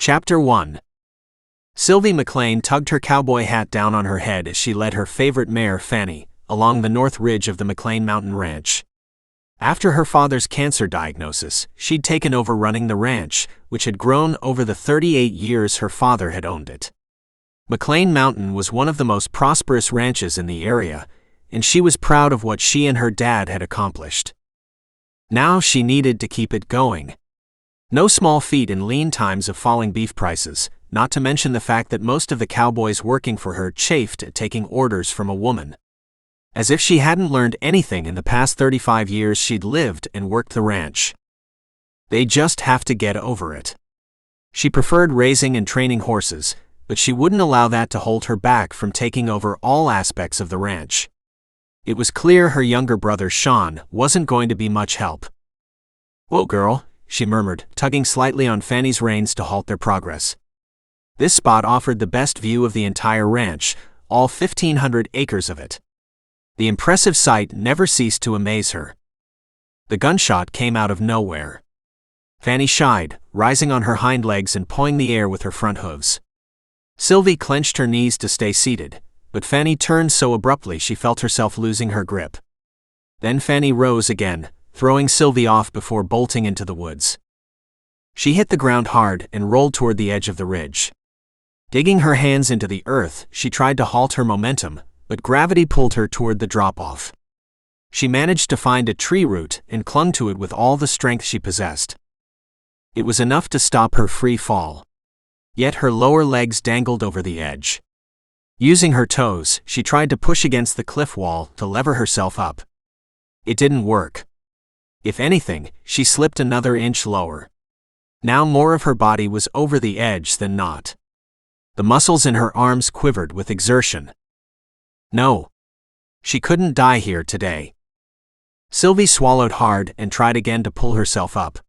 Chapter 1. Sylvie McLane tugged her cowboy hat down on her head as she led her favorite mare, Fanny, along the north ridge of the McLane Mountain Ranch. After her father's cancer diagnosis, she'd taken over running the ranch, which had grown over the 38 years her father had owned it. McLane Mountain was one of the most prosperous ranches in the area, and she was proud of what she and her dad had accomplished. Now she needed to keep it going. No small feat in lean times of falling beef prices, not to mention the fact that most of the cowboys working for her chafed at taking orders from a woman. As if she hadn't learned anything in the past 35 years she'd lived and worked the ranch. They just have to get over it. She preferred raising and training horses, but she wouldn't allow that to hold her back from taking over all aspects of the ranch. It was clear her younger brother Sean wasn't going to be much help. "Whoa, girl," she murmured, tugging slightly on Fanny's reins to halt their progress. This spot offered the best view of the entire ranch, all 1,500 acres of it. The impressive sight never ceased to amaze her. The gunshot came out of nowhere. Fanny shied, rising on her hind legs and pawing the air with her front hooves. Sylvie clenched her knees to stay seated, but Fanny turned so abruptly she felt herself losing her grip. Then Fanny rose again, throwing Sylvie off before bolting into the woods. She hit the ground hard and rolled toward the edge of the ridge. Digging her hands into the earth, she tried to halt her momentum, but gravity pulled her toward the drop-off. She managed to find a tree root and clung to it with all the strength she possessed. It was enough to stop her free fall. Yet her lower legs dangled over the edge. Using her toes, she tried to push against the cliff wall to lever herself up. It didn't work. If anything, she slipped another inch lower. Now more of her body was over the edge than not. The muscles in her arms quivered with exertion. No. She couldn't die here today. Sylvie swallowed hard and tried again to pull herself up.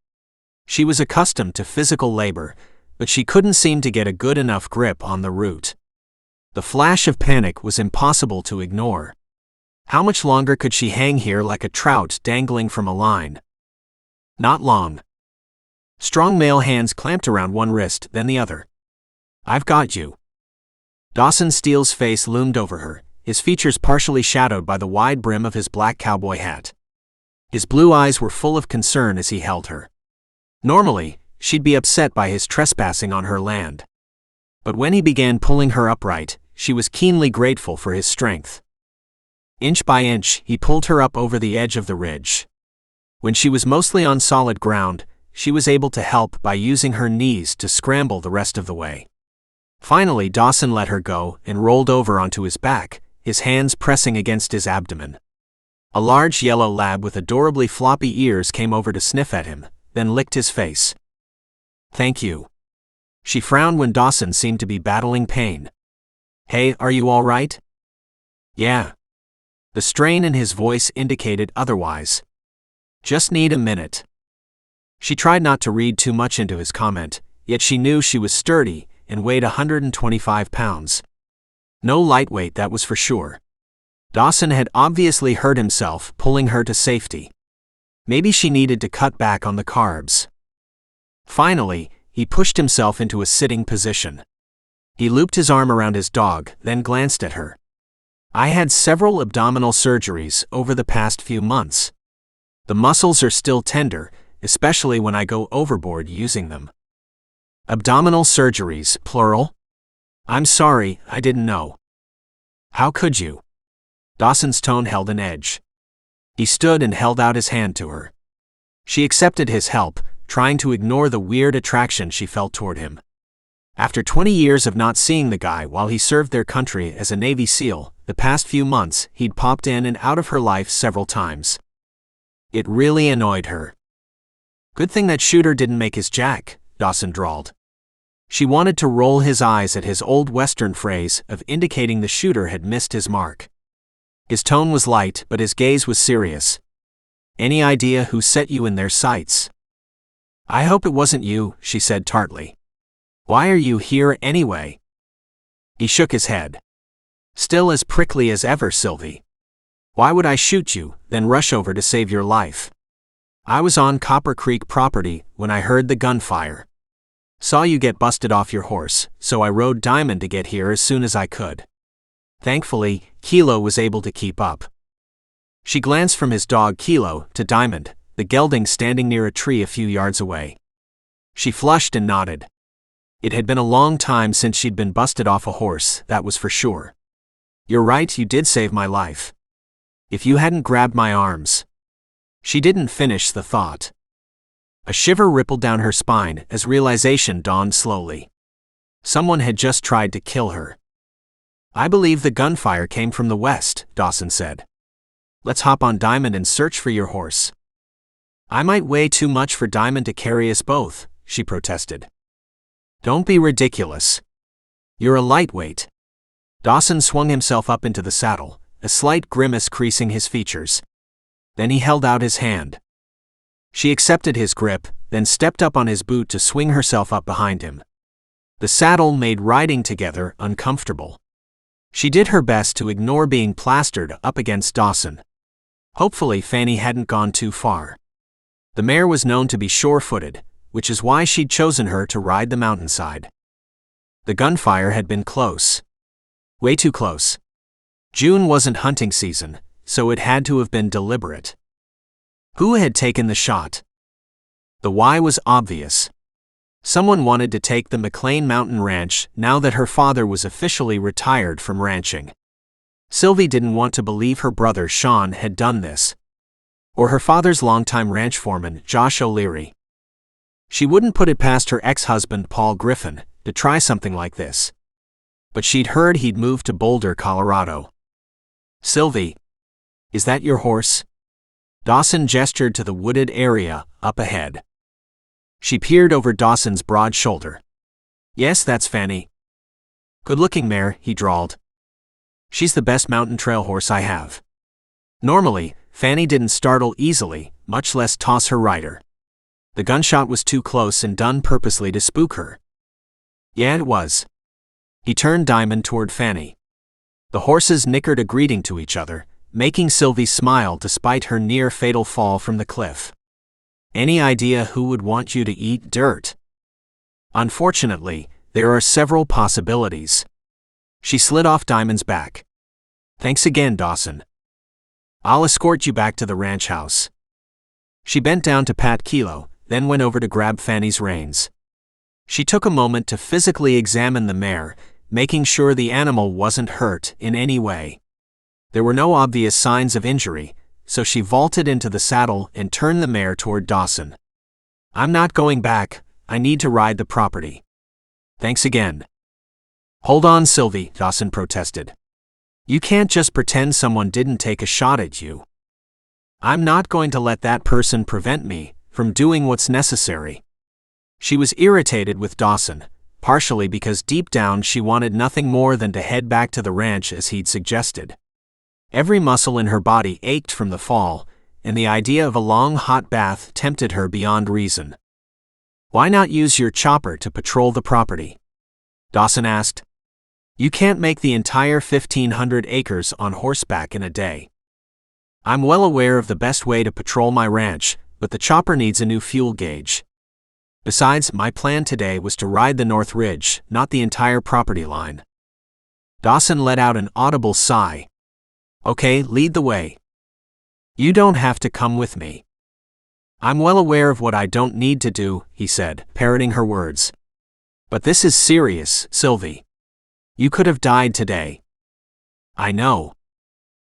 She was accustomed to physical labor, but she couldn't seem to get a good enough grip on the root. The flash of panic was impossible to ignore. How much longer could she hang here like a trout dangling from a line? Not long. Strong male hands clamped around one wrist, then the other. "I've got you." Dawson Steele's face loomed over her, his features partially shadowed by the wide brim of his black cowboy hat. His blue eyes were full of concern as he held her. Normally, she'd be upset by his trespassing on her land. But when he began pulling her upright, she was keenly grateful for his strength. Inch by inch, he pulled her up over the edge of the ridge. When she was mostly on solid ground, she was able to help by using her knees to scramble the rest of the way. Finally, Dawson let her go and rolled over onto his back, his hands pressing against his abdomen. A large yellow lab with adorably floppy ears came over to sniff at him, then licked his face. "Thank you." She frowned when Dawson seemed to be battling pain. "Hey, are you all right?" "Yeah." The strain in his voice indicated otherwise. "Just need a minute." She tried not to read too much into his comment, yet she knew she was sturdy and weighed 125 pounds. No lightweight, that was for sure. Dawson had obviously hurt himself pulling her to safety. Maybe she needed to cut back on the carbs. Finally, he pushed himself into a sitting position. He looped his arm around his dog, then glanced at her. "I had several abdominal surgeries over the past few months. The muscles are still tender, especially when I go overboard using them." "Abdominal surgeries, plural?" "I'm sorry, I didn't know." "How could you?" Dawson's tone held an edge. He stood and held out his hand to her. She accepted his help, trying to ignore the weird attraction she felt toward him. After 20 years of not seeing the guy while he served their country as a Navy SEAL, the past few months he'd popped in and out of her life several times. It really annoyed her. "Good thing that shooter didn't make his jack," Dawson drawled. She wanted to roll his eyes at his old Western phrase of indicating the shooter had missed his mark. His tone was light, but his gaze was serious. "Any idea who set you in their sights?" "I hope it wasn't you," she said tartly. "Why are you here anyway?" He shook his head. "Still as prickly as ever, Sylvie. Why would I shoot you, then rush over to save your life? I was on Copper Creek property when I heard the gunfire. Saw you get busted off your horse, so I rode Diamond to get here as soon as I could. Thankfully, Kilo was able to keep up. She glanced from his dog Kilo to Diamond, the gelding standing near a tree a few yards away. She flushed and nodded. It had been a long time since she'd been busted off a horse, that was for sure. You're right, you did save my life. If you hadn't grabbed my arms. She didn't finish the thought. A shiver rippled down her spine as realization dawned slowly. Someone had just tried to kill her. I believe the gunfire came from the west, Dawson said. Let's hop on Diamond and search for your horse. I might weigh too much for Diamond to carry us both, she protested. Don't be ridiculous. You're a lightweight. Dawson swung himself up into the saddle, a slight grimace creasing his features. Then he held out his hand. She accepted his grip, then stepped up on his boot to swing herself up behind him. The saddle made riding together uncomfortable. She did her best to ignore being plastered up against Dawson. Hopefully Fanny hadn't gone too far. The mare was known to be sure-footed, which is why she'd chosen her to ride the mountainside. The gunfire had been close. Way too close. June wasn't hunting season, so it had to have been deliberate. Who had taken the shot? The why was obvious. Someone wanted to take the McLane Mountain Ranch now that her father was officially retired from ranching. Sylvie didn't want to believe her brother Sean had done this. Or her father's longtime ranch foreman, Josh O'Leary. She wouldn't put it past her ex-husband Paul Griffin to try something like this. But she'd heard he'd moved to Boulder, Colorado. Sylvie, is that your horse? Dawson gestured to the wooded area up ahead. She peered over Dawson's broad shoulder. Yes, that's Fanny. Good-looking mare, he drawled. She's the best mountain trail horse I have. Normally, Fanny didn't startle easily, much less toss her rider. The gunshot was too close and done purposely to spook her. Yeah, it was. He turned Diamond toward Fanny. The horses nickered a greeting to each other, making Sylvie smile despite her near-fatal fall from the cliff. Any idea who would want you to eat dirt? Unfortunately, there are several possibilities. She slid off Diamond's back. Thanks again, Dawson. I'll escort you back to the ranch house. She bent down to pat Kilo, then went over to grab Fanny's reins. She took a moment to physically examine the mare, making sure the animal wasn't hurt in any way. There were no obvious signs of injury, so she vaulted into the saddle and turned the mare toward Dawson. I'm not going back, I need to ride the property. Thanks again. Hold on, Sylvie, Dawson protested. You can't just pretend someone didn't take a shot at you. I'm not going to let that person prevent me from doing what's necessary. She was irritated with Dawson, partially because deep down she wanted nothing more than to head back to the ranch as he'd suggested. Every muscle in her body ached from the fall, and the idea of a long hot bath tempted her beyond reason. Why not use your chopper to patrol the property? Dawson asked. You can't make the entire 1,500 acres on horseback in a day. I'm well aware of the best way to patrol my ranch, but the chopper needs a new fuel gauge. Besides, my plan today was to ride the North Ridge, not the entire property line. Dawson let out an audible sigh. Okay, lead the way. You don't have to come with me. I'm well aware of what I don't need to do, he said, parroting her words. But this is serious, Sylvie. You could have died today. I know.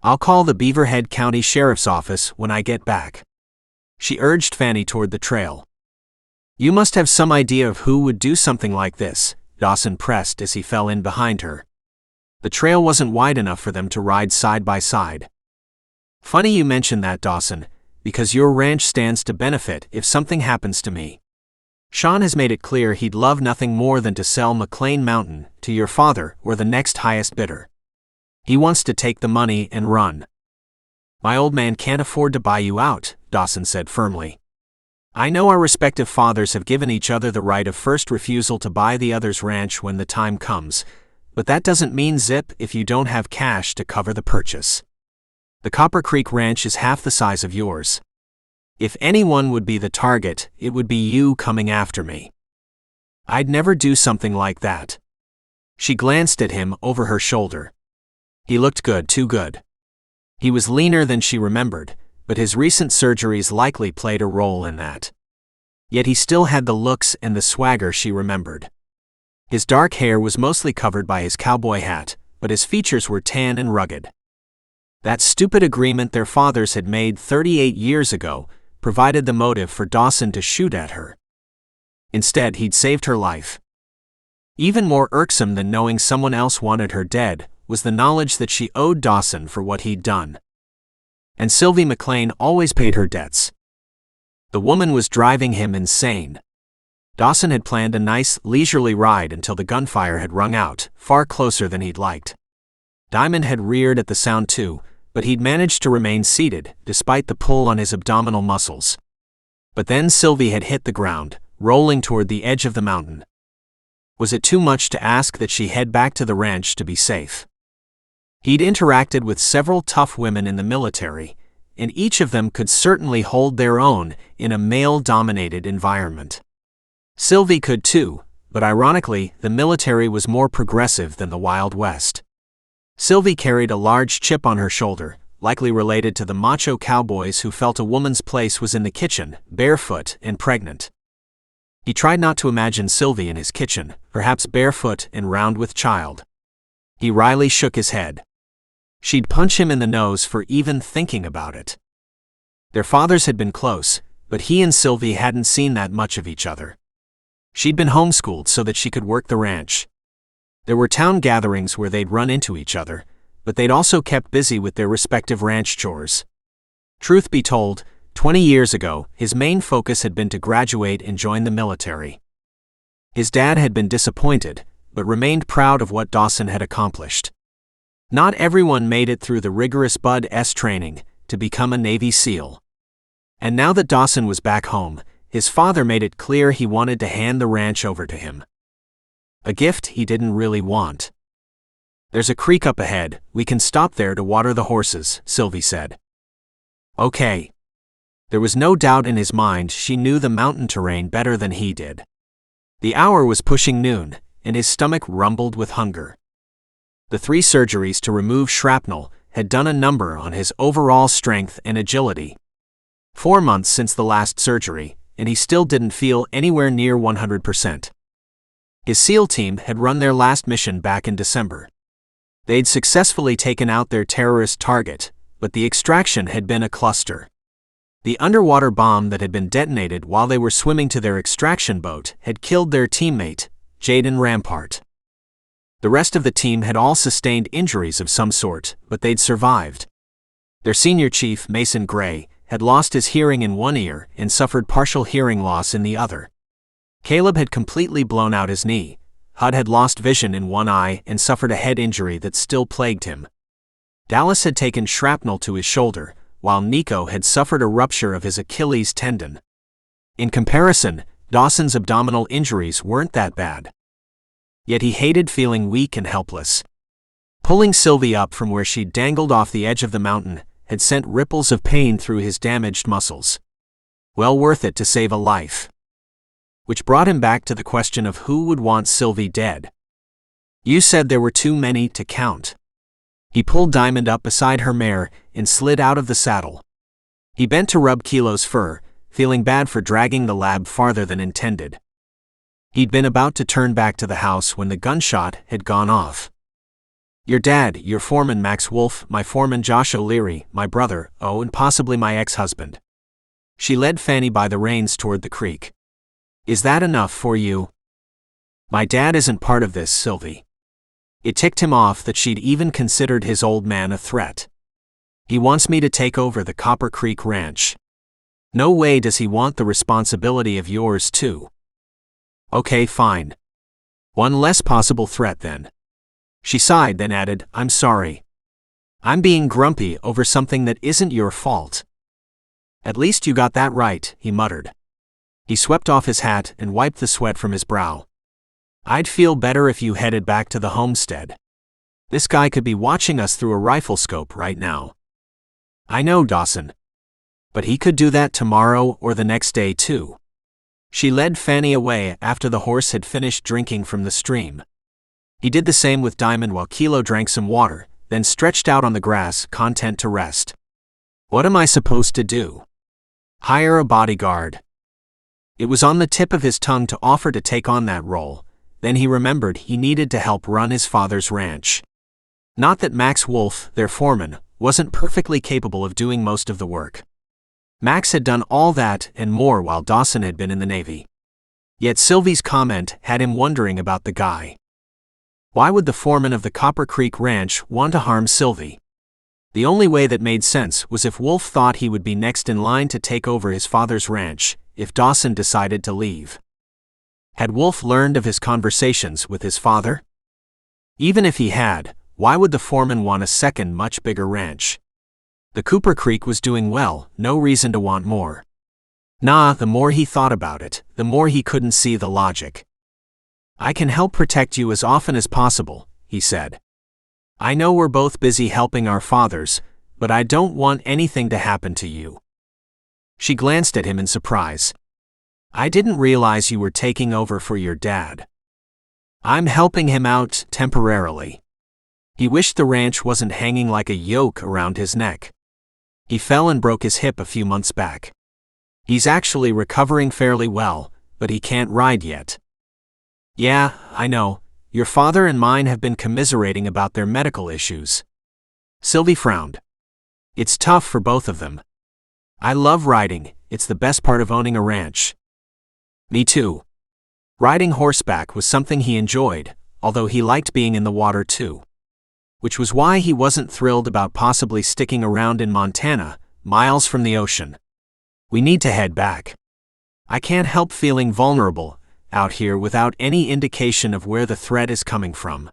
I'll call the Beaverhead County Sheriff's Office when I get back. She urged Fanny toward the trail. You must have some idea of who would do something like this, Dawson pressed as he fell in behind her. The trail wasn't wide enough for them to ride side by side. Funny you mention that, Dawson, because your ranch stands to benefit if something happens to me. Sean has made it clear he'd love nothing more than to sell McLane Mountain to your father or the next highest bidder. He wants to take the money and run. My old man can't afford to buy you out, Dawson said firmly. I know our respective fathers have given each other the right of first refusal to buy the other's ranch when the time comes, but that doesn't mean zip if you don't have cash to cover the purchase. The Copper Creek Ranch is half the size of yours. If anyone would be the target, it would be you coming after me. I'd never do something like that. She glanced at him over her shoulder. He looked good, too good. He was leaner than she remembered, but his recent surgeries likely played a role in that. Yet he still had the looks and the swagger she remembered. His dark hair was mostly covered by his cowboy hat, but his features were tan and rugged. That stupid agreement their fathers had made 38 years ago provided the motive for Dawson to shoot at her. Instead, he'd saved her life. Even more irksome than knowing someone else wanted her dead was the knowledge that she owed Dawson for what he'd done. And Sylvie McLane always paid her debts. The woman was driving him insane. Dawson had planned a nice, leisurely ride until the gunfire had rung out, far closer than he'd liked. Diamond had reared at the sound too, but he'd managed to remain seated, despite the pull on his abdominal muscles. But then Sylvie had hit the ground, rolling toward the edge of the mountain. Was it too much to ask that she head back to the ranch to be safe? He'd interacted with several tough women in the military, and each of them could certainly hold their own in a male-dominated environment. Sylvie could too, but ironically, the military was more progressive than the Wild West. Sylvie carried a large chip on her shoulder, likely related to the macho cowboys who felt a woman's place was in the kitchen, barefoot and pregnant. He tried not to imagine Sylvie in his kitchen, perhaps barefoot and round with child. He wryly shook his head. She'd punch him in the nose for even thinking about it. Their fathers had been close, but he and Sylvie hadn't seen that much of each other. She'd been homeschooled so that she could work the ranch. There were town gatherings where they'd run into each other, but they'd also kept busy with their respective ranch chores. Truth be told, 20 years ago, his main focus had been to graduate and join the military. His dad had been disappointed, but remained proud of what Dawson had accomplished. Not everyone made it through the rigorous BUD/S training to become a Navy SEAL. And now that Dawson was back home, his father made it clear he wanted to hand the ranch over to him. A gift he didn't really want. "There's a creek up ahead, we can stop there to water the horses," Sylvie said. Okay. There was no doubt in his mind she knew the mountain terrain better than he did. The hour was pushing noon, and his stomach rumbled with hunger. The 3 surgeries to remove shrapnel had done a number on his overall strength and agility. 4 months since the last surgery, and he still didn't feel anywhere near 100%. His SEAL team had run their last mission back in December. They'd successfully taken out their terrorist target, but the extraction had been a cluster. The underwater bomb that had been detonated while they were swimming to their extraction boat had killed their teammate, Jaden Rampart. The rest of the team had all sustained injuries of some sort, but they'd survived. Their senior chief, Mason Gray, had lost his hearing in one ear and suffered partial hearing loss in the other. Caleb had completely blown out his knee. Hud had lost vision in one eye and suffered a head injury that still plagued him. Dallas had taken shrapnel to his shoulder, while Nico had suffered a rupture of his Achilles tendon. In comparison, Dawson's abdominal injuries weren't that bad. Yet he hated feeling weak and helpless. Pulling Sylvie up from where she'd dangled off the edge of the mountain had sent ripples of pain through his damaged muscles. Well worth it to save a life. Which brought him back to the question of who would want Sylvie dead. You said there were too many to count. He pulled Diamond up beside her mare and slid out of the saddle. He bent to rub Kilo's fur, feeling bad for dragging the lab farther than intended. He'd been about to turn back to the house when the gunshot had gone off. Your dad, your foreman Max Wolf, my foreman Josh O'Leary, my brother, oh, and possibly my ex-husband. She led Fanny by the reins toward the creek. Is that enough for you? My dad isn't part of this, Sylvie. It ticked him off that she'd even considered his old man a threat. He wants me to take over the Copper Creek Ranch. No way does he want the responsibility of yours too. Okay, fine. One less possible threat then. She sighed, then added, I'm sorry. I'm being grumpy over something that isn't your fault. At least you got that right, he muttered. He swept off his hat and wiped the sweat from his brow. I'd feel better if you headed back to the homestead. This guy could be watching us through a rifle scope right now. I know, Dawson. But he could do that tomorrow or the next day too. She led Fanny away after the horse had finished drinking from the stream. He did the same with Diamond while Kilo drank some water, then stretched out on the grass, content to rest. What am I supposed to do? Hire a bodyguard. It was on the tip of his tongue to offer to take on that role. Then he remembered he needed to help run his father's ranch. Not that Max Wolf, their foreman, wasn't perfectly capable of doing most of the work. Max had done all that and more while Dawson had been in the Navy. Yet Sylvie's comment had him wondering about the guy. Why would the foreman of the Copper Creek Ranch want to harm Sylvie? The only way that made sense was if Wolf thought he would be next in line to take over his father's ranch, if Dawson decided to leave. Had Wolf learned of his conversations with his father? Even if he had, why would the foreman want a second, much bigger ranch? The Copper Creek was doing well, no reason to want more. Nah, the more he thought about it, the more he couldn't see the logic. I can help protect you as often as possible, he said. I know we're both busy helping our fathers, but I don't want anything to happen to you. She glanced at him in surprise. I didn't realize you were taking over for your dad. I'm helping him out temporarily. He wished the ranch wasn't hanging like a yoke around his neck. He fell and broke his hip a few months back. He's actually recovering fairly well, but he can't ride yet. Yeah, I know. Your father and mine have been commiserating about their medical issues. Sylvie frowned. It's tough for both of them. I love riding, it's the best part of owning a ranch. Me too. Riding horseback was something he enjoyed, although he liked being in the water too. Which was why he wasn't thrilled about possibly sticking around in Montana, miles from the ocean. We need to head back. I can't help feeling vulnerable out here without any indication of where the threat is coming from.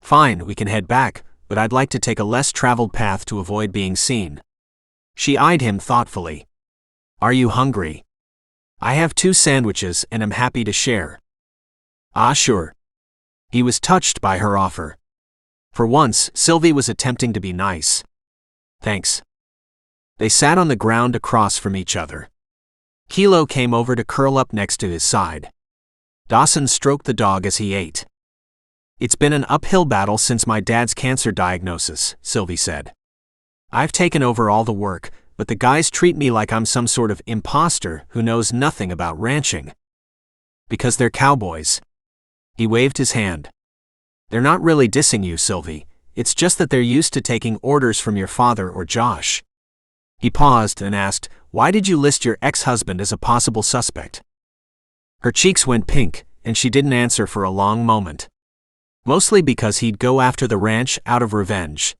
Fine, we can head back, but I'd like to take a less traveled path to avoid being seen. She eyed him thoughtfully. Are you hungry? I have 2 sandwiches and am happy to share. Ah, sure. He was touched by her offer. For once, Sylvie was attempting to be nice. Thanks. They sat on the ground across from each other. Kilo came over to curl up next to his side. Dawson stroked the dog as he ate. It's been an uphill battle since my dad's cancer diagnosis, Sylvie said. I've taken over all the work, but the guys treat me like I'm some sort of imposter who knows nothing about ranching. Because they're cowboys. He waved his hand. They're not really dissing you, Sylvie. It's just that they're used to taking orders from your father or Josh. He paused and asked, why did you list your ex-husband as a possible suspect? Her cheeks went pink, and she didn't answer for a long moment. Mostly because he'd go after the ranch out of revenge.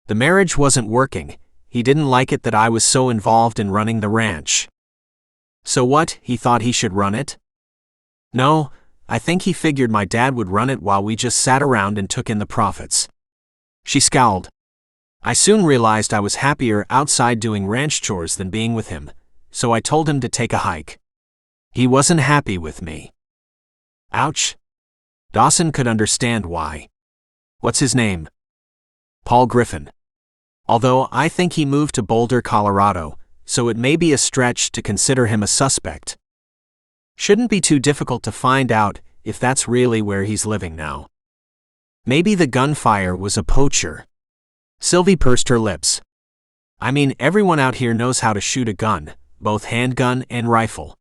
The marriage wasn't working. He didn't like it that I was so involved in running the ranch. So what, he thought he should run it? No, I think he figured my dad would run it while we just sat around and took in the profits. She scowled. I soon realized I was happier outside doing ranch chores than being with him, so I told him to take a hike. He wasn't happy with me. Ouch. Dawson could understand why. What's his name? Paul Griffin. Although I think he moved to Boulder, Colorado, so it may be a stretch to consider him a suspect. Shouldn't be too difficult to find out if that's really where he's living now. Maybe the gunfire was a poacher. Sylvie pursed her lips. I mean, everyone out here knows how to shoot a gun, both handgun and rifle.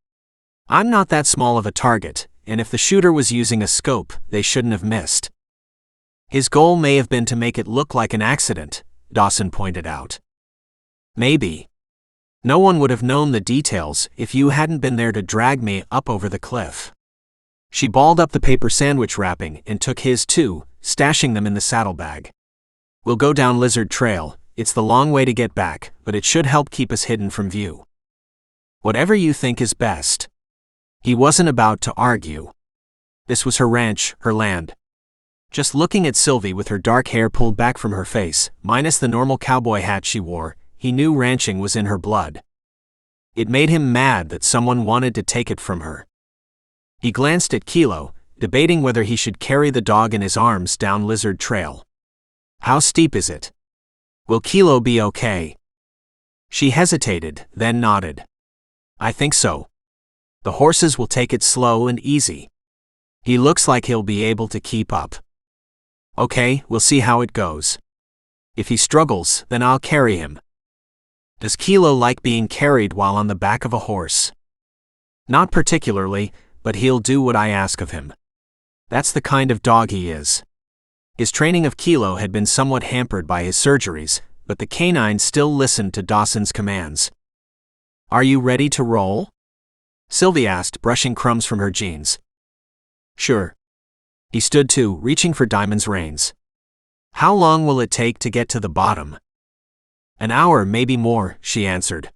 I'm not that small of a target, and if the shooter was using a scope, they shouldn't have missed. His goal may have been to make it look like an accident, Dawson pointed out. Maybe. No one would have known the details if you hadn't been there to drag me up over the cliff. She balled up the paper sandwich wrapping and took his too, stashing them in the saddlebag. We'll go down Lizard Trail. It's the long way to get back, but it should help keep us hidden from view. Whatever you think is best. He wasn't about to argue. This was her ranch, her land. Just looking at Sylvie with her dark hair pulled back from her face, minus the normal cowboy hat she wore, he knew ranching was in her blood. It made him mad that someone wanted to take it from her. He glanced at Kilo, debating whether he should carry the dog in his arms down Lizard Trail. How steep is it? Will Kilo be okay? She hesitated, then nodded. I think so. The horses will take it slow and easy. He looks like he'll be able to keep up. Okay, we'll see how it goes. If he struggles, then I'll carry him. Does Kilo like being carried while on the back of a horse? Not particularly, but he'll do what I ask of him. That's the kind of dog he is. His training of Kilo had been somewhat hampered by his surgeries, but the canine still listened to Dawson's commands. Are you ready to roll? Sylvie asked, brushing crumbs from her jeans. Sure. He stood too, reaching for Diamond's reins. How long will it take to get to the bottom? An hour, maybe more, she answered.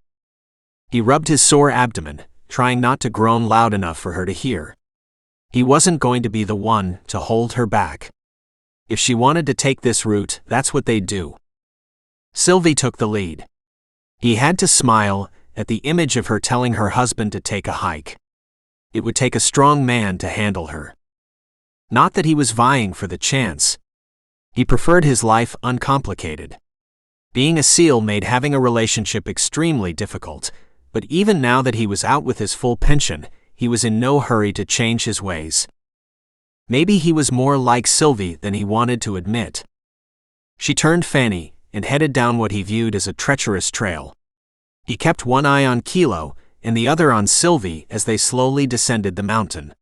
He rubbed his sore abdomen, trying not to groan loud enough for her to hear. He wasn't going to be the one to hold her back. If she wanted to take this route, that's what they'd do. Sylvie took the lead. He had to smile at the image of her telling her husband to take a hike. It would take a strong man to handle her. Not that he was vying for the chance. He preferred his life uncomplicated. Being a SEAL made having a relationship extremely difficult, but even now that he was out with his full pension, he was in no hurry to change his ways. Maybe he was more like Sylvie than he wanted to admit. She turned Fanny and headed down what he viewed as a treacherous trail. He kept one eye on Kilo and the other on Sylvie as they slowly descended the mountain.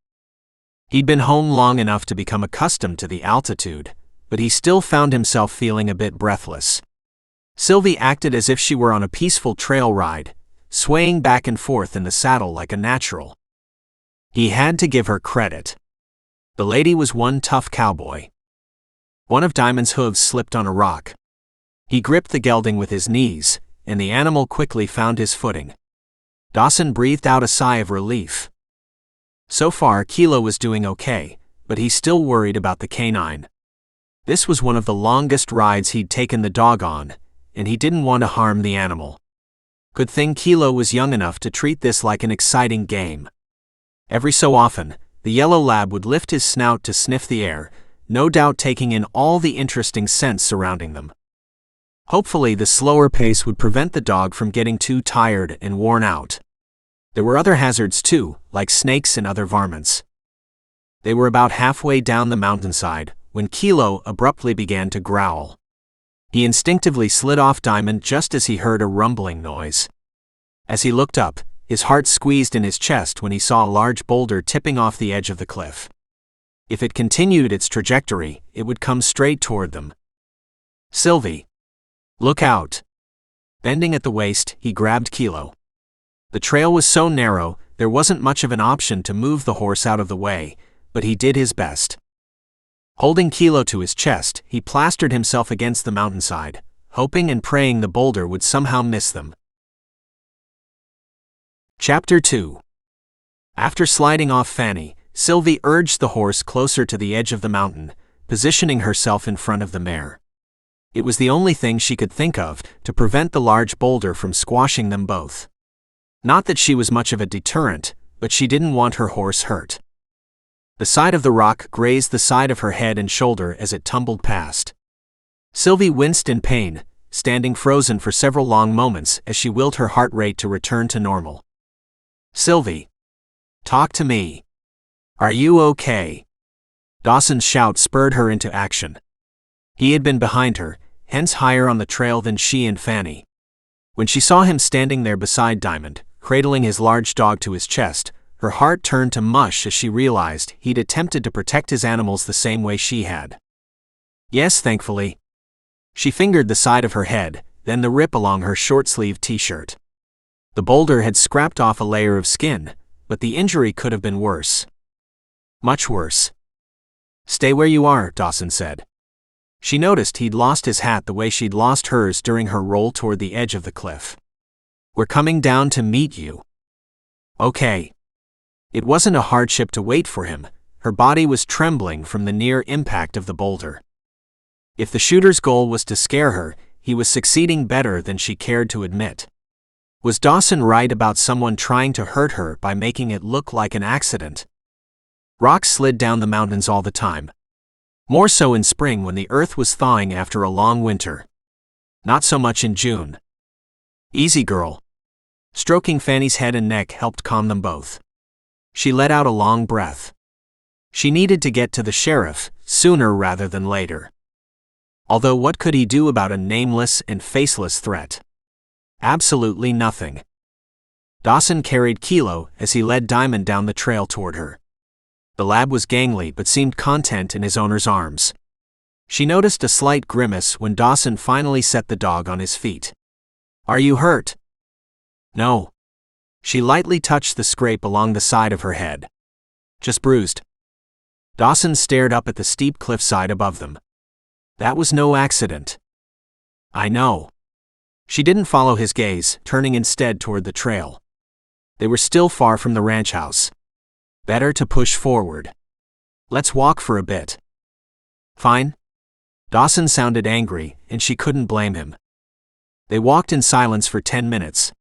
He'd been home long enough to become accustomed to the altitude, but he still found himself feeling a bit breathless. Sylvie acted as if she were on a peaceful trail ride, swaying back and forth in the saddle like a natural. He had to give her credit. The lady was one tough cowboy. One of Diamond's hooves slipped on a rock. He gripped the gelding with his knees, and the animal quickly found his footing. Dawson breathed out a sigh of relief. So far, Kilo was doing okay, but he still worried about the canine. This was one of the longest rides he'd taken the dog on, and he didn't want to harm the animal. Good thing Kilo was young enough to treat this like an exciting game. Every so often, the yellow lab would lift his snout to sniff the air, no doubt taking in all the interesting scents surrounding them. Hopefully, the slower pace would prevent the dog from getting too tired and worn out. There were other hazards too, like snakes and other varmints. They were about halfway down the mountainside when Kilo abruptly began to growl. He instinctively slid off Diamond just as he heard a rumbling noise. As he looked up, his heart squeezed in his chest when he saw a large boulder tipping off the edge of the cliff. If it continued its trajectory, it would come straight toward them. Sylvie! Look out! Bending at the waist, he grabbed Kilo. The trail was so narrow, there wasn't much of an option to move the horse out of the way, but he did his best. Holding Kilo to his chest, he plastered himself against the mountainside, hoping and praying the boulder would somehow miss them. Chapter 2. After sliding off Fanny, Sylvie urged the horse closer to the edge of the mountain, positioning herself in front of the mare. It was the only thing she could think of to prevent the large boulder from squashing them both. Not that she was much of a deterrent, but she didn't want her horse hurt. The side of the rock grazed the side of her head and shoulder as it tumbled past. Sylvie winced in pain, standing frozen for several long moments as she willed her heart rate to return to normal. Sylvie! Talk to me. Are you okay? Dawson's shout spurred her into action. He had been behind her, hence higher on the trail than she and Fanny. When she saw him standing there beside Diamond, cradling his large dog to his chest, her heart turned to mush as she realized he'd attempted to protect his animals the same way she had. Yes, thankfully. She fingered the side of her head, then the rip along her short-sleeved t-shirt. The boulder had scrapped off a layer of skin, but the injury could have been worse. Much worse. Stay where you are, Dawson said. She noticed he'd lost his hat the way she'd lost hers during her roll toward the edge of the cliff. We're coming down to meet you. Okay. It wasn't a hardship to wait for him. Her body was trembling from the near impact of the boulder. If the shooter's goal was to scare her, he was succeeding better than she cared to admit. Was Dawson right about someone trying to hurt her by making it look like an accident? Rocks slid down the mountains all the time. More so in spring when the earth was thawing after a long winter. Not so much in June. Easy, girl. Stroking Fanny's head and neck helped calm them both. She let out a long breath. She needed to get to the sheriff, sooner rather than later. Although what could he do about a nameless and faceless threat? Absolutely nothing. Dawson carried Kilo as he led Diamond down the trail toward her. The lab was gangly but seemed content in his owner's arms. She noticed a slight grimace when Dawson finally set the dog on his feet. "Are you hurt?" "No." She lightly touched the scrape along the side of her head. "Just bruised." Dawson stared up at the steep cliffside above them. "That was no accident." "I know." She didn't follow his gaze, turning instead toward the trail. They were still far from the ranch house. Better to push forward. "Let's walk for a bit." "Fine." Dawson sounded angry, and she couldn't blame him. They walked in silence for 10 minutes.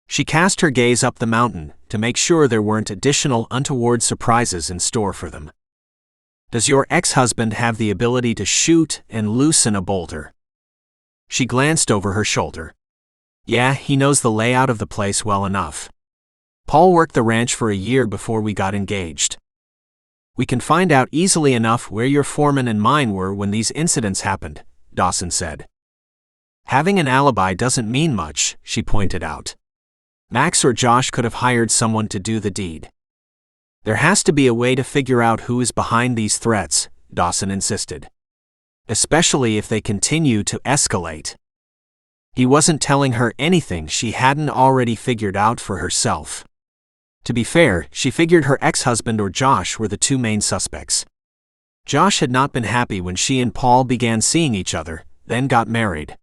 She cast her gaze up the mountain to make sure there weren't additional untoward surprises in store for them. "Does your ex-husband have the ability to shoot and loosen a boulder?" She glanced over her shoulder. "Yeah, he knows the layout of the place well enough. Paul worked the ranch for a year before we got engaged. We can find out easily enough where your foreman and mine were when these incidents happened," Dawson said. "Having an alibi doesn't mean much," she pointed out. "Max or Josh could have hired someone to do the deed." "There has to be a way to figure out who is behind these threats," Dawson insisted. "Especially if they continue to escalate." He wasn't telling her anything she hadn't already figured out for herself. To be fair, she figured her ex-husband or Josh were the two main suspects. Josh had not been happy when she and Paul began seeing each other, then got married.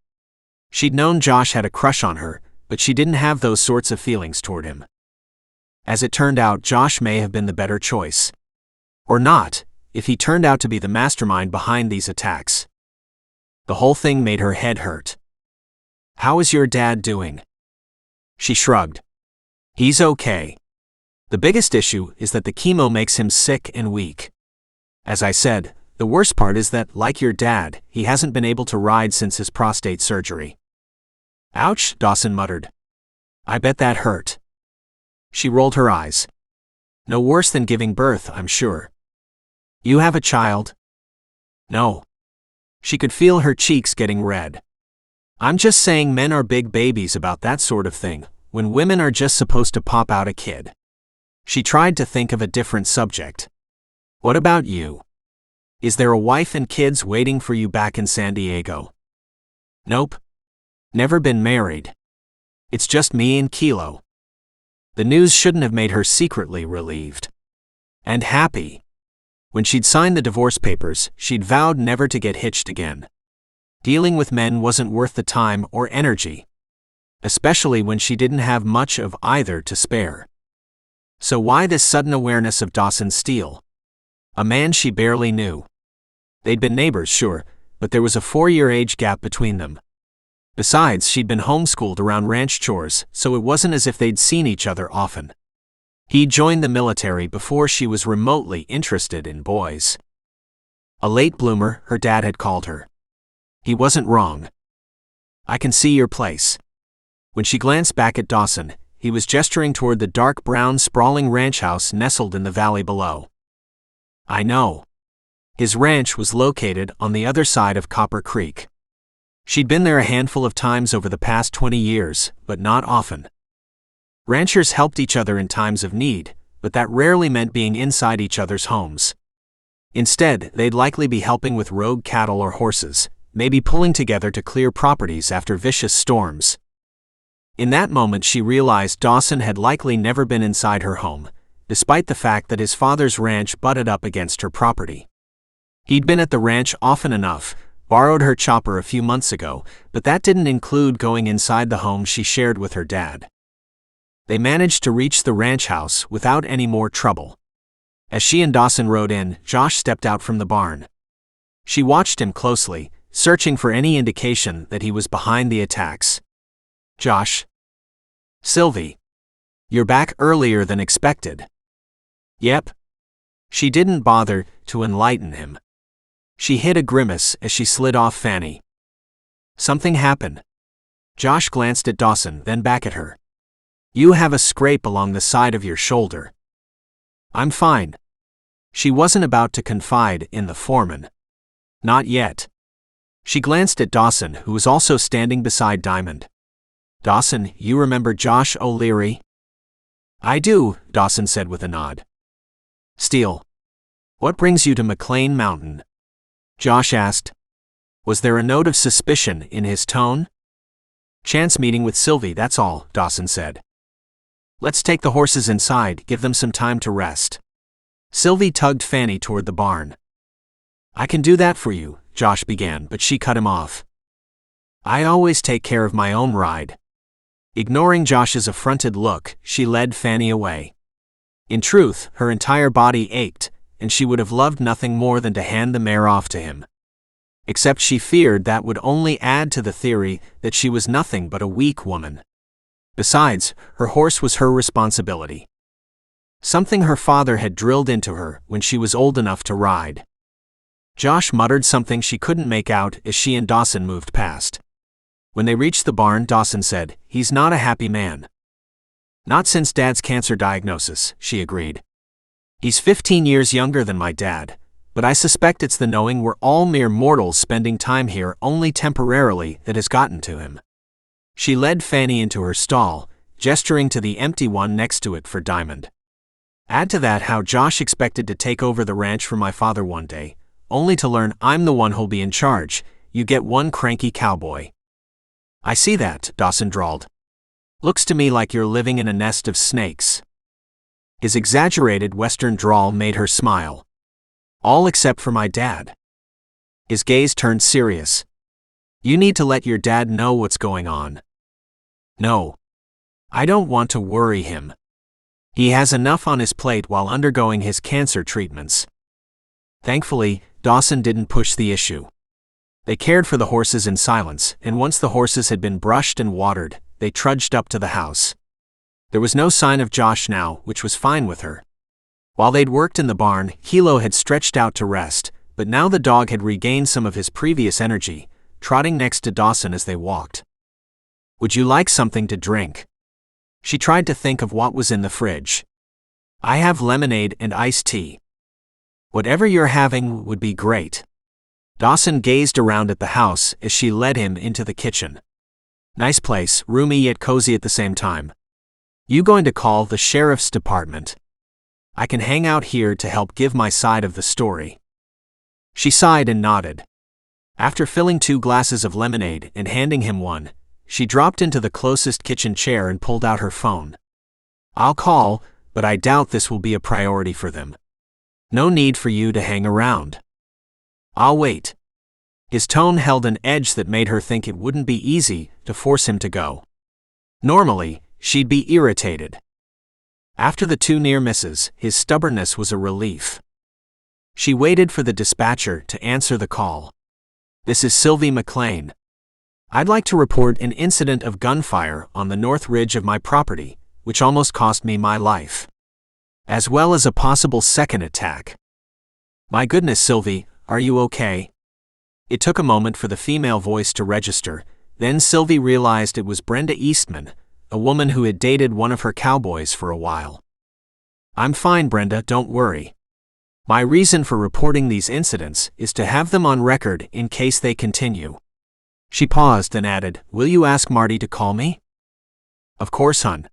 She'd known Josh had a crush on her, but she didn't have those sorts of feelings toward him. As it turned out, Josh may have been the better choice. Or not, if he turned out to be the mastermind behind these attacks. The whole thing made her head hurt. "How is your dad doing?" She shrugged. "He's okay. The biggest issue is that the chemo makes him sick and weak. As I said, the worst part is that, like your dad, he hasn't been able to ride since his prostate surgery." "Ouch," Dawson muttered. "I bet that hurt." She rolled her eyes. "No worse than giving birth, I'm sure." "You have a child?" "No." She could feel her cheeks getting red. "I'm just saying men are big babies about that sort of thing, when women are just supposed to pop out a kid." She tried to think of a different subject. "What about you? Is there a wife and kids waiting for you back in San Diego?" "Nope. Never been married. It's just me and Kilo." The news shouldn't have made her secretly relieved. And happy. When she'd signed the divorce papers, she'd vowed never to get hitched again. Dealing with men wasn't worth the time or energy. Especially when she didn't have much of either to spare. So why this sudden awareness of Dawson Steele? A man she barely knew. They'd been neighbors, sure, but there was a 4-year age gap between them. Besides, she'd been homeschooled around ranch chores, so it wasn't as if they'd seen each other often. He joined the military before she was remotely interested in boys. A late bloomer, her dad had called her. He wasn't wrong. "I can see your place." When she glanced back at Dawson, he was gesturing toward the dark brown sprawling ranch house nestled in the valley below. "I know." His ranch was located on the other side of Copper Creek. She'd been there a handful of times over the past 20 years, but not often. Ranchers helped each other in times of need, but that rarely meant being inside each other's homes. Instead, they'd likely be helping with rogue cattle or horses, maybe pulling together to clear properties after vicious storms. In that moment, she realized Dawson had likely never been inside her home, despite the fact that his father's ranch butted up against her property. He'd been at the ranch often enough, borrowed her chopper a few months ago, but that didn't include going inside the home she shared with her dad. They managed to reach the ranch house without any more trouble. As she and Dawson rode in, Josh stepped out from the barn. She watched him closely, searching for any indication that he was behind the attacks. "Josh." "Sylvie. You're back earlier than expected." "Yep." She didn't bother to enlighten him. She hid a grimace as she slid off Fanny. "Something happened." Josh glanced at Dawson, then back at her. "You have a scrape along the side of your shoulder." I'm fine. She wasn't about to confide in the foreman. Not yet. She glanced at Dawson, who was also standing beside Diamond. Dawson, you remember Josh O'Leary? I do, Dawson said with a nod. Steele. What brings you to McLane Mountain? Josh asked. Was there a note of suspicion in his tone? Chance meeting with Sylvie, that's all, Dawson said. Let's take the horses inside, give them some time to rest. Sylvie tugged Fanny toward the barn. I can do that for you, Josh began, but she cut him off. I always take care of my own ride. Ignoring Josh's affronted look, she led Fanny away. In truth, her entire body ached, and she would have loved nothing more than to hand the mare off to him. Except she feared that would only add to the theory that she was nothing but a weak woman. Besides, her horse was her responsibility. Something her father had drilled into her when she was old enough to ride. Josh muttered something she couldn't make out as she and Dawson moved past. When they reached the barn, Dawson said, He's not a happy man. Not since Dad's cancer diagnosis, she agreed. He's 15 years younger than my dad, but I suspect it's the knowing we're all mere mortals spending time here only temporarily that has gotten to him. She led Fanny into her stall, gesturing to the empty one next to it for Diamond. Add to that how Josh expected to take over the ranch for my father one day, only to learn I'm the one who'll be in charge. You get one cranky cowboy. I see that, Dawson drawled. Looks to me like you're living in a nest of snakes. His exaggerated Western drawl made her smile. All except for my dad. His gaze turned serious. You need to let your dad know what's going on. No. I don't want to worry him. He has enough on his plate while undergoing his cancer treatments. Thankfully, Dawson didn't push the issue. They cared for the horses in silence, and once the horses had been brushed and watered, they trudged up to the house. There was no sign of Josh now, which was fine with her. While they'd worked in the barn, Kilo had stretched out to rest, but now the dog had regained some of his previous energy, trotting next to Dawson as they walked. Would you like something to drink? She tried to think of what was in the fridge. I have lemonade and iced tea. Whatever you're having would be great. Dawson gazed around at the house as she led him into the kitchen. Nice place, roomy yet cozy at the same time. You going to call the sheriff's department? I can hang out here to help give my side of the story. She sighed and nodded. After filling 2 glasses of lemonade and handing him one, she dropped into the closest kitchen chair and pulled out her phone. I'll call, but I doubt this will be a priority for them. No need for you to hang around. I'll wait. His tone held an edge that made her think it wouldn't be easy to force him to go. Normally, she'd be irritated. After the 2 near misses, his stubbornness was a relief. She waited for the dispatcher to answer the call. This is Sylvie McLane. I'd like to report an incident of gunfire on the north ridge of my property, which almost cost me my life. As well as a possible second attack. My goodness, Sylvie, are you okay? It took a moment for the female voice to register, then Sylvie realized it was Brenda Eastman, a woman who had dated one of her cowboys for a while. I'm fine, Brenda, don't worry. My reason for reporting these incidents is to have them on record in case they continue. She paused and added, Will you ask Marty to call me? Of course, hon.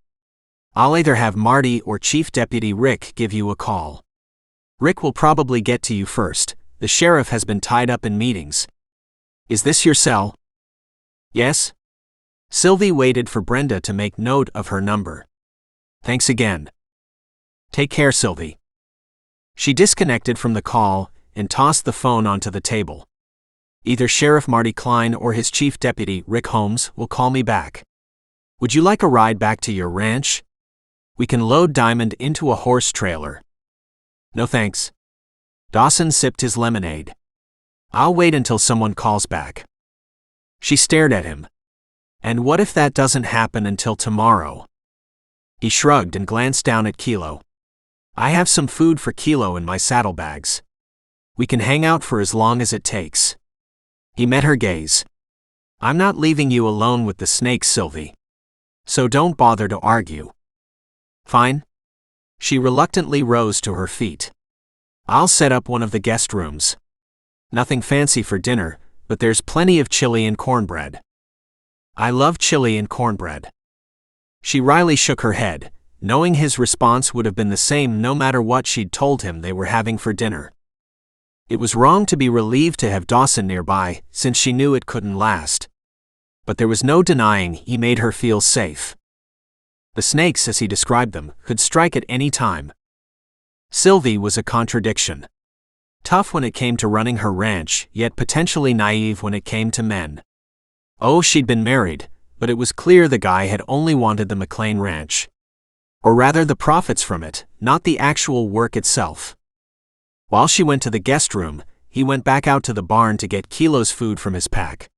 I'll either have Marty or Chief Deputy Rick give you a call. Rick will probably get to you first. The sheriff has been tied up in meetings. Is this your cell? Yes? Sylvie waited for Brenda to make note of her number. Thanks again. Take care, Sylvie. She disconnected from the call and tossed the phone onto the table. Either Sheriff Marty Klein or his chief deputy, Rick Holmes, will call me back. Would you like a ride back to your ranch? We can load Diamond into a horse trailer. No thanks. Dawson sipped his lemonade. I'll wait until someone calls back. She stared at him. And what if that doesn't happen until tomorrow? He shrugged and glanced down at Kilo. I have some food for Kilo in my saddlebags. We can hang out for as long as it takes. He met her gaze. I'm not leaving you alone with the snakes, Sylvie. So don't bother to argue. Fine? She reluctantly rose to her feet. I'll set up one of the guest rooms. Nothing fancy for dinner, but there's plenty of chili and cornbread. I love chili and cornbread. She wryly shook her head, knowing his response would have been the same no matter what she'd told him they were having for dinner. It was wrong to be relieved to have Dawson nearby, since she knew it couldn't last. But there was no denying he made her feel safe. The snakes, as he described them, could strike at any time. Sylvie was a contradiction. Tough when it came to running her ranch, yet potentially naive when it came to men. Oh, she'd been married, but it was clear the guy had only wanted the McLane Ranch. Or rather the profits from it, not the actual work itself. While she went to the guest room, he went back out to the barn to get Kilo's food from his pack.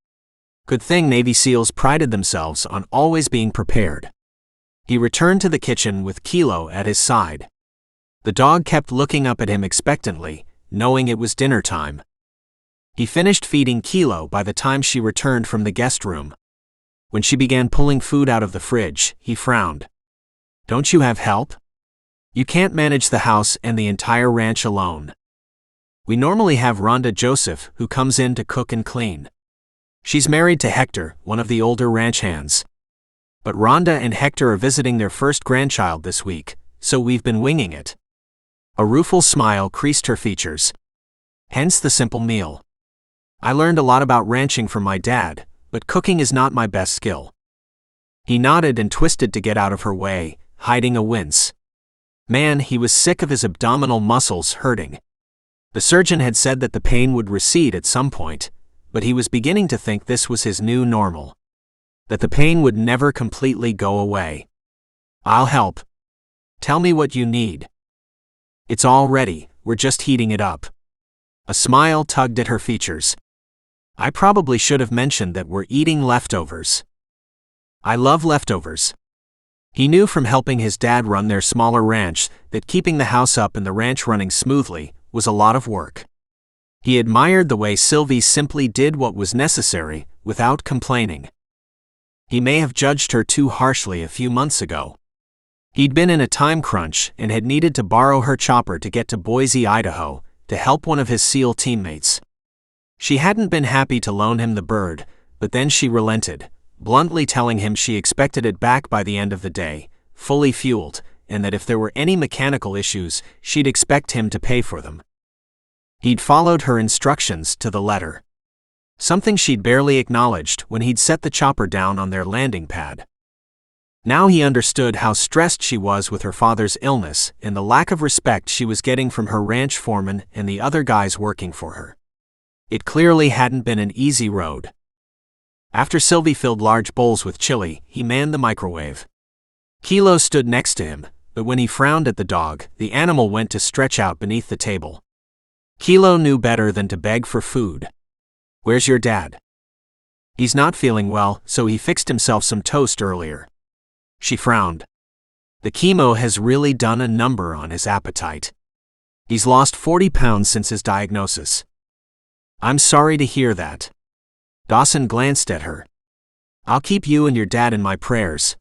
Good thing Navy SEALs prided themselves on always being prepared. He returned to the kitchen with Kilo at his side. The dog kept looking up at him expectantly, knowing it was dinner time. He finished feeding Kilo by the time she returned from the guest room. When she began pulling food out of the fridge, he frowned. Don't you have help? You can't manage the house and the entire ranch alone. We normally have Rhonda Joseph, who comes in to cook and clean. She's married to Hector, one of the older ranch hands. But Rhonda and Hector are visiting their first grandchild this week, so we've been winging it. A rueful smile creased her features. Hence the simple meal. I learned a lot about ranching from my dad, but cooking is not my best skill. He nodded and twisted to get out of her way, hiding a wince. Man, he was sick of his abdominal muscles hurting. The surgeon had said that the pain would recede at some point, but he was beginning to think this was his new normal. That the pain would never completely go away. I'll help. Tell me what you need. It's all ready, we're just heating it up. A smile tugged at her features. I probably should have mentioned that we're eating leftovers. I love leftovers. He knew from helping his dad run their smaller ranch that keeping the house up and the ranch running smoothly was a lot of work. He admired the way Sylvie simply did what was necessary, without complaining. He may have judged her too harshly a few months ago. He'd been in a time crunch and had needed to borrow her chopper to get to Boise, Idaho, to help one of his SEAL teammates. She hadn't been happy to loan him the bird, but then she relented, bluntly telling him she expected it back by the end of the day, fully fueled, and that if there were any mechanical issues, she'd expect him to pay for them. He'd followed her instructions to the letter. Something she'd barely acknowledged when he'd set the chopper down on their landing pad. Now he understood how stressed she was with her father's illness and the lack of respect she was getting from her ranch foreman and the other guys working for her. It clearly hadn't been an easy road. After Sylvie filled large bowls with chili, he manned the microwave. Kilo stood next to him, but when he frowned at the dog, the animal went to stretch out beneath the table. Kilo knew better than to beg for food. Where's your dad? He's not feeling well, so he fixed himself some toast earlier. She frowned. The chemo has really done a number on his appetite. He's lost 40 pounds since his diagnosis. I'm sorry to hear that. Dawson glanced at her. I'll keep you and your dad in my prayers.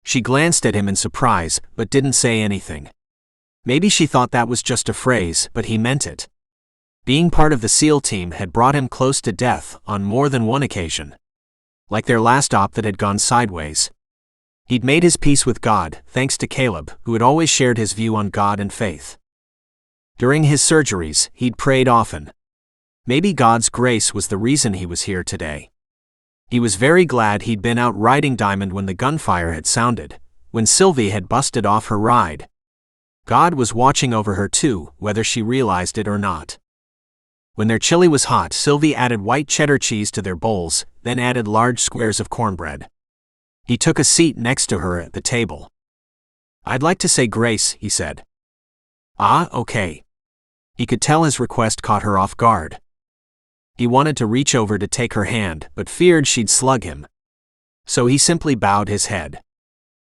She glanced at him in surprise, but didn't say anything. Maybe she thought that was just a phrase, but he meant it. Being part of the SEAL team had brought him close to death on more than one occasion. Like their last op that had gone sideways. He'd made his peace with God, thanks to Caleb, who had always shared his view on God and faith. During his surgeries, he'd prayed often. Maybe God's grace was the reason he was here today. He was very glad he'd been out riding Diamond when the gunfire had sounded, when Sylvie had busted off her ride. God was watching over her too, whether she realized it or not. When their chili was hot, Sylvie added white cheddar cheese to their bowls, then added large squares of cornbread. He took a seat next to her at the table. I'd like to say grace, he said. Ah, okay. He could tell his request caught her off guard. He wanted to reach over to take her hand, but feared she'd slug him. So he simply bowed his head.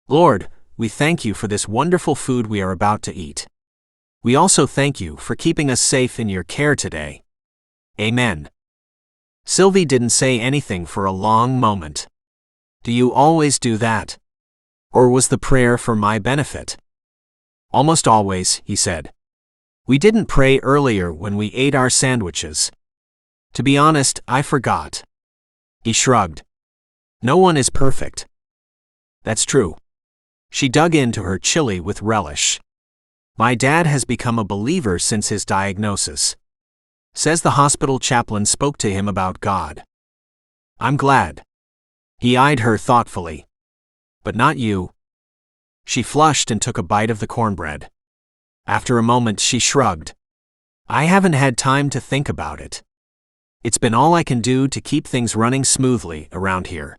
Lord, we thank you for this wonderful food we are about to eat. We also thank you for keeping us safe in your care today. Amen. Sylvie didn't say anything for a long moment. Do you always do that? Or was the prayer for my benefit? Almost always, he said. We didn't pray earlier when we ate our sandwiches. To be honest, I forgot. He shrugged. No one is perfect. That's true. She dug into her chili with relish. My dad has become a believer since his diagnosis. Says the hospital chaplain spoke to him about God. I'm glad. He eyed her thoughtfully. But not you. She flushed and took a bite of the cornbread. After a moment, she shrugged. I haven't had time to think about it. It's been all I can do to keep things running smoothly around here.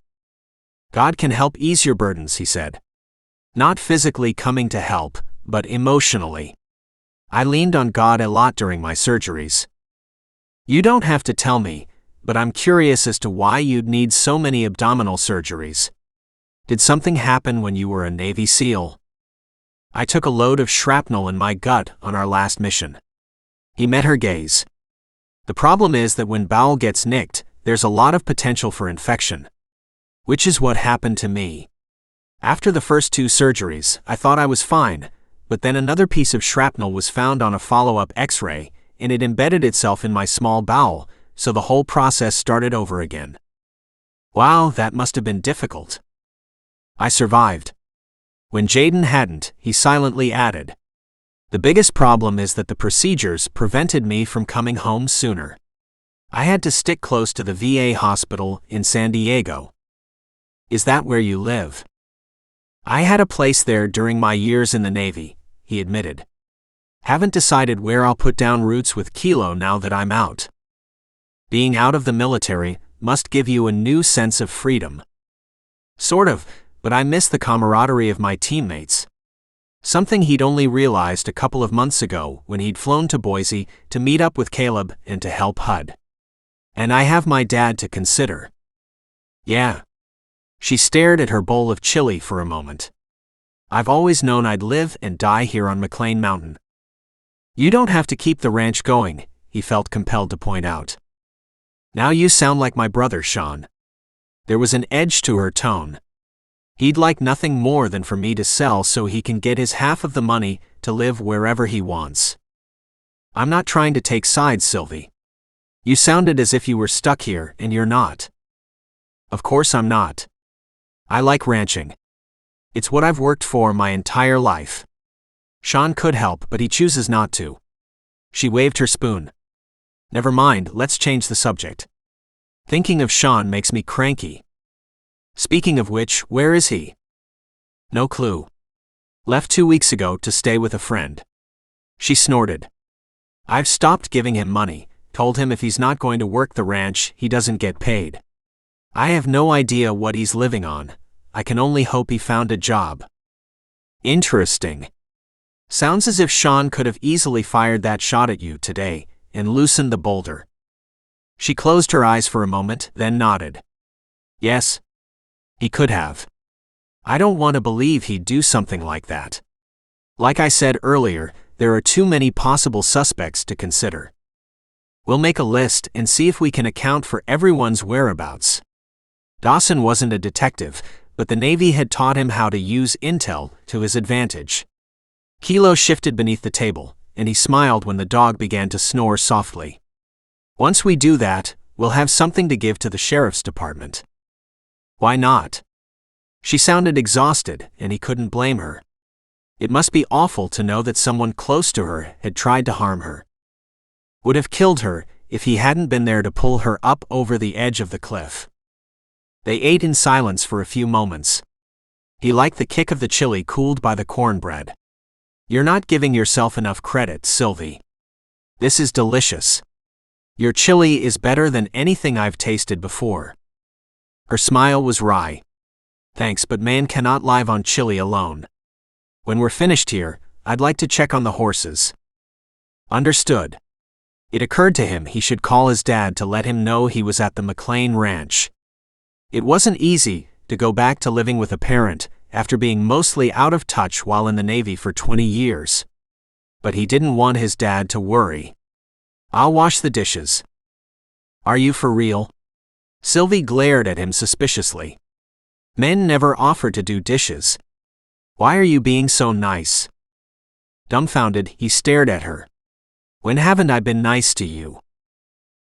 God can help ease your burdens, he said. Not physically coming to help, but emotionally. I leaned on God a lot during my surgeries. You don't have to tell me, but I'm curious as to why you'd need so many abdominal surgeries. Did something happen when you were a Navy SEAL? I took a load of shrapnel in my gut on our last mission. He met her gaze. The problem is that when bowel gets nicked, there's a lot of potential for infection. Which is what happened to me. After the first 2 surgeries, I thought I was fine, but then another piece of shrapnel was found on a follow-up X-ray, and it embedded itself in my small bowel, so the whole process started over again. Wow, that must have been difficult. I survived. When Jaden hadn't, he silently added. The biggest problem is that the procedures prevented me from coming home sooner. I had to stick close to the VA hospital in San Diego. Is that where you live? I had a place there during my years in the Navy, he admitted. Haven't decided where I'll put down roots with Kilo now that I'm out. Being out of the military must give you a new sense of freedom. Sort of, but I miss the camaraderie of my teammates. Something he'd only realized a couple of months ago when he'd flown to Boise to meet up with Caleb and to help HUD. And I have my dad to consider. Yeah. She stared at her bowl of chili for a moment. I've always known I'd live and die here on McLane Mountain. You don't have to keep the ranch going, he felt compelled to point out. Now you sound like my brother, Sean. There was an edge to her tone. He'd like nothing more than for me to sell so he can get his half of the money to live wherever he wants. I'm not trying to take sides, Sylvie. You sounded as if you were stuck here, and you're not. Of course I'm not. I like ranching. It's what I've worked for my entire life. Sean could help, but he chooses not to. She waved her spoon. Never mind, let's change the subject. Thinking of Sean makes me cranky. Speaking of which, where is he? No clue. Left 2 weeks ago to stay with a friend. She snorted. I've stopped giving him money, told him if he's not going to work the ranch, he doesn't get paid. I have no idea what he's living on. I can only hope he found a job. Interesting. Sounds as if Sean could have easily fired that shot at you today and loosened the boulder. She closed her eyes for a moment, then nodded. Yes. He could have. I don't want to believe he'd do something like that. Like I said earlier, there are too many possible suspects to consider. We'll make a list and see if we can account for everyone's whereabouts. Dawson wasn't a detective, but the Navy had taught him how to use intel to his advantage. Kilo shifted beneath the table, and he smiled when the dog began to snore softly. Once we do that, we'll have something to give to the sheriff's department. Why not? She sounded exhausted, and he couldn't blame her. It must be awful to know that someone close to her had tried to harm her. Would have killed her if he hadn't been there to pull her up over the edge of the cliff. They ate in silence for a few moments. He liked the kick of the chili cooled by the cornbread. You're not giving yourself enough credit, Sylvie. This is delicious. Your chili is better than anything I've tasted before. Her smile was wry. Thanks, but man cannot live on chili alone. When we're finished here, I'd like to check on the horses. Understood. It occurred to him he should call his dad to let him know he was at the McLane Ranch. It wasn't easy to go back to living with a parent after being mostly out of touch while in the Navy for 20 years. But he didn't want his dad to worry. I'll wash the dishes. Are you for real? Sylvie glared at him suspiciously. Men never offer to do dishes. Why are you being so nice? Dumbfounded, he stared at her. When haven't I been nice to you?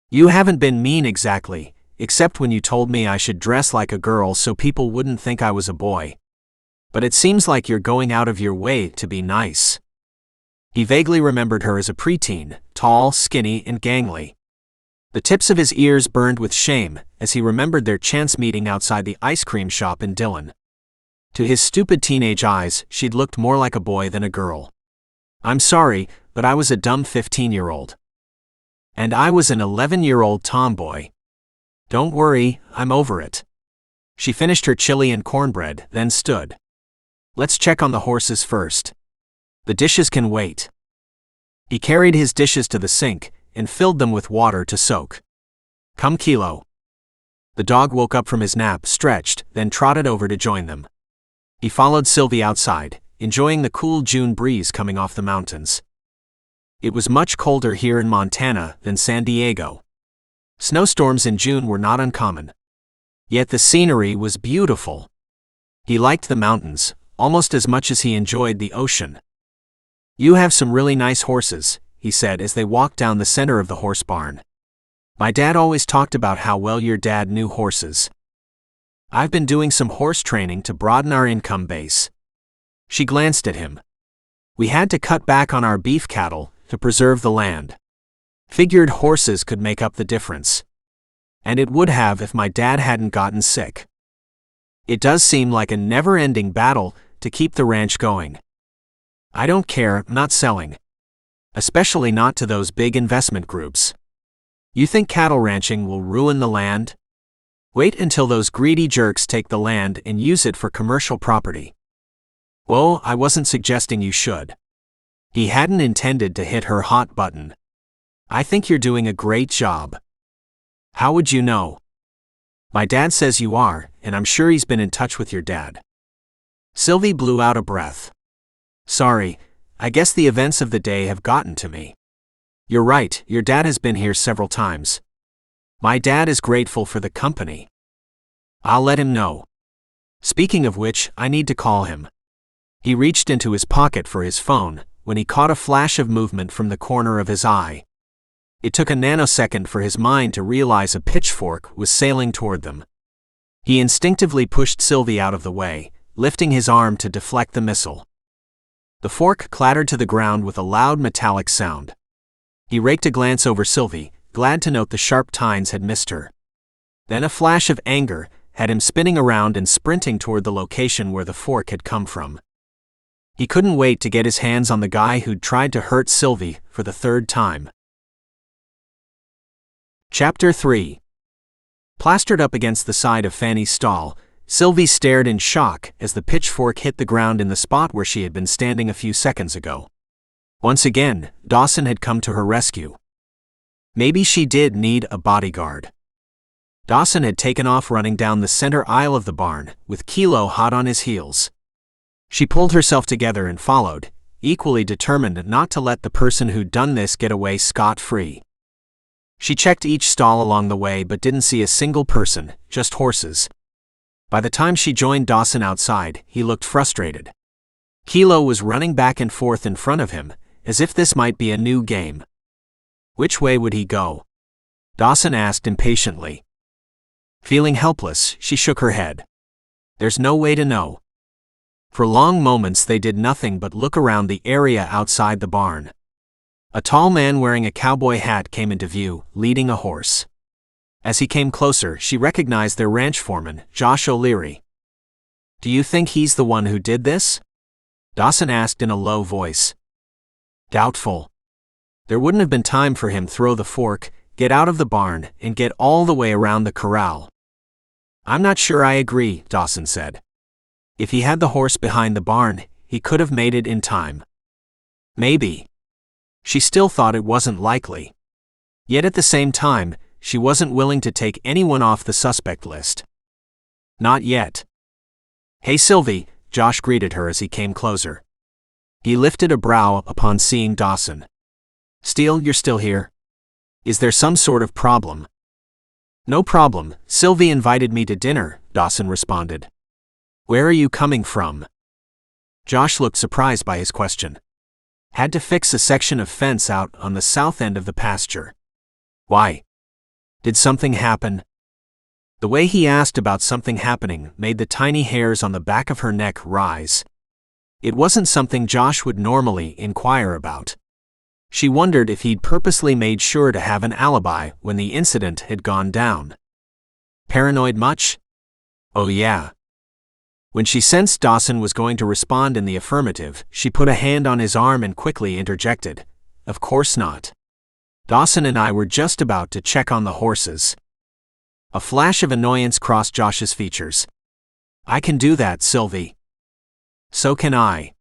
You haven't been mean exactly, except when you told me I should dress like a girl so people wouldn't think I was a boy. But it seems like you're going out of your way to be nice. He vaguely remembered her as a preteen, tall, skinny, and gangly. The tips of his ears burned with shame as he remembered their chance meeting outside the ice cream shop in Dillon. To his stupid teenage eyes, she'd looked more like a boy than a girl. I'm sorry, but I was a dumb 15-year-old. And I was an 11-year-old tomboy. Don't worry, I'm over it. She finished her chili and cornbread, then stood. Let's check on the horses first. The dishes can wait. He carried his dishes to the sink and filled them with water to soak. Come, Kilo. The dog woke up from his nap, stretched, then trotted over to join them. He followed Sylvie outside, enjoying the cool June breeze coming off the mountains. It was much colder here in Montana than San Diego. Snowstorms in June were not uncommon. Yet the scenery was beautiful. He liked the mountains almost as much as he enjoyed the ocean. You have some really nice horses, he said as they walked down the center of the horse barn. My dad always talked about how well your dad knew horses. I've been doing some horse training to broaden our income base. She glanced at him. We had to cut back on our beef cattle to preserve the land. Figured horses could make up the difference. And it would have if my dad hadn't gotten sick. It does seem like a never-ending battle to keep the ranch going. I don't care, I'm not selling. Especially not to those big investment groups. You think cattle ranching will ruin the land? Wait until those greedy jerks take the land and use it for commercial property. Whoa, I wasn't suggesting you should. He hadn't intended to hit her hot button. I think you're doing a great job. How would you know? My dad says you are, and I'm sure he's been in touch with your dad. Sylvie blew out a breath. Sorry, I guess the events of the day have gotten to me. You're right, your dad has been here several times. My dad is grateful for the company. I'll let him know. Speaking of which, I need to call him. He reached into his pocket for his phone when he caught a flash of movement from the corner of his eye. It took a nanosecond for his mind to realize a pitchfork was sailing toward them. He instinctively pushed Sylvie out of the way, lifting his arm to deflect the missile. The fork clattered to the ground with a loud metallic sound. He raked a glance over Sylvie, glad to note the sharp tines had missed her. Then a flash of anger had him spinning around and sprinting toward the location where the fork had come from. He couldn't wait to get his hands on the guy who'd tried to hurt Sylvie for the third time. Chapter 3. Plastered up against the side of Fanny's stall, Sylvie stared in shock as the pitchfork hit the ground in the spot where she had been standing a few seconds ago. Once again, Dawson had come to her rescue. Maybe she did need a bodyguard. Dawson had taken off running down the center aisle of the barn, with Kilo hot on his heels. She pulled herself together and followed, equally determined not to let the person who'd done this get away scot-free. She checked each stall along the way but didn't see a single person, just horses. By the time she joined Dawson outside, he looked frustrated. Kilo was running back and forth in front of him, as if this might be a new game. Which way would he go? Dawson asked impatiently. Feeling helpless, she shook her head. There's no way to know. For long moments they did nothing but look around the area outside the barn. A tall man wearing a cowboy hat came into view, leading a horse. As he came closer, she recognized their ranch foreman, Josh O'Leary. Do you think he's the one who did this? Dawson asked in a low voice. Doubtful. There wouldn't have been time for him to throw the fork, get out of the barn, and get all the way around the corral. I'm not sure I agree, Dawson said. If he had the horse behind the barn, he could have made it in time. Maybe. She still thought it wasn't likely. Yet at the same time, she wasn't willing to take anyone off the suspect list. Not yet. Hey Sylvie, Josh greeted her as he came closer. He lifted a brow upon seeing Dawson. Steele, you're still here? Is there some sort of problem? No problem, Sylvie invited me to dinner, Dawson responded. Where are you coming from? Josh looked surprised by his question. Had to fix a section of fence out on the south end of the pasture. Why? Did something happen? The way he asked about something happening made the tiny hairs on the back of her neck rise. It wasn't something Josh would normally inquire about. She wondered if he'd purposely made sure to have an alibi when the incident had gone down. Paranoid much? Oh yeah. When she sensed Dawson was going to respond in the affirmative, she put a hand on his arm and quickly interjected, "Of course not. Dawson and I were just about to check on the horses." A flash of annoyance crossed Josh's features. "I can do that, Sylvie." "So can I."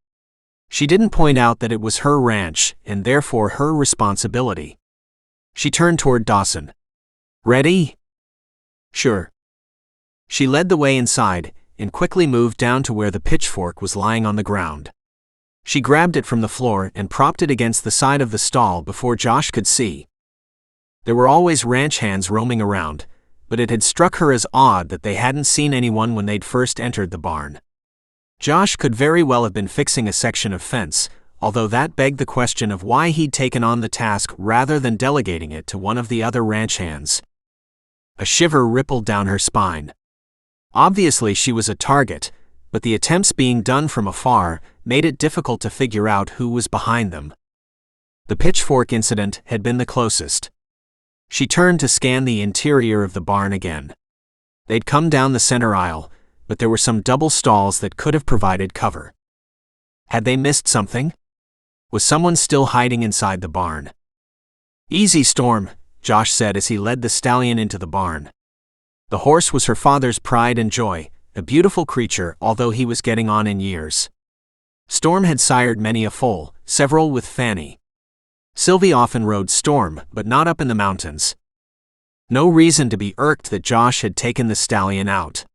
She didn't point out that it was her ranch and therefore her responsibility. She turned toward Dawson. "Ready?" "Sure." She led the way inside and quickly moved down to where the pitchfork was lying on the ground. She grabbed it from the floor and propped it against the side of the stall before Josh could see. There were always ranch hands roaming around, but it had struck her as odd that they hadn't seen anyone when they'd first entered the barn. Josh could very well have been fixing a section of fence, although that begged the question of why he'd taken on the task rather than delegating it to one of the other ranch hands. A shiver rippled down her spine. Obviously she was a target, but the attempts being done from afar made it difficult to figure out who was behind them. The pitchfork incident had been the closest. She turned to scan the interior of the barn again. They'd come down the center aisle, but there were some double stalls that could have provided cover. Had they missed something? Was someone still hiding inside the barn? "Easy, Storm," Josh said as he led the stallion into the barn. The horse was her father's pride and joy, a beautiful creature although he was getting on in years. Storm had sired many a foal, several with Fanny. Sylvie often rode Storm, but not up in the mountains. No reason to be irked that Josh had taken the stallion out.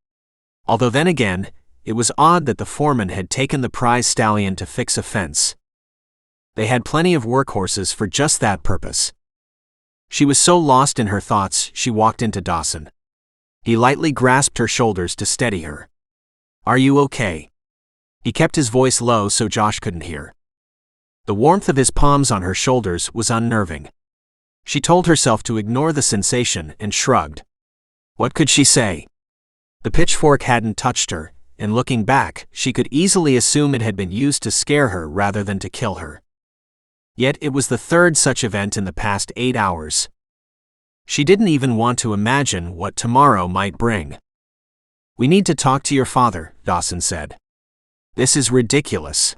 Although then again, it was odd that the foreman had taken the prize stallion to fix a fence. They had plenty of workhorses for just that purpose. She was so lost in her thoughts, she walked into Dawson. He lightly grasped her shoulders to steady her. "Are you okay?" He kept his voice low so Josh couldn't hear. The warmth of his palms on her shoulders was unnerving. She told herself to ignore the sensation and shrugged. What could she say? The pitchfork hadn't touched her, and looking back, she could easily assume it had been used to scare her rather than to kill her. Yet it was the third such event in the past 8 hours. She didn't even want to imagine what tomorrow might bring. "We need to talk to your father," Dawson said. "This is ridiculous."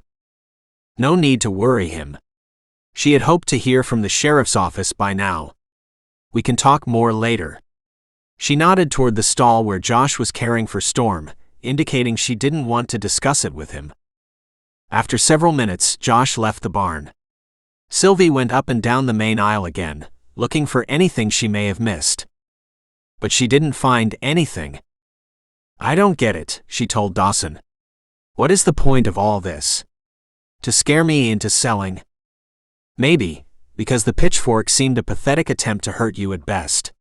No need to worry him. She had hoped to hear from the sheriff's office by now. "We can talk more later." She nodded toward the stall where Josh was caring for Storm, indicating she didn't want to discuss it with him. After several minutes, Josh left the barn. Sylvie went up and down the main aisle again, looking for anything she may have missed. But she didn't find anything. "I don't get it," she told Dawson. "What is the point of all this? To scare me into selling?" "Maybe, because the pitchfork seemed a pathetic attempt to hurt you at best."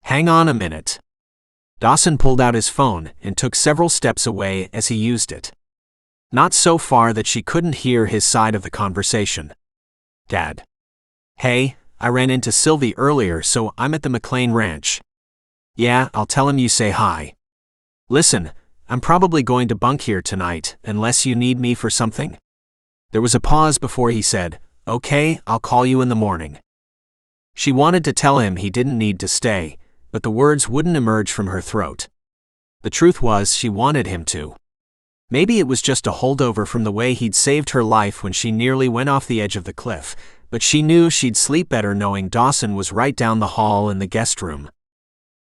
"Hang on a minute." Dawson pulled out his phone and took several steps away as he used it. Not so far that she couldn't hear his side of the conversation. "Dad. Hey, I ran into Sylvie earlier, so I'm at the McLane Ranch." "Yeah, I'll tell him you say hi." "Listen, I'm probably going to bunk here tonight, unless you need me for something." There was a pause before he said, "Okay, I'll call you in the morning." She wanted to tell him he didn't need to stay, but the words wouldn't emerge from her throat. The truth was she wanted him to. Maybe it was just a holdover from the way he'd saved her life when she nearly went off the edge of the cliff, but she knew she'd sleep better knowing Dawson was right down the hall in the guest room.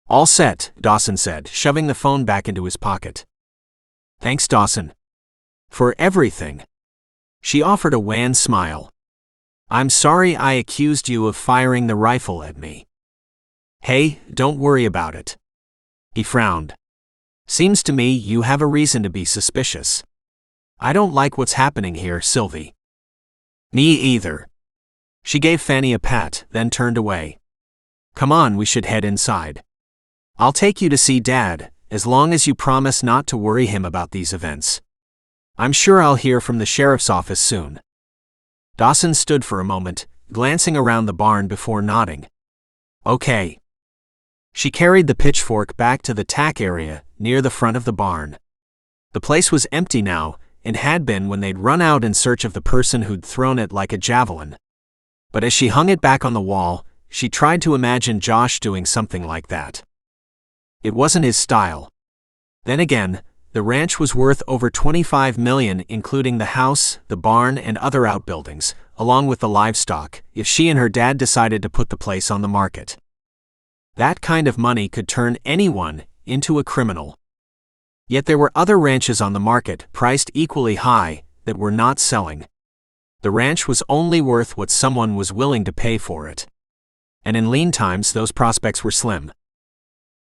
"All set," Dawson said, shoving the phone back into his pocket. "Thanks, Dawson. For everything." She offered a wan smile. "I'm sorry I accused you of firing the rifle at me." "Hey, don't worry about it." He frowned. "Seems to me you have a reason to be suspicious." "I don't like what's happening here, Sylvie." "Me either." She gave Fanny a pat, then turned away. "Come on, we should head inside. I'll take you to see Dad, as long as you promise not to worry him about these events. I'm sure I'll hear from the sheriff's office soon." Dawson stood for a moment, glancing around the barn before nodding. Okay. She carried the pitchfork back to the tack area, near the front of the barn. The place was empty now, and had been when they'd run out in search of the person who'd thrown it like a javelin. But as she hung it back on the wall, she tried to imagine Josh doing something like that. It wasn't his style. Then again, the ranch was worth over $25 million, including the house, the barn, and other outbuildings, along with the livestock, if she and her dad decided to put the place on the market. That kind of money could turn anyone into a criminal. Yet there were other ranches on the market, priced equally high, that were not selling. The ranch was only worth what someone was willing to pay for it. And in lean times, those prospects were slim.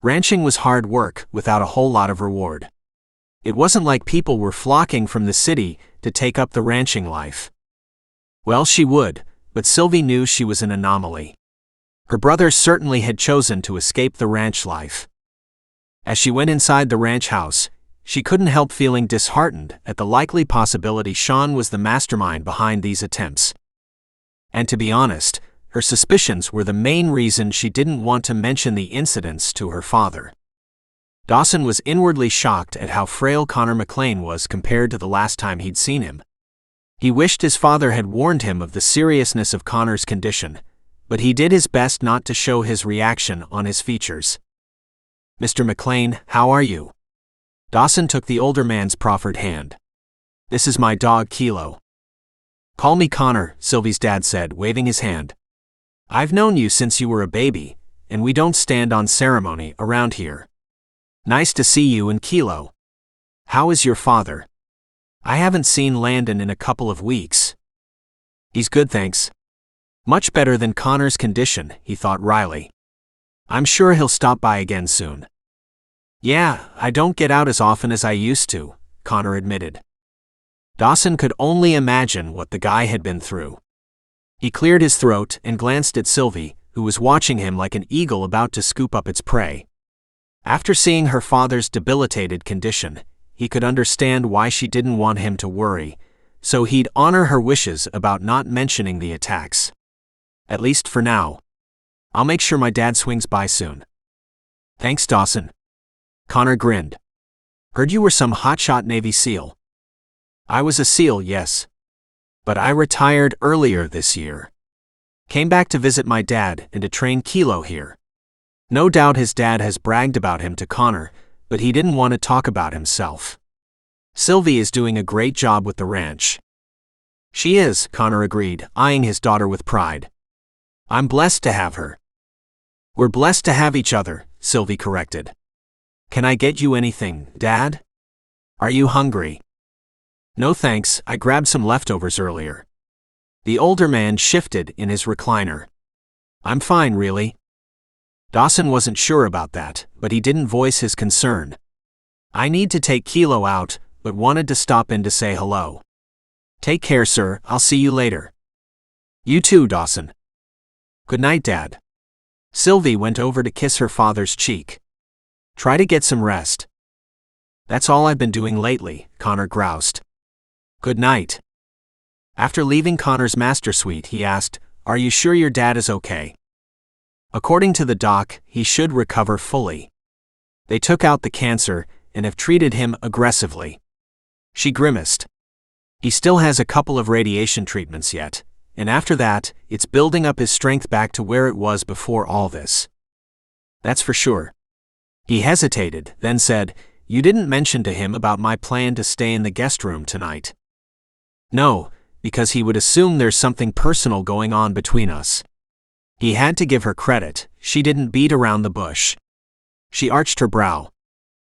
Ranching was hard work, without a whole lot of reward. It wasn't like people were flocking from the city to take up the ranching life. Well, she would, but Sylvie knew she was an anomaly. Her brother certainly had chosen to escape the ranch life. As she went inside the ranch house, she couldn't help feeling disheartened at the likely possibility Sean was the mastermind behind these attempts. And to be honest, her suspicions were the main reason she didn't want to mention the incidents to her father. Dawson was inwardly shocked at how frail Connor McLane was compared to the last time he'd seen him. He wished his father had warned him of the seriousness of Connor's condition, but he did his best not to show his reaction on his features. "Mr. McLane, how are you?" Dawson took the older man's proffered hand. "This is my dog Kilo." "Call me Connor," Sylvie's dad said, waving his hand. "I've known you since you were a baby, and we don't stand on ceremony around here. Nice to see you and Kilo. How is your father? I haven't seen Landon in a couple of weeks." "He's good, thanks. Much better than Connor's condition," he thought wryly. "I'm sure he'll stop by again soon." "Yeah, I don't get out as often as I used to," Connor admitted. Dawson could only imagine what the guy had been through. He cleared his throat and glanced at Sylvie, who was watching him like an eagle about to scoop up its prey. After seeing her father's debilitated condition, he could understand why she didn't want him to worry, so he'd honor her wishes about not mentioning the attacks. At least for now. "I'll make sure my dad swings by soon." "Thanks, Dawson." Connor grinned. "Heard you were some hotshot Navy SEAL." "I was a SEAL, yes. But I retired earlier this year. Came back to visit my dad and to train Kilo here." No doubt his dad has bragged about him to Connor, but he didn't want to talk about himself. "Sylvie is doing a great job with the ranch." "She is," Connor agreed, eyeing his daughter with pride. "I'm blessed to have her." "We're blessed to have each other," Sylvie corrected. "Can I get you anything, Dad? Are you hungry?" "No thanks, I grabbed some leftovers earlier." The older man shifted in his recliner. "I'm fine, really." Dawson wasn't sure about that, but he didn't voice his concern. "I need to take Kilo out, but wanted to stop in to say hello." "Take care, sir, I'll see you later." "You too, Dawson." "Good night, Dad." Sylvie went over to kiss her father's cheek. "Try to get some rest." "That's all I've been doing lately," Connor groused. "Good night." After leaving Connor's master suite, he asked, "Are you sure your dad is okay?" According to the doc, he should recover fully. They took out the cancer and have treated him aggressively. She grimaced. He still has a couple of radiation treatments yet, and after that, it's building up his strength back to where it was before all this. "That's for sure." He hesitated, then said, "You didn't mention to him about my plan to stay in the guest room tonight." "No, because he would assume there's something personal going on between us." He had to give her credit, she didn't beat around the bush. She arched her brow.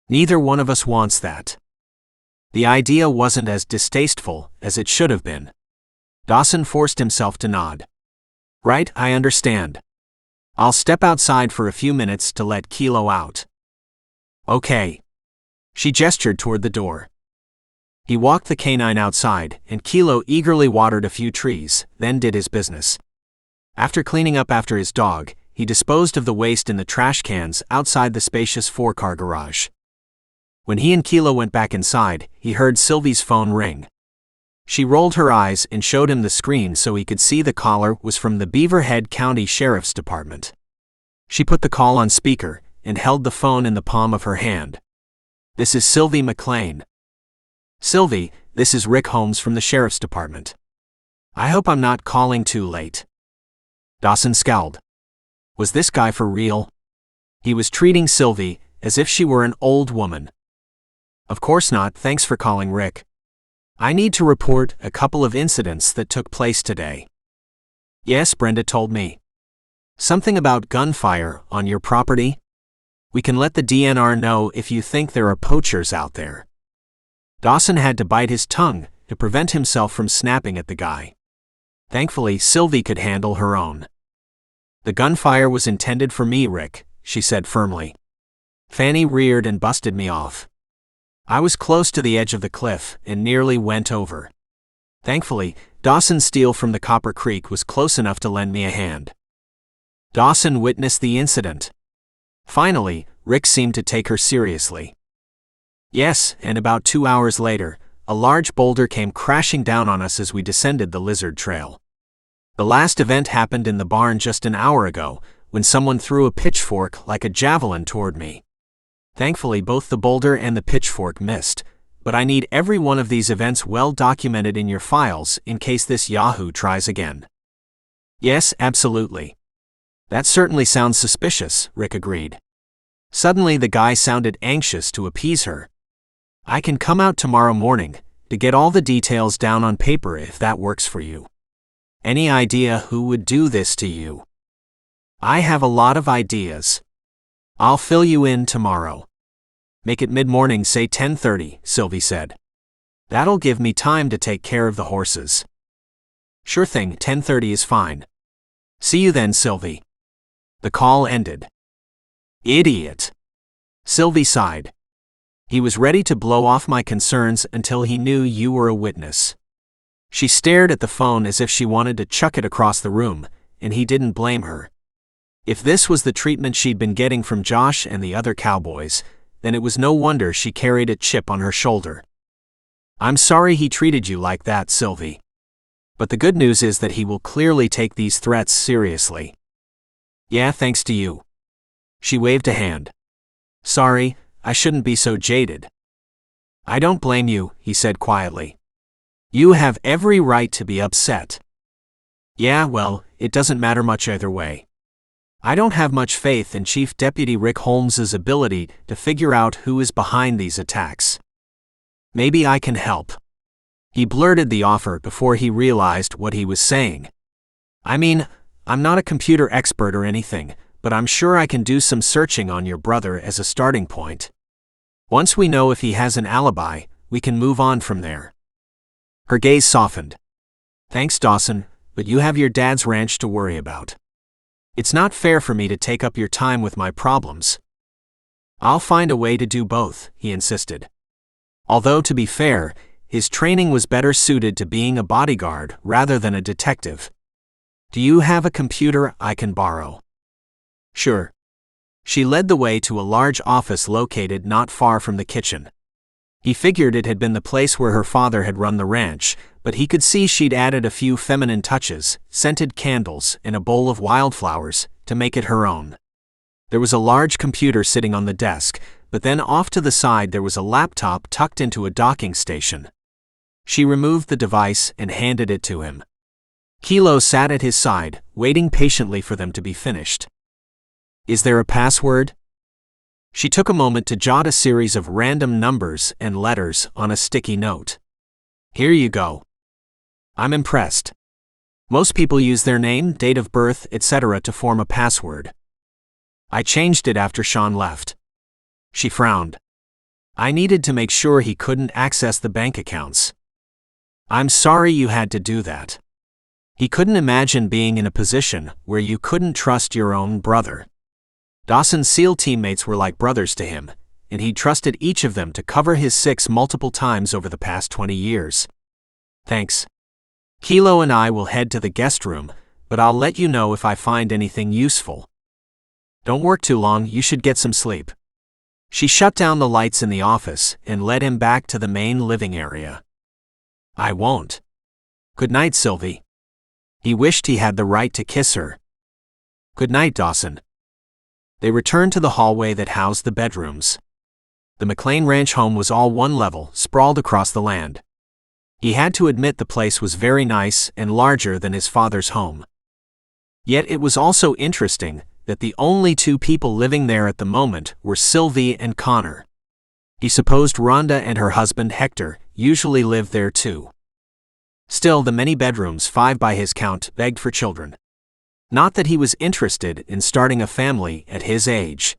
"Neither one of us wants that." The idea wasn't as distasteful as it should have been. Dawson forced himself to nod. "Right, I understand. I'll step outside for a few minutes to let Kilo out." "Okay." She gestured toward the door. He walked the canine outside, and Kilo eagerly watered a few trees, then did his business. After cleaning up after his dog, he disposed of the waste in the trash cans outside the spacious 4-car garage. When he and Kilo went back inside, he heard Sylvie's phone ring. She rolled her eyes and showed him the screen so he could see the caller was from the Beaverhead County Sheriff's Department. She put the call on speaker and held the phone in the palm of her hand. "This is Sylvie McLane." "Sylvie, this is Rick Holmes from the Sheriff's Department. I hope I'm not calling too late." Dawson scowled. Was this guy for real? He was treating Sylvie as if she were an old woman. "Of course not, thanks for calling, Rick. I need to report a couple of incidents that took place today." "Yes, Brenda told me. Something about gunfire on your property? We can let the DNR know if you think there are poachers out there." Dawson had to bite his tongue to prevent himself from snapping at the guy. Thankfully, Sylvie could handle her own. "The gunfire was intended for me, Rick," she said firmly. "Fanny reared and busted me off. I was close to the edge of the cliff and nearly went over. Thankfully, Dawson Steele from the Copper Creek was close enough to lend me a hand." Dawson witnessed the incident. Finally, Rick seemed to take her seriously. "Yes, and about 2 hours later, a large boulder came crashing down on us as we descended the Lizard Trail. The last event happened in the barn just an hour ago, when someone threw a pitchfork like a javelin toward me. Thankfully, both the boulder and the pitchfork missed, but I need every one of these events well documented in your files in case this Yahoo tries again." "Yes, absolutely. That certainly sounds suspicious," Rick agreed. Suddenly the guy sounded anxious to appease her. "I can come out tomorrow morning to get all the details down on paper if that works for you. Any idea who would do this to you?" "I have a lot of ideas. I'll fill you in tomorrow." "Make it mid-morning, say 10:30, Sylvie said. "That'll give me time to take care of the horses." "Sure thing, 10:30 is fine. See you then, Sylvie." The call ended. "Idiot," Sylvie sighed. "He was ready to blow off my concerns until he knew you were a witness." She stared at the phone as if she wanted to chuck it across the room, and he didn't blame her. If this was the treatment she'd been getting from Josh and the other cowboys, then it was no wonder she carried a chip on her shoulder. "I'm sorry he treated you like that, Sylvie. But the good news is that he will clearly take these threats seriously." "Yeah, thanks to you." She waved a hand. "Sorry, I shouldn't be so jaded." "I don't blame you," he said quietly. "You have every right to be upset." "Yeah, well, it doesn't matter much either way. I don't have much faith in Chief Deputy Rick Holmes's ability to figure out who is behind these attacks. Maybe I can help." He blurted the offer before he realized what he was saying. "I mean, I'm not a computer expert or anything, but I'm sure I can do some searching on your brother as a starting point. Once we know if he has an alibi, we can move on from there." Her gaze softened. "Thanks, Dawson, but you have your dad's ranch to worry about. It's not fair for me to take up your time with my problems." "I'll find a way to do both," he insisted. Although, to be fair, his training was better suited to being a bodyguard rather than a detective. "Do you have a computer I can borrow?" "Sure." She led the way to a large office located not far from the kitchen. He figured it had been the place where her father had run the ranch, but he could see she'd added a few feminine touches, scented candles, and a bowl of wildflowers, to make it her own. There was a large computer sitting on the desk, but then off to the side there was a laptop tucked into a docking station. She removed the device and handed it to him. Kilo sat at his side, waiting patiently for them to be finished. "Is there a password?" She took a moment to jot a series of random numbers and letters on a sticky note. "Here you go." "I'm impressed. Most people use their name, date of birth, etc. to form a password. I changed it after Sean left." She frowned. "I needed to make sure he couldn't access the bank accounts." "I'm sorry you had to do that." He couldn't imagine being in a position where you couldn't trust your own brother. Dawson's SEAL teammates were like brothers to him, and he trusted each of them to cover his six multiple times over the past 20 years. "Thanks. Kilo and I will head to the guest room, but I'll let you know if I find anything useful. Don't work too long, you should get some sleep." She shut down the lights in the office and led him back to the main living area. I won't. Good night, Sylvie. He wished he had the right to kiss her. Good night, Dawson. They returned to the hallway that housed the bedrooms. The McLane Ranch home was all one level, sprawled across the land. He had to admit the place was very nice and larger than his father's home. Yet it was also interesting that the only two people living there at the moment were Sylvie and Connor. He supposed Rhonda and her husband Hector usually lived there too. Still, the many bedrooms, 5 by his count, begged for children. Not that he was interested in starting a family at his age.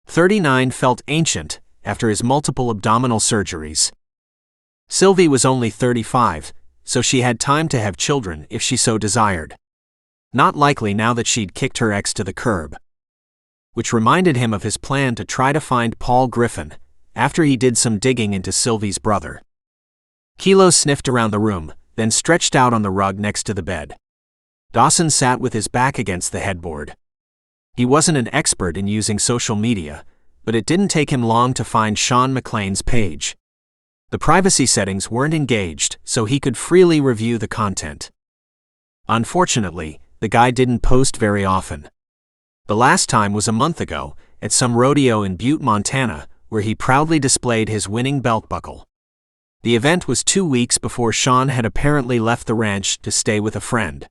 39 felt ancient after his multiple abdominal surgeries. Sylvie was only 35, so she had time to have children if she so desired. Not likely now that she'd kicked her ex to the curb. Which reminded him of his plan to try to find Paul Griffin after he did some digging into Sylvie's brother. Kilo sniffed around the room, then stretched out on the rug next to the bed. Dawson sat with his back against the headboard. He wasn't an expert in using social media, but it didn't take him long to find Sean McLane's page. The privacy settings weren't engaged, so he could freely review the content. Unfortunately, the guy didn't post very often. The last time was a month ago, at some rodeo in Butte, Montana, where he proudly displayed his winning belt buckle. The event was 2 weeks before Sean had apparently left the ranch to stay with a friend.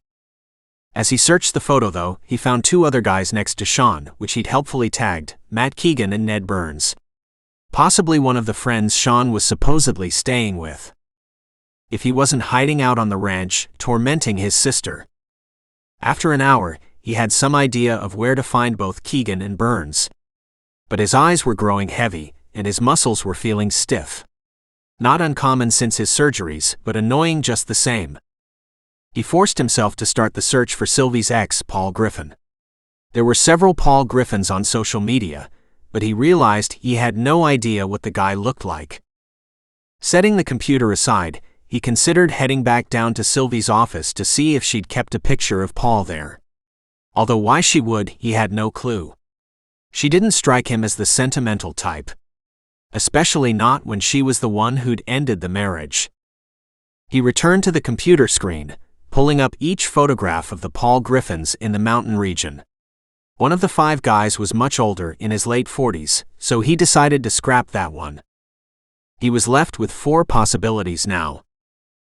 As he searched the photo, though, he found 2 other guys next to Sean, which he'd helpfully tagged, Matt Keegan and Ned Burns. Possibly one of the friends Sean was supposedly staying with. If he wasn't hiding out on the ranch, tormenting his sister. After an hour, he had some idea of where to find both Keegan and Burns. But his eyes were growing heavy, and his muscles were feeling stiff. Not uncommon since his surgeries, but annoying just the same. He forced himself to start the search for Sylvie's ex, Paul Griffin. There were several Paul Griffins on social media, but he realized he had no idea what the guy looked like. Setting the computer aside, he considered heading back down to Sylvie's office to see if she'd kept a picture of Paul there. Although why she would, he had no clue. She didn't strike him as the sentimental type. Especially not when she was the one who'd ended the marriage. He returned to the computer screen, pulling up each photograph of the Paul Griffins in the mountain region. One of the 5 guys was much older, in his late 40s, so he decided to scrap that one. He was left with 4 possibilities now.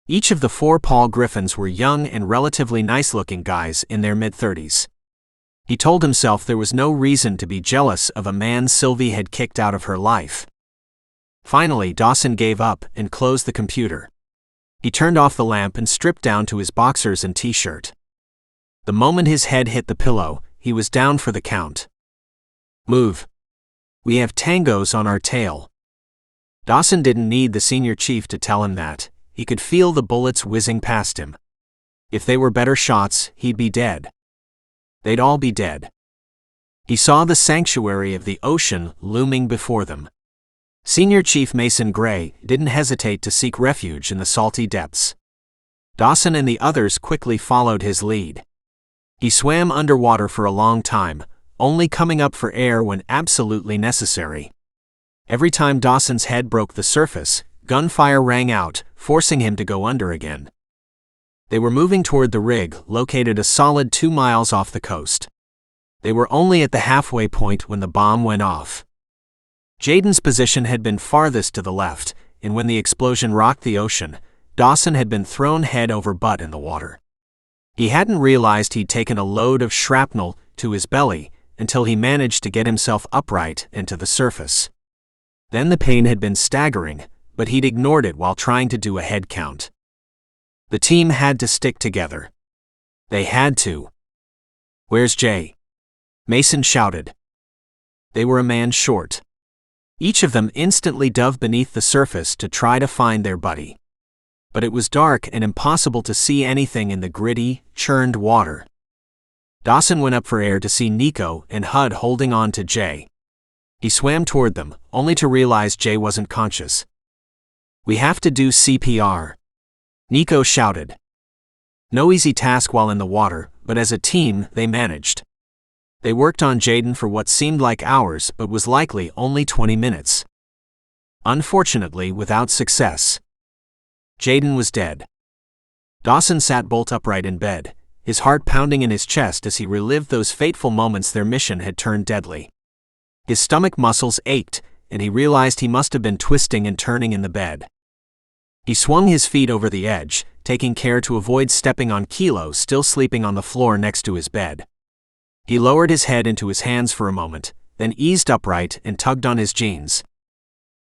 Each of the 4 Paul Griffins were young and relatively nice-looking guys in their mid-30s. He told himself there was no reason to be jealous of a man Sylvie had kicked out of her life. Finally, Dawson gave up and closed the computer. He turned off the lamp and stripped down to his boxers and t-shirt. The moment his head hit the pillow, he was down for the count. Move. We have tangos on our tail. Dawson didn't need the senior chief to tell him that. He could feel the bullets whizzing past him. If they were better shots, he'd be dead. They'd all be dead. He saw the sanctuary of the ocean looming before them. Senior Chief Mason Gray didn't hesitate to seek refuge in the salty depths. Dawson and the others quickly followed his lead. He swam underwater for a long time, only coming up for air when absolutely necessary. Every time Dawson's head broke the surface, gunfire rang out, forcing him to go under again. They were moving toward the rig, located a solid 2 miles off the coast. They were only at the halfway point when the bomb went off. Jaden's position had been farthest to the left, and when the explosion rocked the ocean, Dawson had been thrown head over butt in the water. He hadn't realized he'd taken a load of shrapnel to his belly until he managed to get himself upright and to the surface. Then the pain had been staggering, but he'd ignored it while trying to do a head count. The team had to stick together. They had to. "Where's Jay?" Mason shouted. They were a man short. Each of them instantly dove beneath the surface to try to find their buddy. But it was dark and impossible to see anything in the gritty, churned water. Dawson went up for air to see Nico and Hud holding on to Jay. He swam toward them, only to realize Jay wasn't conscious. "We have to do CPR," Nico shouted. No easy task while in the water, but as a team, they managed. They worked on Jaden for what seemed like hours but was likely only 20 minutes. Unfortunately, without success. Jaden was dead. Dawson sat bolt upright in bed, his heart pounding in his chest as he relived those fateful moments their mission had turned deadly. His stomach muscles ached, and he realized he must have been twisting and turning in the bed. He swung his feet over the edge, taking care to avoid stepping on Kilo, still sleeping on the floor next to his bed. He lowered his head into his hands for a moment, then eased upright and tugged on his jeans.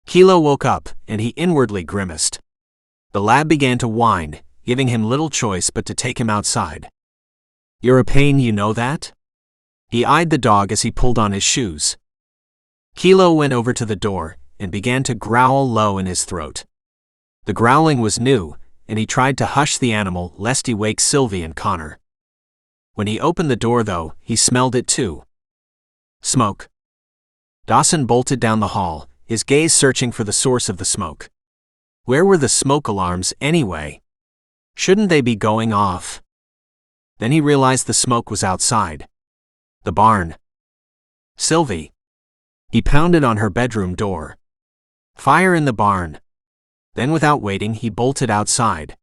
Kilo woke up, and he inwardly grimaced. The lab began to whine, giving him little choice but to take him outside. "You're a pain, you know that?" He eyed the dog as he pulled on his shoes. Kilo went over to the door and began to growl low in his throat. The growling was new, and he tried to hush the animal lest he wake Sylvie and Connor. When he opened the door, though, he smelled it too. Smoke. Dawson bolted down the hall, his gaze searching for the source of the smoke. Where were the smoke alarms anyway? Shouldn't they be going off? Then he realized the smoke was outside. The barn. Sylvie. He pounded on her bedroom door. Fire in the barn. Then without waiting, he bolted outside.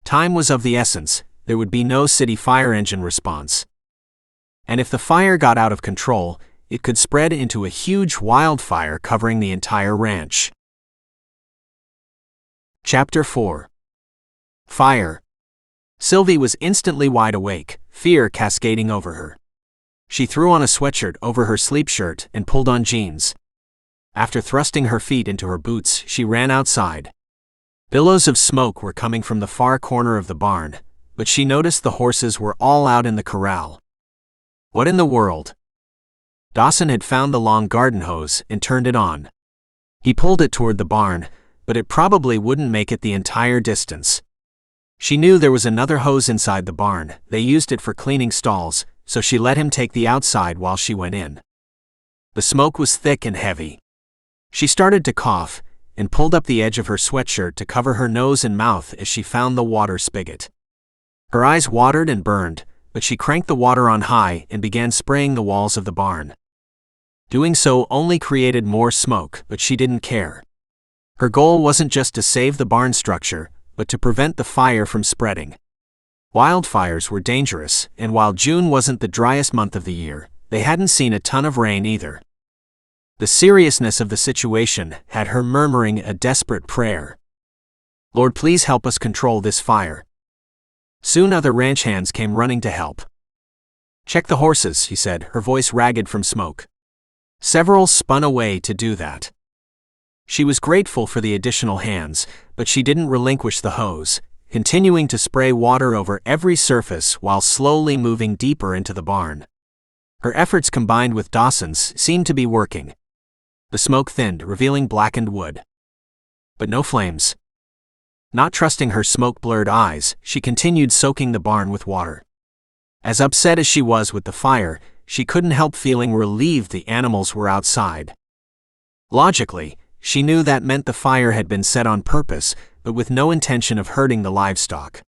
Time was of the essence, there would be no city fire engine response. And if the fire got out of control, it could spread into a huge wildfire covering the entire ranch. Chapter 4. Fire. Sylvie was instantly wide awake, fear cascading over her. She threw on a sweatshirt over her sleep shirt and pulled on jeans. After thrusting her feet into her boots, she ran outside. Billows of smoke were coming from the far corner of the barn, but she noticed the horses were all out in the corral. What in the world? Dawson had found the long garden hose and turned it on. He pulled it toward the barn, but it probably wouldn't make it the entire distance. She knew there was another hose inside the barn. They used it for cleaning stalls, so she let him take the outside while she went in. The smoke was thick and heavy. She started to cough and pulled up the edge of her sweatshirt to cover her nose and mouth as she found the water spigot. Her eyes watered and burned, but she cranked the water on high and began spraying the walls of the barn. Doing so only created more smoke, but she didn't care. Her goal wasn't just to save the barn structure, but to prevent the fire from spreading. Wildfires were dangerous, and while June wasn't the driest month of the year, they hadn't seen a ton of rain either. The seriousness of the situation had her murmuring a desperate prayer. "Lord, please help us control this fire." Soon other ranch hands came running to help. "Check the horses," he said, her voice ragged from smoke. Several spun away to do that. She was grateful for the additional hands, but she didn't relinquish the hose, continuing to spray water over every surface while slowly moving deeper into the barn. Her efforts combined with Dawson's seemed to be working. The smoke thinned, revealing blackened wood. But no flames. Not trusting her smoke-blurred eyes, she continued soaking the barn with water. As upset as she was with the fire, she couldn't help feeling relieved the animals were outside. Logically, she knew that meant the fire had been set on purpose, but with no intention of hurting the livestock.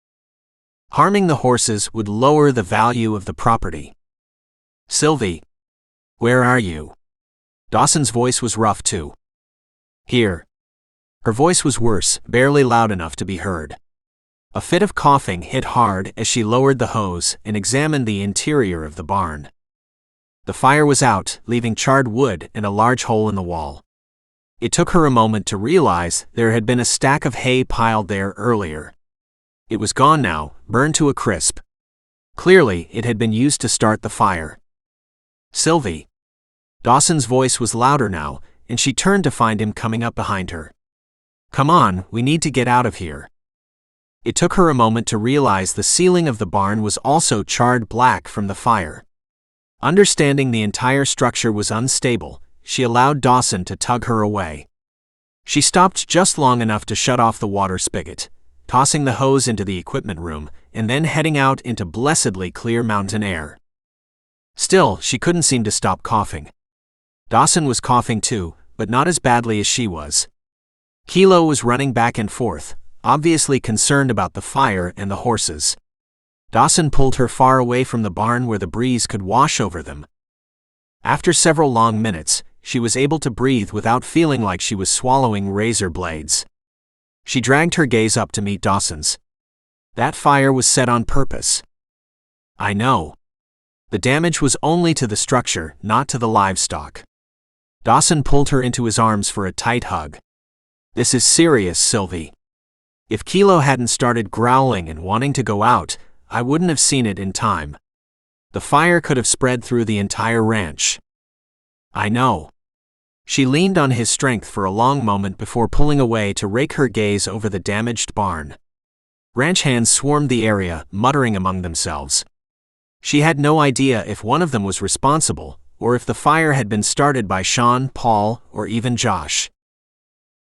Harming the horses would lower the value of the property. "Sylvie, where are you?" Dawson's voice was rough too. "Here." Her voice was worse, barely loud enough to be heard. A fit of coughing hit hard as she lowered the hose and examined the interior of the barn. The fire was out, leaving charred wood and a large hole in the wall. It took her a moment to realize there had been a stack of hay piled there earlier. It was gone now, burned to a crisp. Clearly, it had been used to start the fire. "Sylvie." Dawson's voice was louder now, and she turned to find him coming up behind her. "Come on, we need to get out of here." It took her a moment to realize the ceiling of the barn was also charred black from the fire. Understanding the entire structure was unstable, she allowed Dawson to tug her away. She stopped just long enough to shut off the water spigot, tossing the hose into the equipment room, and then heading out into blessedly clear mountain air. Still, she couldn't seem to stop coughing. Dawson was coughing too, but not as badly as she was. Kilo was running back and forth, obviously concerned about the fire and the horses. Dawson pulled her far away from the barn where the breeze could wash over them. After several long minutes, she was able to breathe without feeling like she was swallowing razor blades. She dragged her gaze up to meet Dawson's. That fire was set on purpose. I know. The damage was only to the structure, not to the livestock. Dawson pulled her into his arms for a tight hug. This is serious, Sylvie. If Kilo hadn't started growling and wanting to go out, I wouldn't have seen it in time. The fire could have spread through the entire ranch. I know. She leaned on his strength for a long moment before pulling away to rake her gaze over the damaged barn. Ranch hands swarmed the area, muttering among themselves. She had no idea if one of them was responsible, or if the fire had been started by Sean, Paul, or even Josh.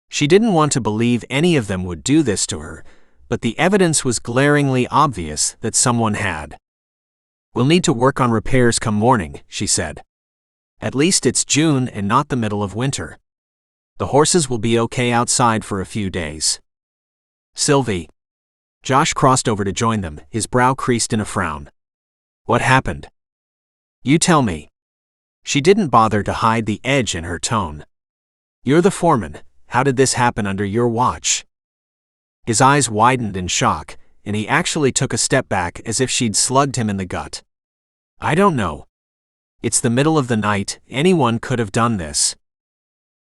She didn't want to believe any of them would do this to her, but the evidence was glaringly obvious that someone had. We'll need to work on repairs come morning, she said. At least it's June and not the middle of winter. The horses will be okay outside for a few days. Sylvie. Josh crossed over to join them, his brow creased in a frown. What happened? You tell me. She didn't bother to hide the edge in her tone. You're the foreman. How did this happen under your watch? His eyes widened in shock, and he actually took a step back as if she'd slugged him in the gut. I don't know. It's the middle of the night, anyone could have done this.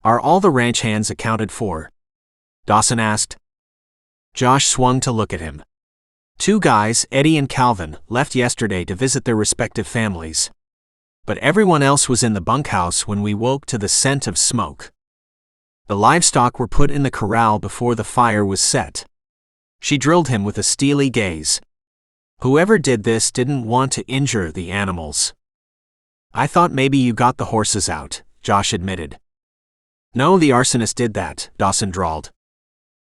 Are all the ranch hands accounted for? Dawson asked. Josh swung to look at him. 2 guys, Eddie and Calvin, left yesterday to visit their respective families. But everyone else was in the bunkhouse when we woke to the scent of smoke. The livestock were put in the corral before the fire was set. She drilled him with a steely gaze. Whoever did this didn't want to injure the animals. I thought maybe you got the horses out, Josh admitted. No, the arsonist did that, Dawson drawled.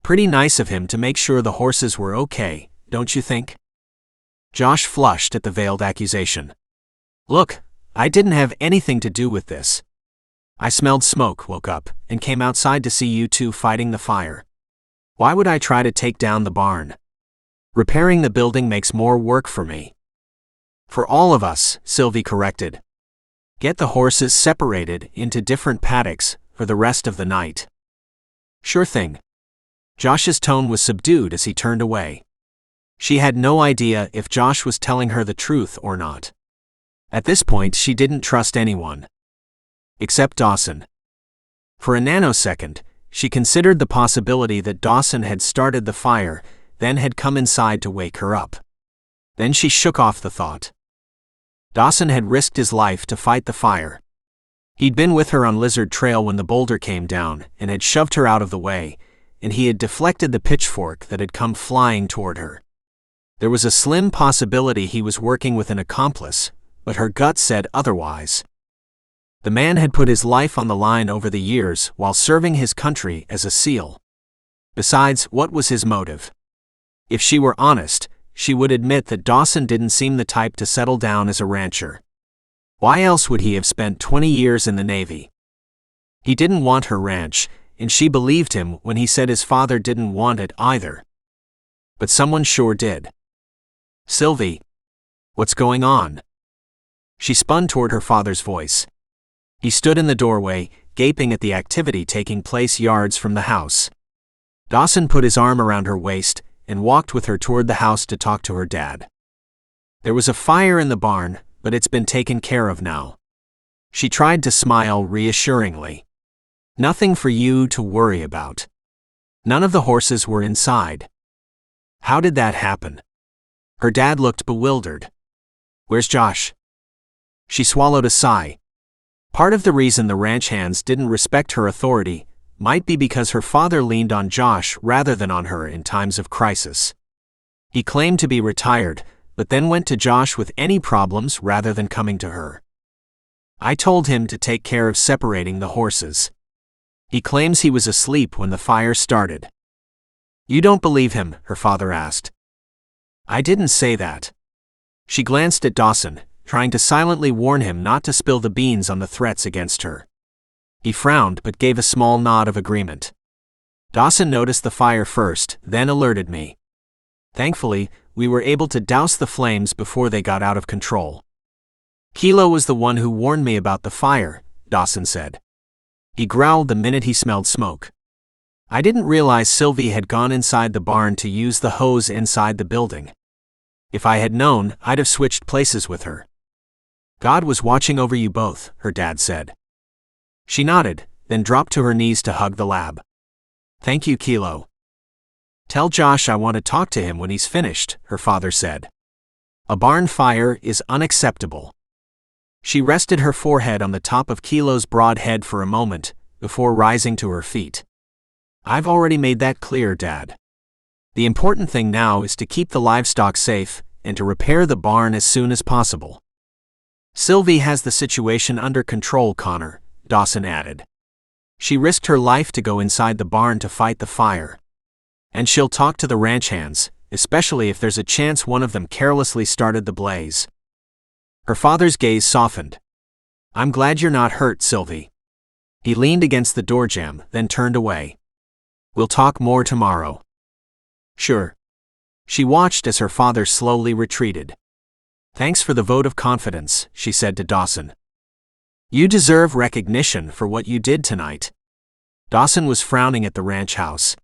Pretty nice of him to make sure the horses were okay, don't you think? Josh flushed at the veiled accusation. Look, I didn't have anything to do with this. I smelled smoke, woke up, and came outside to see you 2 fighting the fire. Why would I try to take down the barn? Repairing the building makes more work for me. For all of us, Sylvie corrected. Get the horses separated into different paddocks for the rest of the night. Sure thing. Josh's tone was subdued as he turned away. She had no idea if Josh was telling her the truth or not. At this point, she didn't trust anyone. Except Dawson. For a nanosecond, she considered the possibility that Dawson had started the fire, then had come inside to wake her up. Then she shook off the thought. Dawson had risked his life to fight the fire. He'd been with her on Lizard Trail when the boulder came down and had shoved her out of the way, and he had deflected the pitchfork that had come flying toward her. There was a slim possibility he was working with an accomplice, but her gut said otherwise. The man had put his life on the line over the years while serving his country as a SEAL. Besides, what was his motive? If she were honest, she would admit that Dawson didn't seem the type to settle down as a rancher. Why else would he have spent 20 years in the Navy? He didn't want her ranch, and she believed him when he said his father didn't want it either. But someone sure did. Sylvie. What's going on? She spun toward her father's voice. He stood in the doorway, gaping at the activity taking place yards from the house. Dawson put his arm around her waist and walked with her toward the house to talk to her dad. There was a fire in the barn, but it's been taken care of now. She tried to smile reassuringly. Nothing for you to worry about. None of the horses were inside. How did that happen? Her dad looked bewildered. Where's Josh? She swallowed a sigh. Part of the reason the ranch hands didn't respect her authority might be because her father leaned on Josh rather than on her in times of crisis. He claimed to be retired, but then went to Josh with any problems rather than coming to her. I told him to take care of separating the horses. He claims he was asleep when the fire started. You don't believe him, her father asked. I didn't say that. She glanced at Dawson, trying to silently warn him not to spill the beans on the threats against her. He frowned but gave a small nod of agreement. Dawson noticed the fire first, then alerted me. Thankfully, we were able to douse the flames before they got out of control. Kilo was the one who warned me about the fire, Dawson said. He growled the minute he smelled smoke. I didn't realize Sylvie had gone inside the barn to use the hose inside the building. If I had known, I'd have switched places with her. God was watching over you both, her dad said. She nodded, then dropped to her knees to hug the lab. Thank you, Kilo. Tell Josh I want to talk to him when he's finished, her father said. A barn fire is unacceptable. She rested her forehead on the top of Kilo's broad head for a moment, before rising to her feet. I've already made that clear, Dad. The important thing now is to keep the livestock safe, and to repair the barn as soon as possible. Sylvie has the situation under control, Connor, Dawson added. She risked her life to go inside the barn to fight the fire. And she'll talk to the ranch hands, especially if there's a chance one of them carelessly started the blaze. Her father's gaze softened. I'm glad you're not hurt, Sylvie. He leaned against the door jamb, then turned away. We'll talk more tomorrow. Sure. She watched as her father slowly retreated. Thanks for the vote of confidence, she said to Dawson. You deserve recognition for what you did tonight. Dawson was frowning at the ranch house.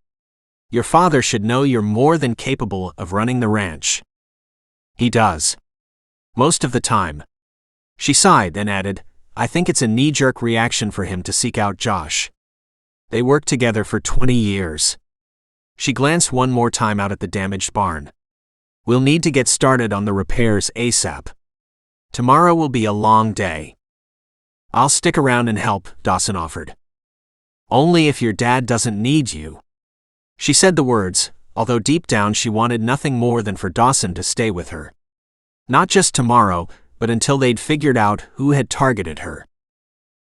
Your father should know you're more than capable of running the ranch. He does. Most of the time. She sighed, then added, I think it's a knee-jerk reaction for him to seek out Josh. They worked together for 20 years. She glanced one more time out at the damaged barn. We'll need to get started on the repairs ASAP. Tomorrow will be a long day. I'll stick around and help, Dawson offered. Only if your dad doesn't need you. She said the words, although deep down she wanted nothing more than for Dawson to stay with her. Not just tomorrow, but until they'd figured out who had targeted her.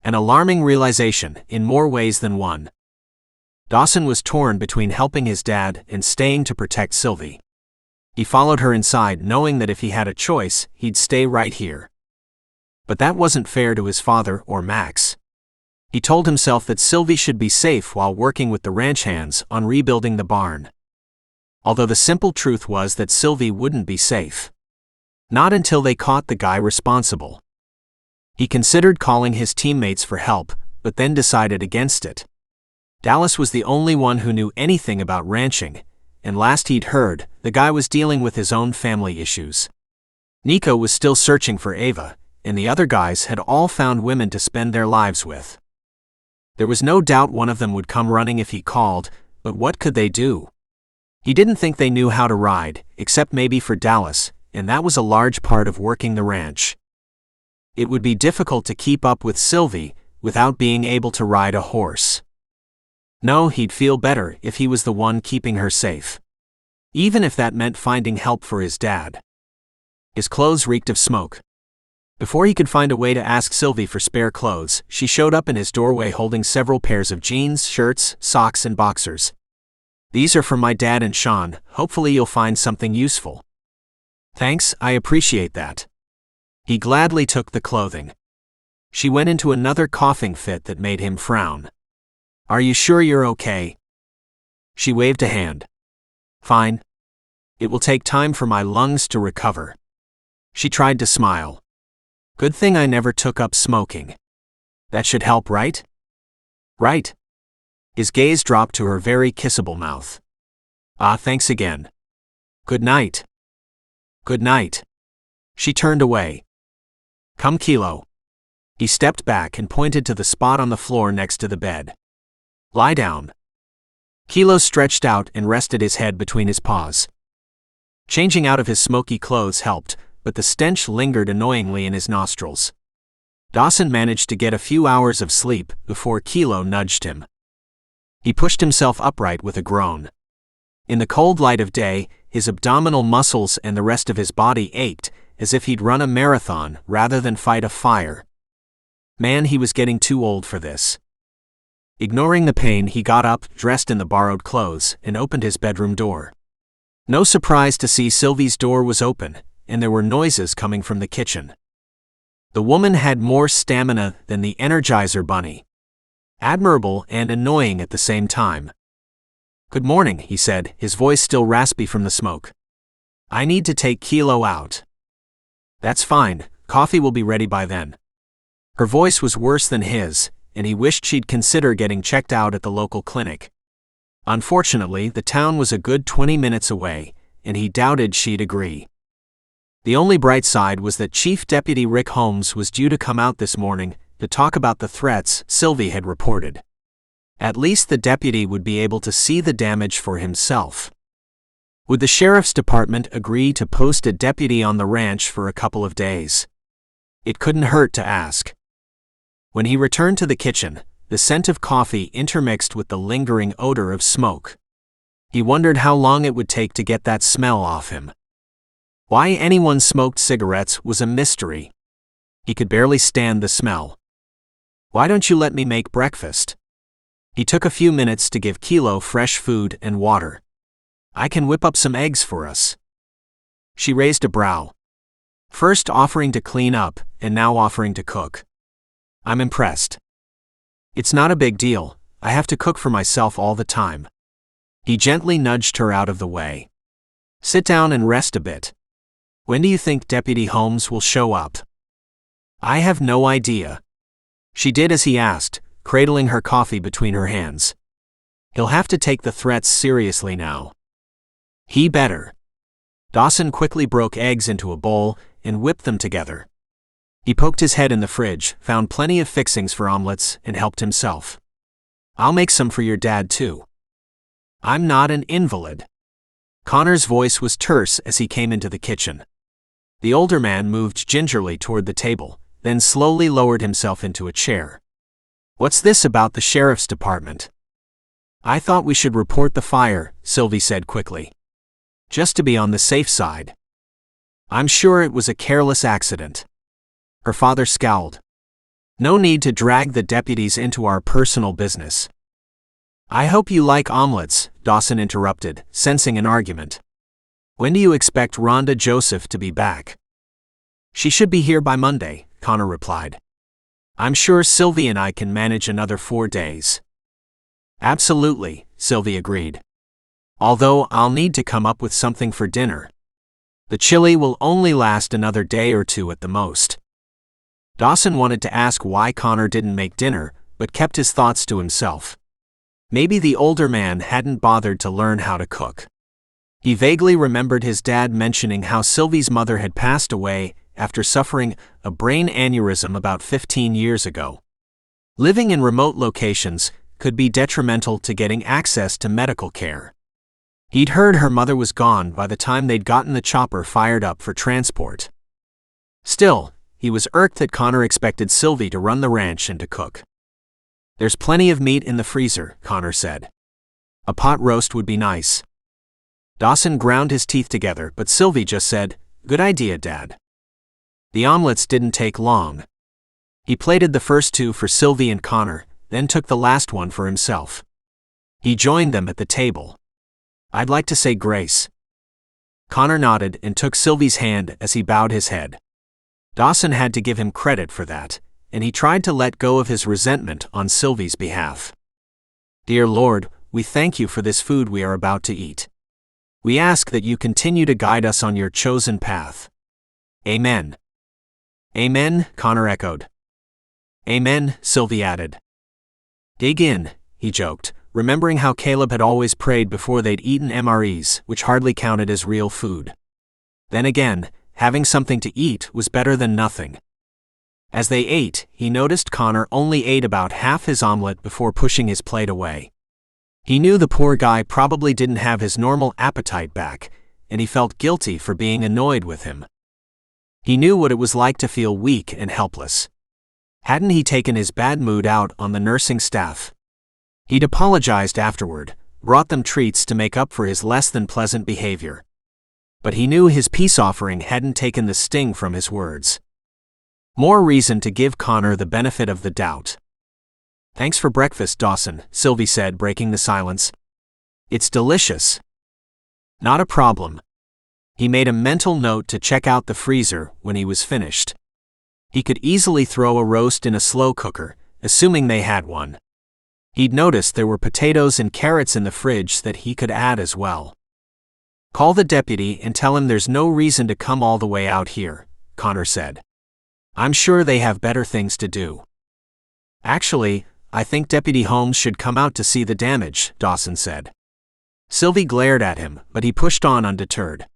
An alarming realization, in more ways than one. Dawson was torn between helping his dad and staying to protect Sylvie. He followed her inside, knowing that if he had a choice, he'd stay right here. But that wasn't fair to his father or Max. He told himself that Sylvie should be safe while working with the ranch hands on rebuilding the barn. Although the simple truth was that Sylvie wouldn't be safe. Not until they caught the guy responsible. He considered calling his teammates for help, but then decided against it. Dallas was the only one who knew anything about ranching, and last he'd heard, the guy was dealing with his own family issues. Nico was still searching for Ava, and the other guys had all found women to spend their lives with. There was no doubt one of them would come running if he called, but what could they do? He didn't think they knew how to ride, except maybe for Dallas, and that was a large part of working the ranch. It would be difficult to keep up with Sylvie without being able to ride a horse. No, he'd feel better if he was the one keeping her safe. Even if that meant finding help for his dad. His clothes reeked of smoke. Before he could find a way to ask Sylvie for spare clothes, she showed up in his doorway holding several pairs of jeans, shirts, socks, and boxers. These are from my dad and Sean, hopefully you'll find something useful. Thanks, I appreciate that. He gladly took the clothing. She went into another coughing fit that made him frown. Are you sure you're okay? She waved a hand. Fine. It will take time for my lungs to recover. She tried to smile. Good thing I never took up smoking. That should help, right? Right. His gaze dropped to her very kissable mouth. Ah, thanks again. Good night. Good night. She turned away. Come, Kilo. He stepped back and pointed to the spot on the floor next to the bed. Lie down. Kilo stretched out and rested his head between his paws. Changing out of his smoky clothes helped, but the stench lingered annoyingly in his nostrils. Dawson managed to get a few hours of sleep before Kilo nudged him. He pushed himself upright with a groan. In the cold light of day, his abdominal muscles and the rest of his body ached, as if he'd run a marathon rather than fight a fire. Man, he was getting too old for this. Ignoring the pain, he got up, dressed in the borrowed clothes, and opened his bedroom door. No surprise to see Sylvie's door was open, and there were noises coming from the kitchen. The woman had more stamina than the Energizer Bunny. Admirable and annoying at the same time. Good morning, he said, his voice still raspy from the smoke. I need to take Kilo out. That's fine, coffee will be ready by then. Her voice was worse than his, and he wished she'd consider getting checked out at the local clinic. Unfortunately, the town was a good 20 minutes away, and he doubted she'd agree. The only bright side was that Chief Deputy Rick Holmes was due to come out this morning to talk about the threats Sylvie had reported. At least the deputy would be able to see the damage for himself. Would the sheriff's department agree to post a deputy on the ranch for a couple of days? It couldn't hurt to ask. When he returned to the kitchen, the scent of coffee intermixed with the lingering odor of smoke. He wondered how long it would take to get that smell off him. Why anyone smoked cigarettes was a mystery. He could barely stand the smell. "Why don't you let me make breakfast?" He took a few minutes to give Kilo fresh food and water. "I can whip up some eggs for us." She raised a brow. First offering to clean up, and now offering to cook. "I'm impressed." "It's not a big deal, I have to cook for myself all the time." He gently nudged her out of the way. "Sit down and rest a bit. When do you think Deputy Holmes will show up?" "I have no idea." She did as he asked, cradling her coffee between her hands. "He'll have to take the threats seriously now." "He better." Dawson quickly broke eggs into a bowl and whipped them together. He poked his head in the fridge, found plenty of fixings for omelets, and helped himself. "I'll make some for your dad too." "I'm not an invalid." Connor's voice was terse as he came into the kitchen. The older man moved gingerly toward the table, then slowly lowered himself into a chair. "What's this about the sheriff's department?" "I thought we should report the fire," Sylvie said quickly. "Just to be on the safe side." "I'm sure it was a careless accident." Her father scowled. "No need to drag the deputies into our personal business." "I hope you like omelets," Dawson interrupted, sensing an argument. "When do you expect Rhonda Joseph to be back?" "She should be here by Monday," Connor replied. "I'm sure Sylvie and I can manage another 4 days." "Absolutely," Sylvie agreed. "Although I'll need to come up with something for dinner. The chili will only last another day or 2 at the most." Dawson wanted to ask why Connor didn't make dinner, but kept his thoughts to himself. Maybe the older man hadn't bothered to learn how to cook. He vaguely remembered his dad mentioning how Sylvie's mother had passed away after suffering a brain aneurysm about 15 years ago. Living in remote locations could be detrimental to getting access to medical care. He'd heard her mother was gone by the time they'd gotten the chopper fired up for transport. Still, he was irked that Connor expected Sylvie to run the ranch and to cook. "There's plenty of meat in the freezer," Connor said. "A pot roast would be nice." Dawson ground his teeth together, but Sylvie just said, "Good idea, Dad." The omelets didn't take long. He plated the first 2 for Sylvie and Connor, then took the last one for himself. He joined them at the table. "I'd like to say grace." Connor nodded and took Sylvie's hand as he bowed his head. Dawson had to give him credit for that, and he tried to let go of his resentment on Sylvie's behalf. "Dear Lord, we thank you for this food we are about to eat. We ask that you continue to guide us on your chosen path. Amen." "Amen," Connor echoed. "Amen," Sylvie added. "Dig in," he joked, remembering how Caleb had always prayed before they'd eaten MREs, which hardly counted as real food. Then again, having something to eat was better than nothing. As they ate, he noticed Connor only ate about half his omelet before pushing his plate away. He knew the poor guy probably didn't have his normal appetite back, and he felt guilty for being annoyed with him. He knew what it was like to feel weak and helpless. Hadn't he taken his bad mood out on the nursing staff? He'd apologized afterward, brought them treats to make up for his less than pleasant behavior. But he knew his peace offering hadn't taken the sting from his words. More reason to give Connor the benefit of the doubt. "Thanks for breakfast, Dawson," Sylvie said, breaking the silence. "It's delicious." "Not a problem." He made a mental note to check out the freezer when he was finished. He could easily throw a roast in a slow cooker, assuming they had one. He'd noticed there were potatoes and carrots in the fridge that he could add as well. "Call the deputy and tell him there's no reason to come all the way out here," Connor said. "I'm sure they have better things to do." "Actually, I think Deputy Holmes should come out to see the damage, Dawson said. Sylvie glared at him, but he pushed on undeterred.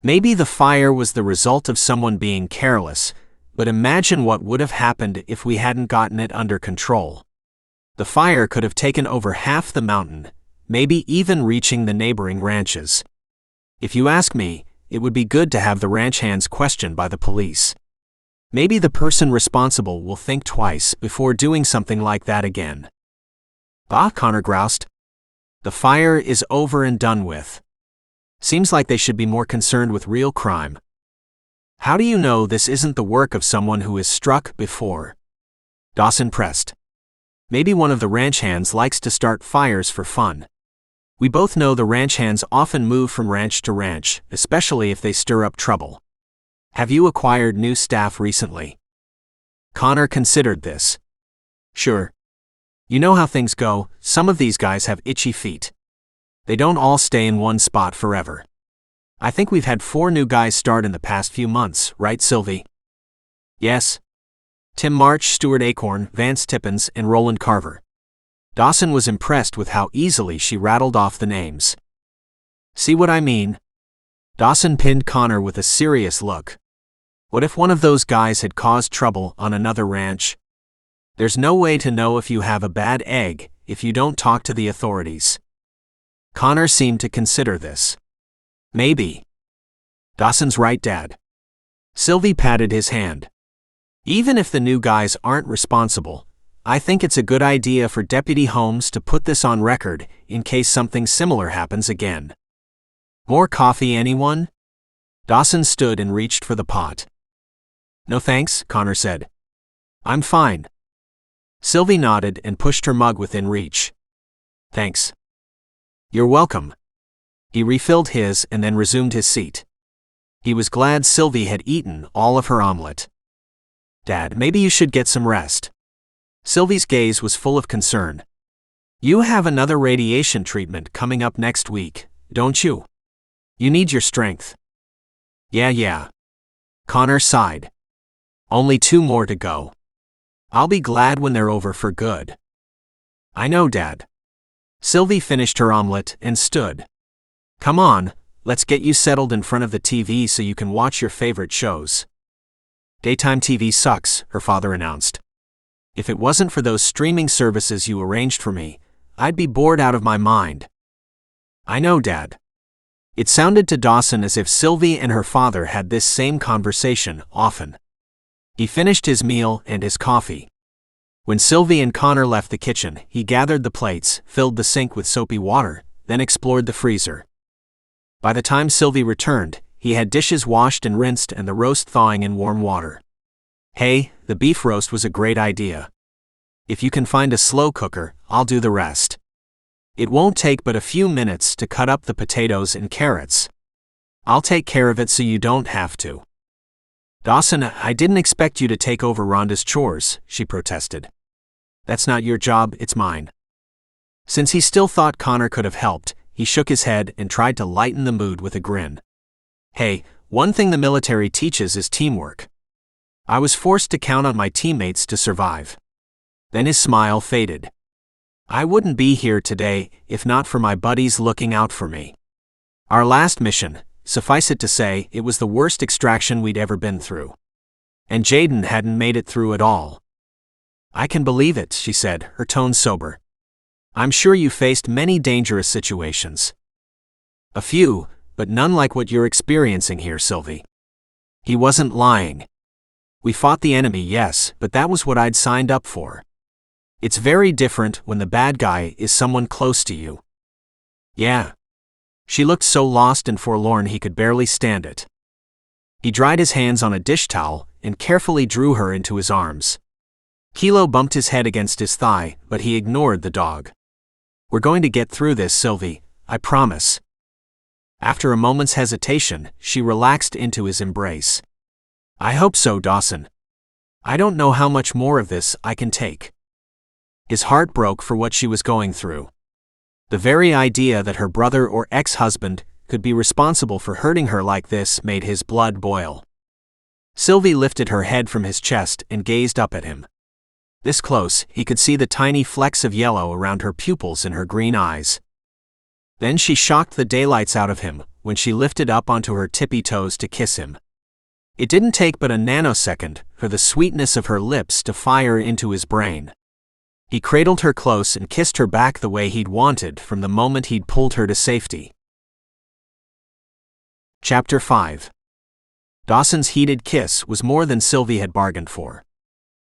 Maybe the fire was the result of someone being careless, but imagine what would have happened if we hadn't gotten it under control. The fire could have taken over half the mountain, maybe even reaching the neighboring ranches. If you ask me, it would be good to have the ranch hands questioned by the police. Maybe the person responsible will think twice before doing something like that again. Bah, Connor groused. The fire is over and done with. Seems like they should be more concerned with real crime. How do you know this isn't the work of someone who is struck before? Dawson pressed. Maybe one of the ranch hands likes to start fires for fun. We both know the ranch hands often move from ranch to ranch, especially if they stir up trouble. Have you acquired new staff recently? Connor considered this. Sure. You know how things go, some of these guys have itchy feet. They don't all stay in one spot forever. I think we've had 4 new guys start in the past few months, right, Sylvie? Yes. Tim March, Stuart Acorn, Vance Tippins, and Roland Carver. Dawson was impressed with how easily she rattled off the names. See what I mean? Dawson pinned Connor with a serious look. What if one of those guys had caused trouble on another ranch? There's no way to know if you have a bad egg if you don't talk to the authorities. Connor seemed to consider this. Maybe. Dawson's right, Dad. Sylvie patted his hand. Even if the new guys aren't responsible, I think it's a good idea for Deputy Holmes to put this on record in case something similar happens again. More coffee, anyone? Dawson stood and reached for the pot. No thanks, Connor said. I'm fine. Sylvie nodded and pushed her mug within reach. Thanks. You're welcome. He refilled his and then resumed his seat. He was glad Sylvie had eaten all of her omelet. Dad, maybe you should get some rest. Sylvie's gaze was full of concern. You have another radiation treatment coming up next week, don't you? You need your strength. Yeah. Connor sighed. Only 2 more to go. I'll be glad when they're over for good. I know, Dad. Sylvie finished her omelet and stood. Come on, let's get you settled in front of the TV so you can watch your favorite shows. Daytime TV sucks, her father announced. If it wasn't for those streaming services you arranged for me, I'd be bored out of my mind. I know, Dad. It sounded to Dawson as if Sylvie and her father had this same conversation often. He finished his meal and his coffee. When Sylvie and Connor left the kitchen, he gathered the plates, filled the sink with soapy water, then explored the freezer. By the time Sylvie returned, he had dishes washed and rinsed and the roast thawing in warm water. Hey, the beef roast was a great idea. If you can find a slow cooker, I'll do the rest. It won't take but a few minutes to cut up the potatoes and carrots. I'll take care of it so you don't have to. Dawson, I didn't expect you to take over Rhonda's chores, she protested. That's not your job, it's mine. Since he still thought Connor could have helped, he shook his head and tried to lighten the mood with a grin. Hey, one thing the military teaches is teamwork. I was forced to count on my teammates to survive. Then his smile faded. I wouldn't be here today if not for my buddies looking out for me. Our last mission, suffice it to say, it was the worst extraction we'd ever been through. And Jaden hadn't made it through at all. I can believe it, she said, her tone sober. I'm sure you faced many dangerous situations. A few, but none like what you're experiencing here, Sylvie. He wasn't lying. We fought the enemy, yes, but that was what I'd signed up for. It's very different when the bad guy is someone close to you. Yeah. She looked so lost and forlorn he could barely stand it. He dried his hands on a dish towel and carefully drew her into his arms. Kilo bumped his head against his thigh, but he ignored the dog. We're going to get through this, Sylvie, I promise. After a moment's hesitation, she relaxed into his embrace. I hope so, Dawson. I don't know how much more of this I can take. His heart broke for what she was going through. The very idea that her brother or ex-husband could be responsible for hurting her like this made his blood boil. Sylvie lifted her head from his chest and gazed up at him. This close, he could see the tiny flecks of yellow around her pupils and her green eyes. Then she shocked the daylights out of him when she lifted up onto her tippy toes to kiss him. It didn't take but a nanosecond for the sweetness of her lips to fire into his brain. He cradled her close and kissed her back the way he'd wanted from the moment he'd pulled her to safety. Chapter 5. Dawson's heated kiss was more than Sylvie had bargained for.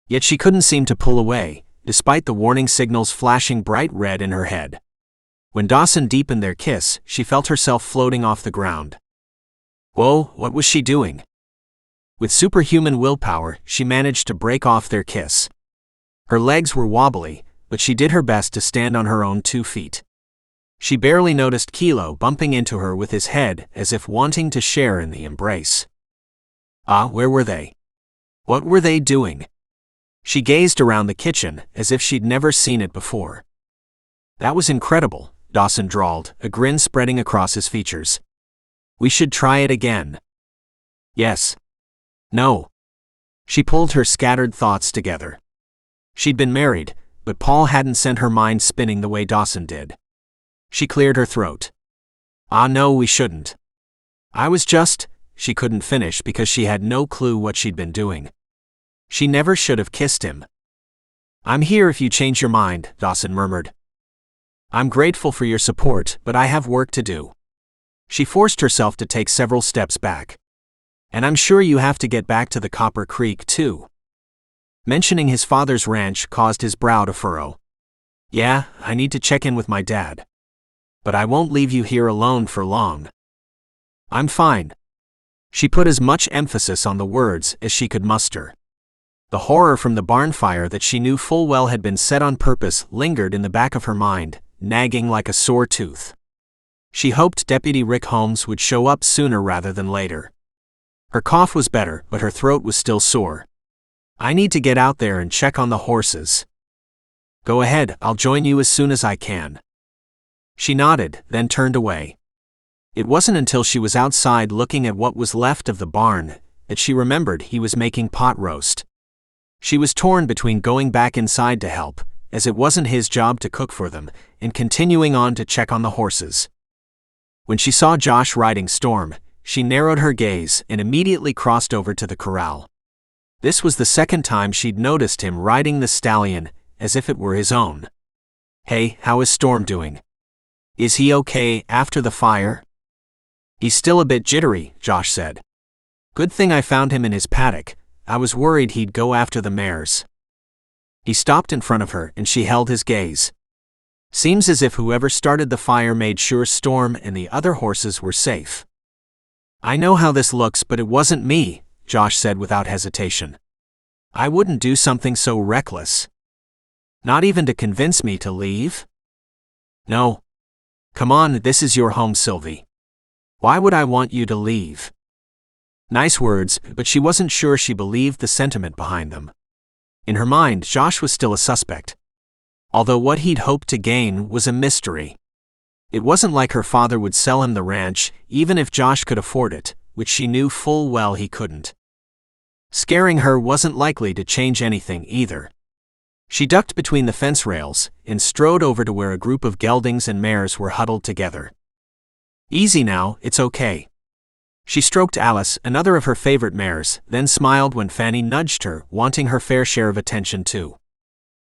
Yet she couldn't seem to pull away, despite the warning signals flashing bright red in her head. When Dawson deepened their kiss, she felt herself floating off the ground. Whoa, what was she doing? With superhuman willpower, she managed to break off their kiss. Her legs were wobbly, but she did her best to stand on her own 2 feet. She barely noticed Kilo bumping into her with his head as if wanting to share in the embrace. Where were they? What were they doing? She gazed around the kitchen as if she'd never seen it before. That was incredible, Dawson drawled, a grin spreading across his features. We should try it again. Yes. No. She pulled her scattered thoughts together. She'd been married, but Paul hadn't sent her mind spinning the way Dawson did. She cleared her throat. No, we shouldn't. I was just... She couldn't finish because she had no clue what she'd been doing. She never should have kissed him. I'm here if you change your mind, Dawson murmured. I'm grateful for your support, but I have work to do. She forced herself to take several steps back. And I'm sure you have to get back to the Copper Creek, too. Mentioning his father's ranch caused his brow to furrow. Yeah, I need to check in with my dad. But I won't leave you here alone for long. I'm fine. She put as much emphasis on the words as she could muster. The horror from the barn fire that she knew full well had been set on purpose lingered in the back of her mind, nagging like a sore tooth. She hoped Deputy Rick Holmes would show up sooner rather than later. Her cough was better, but her throat was still sore. I need to get out there and check on the horses. Go ahead, I'll join you as soon as I can. She nodded, then turned away. It wasn't until she was outside looking at what was left of the barn that she remembered he was making pot roast. She was torn between going back inside to help, as it wasn't his job to cook for them, and continuing on to check on the horses. When she saw Josh riding Storm, she narrowed her gaze and immediately crossed over to the corral. This was the second time she'd noticed him riding the stallion, as if it were his own. Hey, how is Storm doing? Is he okay after the fire? He's still a bit jittery, Josh said. Good thing I found him in his paddock. I was worried he'd go after the mares. He stopped in front of her and she held his gaze. Seems as if whoever started the fire made sure Storm and the other horses were safe. I know how this looks, but it wasn't me, Josh said without hesitation. I wouldn't do something so reckless. Not even to convince me to leave? No. Come on, this is your home, Sylvie. Why would I want you to leave? Nice words, but she wasn't sure she believed the sentiment behind them. In her mind, Josh was still a suspect. Although what he'd hoped to gain was a mystery. It wasn't like her father would sell him the ranch, even if Josh could afford it, which she knew full well he couldn't. Scaring her wasn't likely to change anything either. She ducked between the fence rails and strode over to where a group of geldings and mares were huddled together. Easy now, it's okay. She stroked Alice, another of her favorite mares, then smiled when Fanny nudged her, wanting her fair share of attention too.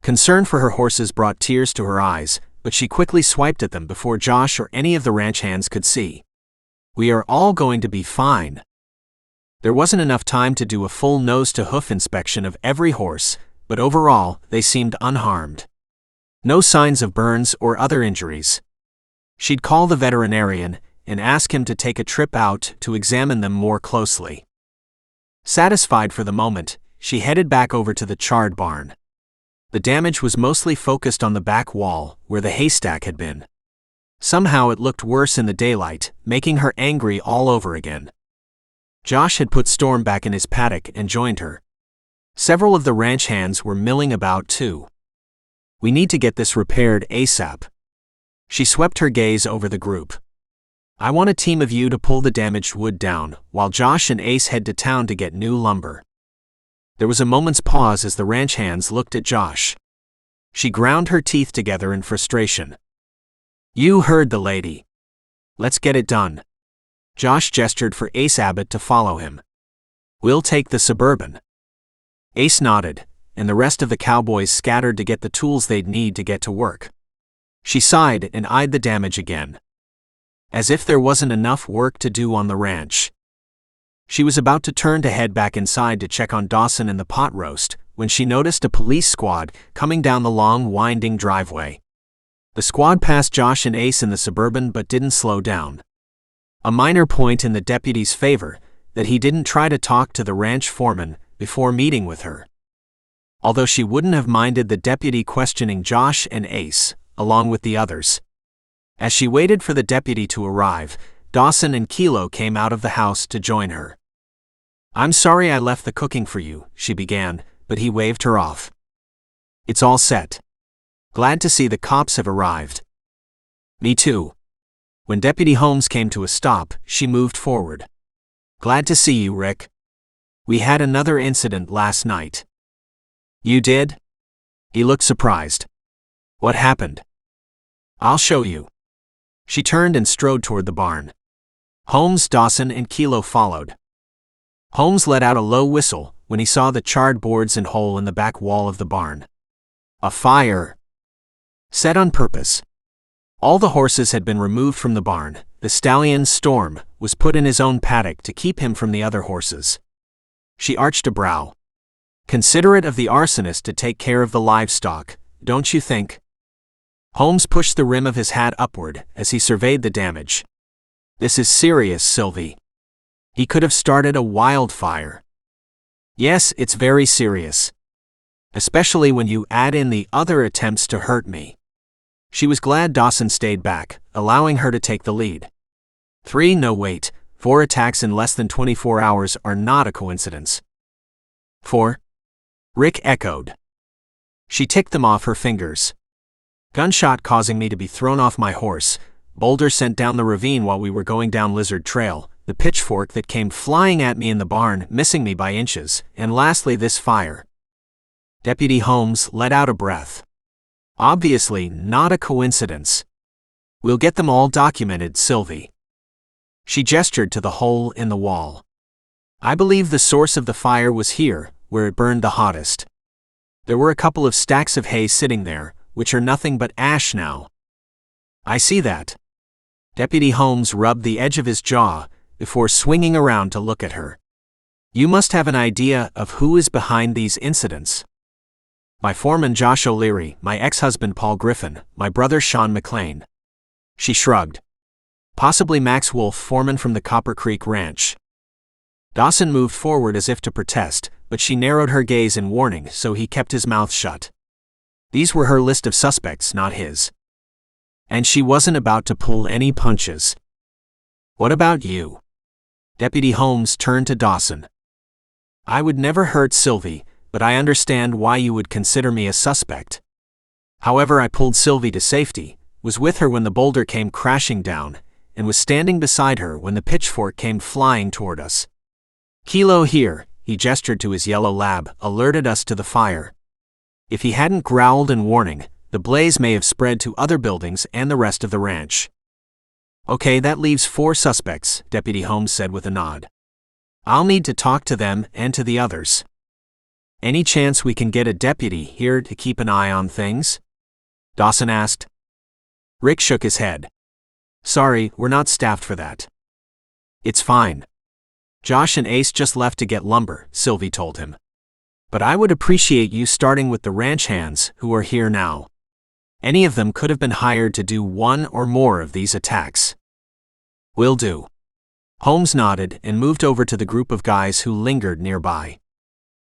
Concern for her horses brought tears to her eyes, but she quickly swiped at them before Josh or any of the ranch hands could see. We are all going to be fine. There wasn't enough time to do a full nose-to-hoof inspection of every horse, but overall, they seemed unharmed. No signs of burns or other injuries. She'd call the veterinarian and ask him to take a trip out to examine them more closely. Satisfied for the moment, she headed back over to the charred barn. The damage was mostly focused on the back wall, where the haystack had been. Somehow it looked worse in the daylight, making her angry all over again. Josh had put Storm back in his paddock and joined her. Several of the ranch hands were milling about too. We need to get this repaired ASAP. She swept her gaze over the group. I want a team of you to pull the damaged wood down, while Josh and Ace head to town to get new lumber. There was a moment's pause as the ranch hands looked at Josh. She ground her teeth together in frustration. You heard the lady. Let's get it done. Josh gestured for Ace Abbott to follow him. We'll take the Suburban. Ace nodded, and the rest of the cowboys scattered to get the tools they'd need to get to work. She sighed and eyed the damage again. As if there wasn't enough work to do on the ranch. She was about to turn to head back inside to check on Dawson and the pot roast, when she noticed a police squad coming down the long, winding driveway. The squad passed Josh and Ace in the Suburban but didn't slow down. A minor point in the deputy's favor, that he didn't try to talk to the ranch foreman before meeting with her. Although she wouldn't have minded the deputy questioning Josh and Ace, along with the others. As she waited for the deputy to arrive, Dawson and Kilo came out of the house to join her. I'm sorry I left the cooking for you, she began, but he waved her off. It's all set. Glad to see the cops have arrived. Me too. When Deputy Holmes came to a stop, she moved forward. Glad to see you, Rick. We had another incident last night. You did? He looked surprised. What happened? I'll show you. She turned and strode toward the barn. Holmes, Dawson, and Kilo followed. Holmes let out a low whistle when he saw the charred boards and hole in the back wall of the barn. A fire. Set on purpose. All the horses had been removed from the barn. The stallion, Storm, was put in his own paddock to keep him from the other horses. She arched a brow. Considerate of the arsonist to take care of the livestock, don't you think? Holmes pushed the rim of his hat upward as he surveyed the damage. This is serious, Sylvie. He could have started a wildfire. Yes, it's very serious. Especially when you add in the other attempts to hurt me. She was glad Dawson stayed back, allowing her to take the lead. 4 attacks in less than 24 hours are not a coincidence. 4? Rick echoed. She ticked them off her fingers. Gunshot causing me to be thrown off my horse, boulder sent down the ravine while we were going down Lizard Trail, the pitchfork that came flying at me in the barn, missing me by inches, and lastly this fire. Deputy Holmes let out a breath. Obviously not a coincidence. We'll get them all documented, Sylvie. She gestured to the hole in the wall. I believe the source of the fire was here, where it burned the hottest. There were a couple of stacks of hay sitting there, which are nothing but ash now. I see that. Deputy Holmes rubbed the edge of his jaw before swinging around to look at her. You must have an idea of who is behind these incidents. My foreman Josh O'Leary, my ex-husband Paul Griffin, my brother Sean McLane. She shrugged. Possibly Max Wolf, foreman from the Copper Creek Ranch. Dawson moved forward as if to protest, but she narrowed her gaze in warning, so he kept his mouth shut. These were her list of suspects, not his. And she wasn't about to pull any punches. What about you? Deputy Holmes turned to Dawson. I would never hurt Sylvie, but I understand why you would consider me a suspect. However, I pulled Sylvie to safety, was with her when the boulder came crashing down, and was standing beside her when the pitchfork came flying toward us. Kilo here, he gestured to his yellow lab, alerted us to the fire. If he hadn't growled in warning, the blaze may have spread to other buildings and the rest of the ranch. Okay, that leaves 4 suspects, Deputy Holmes said with a nod. I'll need to talk to them and to the others. Any chance we can get a deputy here to keep an eye on things? Dawson asked. Rick shook his head. Sorry, we're not staffed for that. It's fine. Josh and Ace just left to get lumber, Sylvie told him. But I would appreciate you starting with the ranch hands who are here now. Any of them could have been hired to do one or more of these attacks. Will do. Holmes nodded and moved over to the group of guys who lingered nearby.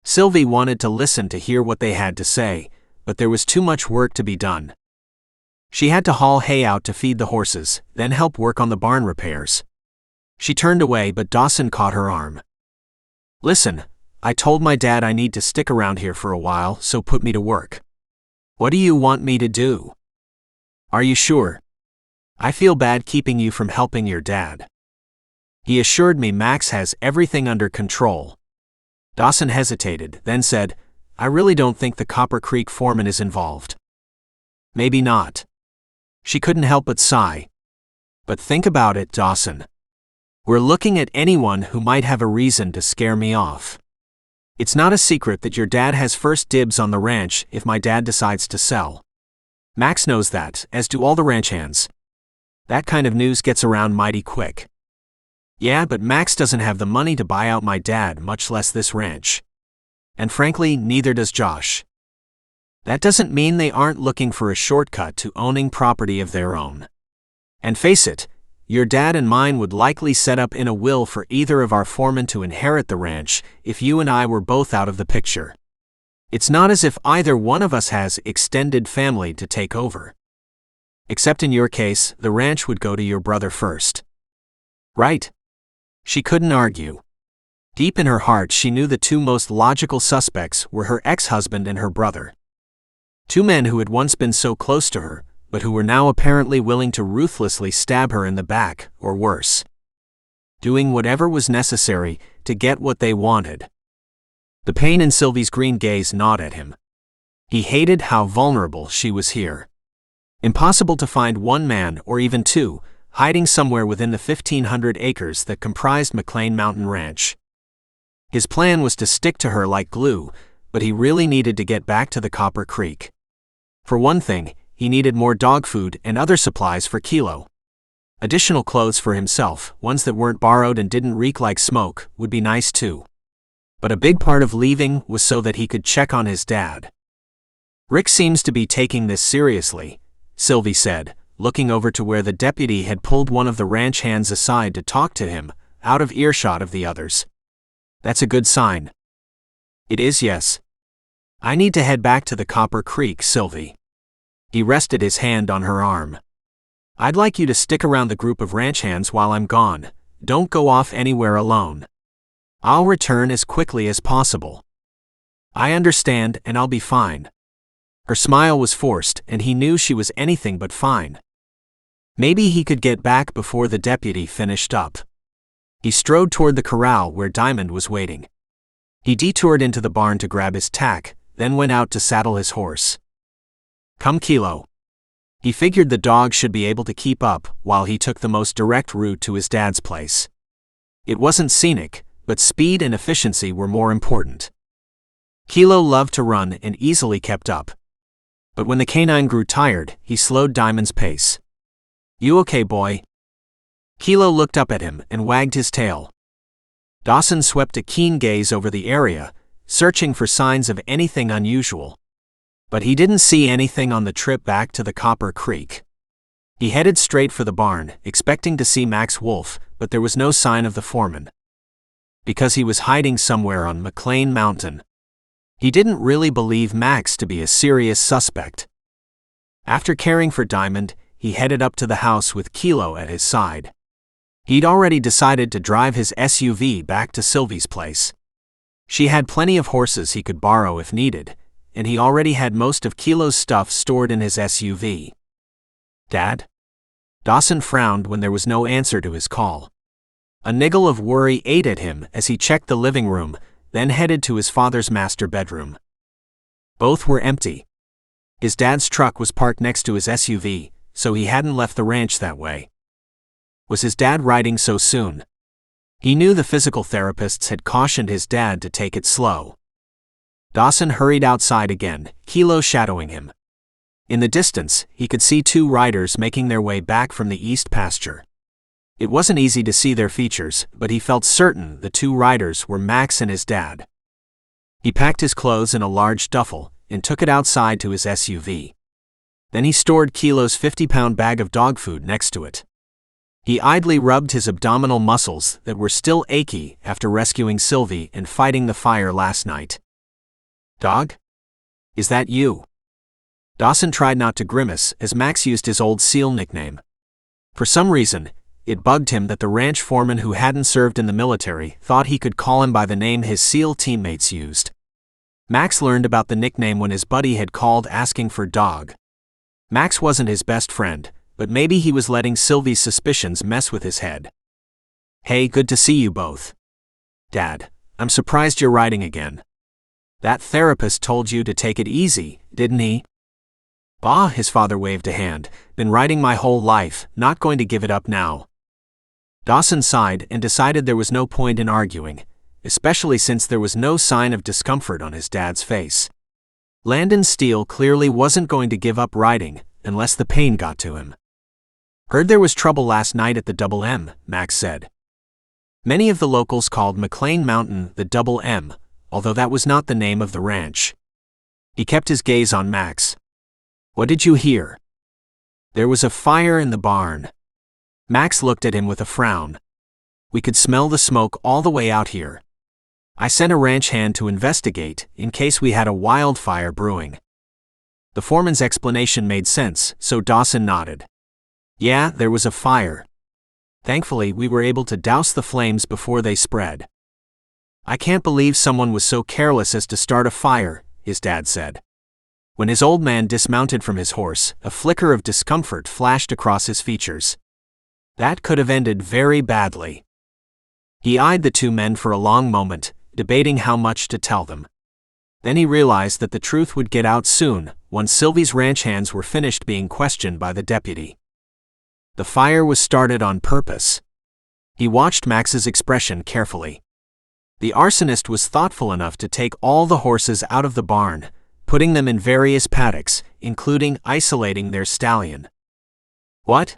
Sylvie wanted to listen to hear what they had to say, but there was too much work to be done. She had to haul hay out to feed the horses, then help work on the barn repairs. She turned away, but Dawson caught her arm. Listen, I told my dad I need to stick around here for a while, so put me to work. What do you want me to do? Are you sure? I feel bad keeping you from helping your dad. He assured me Max has everything under control. Dawson hesitated, then said, "I really don't think the Copper Creek foreman is involved." "Maybe not." She couldn't help but sigh. "But think about it, Dawson. We're looking at anyone who might have a reason to scare me off. It's not a secret that your dad has first dibs on the ranch if my dad decides to sell. Max knows that, as do all the ranch hands. That kind of news gets around mighty quick." "Yeah, but Max doesn't have the money to buy out my dad, much less this ranch. And frankly, neither does Josh. That doesn't mean they aren't looking for a shortcut to owning property of their own. And face it, your dad and mine would likely set up in a will for either of our foremen to inherit the ranch if you and I were both out of the picture. It's not as if either one of us has extended family to take over. Except in your case, the ranch would go to your brother first." "Right." She couldn't argue. Deep in her heart, she knew the two most logical suspects were her ex-husband and her brother. Two men who had once been so close to her, but who were now apparently willing to ruthlessly stab her in the back, or worse. Doing whatever was necessary to get what they wanted. The pain in Sylvie's green gaze gnawed at him. He hated how vulnerable she was here. Impossible to find one man, or even two, hiding somewhere within the 1,500 acres that comprised McLane Mountain Ranch. His plan was to stick to her like glue, but he really needed to get back to the Copper Creek. For one thing, he needed more dog food and other supplies for Kilo. Additional clothes for himself, ones that weren't borrowed and didn't reek like smoke, would be nice too. But a big part of leaving was so that he could check on his dad. "Rick seems to be taking this seriously," Sylvie said, looking over to where the deputy had pulled one of the ranch hands aside to talk to him, out of earshot of the others. "That's a good sign." "It is, yes. I need to head back to the Copper Creek, Sylvie." He rested his hand on her arm. "I'd like you to stick around the group of ranch hands while I'm gone. Don't go off anywhere alone. I'll return as quickly as possible." "I understand, and I'll be fine." Her smile was forced, and he knew she was anything but fine. Maybe he could get back before the deputy finished up. He strode toward the corral where Diamond was waiting. He detoured into the barn to grab his tack, then went out to saddle his horse. "Come, Kilo." He figured the dog should be able to keep up while he took the most direct route to his dad's place. It wasn't scenic, but speed and efficiency were more important. Kilo loved to run and easily kept up. But when the canine grew tired, he slowed Diamond's pace. "You okay, boy?" Kilo looked up at him and wagged his tail. Dawson swept a keen gaze over the area, searching for signs of anything unusual. But he didn't see anything on the trip back to the Copper Creek. He headed straight for the barn, expecting to see Max Wolf, but there was no sign of the foreman. Because he was hiding somewhere on McLane Mountain. He didn't really believe Max to be a serious suspect. After caring for Diamond, he headed up to the house with Kilo at his side. He'd already decided to drive his SUV back to Sylvie's place. She had plenty of horses he could borrow if needed, and he already had most of Kilo's stuff stored in his SUV. "Dad?" Dawson frowned when there was no answer to his call. A niggle of worry ate at him as he checked the living room, then headed to his father's master bedroom. Both were empty. His dad's truck was parked next to his SUV, so he hadn't left the ranch that way. Was his dad riding so soon? He knew the physical therapists had cautioned his dad to take it slow. Dawson hurried outside again, Kilo shadowing him. In the distance, he could see two riders making their way back from the east pasture. It wasn't easy to see their features, but he felt certain the two riders were Max and his dad. He packed his clothes in a large duffel and took it outside to his SUV. Then he stored Kilo's 50-pound bag of dog food next to it. He idly rubbed his abdominal muscles that were still achy after rescuing Sylvie and fighting the fire last night. "Dog? Is that you?" Dawson tried not to grimace as Max used his old SEAL nickname. For some reason, it bugged him that the ranch foreman who hadn't served in the military thought he could call him by the name his SEAL teammates used. Max learned about the nickname when his buddy had called asking for dog. Max wasn't his best friend, but maybe he was letting Sylvie's suspicions mess with his head. "Hey, good to see you both." "Dad, I'm surprised you're riding again. That therapist told you to take it easy, didn't he? Bah, his father waved a hand. Been riding my whole life, not going to give it up now. Dawson sighed and decided there was no point in arguing, especially since there was no sign of discomfort on his dad's face. Landon Steele clearly wasn't going to give up riding unless the pain got to him. Heard there was trouble last night at the Double M, Max said. Many of the locals called McLane Mountain the Double M, although that was not the name of the ranch. He kept his gaze on Max. What did you hear? There was a fire in the barn. Max looked at him with a frown. We could smell the smoke all the way out here. I sent a ranch hand to investigate in case we had a wildfire brewing. The foreman's explanation made sense, so Dawson nodded. Yeah, there was a fire. Thankfully, we were able to douse the flames before they spread. I can't believe someone was so careless as to start a fire, his dad said. When his old man dismounted from his horse, a flicker of discomfort flashed across his features. That could have ended very badly. He eyed the two men for a long moment, debating how much to tell them. Then he realized that the truth would get out soon, once Sylvie's ranch hands were finished being questioned by the deputy. The fire was started on purpose. He watched Max's expression carefully. The arsonist was thoughtful enough to take all the horses out of the barn, putting them in various paddocks, including isolating their stallion. What?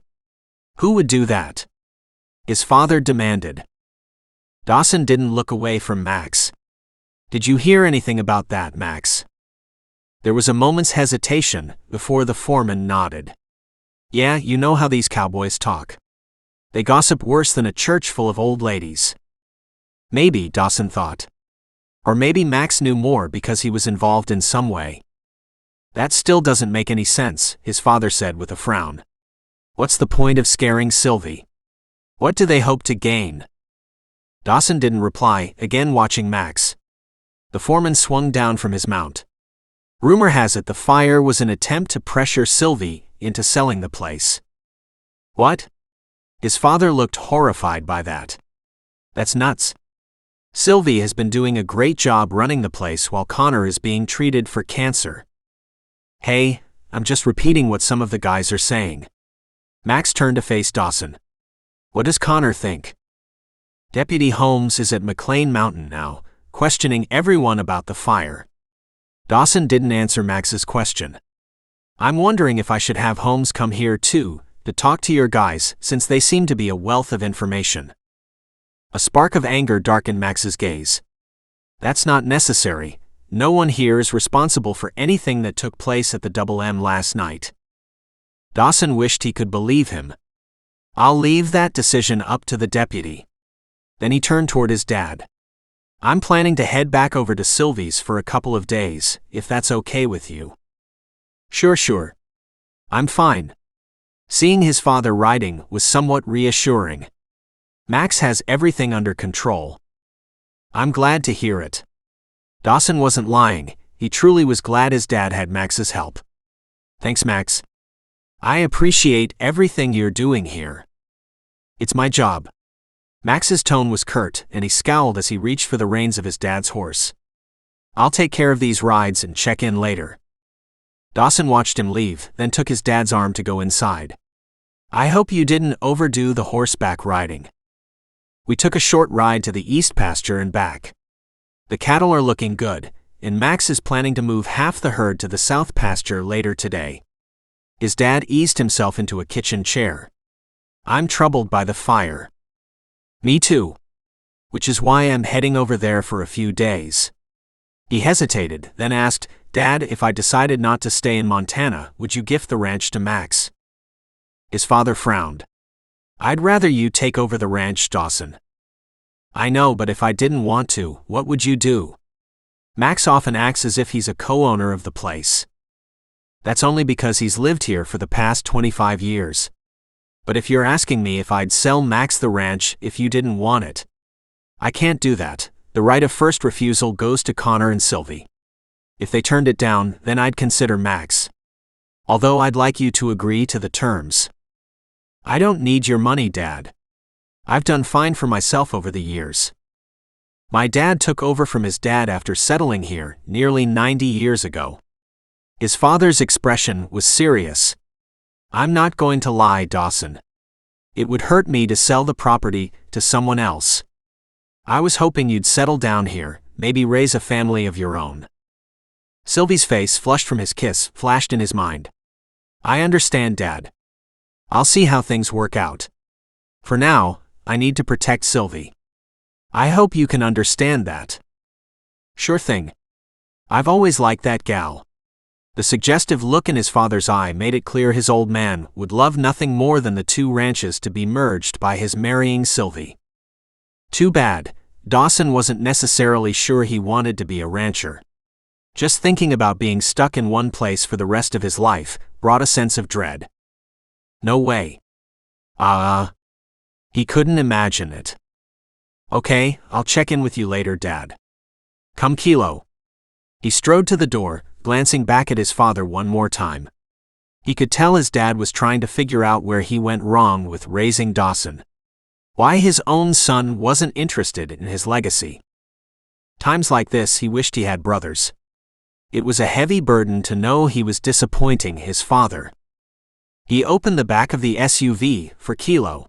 Who would do that? His father demanded. Dawson didn't look away from Max. Did you hear anything about that, Max? There was a moment's hesitation before the foreman nodded. Yeah, you know how these cowboys talk. They gossip worse than a church full of old ladies. Maybe, Dawson thought. Or maybe Max knew more because he was involved in some way. That still doesn't make any sense, his father said with a frown. What's the point of scaring Sylvie? What do they hope to gain? Dawson didn't reply, again watching Max. The foreman swung down from his mount. Rumor has it the fire was an attempt to pressure Sylvie into selling the place. What? His father looked horrified by that. That's nuts. Sylvie has been doing a great job running the place while Connor is being treated for cancer. Hey, I'm just repeating what some of the guys are saying. Max turned to face Dawson. What does Connor think? Deputy Holmes is at McLane Mountain now, questioning everyone about the fire. Dawson didn't answer Max's question. I'm wondering if I should have Holmes come here too, to talk to your guys, since they seem to be a wealth of information. A spark of anger darkened Max's gaze. That's not necessary. No one here is responsible for anything that took place at the Double M last night. Dawson wished he could believe him. I'll leave that decision up to the deputy. Then he turned toward his dad. I'm planning to head back over to Sylvie's for a couple of days, if that's okay with you. Sure. I'm fine. Seeing his father riding was somewhat reassuring. Max has everything under control. I'm glad to hear it. Dawson wasn't lying. He truly was glad his dad had Max's help. Thanks, Max. I appreciate everything you're doing here. It's my job. Max's tone was curt, and he scowled as he reached for the reins of his dad's horse. I'll take care of these rides and check in later. Dawson watched him leave, then took his dad's arm to go inside. I hope you didn't overdo the horseback riding. We took a short ride to the east pasture and back. The cattle are looking good, and Max is planning to move half the herd to the south pasture later today. His dad eased himself into a kitchen chair. I'm troubled by the fire. Me too. Which is why I'm heading over there for a few days. He hesitated, then asked, Dad, if I decided not to stay in Montana, would you gift the ranch to Max? His father frowned. I'd rather you take over the ranch, Dawson. I know, but if I didn't want to, what would you do? Max often acts as if he's a co-owner of the place. That's only because he's lived here for the past 25 years. But if you're asking me if I'd sell Max the ranch if you didn't want it, I can't do that. The right of first refusal goes to Connor and Sylvie. If they turned it down, then I'd consider Max. Although I'd like you to agree to the terms. I don't need your money, Dad. I've done fine for myself over the years. My dad took over from his dad after settling here nearly 90 years ago. His father's expression was serious. I'm not going to lie, Dawson. It would hurt me to sell the property to someone else. I was hoping you'd settle down here, maybe raise a family of your own. Sylvie's face, flushed from his kiss, flashed in his mind. I understand, Dad. I'll see how things work out. For now, I need to protect Sylvie. I hope you can understand that. Sure thing. I've always liked that gal. The suggestive look in his father's eye made it clear his old man would love nothing more than the two ranches to be merged by his marrying Sylvie. Too bad, Dawson wasn't necessarily sure he wanted to be a rancher. Just thinking about being stuck in one place for the rest of his life brought a sense of dread. No way. He couldn't imagine it. Okay, I'll check in with you later, Dad. Come, Kilo. He strode to the door, glancing back at his father one more time. He could tell his dad was trying to figure out where he went wrong with raising Dawson. Why his own son wasn't interested in his legacy. Times like this he wished he had brothers. It was a heavy burden to know he was disappointing his father. He opened the back of the SUV for Kilo.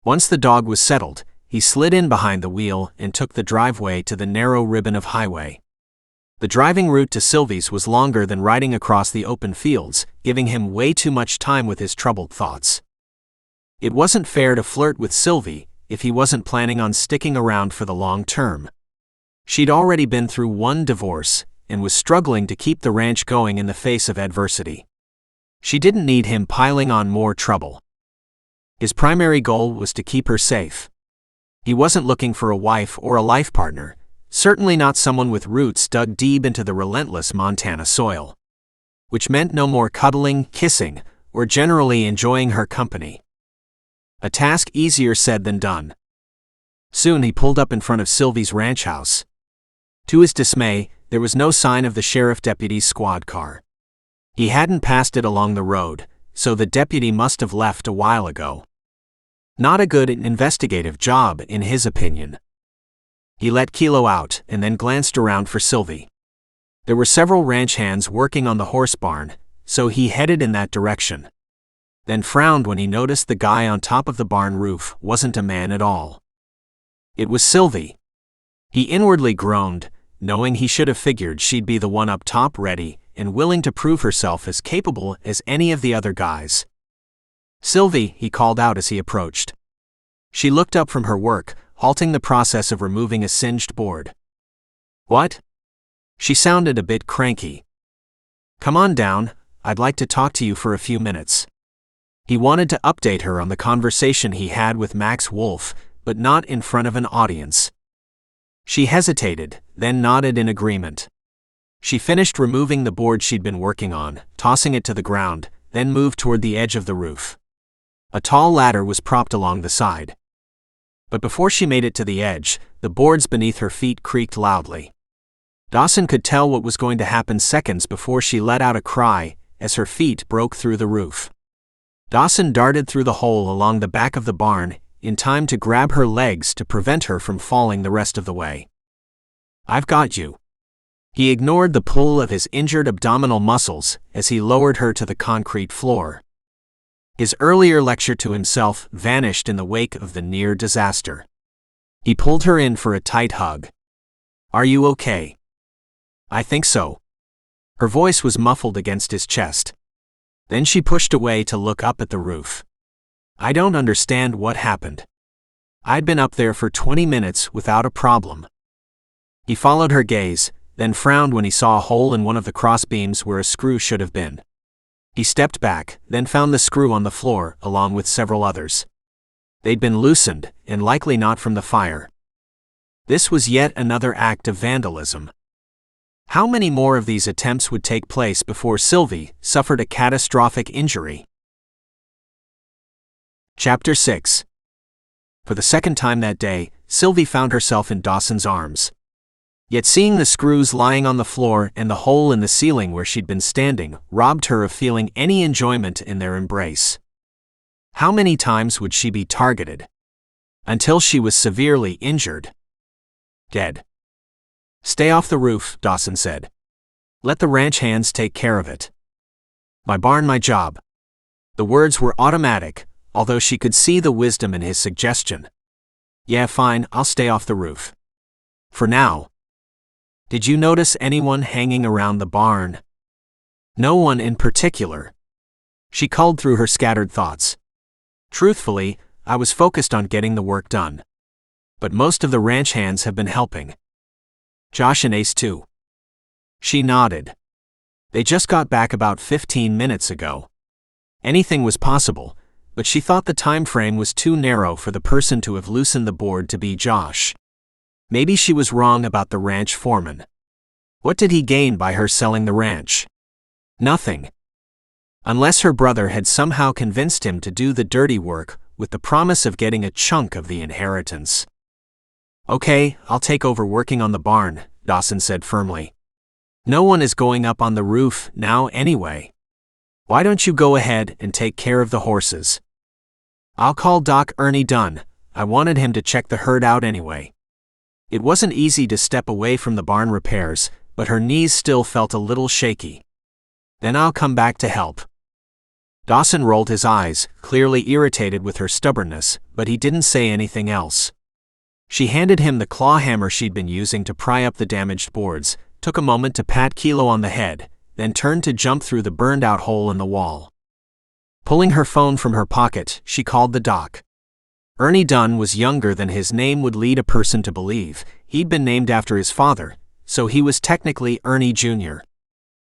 Once the dog was settled, he slid in behind the wheel and took the driveway to the narrow ribbon of highway. The driving route to Sylvie's was longer than riding across the open fields, giving him way too much time with his troubled thoughts. It wasn't fair to flirt with Sylvie if he wasn't planning on sticking around for the long term. She'd already been through one divorce and was struggling to keep the ranch going in the face of adversity. She didn't need him piling on more trouble. His primary goal was to keep her safe. He wasn't looking for a wife or a life partner, certainly not someone with roots dug deep into the relentless Montana soil. Which meant no more cuddling, kissing, or generally enjoying her company. A task easier said than done. Soon he pulled up in front of Sylvie's ranch house. To his dismay, there was no sign of the sheriff deputy's squad car. He hadn't passed it along the road, so the deputy must have left a while ago. Not a good investigative job, in his opinion. He let Kilo out and then glanced around for Sylvie. There were several ranch hands working on the horse barn, so he headed in that direction. Then frowned when he noticed the guy on top of the barn roof wasn't a man at all. It was Sylvie. He inwardly groaned, knowing he should have figured she'd be the one up top, ready and willing to prove herself as capable as any of the other guys. Sylvie, he called out as he approached. She looked up from her work, halting the process of removing a singed board. What? She sounded a bit cranky. Come on down, I'd like to talk to you for a few minutes. He wanted to update her on the conversation he had with Max Wolf, but not in front of an audience. She hesitated, then nodded in agreement. She finished removing the board she'd been working on, tossing it to the ground, then moved toward the edge of the roof. A tall ladder was propped along the side. But before she made it to the edge, the boards beneath her feet creaked loudly. Dawson could tell what was going to happen seconds before she let out a cry as her feet broke through the roof. Dawson darted through the hole along the back of the barn, in time to grab her legs to prevent her from falling the rest of the way. I've got you. He ignored the pull of his injured abdominal muscles as he lowered her to the concrete floor. His earlier lecture to himself vanished in the wake of the near disaster. He pulled her in for a tight hug. Are you okay? I think so. Her voice was muffled against his chest. Then she pushed away to look up at the roof. I don't understand what happened. I'd been up there for 20 minutes without a problem. He followed her gaze, then frowned when he saw a hole in one of the crossbeams where a screw should have been. He stepped back, then found the screw on the floor, along with several others. They'd been loosened, and likely not from the fire. This was yet another act of vandalism. How many more of these attempts would take place before Sylvie suffered a catastrophic injury? Chapter 6. For the second time that day, Sylvie found herself in Dawson's arms. Yet seeing the screws lying on the floor and the hole in the ceiling where she'd been standing robbed her of feeling any enjoyment in their embrace. How many times would she be targeted? Until she was severely injured. dead. "Stay off the roof," Dawson said. "Let the ranch hands take care of it. My barn, my job." The words were automatic, although she could see the wisdom in his suggestion. "Yeah, fine, I'll stay off the roof. For now." "Did you notice anyone hanging around the barn?" "No one in particular." She culled through her scattered thoughts. "Truthfully, I was focused on getting the work done. But most of the ranch hands have been helping. Josh and Ace too." She nodded. "They just got back about 15 minutes ago." Anything was possible, but she thought the time frame was too narrow for the person to have loosened the board to be Josh. Maybe she was wrong about the ranch foreman. What did he gain by her selling the ranch? Nothing. Unless her brother had somehow convinced him to do the dirty work with the promise of getting a chunk of the inheritance. "Okay, I'll take over working on the barn," Dawson said firmly. "No one is going up on the roof now anyway. Why don't you go ahead and take care of the horses?" "I'll call Doc Ernie Dunn. I wanted him to check the herd out anyway." It wasn't easy to step away from the barn repairs, but her knees still felt a little shaky. "Then I'll come back to help." Dawson rolled his eyes, clearly irritated with her stubbornness, but he didn't say anything else. She handed him the claw hammer she'd been using to pry up the damaged boards, took a moment to pat Kilo on the head, then turned to jump through the burned-out hole in the wall. Pulling her phone from her pocket, she called the doc. Ernie Dunn was younger than his name would lead a person to believe. He'd been named after his father, so he was technically Ernie Jr.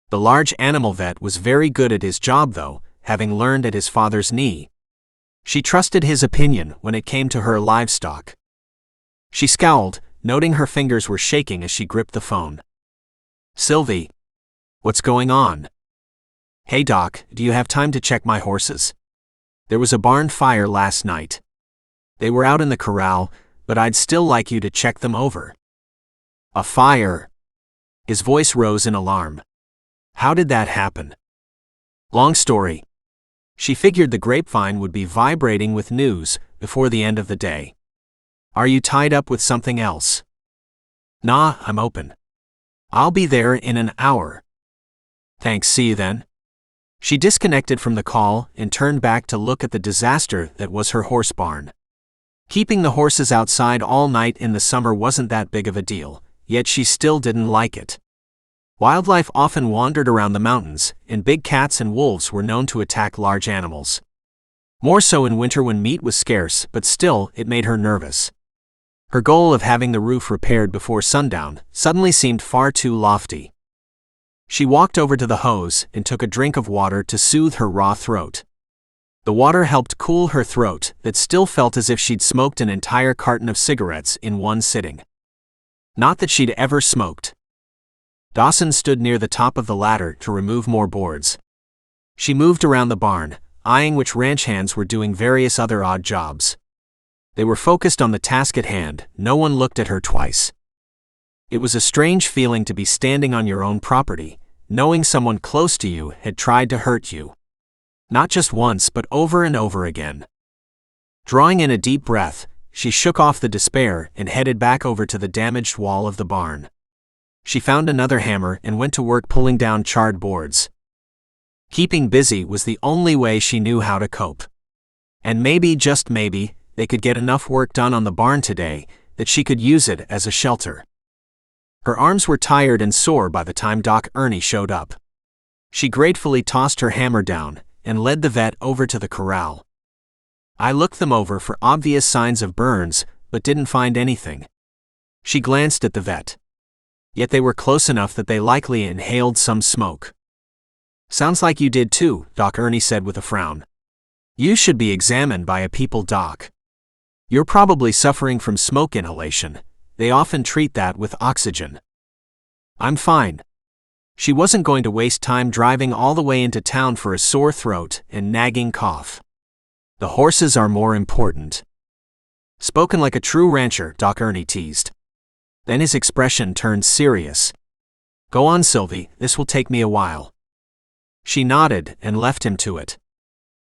The large animal vet was very good at his job though, having learned at his father's knee. She trusted his opinion when it came to her livestock. She scowled, noting her fingers were shaking as she gripped the phone. "Sylvie. What's going on?" "Hey Doc, do you have time to check my horses? There was a barn fire last night. They were out in the corral, but I'd still like you to check them over." "A fire?" His voice rose in alarm. "How did that happen?" "Long story." She figured the grapevine would be vibrating with news before the end of the day. "Are you tied up with something else?" "Nah, I'm open. I'll be there in an hour." "Thanks, see you then." She disconnected from the call and turned back to look at the disaster that was her horse barn. Keeping the horses outside all night in the summer wasn't that big of a deal, yet she still didn't like it. Wildlife often wandered around the mountains, and big cats and wolves were known to attack large animals. More so in winter when meat was scarce, but still, it made her nervous. Her goal of having the roof repaired before sundown suddenly seemed far too lofty. She walked over to the hose and took a drink of water to soothe her raw throat. The water helped cool her throat that still felt as if she'd smoked an entire carton of cigarettes in one sitting. Not that she'd ever smoked. Dawson stood near the top of the ladder to remove more boards. She moved around the barn, eyeing which ranch hands were doing various other odd jobs. They were focused on the task at hand, no one looked at her twice. It was a strange feeling to be standing on your own property, knowing someone close to you had tried to hurt you. Not just once but over and over again. Drawing in a deep breath, she shook off the despair and headed back over to the damaged wall of the barn. She found another hammer and went to work pulling down charred boards. Keeping busy was the only way she knew how to cope. And maybe, just maybe, they could get enough work done on the barn today that she could use it as a shelter. Her arms were tired and sore by the time Doc Ernie showed up. She gratefully tossed her hammer down and led the vet over to the corral. "I looked them over for obvious signs of burns, but didn't find anything." She glanced at the vet. Yet they were close enough that they likely inhaled some smoke. "Sounds like you did too," Doc Ernie said with a frown. "You should be examined by a people doc. You're probably suffering from smoke inhalation. They often treat that with oxygen." "I'm fine." She wasn't going to waste time driving all the way into town for a sore throat and nagging cough. The horses are more important. Spoken like a true rancher, Doc Ernie teased. Then his expression turned serious. "Go on, Sylvie, this will take me a while." She nodded and left him to it.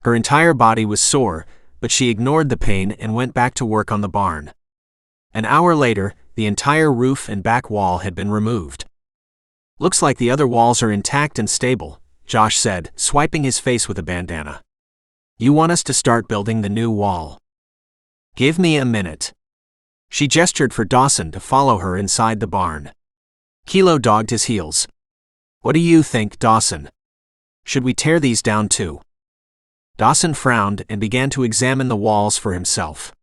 Her entire body was sore, but she ignored the pain and went back to work on the barn. An hour later, the entire roof and back wall had been removed. "Looks like the other walls are intact and stable," Josh said, swiping his face with a bandana. "You want us to start building the new wall?" "Give me a minute." She gestured for Dawson to follow her inside the barn. Kilo dogged his heels. "What do you think, Dawson? Should we tear these down too?" Dawson frowned and began to examine the walls for himself.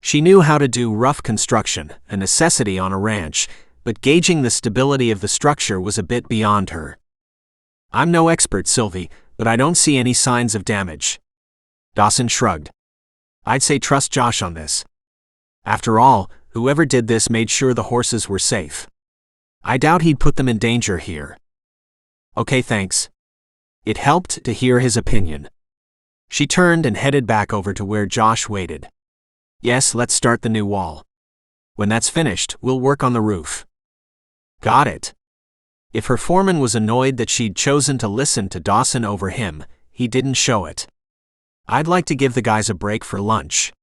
She knew how to do rough construction, a necessity on a ranch, but gauging the stability of the structure was a bit beyond her. "I'm no expert, Sylvie, but I don't see any signs of damage." Dawson shrugged. "I'd say trust Josh on this. After all, whoever did this made sure the horses were safe. I doubt he'd put them in danger here." "Okay, thanks." It helped to hear his opinion. She turned and headed back over to where Josh waited. "Yes, let's start the new wall. When that's finished, we'll work on the roof." "Got it." If her foreman was annoyed that she'd chosen to listen to Dawson over him, he didn't show it. "I'd like to give the guys a break for lunch."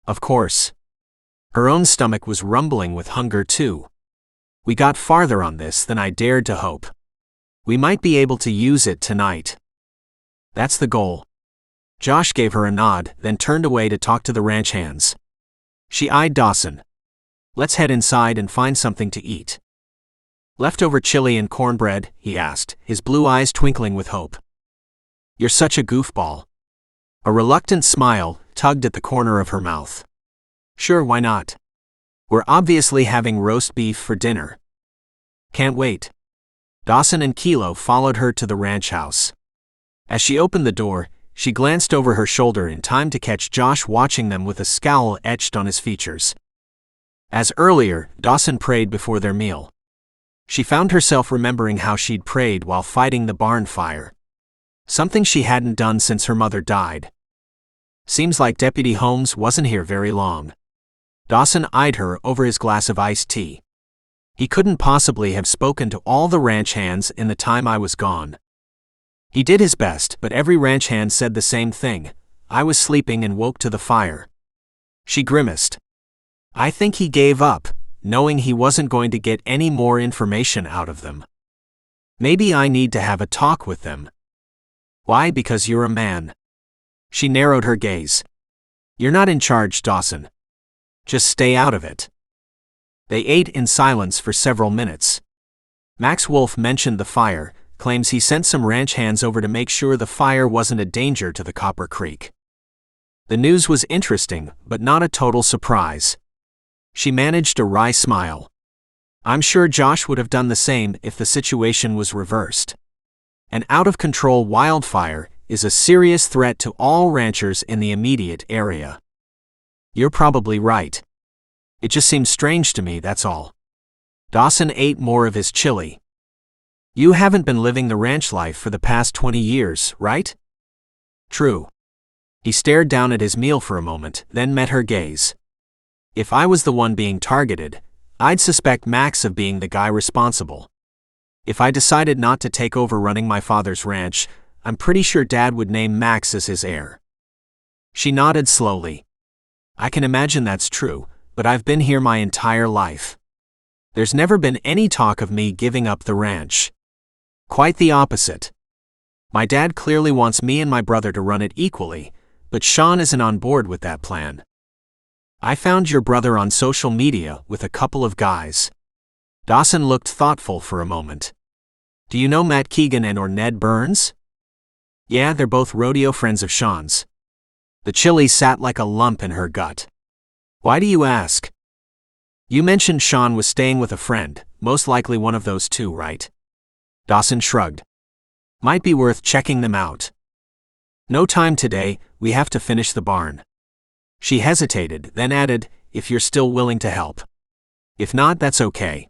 Of course. Her own stomach was rumbling with hunger too. "We got farther on this than I dared to hope. We might be able to use it tonight." "That's the goal." Josh gave her a nod, then turned away to talk to the ranch hands. She eyed Dawson. "Let's head inside and find something to eat." "Leftover chili and cornbread?" he asked, his blue eyes twinkling with hope. "You're such a goofball." A reluctant smile tugged at the corner of her mouth. "Sure, why not? We're obviously having roast beef for dinner." "Can't wait." Dawson and Kilo followed her to the ranch house. As she opened the door, she glanced over her shoulder in time to catch Josh watching them with a scowl etched on his features. As earlier, Dawson prayed before their meal. She found herself remembering how she'd prayed while fighting the barn fire. Something she hadn't done since her mother died. Seems like Deputy Holmes wasn't here very long. Dawson eyed her over his glass of iced tea. "He couldn't possibly have spoken to all the ranch hands in the time I was gone." "He did his best, but every ranch hand said the same thing. I was sleeping and woke to the fire." She grimaced. "I think he gave up, knowing he wasn't going to get any more information out of them. Maybe I need to have a talk with them." "Why? Because you're a man." She narrowed her gaze. "You're not in charge, Dawson. Just stay out of it." They ate in silence for several minutes. Max Wolf mentioned the fire, claims he sent some ranch hands over to make sure the fire wasn't a danger to the Copper Creek. The news was interesting, but not a total surprise. She managed a wry smile. "I'm sure Josh would have done the same if the situation was reversed. An out-of-control wildfire is a serious threat to all ranchers in the immediate area." "You're probably right. It just seems strange to me, that's all." Dawson ate more of his chili. "You haven't been living the ranch life for the past 20 years, right?" "True." He stared down at his meal for a moment, then met her gaze. "If I was the one being targeted, I'd suspect Max of being the guy responsible. If I decided not to take over running my father's ranch, I'm pretty sure Dad would name Max as his heir." She nodded slowly. "I can imagine that's true, but I've been here my entire life. There's never been any talk of me giving up the ranch. Quite the opposite. My dad clearly wants me and my brother to run it equally, but Sean isn't on board with that plan. I found your brother on social media with a couple of guys." Dawson looked thoughtful for a moment. "Do you know Matt Keegan and or Ned Burns?" "Yeah, they're both rodeo friends of Sean's." The chili sat like a lump in her gut. "Why do you ask?" "You mentioned Sean was staying with a friend, most likely one of those two, right?" Dawson shrugged. "Might be worth checking them out." "No time today, we have to finish the barn." She hesitated, then added, "If you're still willing to help. If not, that's okay.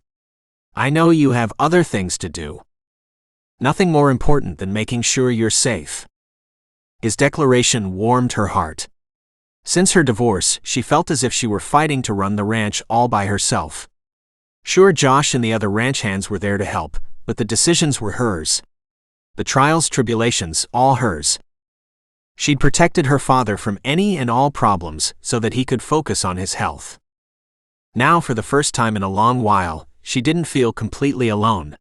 I know you have other things to do. Nothing more important than making sure you're safe." His declaration warmed her heart. Since her divorce, she felt as if she were fighting to run the ranch all by herself. Sure, Josh and the other ranch hands were there to help, but the decisions were hers. The trials, tribulations, all hers. She'd protected her father from any and all problems so that he could focus on his health. Now, for the first time in a long while, she didn't feel completely alone.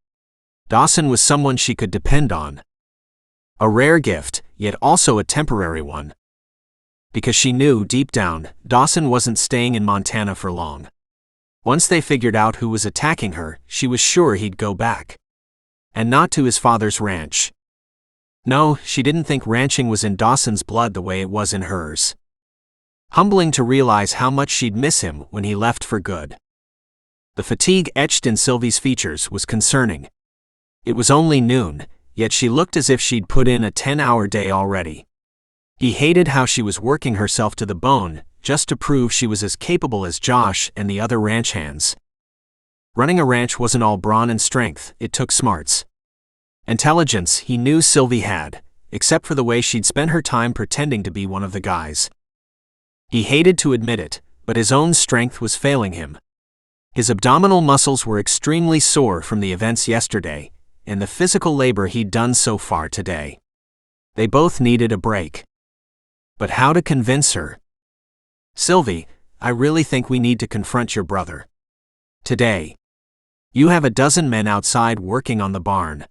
Dawson was someone she could depend on. A rare gift, yet also a temporary one. Because she knew, deep down, Dawson wasn't staying in Montana for long. Once they figured out who was attacking her, she was sure he'd go back. And not to his father's ranch. No, she didn't think ranching was in Dawson's blood the way it was in hers. Humbling to realize how much she'd miss him when he left for good. The fatigue etched in Sylvie's features was concerning. It was only noon, yet she looked as if she'd put in a 10-hour day already. He hated how she was working herself to the bone, just to prove she was as capable as Josh and the other ranch hands. Running a ranch wasn't all brawn and strength, it took smarts. Intelligence he knew Sylvie had, except for the way she'd spent her time pretending to be one of the guys. He hated to admit it, but his own strength was failing him. His abdominal muscles were extremely sore from the events yesterday, and the physical labor he'd done so far today. They both needed a break. But how to convince her? Sylvie, I really think we need to confront your brother. Today. You have a dozen men outside working on the barn.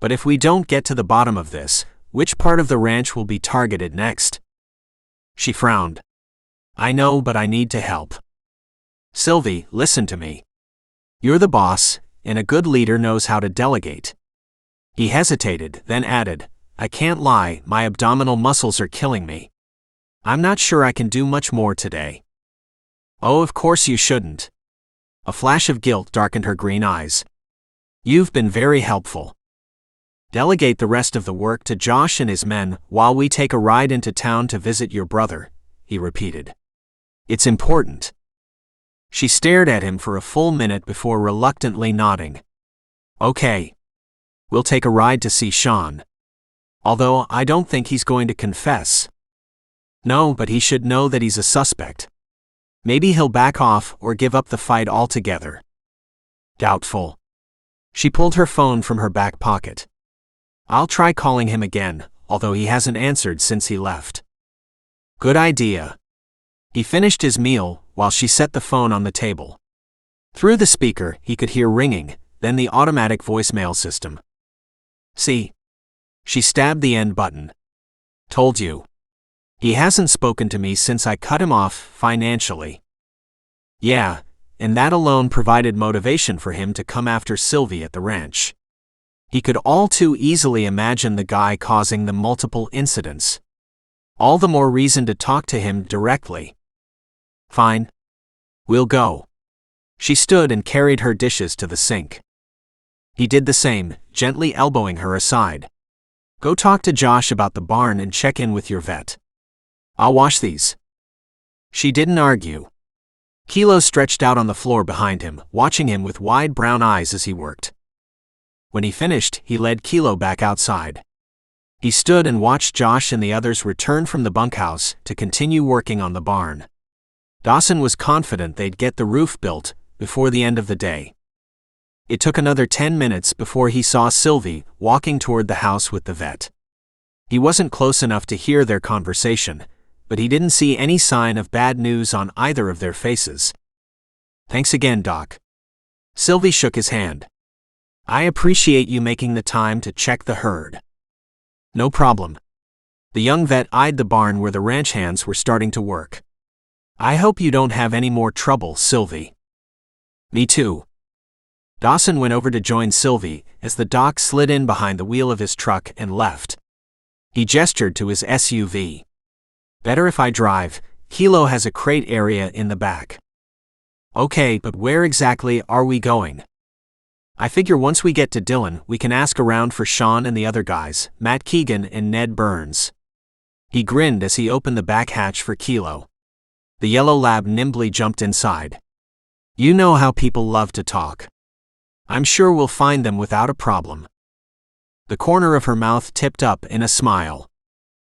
But if we don't get to the bottom of this, which part of the ranch will be targeted next? She frowned. I know, but I need to help. Sylvie, listen to me. You're the boss, and a good leader knows how to delegate. He hesitated, then added, I can't lie, my abdominal muscles are killing me. I'm not sure I can do much more today. Oh, of course you shouldn't. A flash of guilt darkened her green eyes. You've been very helpful. Delegate the rest of the work to Josh and his men while we take a ride into town to visit your brother, he repeated. It's important. She stared at him for a full minute before reluctantly nodding. Okay. We'll take a ride to see Sean. Although I don't think he's going to confess. No, but he should know that he's a suspect. Maybe he'll back off or give up the fight altogether. Doubtful. She pulled her phone from her back pocket. I'll try calling him again, although he hasn't answered since he left. Good idea. He finished his meal while she set the phone on the table. Through the speaker, he could hear ringing, then the automatic voicemail system. See? She stabbed the end button. Told you. He hasn't spoken to me since I cut him off financially. Yeah, and that alone provided motivation for him to come after Sylvie at the ranch. He could all too easily imagine the guy causing the multiple incidents. All the more reason to talk to him directly. Fine. We'll go. She stood and carried her dishes to the sink. He did the same, gently elbowing her aside. Go talk to Josh about the barn and check in with your vet. I'll wash these. She didn't argue. Kilo stretched out on the floor behind him, watching him with wide brown eyes as he worked. When he finished, he led Kilo back outside. He stood and watched Josh and the others return from the bunkhouse to continue working on the barn. Dawson was confident they'd get the roof built before the end of the day. It took another 10 minutes before he saw Sylvie walking toward the house with the vet. He wasn't close enough to hear their conversation, but he didn't see any sign of bad news on either of their faces. Thanks again, Doc. Sylvie shook his hand. I appreciate you making the time to check the herd. No problem. The young vet eyed the barn where the ranch hands were starting to work. I hope you don't have any more trouble, Sylvie. Me too. Dawson went over to join Sylvie as the doc slid in behind the wheel of his truck and left. He gestured to his SUV. Better if I drive, Kilo has a crate area in the back. Okay, but where exactly are we going? I figure once we get to Dillon, we can ask around for Sean and the other guys, Matt Keegan and Ned Burns. He grinned as he opened the back hatch for Kilo. The yellow lab nimbly jumped inside. You know how people love to talk. I'm sure we'll find them without a problem. The corner of her mouth tipped up in a smile.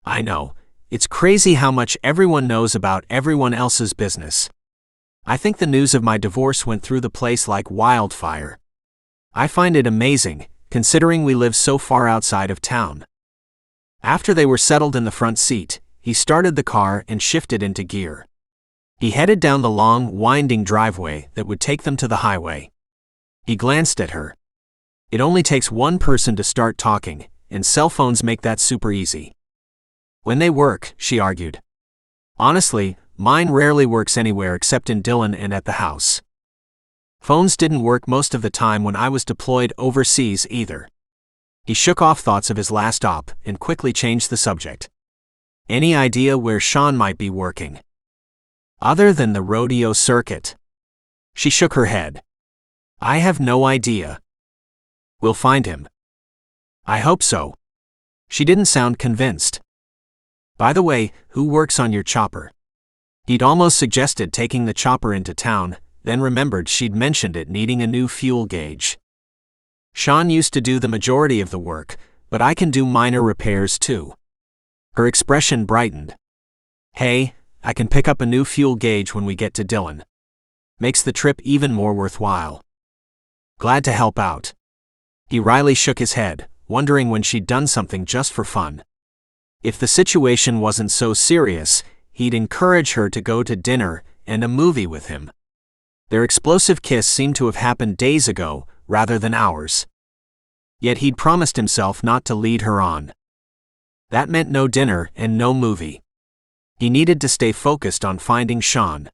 I know, it's crazy how much everyone knows about everyone else's business. I think the news of my divorce went through the place like wildfire. I find it amazing, considering we live so far outside of town. After they were settled in the front seat, he started the car and shifted into gear. He headed down the long, winding driveway that would take them to the highway. He glanced at her. It only takes one person to start talking, and cell phones make that super easy. When they work, she argued. Honestly, mine rarely works anywhere except in Dillon and at the house. Phones didn't work most of the time when I was deployed overseas either. He shook off thoughts of his last op and quickly changed the subject. Any idea where Sean might be working? Other than the rodeo circuit? She shook her head. I have no idea. We'll find him. I hope so. She didn't sound convinced. By the way, who works on your chopper? He'd almost suggested taking the chopper into town, then remembered she'd mentioned it needing a new fuel gauge. Sean used to do the majority of the work, but I can do minor repairs too. Her expression brightened. Hey, I can pick up a new fuel gauge when we get to Dillon. Makes the trip even more worthwhile. Glad to help out. He wryly shook his head, wondering when she'd done something just for fun. If the situation wasn't so serious, he'd encourage her to go to dinner and a movie with him. Their explosive kiss seemed to have happened days ago, rather than hours. Yet he'd promised himself not to lead her on. That meant no dinner and no movie. He needed to stay focused on finding Sean.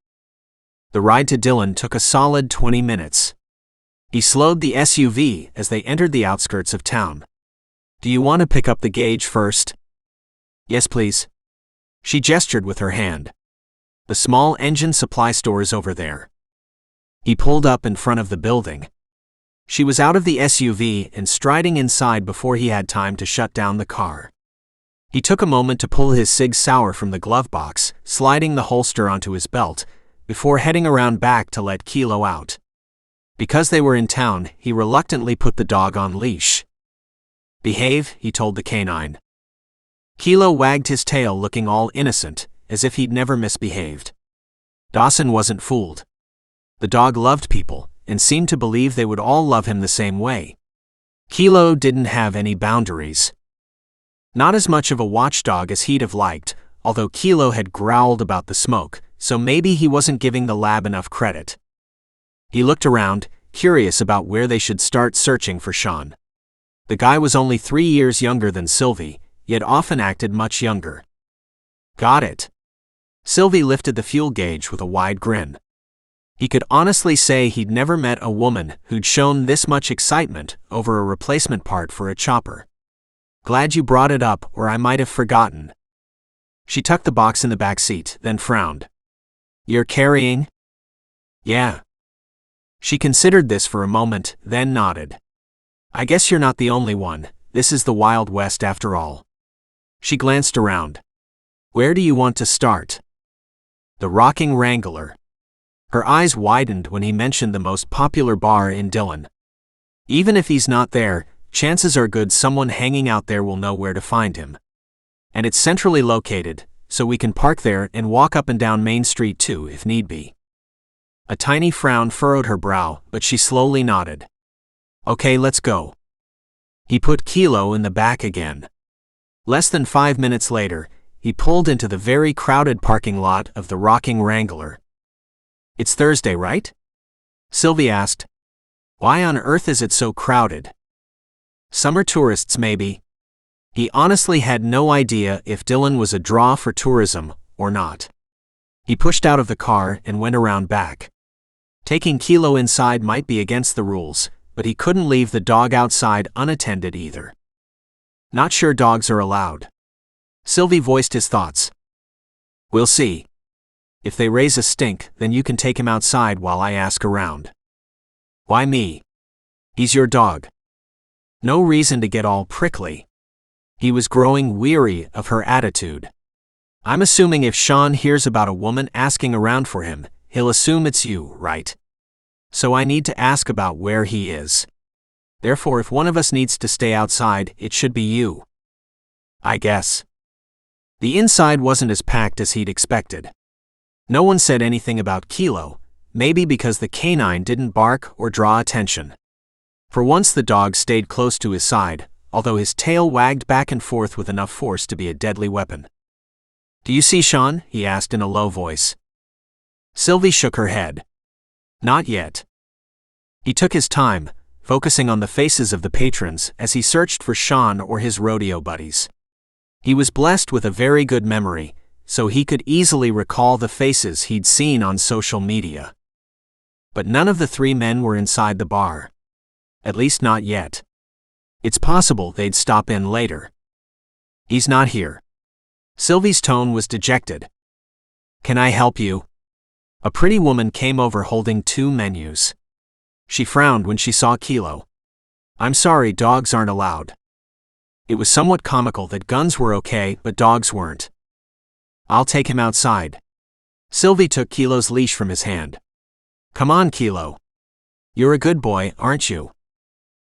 The ride to Dillon took a solid 20 minutes. He slowed the SUV as they entered the outskirts of town. Do you want to pick up the gauge first? Yes, please. She gestured with her hand. The small engine supply store is over there. He pulled up in front of the building. She was out of the SUV and striding inside before he had time to shut down the car. He took a moment to pull his Sig Sauer from the glove box, sliding the holster onto his belt, before heading around back to let Kilo out. Because they were in town, he reluctantly put the dog on leash. Behave, he told the canine. Kilo wagged his tail looking all innocent, as if he'd never misbehaved. Dawson wasn't fooled. The dog loved people, and seemed to believe they would all love him the same way. Kilo didn't have any boundaries. Not as much of a watchdog as he'd have liked, although Kilo had growled about the smoke, so maybe he wasn't giving the lab enough credit. He looked around, curious about where they should start searching for Sean. The guy was only 3 years younger than Sylvie, yet often acted much younger. Got it. Sylvie lifted the fuel gauge with a wide grin. He could honestly say he'd never met a woman who'd shown this much excitement over a replacement part for a chopper. Glad you brought it up, or I might have forgotten. She tucked the box in the back seat, then frowned. You're carrying? Yeah. She considered this for a moment, then nodded. I guess you're not the only one. This is the Wild West after all. She glanced around. Where do you want to start? The Rocking Wrangler. Her eyes widened when he mentioned the most popular bar in Dillon. Even if he's not there, chances are good someone hanging out there will know where to find him. And it's centrally located, so we can park there and walk up and down Main Street too if need be. A tiny frown furrowed her brow, but she slowly nodded. Okay, let's go. He put Kilo in the back again. Less than 5 minutes later, he pulled into the very crowded parking lot of the Rocking Wrangler. It's Thursday, right? Sylvie asked. Why on earth is it so crowded? Summer tourists, maybe. He honestly had no idea if Dillon was a draw for tourism or not. He pushed out of the car and went around back. Taking Kilo inside might be against the rules, but he couldn't leave the dog outside unattended either. Not sure dogs are allowed. Sylvie voiced his thoughts. We'll see. If they raise a stink, then you can take him outside while I ask around. Why me? He's your dog. No reason to get all prickly. He was growing weary of her attitude. I'm assuming if Sean hears about a woman asking around for him, he'll assume it's you, right? So I need to ask about where he is. Therefore, if one of us needs to stay outside, it should be you. I guess. The inside wasn't as packed as he'd expected. No one said anything about Kilo, maybe because the canine didn't bark or draw attention. For once the dog stayed close to his side, although his tail wagged back and forth with enough force to be a deadly weapon. Do you see Sean? He asked in a low voice. Sylvie shook her head. Not yet. He took his time, focusing on the faces of the patrons as he searched for Sean or his rodeo buddies. He was blessed with a very good memory, so he could easily recall the faces he'd seen on social media. But none of the three men were inside the bar. At least not yet. It's possible they'd stop in later. He's not here. Sylvie's tone was dejected. Can I help you? A pretty woman came over holding 2 menus. She frowned when she saw Kilo. I'm sorry, dogs aren't allowed. It was somewhat comical that guns were okay but dogs weren't. I'll take him outside. Sylvie took Kilo's leash from his hand. Come on, Kilo. You're a good boy, aren't you?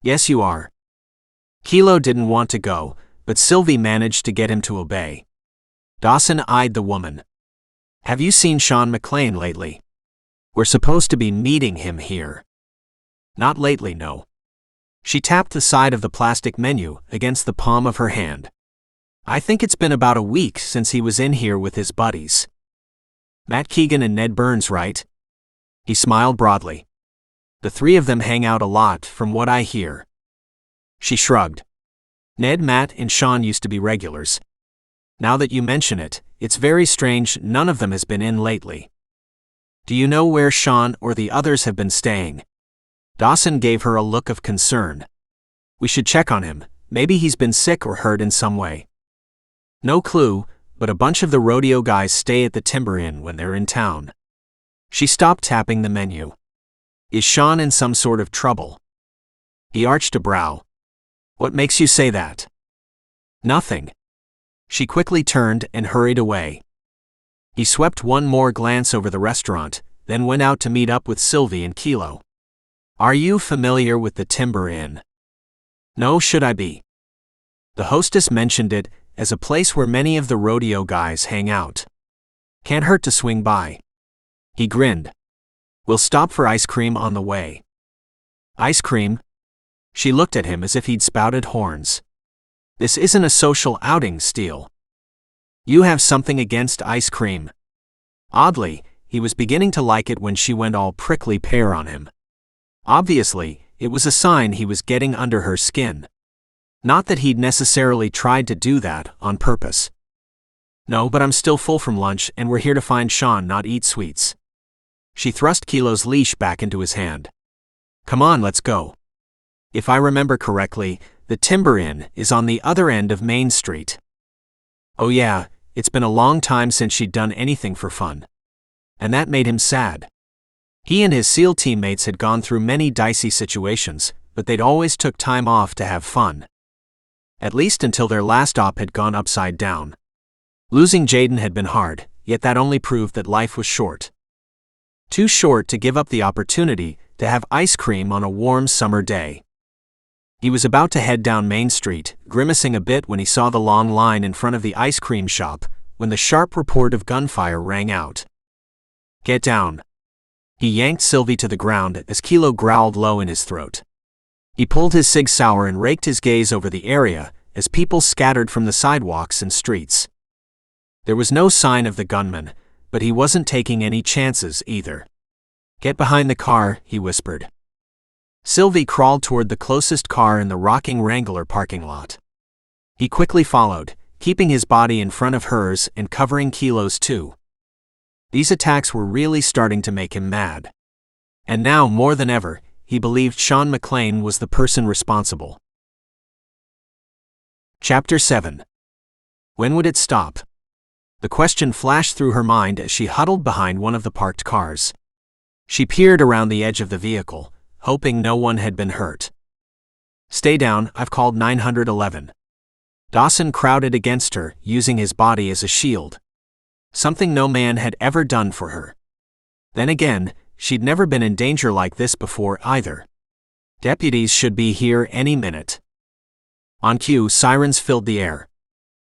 Yes, you are. Kilo didn't want to go, but Sylvie managed to get him to obey. Dawson eyed the woman. Have you seen Sean McLane lately? We're supposed to be meeting him here. Not lately, no. She tapped the side of the plastic menu against the palm of her hand. I think it's been about a week since he was in here with his buddies. Matt Keegan and Ned Burns, right? He smiled broadly. The 3 of them hang out a lot, from what I hear. She shrugged. Ned, Matt, and Sean used to be regulars. Now that you mention it, it's very strange none of them has been in lately. Do you know where Sean or the others have been staying? Dawson gave her a look of concern. We should check on him, maybe he's been sick or hurt in some way. No clue, but a bunch of the rodeo guys stay at the Timber Inn when they're in town. She stopped tapping the menu. Is Sean in some sort of trouble? He arched a brow. What makes you say that? Nothing. She quickly turned and hurried away. He swept one more glance over the restaurant, then went out to meet up with Sylvie and Kilo. Are you familiar with the Timber Inn? No, should I be? The hostess mentioned it as a place where many of the rodeo guys hang out. Can't hurt to swing by. He grinned. We'll stop for ice cream on the way. Ice cream? She looked at him as if he'd spouted horns. This isn't a social outing, Steele. You have something against ice cream. Oddly, he was beginning to like it when she went all prickly pear on him. Obviously, it was a sign he was getting under her skin. Not that he'd necessarily tried to do that on purpose. No, but I'm still full from lunch and we're here to find Sean, not eat sweets. She thrust Kilo's leash back into his hand. Come on, let's go. If I remember correctly, the Timber Inn is on the other end of Main Street. Oh yeah, it's been a long time since she'd done anything for fun. And that made him sad. He and his SEAL teammates had gone through many dicey situations, but they'd always took time off to have fun. At least until their last op had gone upside down. Losing Jaden had been hard, yet that only proved that life was short. Too short to give up the opportunity to have ice cream on a warm summer day. He was about to head down Main Street, grimacing a bit when he saw the long line in front of the ice cream shop, when the sharp report of gunfire rang out. Get down. He yanked Sylvie to the ground as Kilo growled low in his throat. He pulled his Sig Sauer and raked his gaze over the area as people scattered from the sidewalks and streets. There was no sign of the gunman, but he wasn't taking any chances either. Get behind the car, he whispered. Sylvie crawled toward the closest car in the rocking Wrangler parking lot. He quickly followed, keeping his body in front of hers and covering Kilo's too. These attacks were really starting to make him mad. And now, more than ever, he believed Sean McLane was the person responsible. Chapter 7. When would it stop? The question flashed through her mind as she huddled behind one of the parked cars. She peered around the edge of the vehicle, hoping no one had been hurt. Stay down, I've called 911. Dawson crowded against her, using his body as a shield. Something no man had ever done for her. Then again, she'd never been in danger like this before either. Deputies should be here any minute. On cue, sirens filled the air.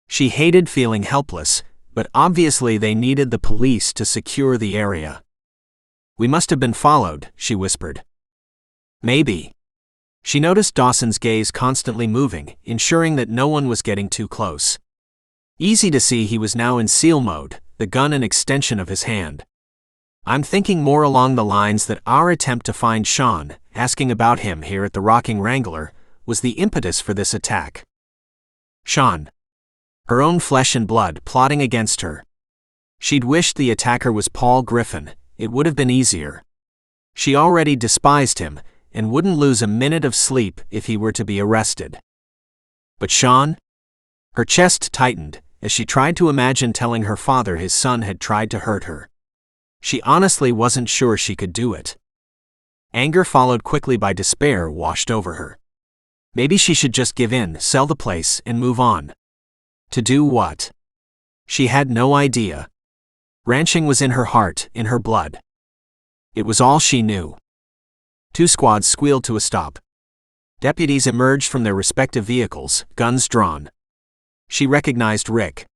She hated feeling helpless, but obviously they needed the police to secure the area. We must have been followed, she whispered. Maybe. She noticed Dawson's gaze constantly moving, ensuring that no one was getting too close. Easy to see he was now in SEAL mode, the gun an extension of his hand. I'm thinking more along the lines that our attempt to find Sean, asking about him here at the Rocking Wrangler, was the impetus for this attack. Sean. Her own flesh and blood plotting against her. She'd wished the attacker was Paul Griffin, it would have been easier. She already despised him, and wouldn't lose a minute of sleep if he were to be arrested. But Sean? Her chest tightened, as she tried to imagine telling her father his son had tried to hurt her. She honestly wasn't sure she could do it. Anger followed quickly by despair washed over her. Maybe she should just give in, sell the place, and move on. To do what? She had no idea. Ranching was in her heart, in her blood. It was all she knew. 2 squads squealed to a stop. Deputies emerged from their respective vehicles, guns drawn. She recognized Rick.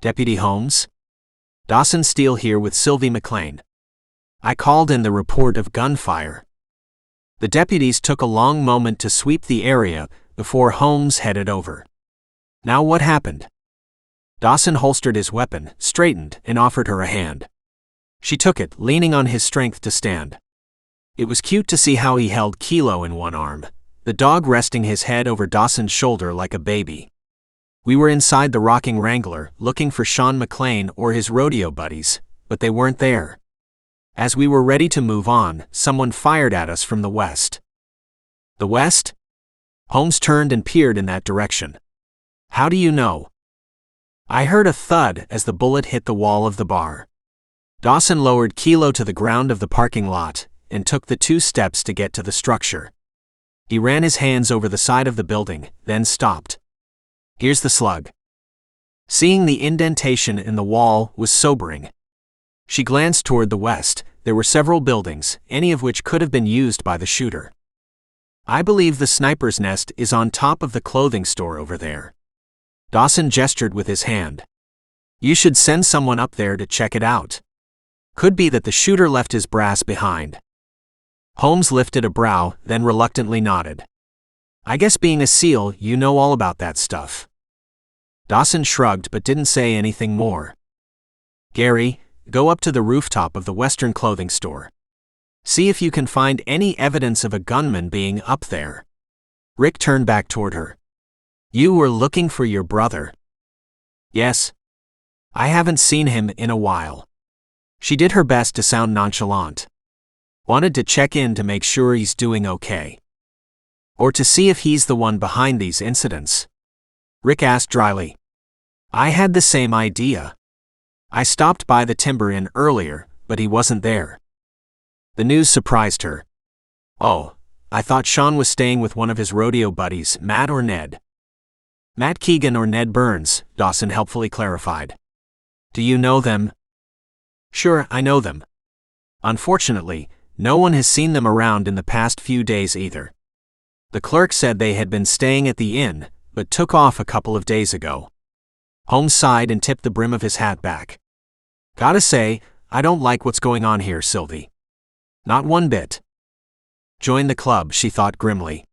Deputy Holmes? Dawson Steele here with Sylvie McLane. I called in the report of gunfire. The deputies took a long moment to sweep the area before Holmes headed over. Now what happened? Dawson holstered his weapon, straightened, and offered her a hand. She took it, leaning on his strength to stand. It was cute to see how he held Kilo in one arm, the dog resting his head over Dawson's shoulder like a baby. We were inside the Rocking Wrangler, looking for Sean McLane or his rodeo buddies, but they weren't there. As we were ready to move on, someone fired at us from the west. The west? Holmes turned and peered in that direction. How do you know? I heard a thud as the bullet hit the wall of the bar. Dawson lowered Kilo to the ground of the parking lot and took the 2 steps to get to the structure. He ran his hands over the side of the building, then stopped. Here's the slug. Seeing the indentation in the wall was sobering. She glanced toward the west. There were several buildings, any of which could have been used by the shooter. I believe the sniper's nest is on top of the clothing store over there. Dawson gestured with his hand. You should send someone up there to check it out. Could be that the shooter left his brass behind. Holmes lifted a brow, then reluctantly nodded. I guess being a SEAL, you know all about that stuff. Dawson shrugged but didn't say anything more. Gary, go up to the rooftop of the Western clothing store. See if you can find any evidence of a gunman being up there. Rick turned back toward her. You were looking for your brother. Yes. I haven't seen him in a while. She did her best to sound nonchalant. Wanted to check in to make sure he's doing okay. Or to see if he's the one behind these incidents. Rick asked dryly. I had the same idea. I stopped by the timber inn earlier, but he wasn't there. The news surprised her. Oh, I thought Sean was staying with one of his rodeo buddies, Matt or Ned. Matt Keegan or Ned Burns, Dawson helpfully clarified. Do you know them? Sure, I know them. Unfortunately, no one has seen them around in the past few days either. The clerk said they had been staying at the inn, but took off a couple of days ago. Holmes sighed and tipped the brim of his hat back. Gotta say, I don't like what's going on here, Sylvie. Not one bit. Join the club, she thought grimly.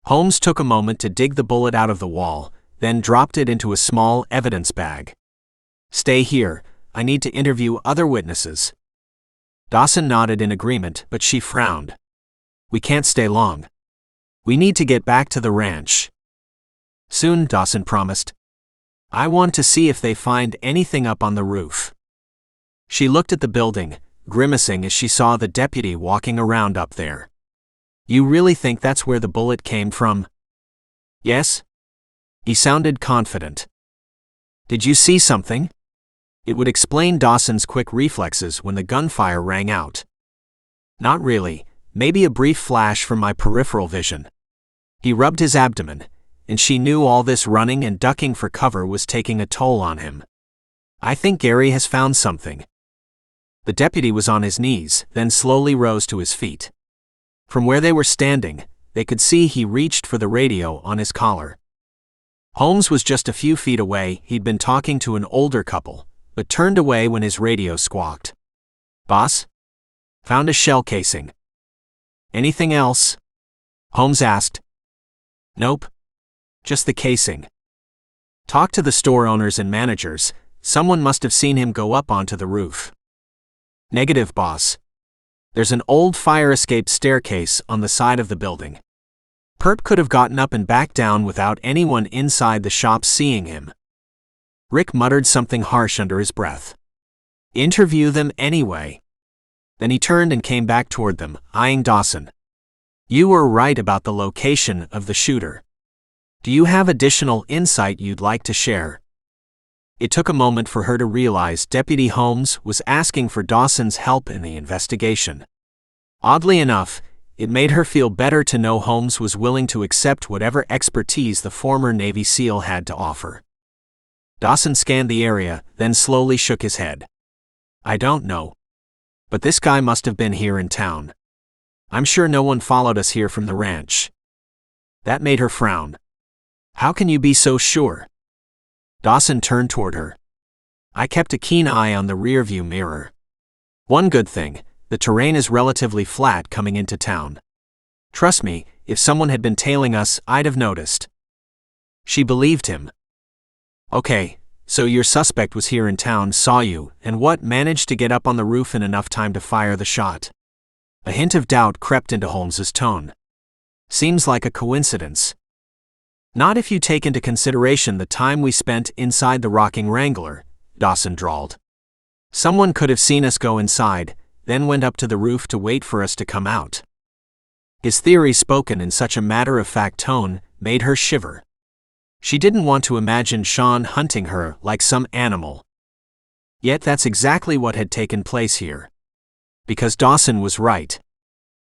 Holmes took a moment to dig the bullet out of the wall, then dropped it into a small evidence bag. Stay here, I need to interview other witnesses. Dawson nodded in agreement, but she frowned. We can't stay long. We need to get back to the ranch. Soon, Dawson promised. I want to see if they find anything up on the roof. She looked at the building, grimacing as she saw the deputy walking around up there. You really think that's where the bullet came from? Yes? He sounded confident. Did you see something? It would explain Dawson's quick reflexes when the gunfire rang out. Not really, maybe a brief flash from my peripheral vision. He rubbed his abdomen, and she knew all this running and ducking for cover was taking a toll on him. I think Gary has found something. The deputy was on his knees, then slowly rose to his feet. From where they were standing, they could see he reached for the radio on his collar. Holmes was just a few feet away. He'd been talking to an older couple, but turned away when his radio squawked. Boss? Found a shell casing. Anything else? Holmes asked. Nope. Just the casing. Talk to the store owners and managers. Someone must have seen him go up onto the roof. Negative, boss. There's an old fire escape staircase on the side of the building. Perp could have gotten up and back down without anyone inside the shop seeing him. Rick muttered something harsh under his breath. Interview them anyway. Then he turned and came back toward them, eyeing Dawson. You were right about the location of the shooter. Do you have additional insight you'd like to share? It took a moment for her to realize Deputy Holmes was asking for Dawson's help in the investigation. Oddly enough, it made her feel better to know Holmes was willing to accept whatever expertise the former Navy SEAL had to offer. Dawson scanned the area, then slowly shook his head. I don't know. But this guy must have been here in town. I'm sure no one followed us here from the ranch. That made her frown. How can you be so sure? Dawson turned toward her. I kept a keen eye on the rearview mirror. One good thing, the terrain is relatively flat coming into town. Trust me, if someone had been tailing us, I'd have noticed. She believed him. Okay, so your suspect was here in town, saw you, and what, managed to get up on the roof in enough time to fire the shot? A hint of doubt crept into Holmes's tone. Seems like a coincidence. Not if you take into consideration the time we spent inside the rocking Wrangler, Dawson drawled. Someone could have seen us go inside, then went up to the roof to wait for us to come out. His theory, spoken in such a matter-of-fact tone, made her shiver. She didn't want to imagine Sean hunting her like some animal. Yet that's exactly what had taken place here. Because Dawson was right.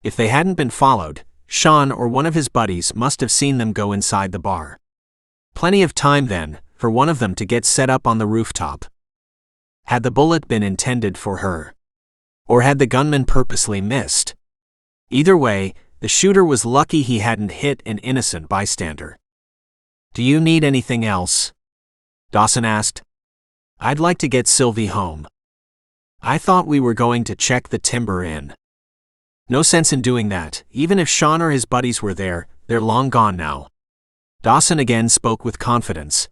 If they hadn't been followed, Sean or one of his buddies must have seen them go inside the bar. Plenty of time then, for one of them to get set up on the rooftop. Had the bullet been intended for her? Or had the gunman purposely missed? Either way, the shooter was lucky he hadn't hit an innocent bystander. Do you need anything else? Dawson asked. I'd like to get Sylvie home. I thought we were going to check the timber in. No sense in doing that, even if Sean or his buddies were there, they're long gone now. Dawson again spoke with confidence.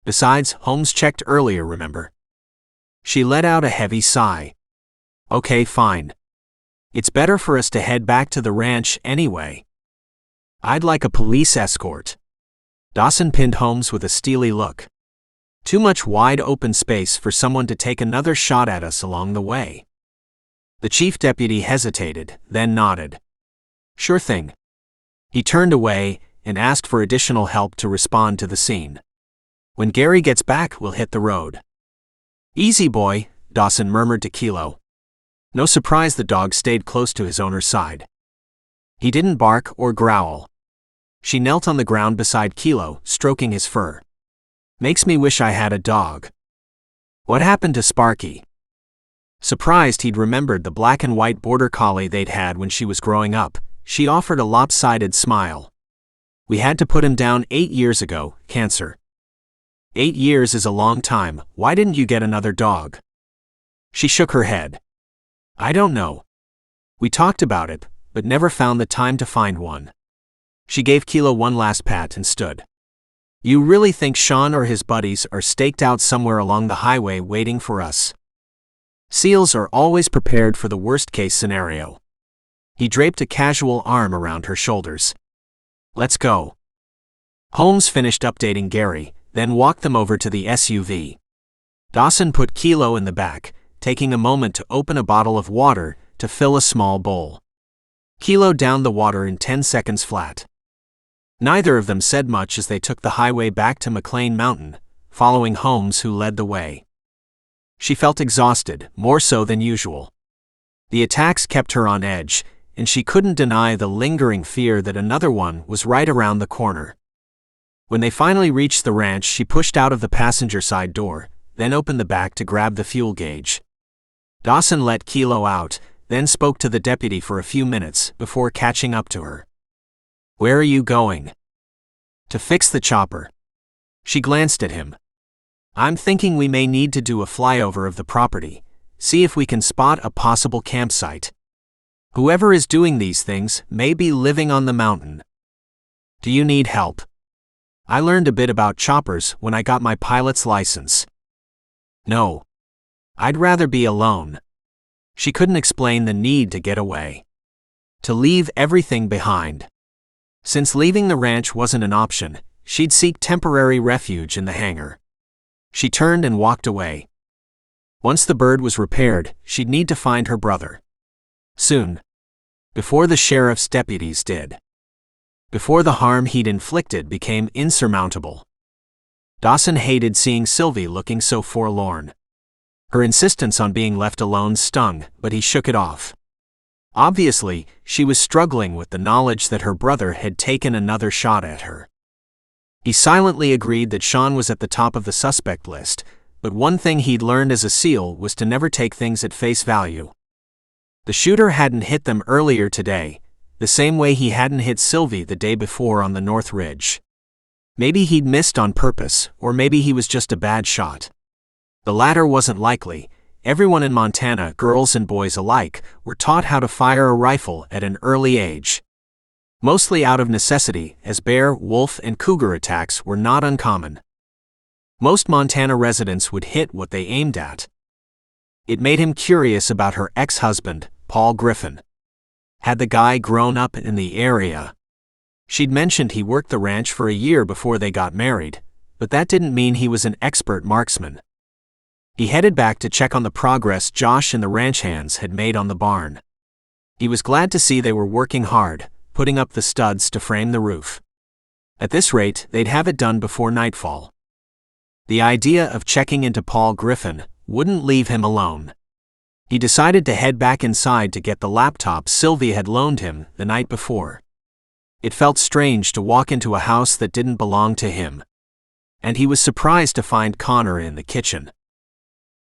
Besides, Holmes checked earlier, remember? She let out a heavy sigh. Okay, fine. It's better for us to head back to the ranch anyway. I'd like a police escort. Dawson pinned Holmes with a steely look. Too much wide open space for someone to take another shot at us along the way. The chief deputy hesitated, then nodded. Sure thing. He turned away and asked for additional help to respond to the scene. When Gary gets back, we'll hit the road. Easy, boy, Dawson murmured to Kilo. No surprise the dog stayed close to his owner's side. He didn't bark or growl. She knelt on the ground beside Kilo, stroking his fur. Makes me wish I had a dog. What happened to Sparky? Surprised he'd remembered the black and white border collie they'd had when she was growing up, she offered a lopsided smile. We had to put him down 8 years ago, cancer. 8 years is a long time, why didn't you get another dog? She shook her head. I don't know. We talked about it, but never found the time to find one. She gave Kilo one last pat and stood. You really think Sean or his buddies are staked out somewhere along the highway waiting for us? SEALs are always prepared for the worst-case scenario. He draped a casual arm around her shoulders. Let's go. Holmes finished updating Gary, then walked them over to the SUV. Dawson put Kilo in the back, taking a moment to open a bottle of water to fill a small bowl. Kilo downed the water in 10 seconds flat. Neither of them said much as they took the highway back to McLane Mountain, following Holmes, who led the way. She felt exhausted, more so than usual. The attacks kept her on edge, and she couldn't deny the lingering fear that another one was right around the corner. When they finally reached the ranch, she pushed out of the passenger side door, then opened the back to grab the fuel gauge. Dawson let Kilo out, then spoke to the deputy for a few minutes before catching up to her. Where are you going? To fix the chopper. She glanced at him. I'm thinking we may need to do a flyover of the property, see if we can spot a possible campsite. Whoever is doing these things may be living on the mountain. Do you need help? I learned a bit about choppers when I got my pilot's license. No. I'd rather be alone. She couldn't explain the need to get away. To leave everything behind. Since leaving the ranch wasn't an option, she'd seek temporary refuge in the hangar. She turned and walked away. Once the bird was repaired, she'd need to find her brother. Soon. Before the sheriff's deputies did. Before the harm he'd inflicted became insurmountable. Dawson hated seeing Sylvie looking so forlorn. Her insistence on being left alone stung, but he shook it off. Obviously, she was struggling with the knowledge that her brother had taken another shot at her. He silently agreed that Sean was at the top of the suspect list, but one thing he'd learned as a SEAL was to never take things at face value. The shooter hadn't hit them earlier today, the same way he hadn't hit Sylvie the day before on the North Ridge. Maybe he'd missed on purpose, or maybe he was just a bad shot. The latter wasn't likely. Everyone in Montana, girls and boys alike, were taught how to fire a rifle at an early age. Mostly out of necessity, as bear, wolf, and cougar attacks were not uncommon. Most Montana residents would hit what they aimed at. It made him curious about her ex-husband, Paul Griffin. Had the guy grown up in the area? She'd mentioned he worked the ranch for a year before they got married, but that didn't mean he was an expert marksman. He headed back to check on the progress Josh and the ranch hands had made on the barn. He was glad to see they were working hard, putting up the studs to frame the roof. At this rate, they'd have it done before nightfall. The idea of checking into Paul Griffin wouldn't leave him alone. He decided to head back inside to get the laptop Sylvie had loaned him the night before. It felt strange to walk into a house that didn't belong to him. And he was surprised to find Connor in the kitchen.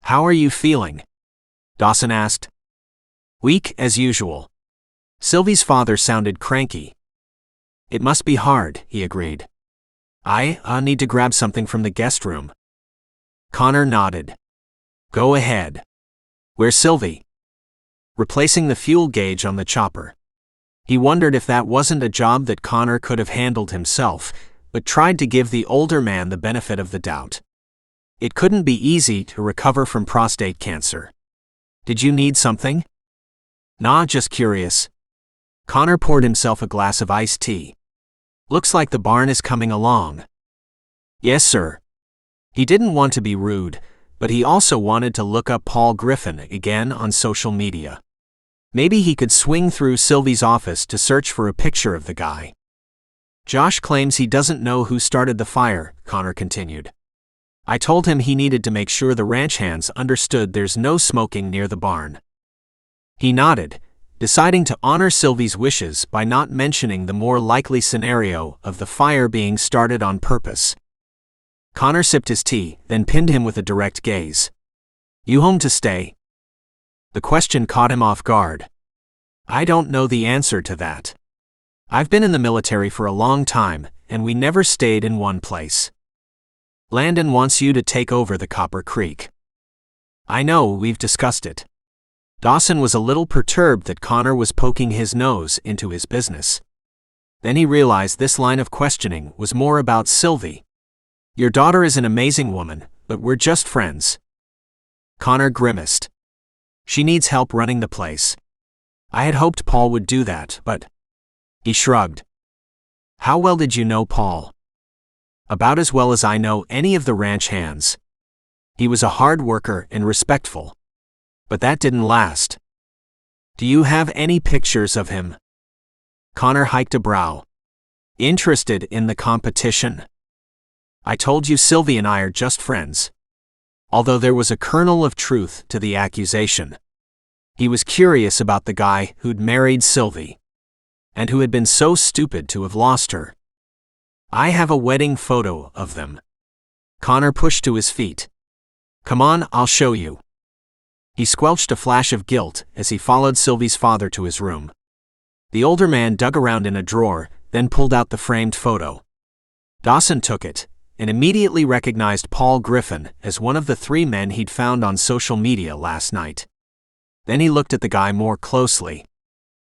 "How are you feeling?" Dawson asked. "Weak as usual." Sylvie's father sounded cranky. "It must be hard," he agreed. I need to grab something from the guest room." Connor nodded. "Go ahead." "Where's Sylvie?" "Replacing the fuel gauge on the chopper." He wondered if that wasn't a job that Connor could have handled himself, but tried to give the older man the benefit of the doubt. It couldn't be easy to recover from prostate cancer. "Did you need something?" "Nah, just curious." Connor poured himself a glass of iced tea. "Looks like the barn is coming along." "Yes, sir." He didn't want to be rude, but he also wanted to look up Paul Griffin again on social media. Maybe he could swing through Sylvie's office to search for a picture of the guy. "Josh claims he doesn't know who started the fire," Connor continued. "I told him he needed to make sure the ranch hands understood there's no smoking near the barn." He nodded, deciding to honor Sylvie's wishes by not mentioning the more likely scenario of the fire being started on purpose. Connor sipped his tea, then pinned him with a direct gaze. "You home to stay?" The question caught him off guard. "I don't know the answer to that. I've been in the military for a long time, and we never stayed in one place. Landon wants you to take over the Copper Creek." "I know, we've discussed it." Dawson was a little perturbed that Connor was poking his nose into his business. Then he realized this line of questioning was more about Sylvie. "Your daughter is an amazing woman, but we're just friends." Connor grimaced. "She needs help running the place. I had hoped Paul would do that, but..." He shrugged. "How well did you know Paul?" "About as well as I know any of the ranch hands. He was a hard worker and respectful. But that didn't last." "Do you have any pictures of him?" Connor hiked a brow. "Interested in the competition?" "I told you Sylvie and I are just friends." Although there was a kernel of truth to the accusation. He was curious about the guy who'd married Sylvie. And who had been so stupid to have lost her. "I have a wedding photo of them." Connor pushed to his feet. "Come on, I'll show you." He squelched a flash of guilt as he followed Sylvie's father to his room. The older man dug around in a drawer, then pulled out the framed photo. Dawson took it, and immediately recognized Paul Griffin as one of the 3 men he'd found on social media last night. Then he looked at the guy more closely.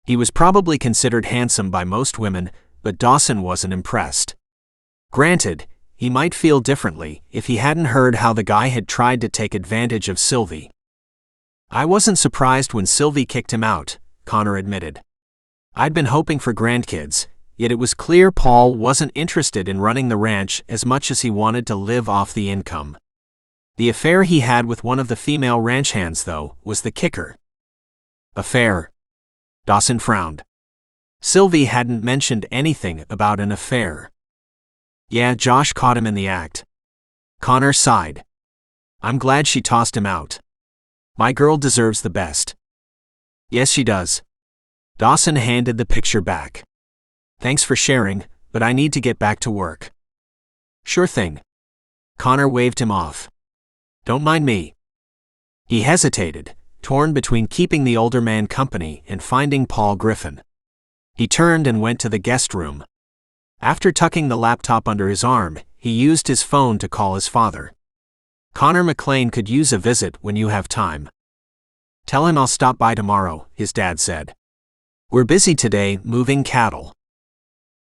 He was probably considered handsome by most women, but Dawson wasn't impressed. Granted, he might feel differently if he hadn't heard how the guy had tried to take advantage of Sylvie. I wasn't surprised when Sylvie kicked him out, Connor admitted. I'd been hoping for grandkids, yet it was clear Paul wasn't interested in running the ranch as much as he wanted to live off the income. The affair he had with one of the female ranch hands, though, was the kicker. Affair? Dawson frowned. Sylvie hadn't mentioned anything about an affair. Yeah, Josh caught him in the act. Connor sighed. I'm glad she tossed him out. My girl deserves the best. Yes, she does. Dawson handed the picture back. Thanks for sharing, but I need to get back to work. Sure thing. Connor waved him off. Don't mind me. He hesitated, torn between keeping the older man company and finding Paul Griffin. He turned and went to the guest room. After tucking the laptop under his arm, he used his phone to call his father. Connor McLane could use a visit when you have time. Tell him I'll stop by tomorrow, his dad said. We're busy today moving cattle.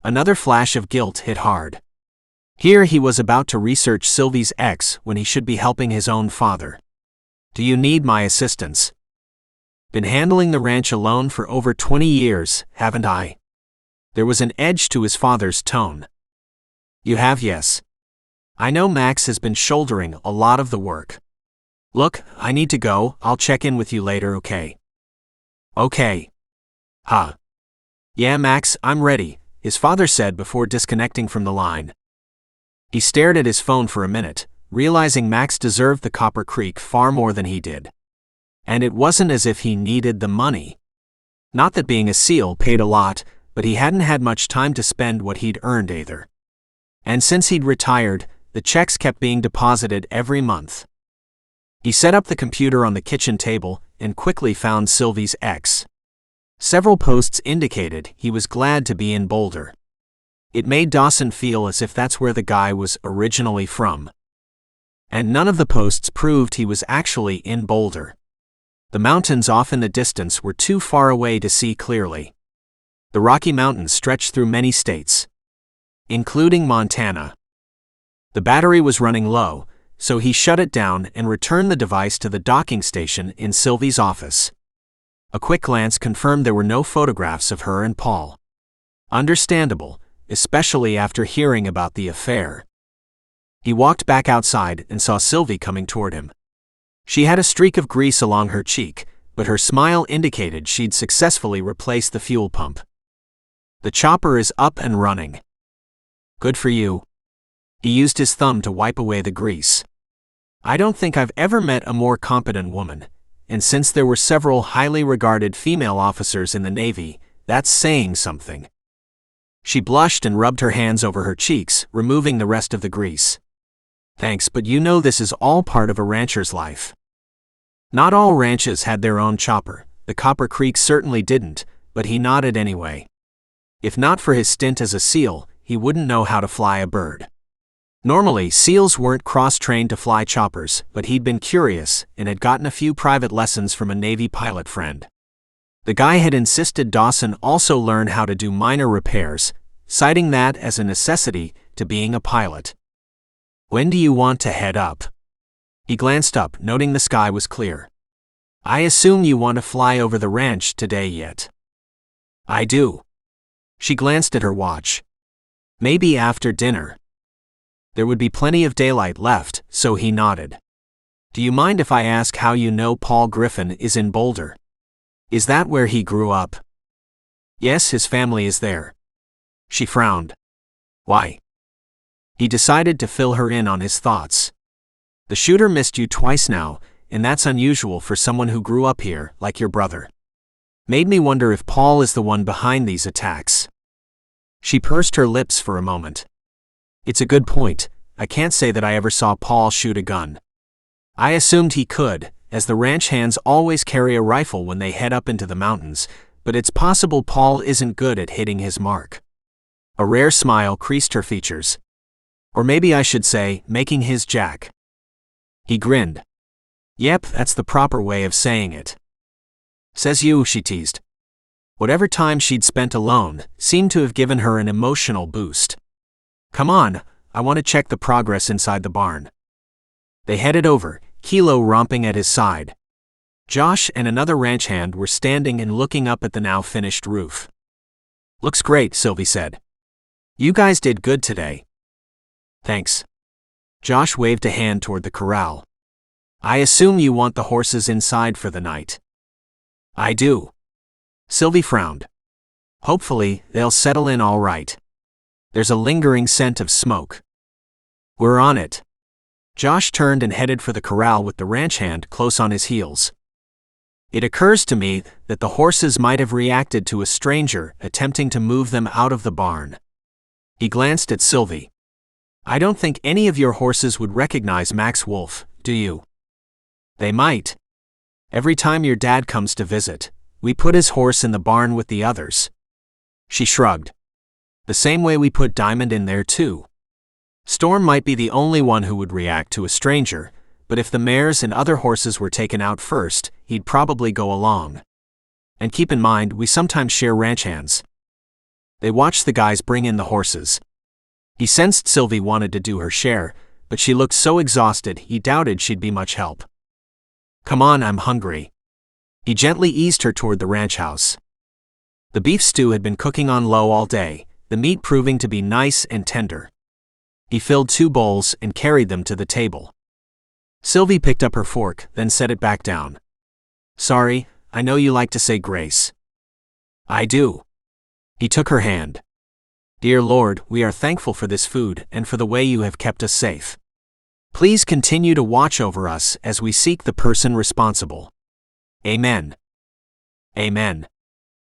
Another flash of guilt hit hard. Here he was about to research Sylvie's ex when he should be helping his own father. Do you need my assistance? Been handling the ranch alone for over 20 years, haven't I? There was an edge to his father's tone. You have, yes. I know Max has been shouldering a lot of the work. Look, I need to go, I'll check in with you later, okay? Okay. Huh. Yeah, Max, I'm ready, his father said before disconnecting from the line. He stared at his phone for a minute, realizing Max deserved the Copper Creek far more than he did. And it wasn't as if he needed the money. Not that being a SEAL paid a lot, but he hadn't had much time to spend what he'd earned either. And since he'd retired, the checks kept being deposited every month. He set up the computer on the kitchen table and quickly found Sylvie's ex. Several posts indicated he was glad to be in Boulder. It made Dawson feel as if that's where the guy was originally from. And none of the posts proved he was actually in Boulder. The mountains off in the distance were too far away to see clearly. The Rocky Mountains stretched through many states, including Montana. The battery was running low, so he shut it down and returned the device to the docking station in Sylvie's office. A quick glance confirmed there were no photographs of her and Paul. Understandable, especially after hearing about the affair. He walked back outside and saw Sylvie coming toward him. She had a streak of grease along her cheek, but her smile indicated she'd successfully replaced the fuel pump. The chopper is up and running. Good for you. He used his thumb to wipe away the grease. I don't think I've ever met a more competent woman, and since there were several highly regarded female officers in the Navy, that's saying something. She blushed and rubbed her hands over her cheeks, removing the rest of the grease. Thanks, but you know this is all part of a rancher's life. Not all ranches had their own chopper. The Copper Creek certainly didn't, but he nodded anyway. If not for his stint as a SEAL, he wouldn't know how to fly a bird. Normally, SEALs weren't cross-trained to fly choppers, but he'd been curious and had gotten a few private lessons from a Navy pilot friend. The guy had insisted Dawson also learn how to do minor repairs, citing that as a necessity to being a pilot. When do you want to head up? He glanced up, noting the sky was clear. I assume you want to fly over the ranch today yet. I do. She glanced at her watch. Maybe after dinner. There would be plenty of daylight left, so he nodded. Do you mind if I ask how you know Paul Griffin is in Boulder? Is that where he grew up? Yes, his family is there. She frowned. Why? He decided to fill her in on his thoughts. The shooter missed you twice now, and that's unusual for someone who grew up here, like your brother. Made me wonder if Paul is the one behind these attacks. She pursed her lips for a moment. It's a good point. I can't say that I ever saw Paul shoot a gun. I assumed he could, as the ranch hands always carry a rifle when they head up into the mountains, but it's possible Paul isn't good at hitting his mark. A rare smile creased her features. Or maybe I should say, making his jack. He grinned. Yep, that's the proper way of saying it. Says you, she teased. Whatever time she'd spent alone seemed to have given her an emotional boost. Come on, I want to check the progress inside the barn. They headed over, Kilo romping at his side. Josh and another ranch hand were standing and looking up at the now finished roof. "Looks great," Sylvie said. "You guys did good today." "Thanks." Josh waved a hand toward the corral. "I assume you want the horses inside for the night." "I do." Sylvie frowned. "Hopefully, they'll settle in all right. There's a lingering scent of smoke." "We're on it." Josh turned and headed for the corral with the ranch hand close on his heels. "It occurs to me that the horses might have reacted to a stranger attempting to move them out of the barn." He glanced at Sylvie. "I don't think any of your horses would recognize Max Wolf, do you?" "They might. Every time your dad comes to visit, we put his horse in the barn with the others." She shrugged. "The same way we put Diamond in there too. Storm might be the only one who would react to a stranger, but if the mares and other horses were taken out first, he'd probably go along. And keep in mind, we sometimes share ranch hands." They watched the guys bring in the horses. He sensed Sylvie wanted to do her share, but she looked so exhausted he doubted she'd be much help. "Come on, I'm hungry." He gently eased her toward the ranch house. The beef stew had been cooking on low all day, the meat proving to be nice and tender. He filled 2 bowls and carried them to the table. Sylvie picked up her fork, then set it back down. "Sorry, I know you like to say grace." "I do." He took her hand. "Dear Lord, we are thankful for this food and for the way you have kept us safe. Please continue to watch over us as we seek the person responsible. Amen." "Amen."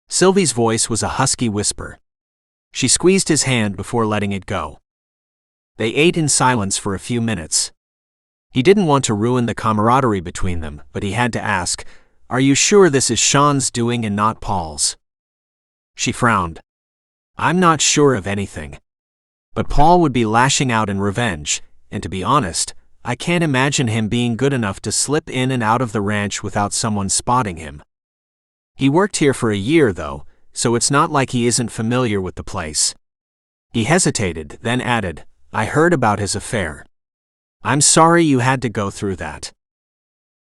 Sylvie's voice was a husky whisper. She squeezed his hand before letting it go. They ate in silence for a few minutes. He didn't want to ruin the camaraderie between them, but he had to ask, "Are you sure this is Sean's doing and not Paul's?" She frowned. "I'm not sure of anything. But Paul would be lashing out in revenge, and to be honest, I can't imagine him being good enough to slip in and out of the ranch without someone spotting him. He worked here for a year, though, so it's not like he isn't familiar with the place." He hesitated, then added, "I heard about his affair. I'm sorry you had to go through that."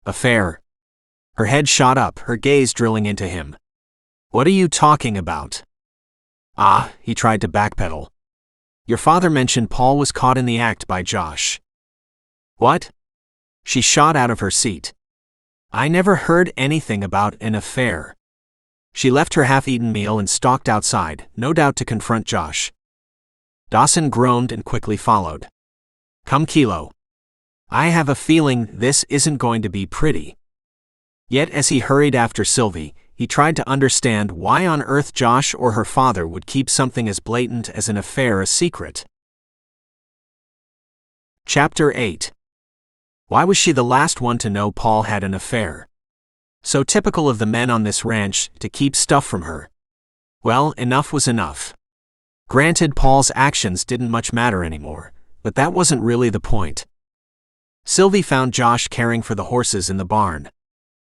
"Affair?" Her head shot up, her gaze drilling into him. "What are you talking about?" "Ah," he tried to backpedal. "Your father mentioned Paul was caught in the act by Josh." "What?" She shot out of her seat. "I never heard anything about an affair." She left her half-eaten meal and stalked outside, no doubt to confront Josh. Dawson groaned and quickly followed. "Come Kilo. I have a feeling this isn't going to be pretty." Yet as he hurried after Sylvie, he tried to understand why on earth Josh or her father would keep something as blatant as an affair a secret. Chapter 8. Why was she the last one to know Paul had an affair? So typical of the men on this ranch to keep stuff from her. Well, enough was enough. Granted, Paul's actions didn't much matter anymore, but that wasn't really the point. Sylvie found Josh caring for the horses in the barn.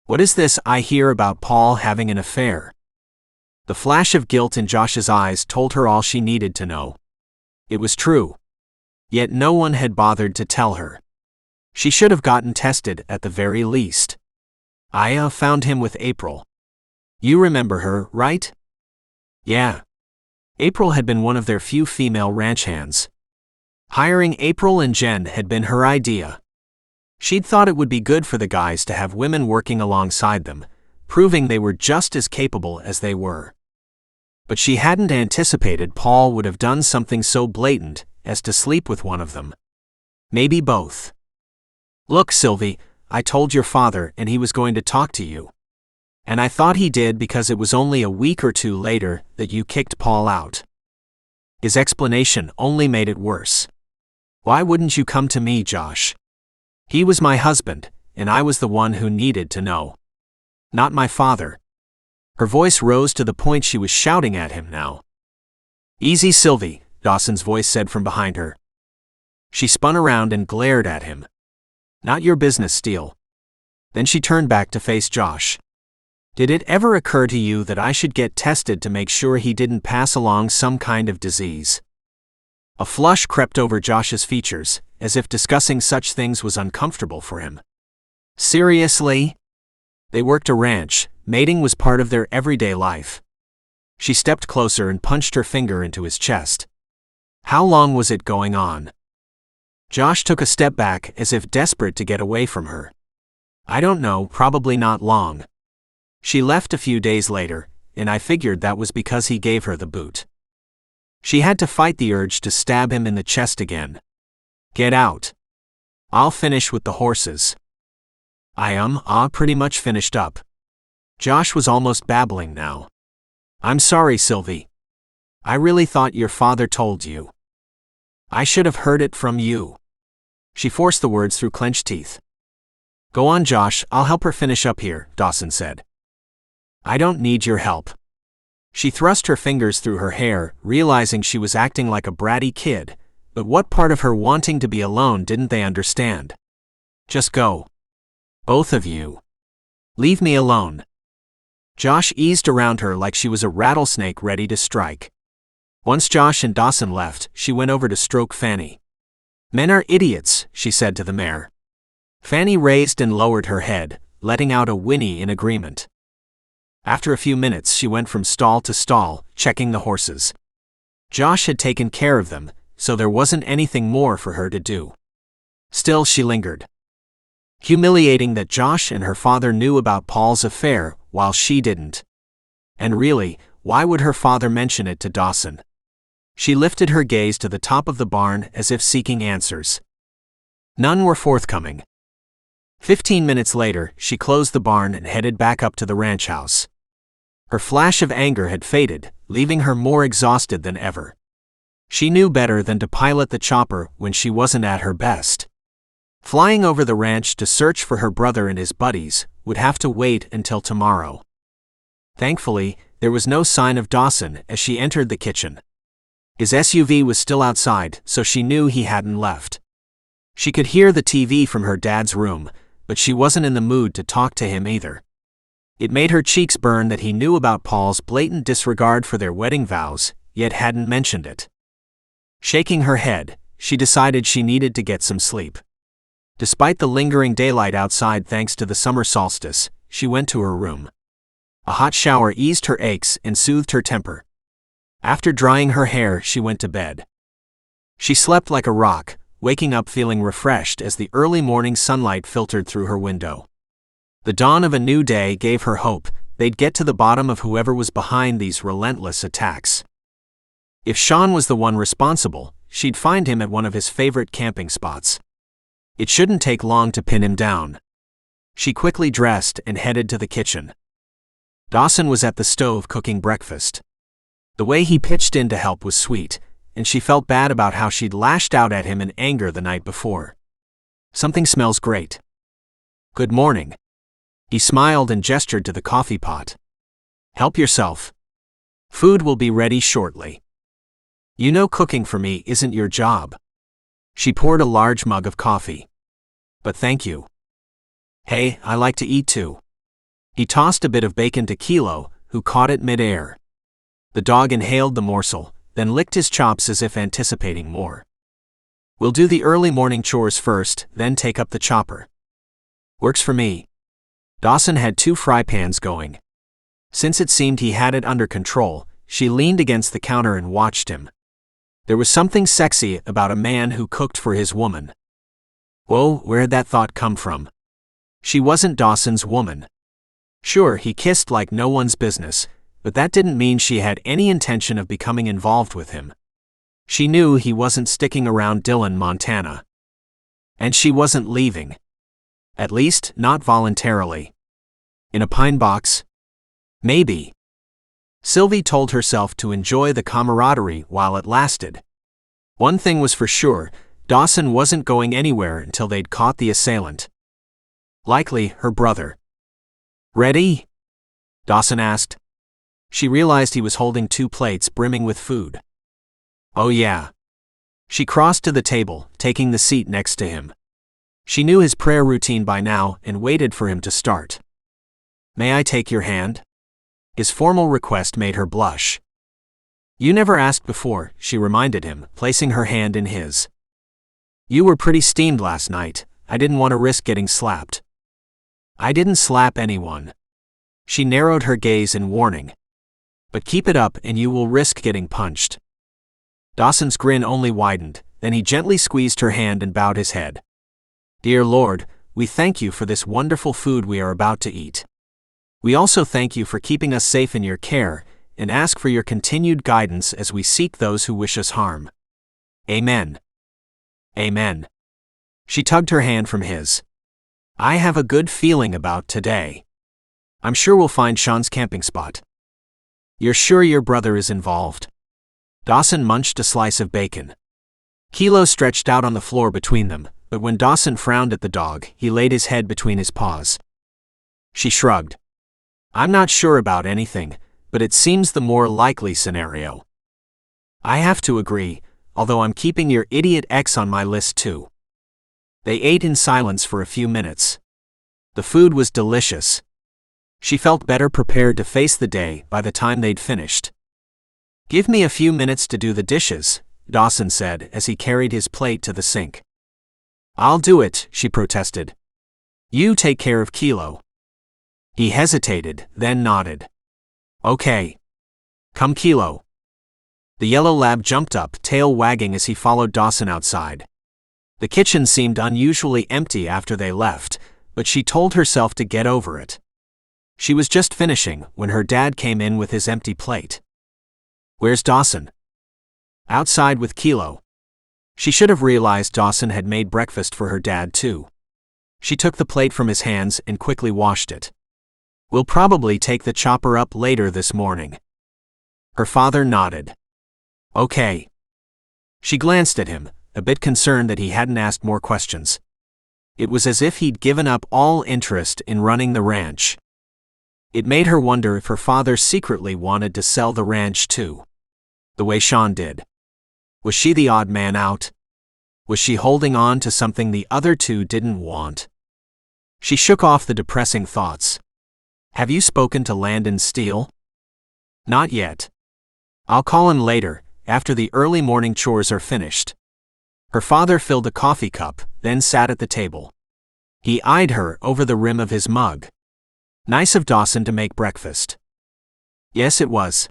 "What is this I hear about Paul having an affair?" The flash of guilt in Josh's eyes told her all she needed to know. It was true. Yet no one had bothered to tell her. She should have gotten tested at the very least. "I found him with April. You remember her, right?" "Yeah." April had been one of their few female ranch hands. Hiring April and Jen had been her idea. She'd thought it would be good for the guys to have women working alongside them, proving they were just as capable as they were. But she hadn't anticipated Paul would have done something so blatant as to sleep with one of them. Maybe both. "Look, Sylvie, I told your father and he was going to talk to you. And I thought he did because it was only a week or 2 later that you kicked Paul out." His explanation only made it worse. "Why wouldn't you come to me, Josh? He was my husband, and I was the one who needed to know. Not my father." Her voice rose to the point she was shouting at him now. "Easy, Sylvie," Dawson's voice said from behind her. She spun around and glared at him. "Not your business, Steele." Then she turned back to face Josh. "Did it ever occur to you that I should get tested to make sure he didn't pass along some kind of disease?" A flush crept over Josh's features, as if discussing such things was uncomfortable for him. "Seriously?" They worked a ranch. Mating was part of their everyday life. She stepped closer and punched her finger into his chest. How long was it going on? Josh took a step back as if desperate to get away from her. I don't know, probably not long. She left a few days later, and I figured that was because he gave her the boot. She had to fight the urge to stab him in the chest again. Get out. I'll finish with the horses. Pretty much finished up. Josh was almost babbling now. I'm sorry, Sylvie. I really thought your father told you. I should have heard it from you. She forced the words through clenched teeth. Go on, Josh, I'll help her finish up here, Dawson said. I don't need your help. She thrust her fingers through her hair, realizing she was acting like a bratty kid, but what part of her wanting to be alone didn't they understand? Just go. Both of you. Leave me alone. Josh eased around her like she was a rattlesnake ready to strike. Once Josh and Dawson left, she went over to stroke Fanny. Men are idiots, she said to the mare. Fanny raised and lowered her head, letting out a whinny in agreement. After a few minutes, she went from stall to stall, checking the horses. Josh had taken care of them, so there wasn't anything more for her to do. Still, she lingered. Humiliating that Josh and her father knew about Paul's affair, while she didn't. And really, why would her father mention it to Dawson? She lifted her gaze to the top of the barn as if seeking answers. None were forthcoming. 15 minutes later, she closed the barn and headed back up to the ranch house. Her flash of anger had faded, leaving her more exhausted than ever. She knew better than to pilot the chopper when she wasn't at her best. Flying over the ranch to search for her brother and his buddies would have to wait until tomorrow. Thankfully, there was no sign of Dawson as she entered the kitchen. His SUV was still outside, so she knew he hadn't left. She could hear the TV from her dad's room, but she wasn't in the mood to talk to him either. It made her cheeks burn that he knew about Paul's blatant disregard for their wedding vows, yet hadn't mentioned it. Shaking her head, she decided she needed to get some sleep. Despite the lingering daylight outside thanks to the summer solstice, she went to her room. A hot shower eased her aches and soothed her temper. After drying her hair, she went to bed. She slept like a rock, waking up feeling refreshed as the early morning sunlight filtered through her window. The dawn of a new day gave her hope they'd get to the bottom of whoever was behind these relentless attacks. If Sean was the one responsible, she'd find him at one of his favorite camping spots. It shouldn't take long to pin him down. She quickly dressed and headed to the kitchen. Dawson was at the stove cooking breakfast. The way he pitched in to help was sweet, and she felt bad about how she'd lashed out at him in anger the night before. Something smells great. Good morning. He smiled and gestured to the coffee pot. Help yourself. Food will be ready shortly. You know cooking for me isn't your job. She poured a large mug of coffee. But thank you. Hey, I like to eat too. He tossed a bit of bacon to Kilo, who caught it mid-air. The dog inhaled the morsel, then licked his chops as if anticipating more. We'll do the early morning chores first, then take up the chopper. Works for me. Dawson had 2 fry pans going. Since it seemed he had it under control, she leaned against the counter and watched him. There was something sexy about a man who cooked for his woman. Whoa, where'd that thought come from? She wasn't Dawson's woman. Sure, he kissed like no one's business, but that didn't mean she had any intention of becoming involved with him. She knew he wasn't sticking around Dillon, Montana. And she wasn't leaving. At least, not voluntarily. In a pine box? Maybe. Sylvie told herself to enjoy the camaraderie while it lasted. One thing was for sure, Dawson wasn't going anywhere until they'd caught the assailant. Likely, her brother. Ready? Dawson asked. She realized he was holding 2 plates brimming with food. Oh yeah. She crossed to the table, taking the seat next to him. She knew his prayer routine by now and waited for him to start. May I take your hand? His formal request made her blush. You never asked before, she reminded him, placing her hand in his. You were pretty steamed last night. I didn't want to risk getting slapped. I didn't slap anyone. She narrowed her gaze in warning. But keep it up and you will risk getting punched. Dawson's grin only widened, then he gently squeezed her hand and bowed his head. Dear Lord, we thank you for this wonderful food we are about to eat. We also thank you for keeping us safe in your care, and ask for your continued guidance as we seek those who wish us harm. Amen. Amen. She tugged her hand from his. I have a good feeling about today. I'm sure we'll find Sean's camping spot. You're sure your brother is involved? Dawson munched a slice of bacon. Kilo stretched out on the floor between them, but when Dawson frowned at the dog, he laid his head between his paws. She shrugged. I'm not sure about anything, but it seems the more likely scenario. I have to agree, although I'm keeping your idiot ex on my list too. They ate in silence for a few minutes. The food was delicious. She felt better prepared to face the day by the time they'd finished. Give me a few minutes to do the dishes, Dawson said as he carried his plate to the sink. I'll do it, she protested. You take care of Kilo. He hesitated, then nodded. Okay. Come Kilo. The yellow lab jumped up, tail wagging as he followed Dawson outside. The kitchen seemed unusually empty after they left, but she told herself to get over it. She was just finishing when her dad came in with his empty plate. Where's Dawson? Outside with Kilo. She should have realized Dawson had made breakfast for her dad too. She took the plate from his hands and quickly washed it. We'll probably take the chopper up later this morning. Her father nodded. Okay. She glanced at him, a bit concerned that he hadn't asked more questions. It was as if he'd given up all interest in running the ranch. It made her wonder if her father secretly wanted to sell the ranch too. The way Sean did. Was she the odd man out? Was she holding on to something the other two didn't want? She shook off the depressing thoughts. Have you spoken to Landon Steele? Not yet. I'll call him later, after the early morning chores are finished. Her father filled a coffee cup, then sat at the table. He eyed her over the rim of his mug. Nice of Dawson to make breakfast. Yes, it was.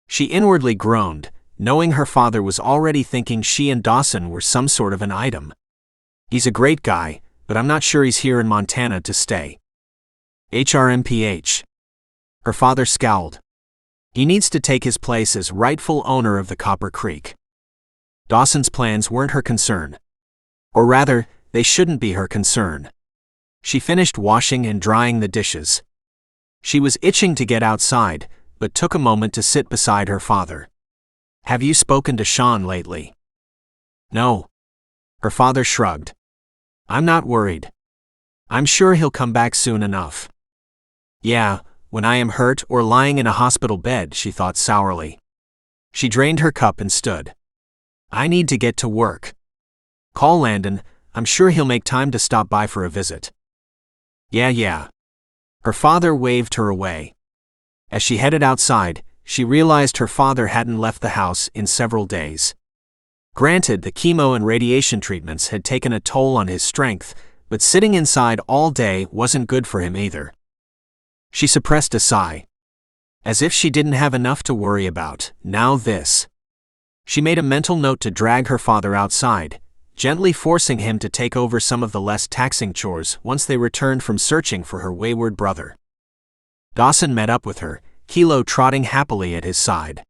She inwardly groaned, knowing her father was already thinking she and Dawson were some sort of an item. He's a great guy, but I'm not sure he's here in Montana to stay. HRMPH. Her father scowled. He needs to take his place as rightful owner of the Copper Creek. Dawson's plans weren't her concern. Or rather, they shouldn't be her concern. She finished washing and drying the dishes. She was itching to get outside, but took a moment to sit beside her father. Have you spoken to Sean lately? No. Her father shrugged. I'm not worried. I'm sure he'll come back soon enough. Yeah, when I am hurt or lying in a hospital bed, she thought sourly. She drained her cup and stood. I need to get to work. Call Landon, I'm sure he'll make time to stop by for a visit. Yeah. Her father waved her away. As she headed outside, she realized her father hadn't left the house in several days. Granted, the chemo and radiation treatments had taken a toll on his strength, but sitting inside all day wasn't good for him either. She suppressed a sigh. As if she didn't have enough to worry about, now this. She made a mental note to drag her father outside, gently forcing him to take over some of the less taxing chores once they returned from searching for her wayward brother. Dawson met up with her, Kilo trotting happily at his side.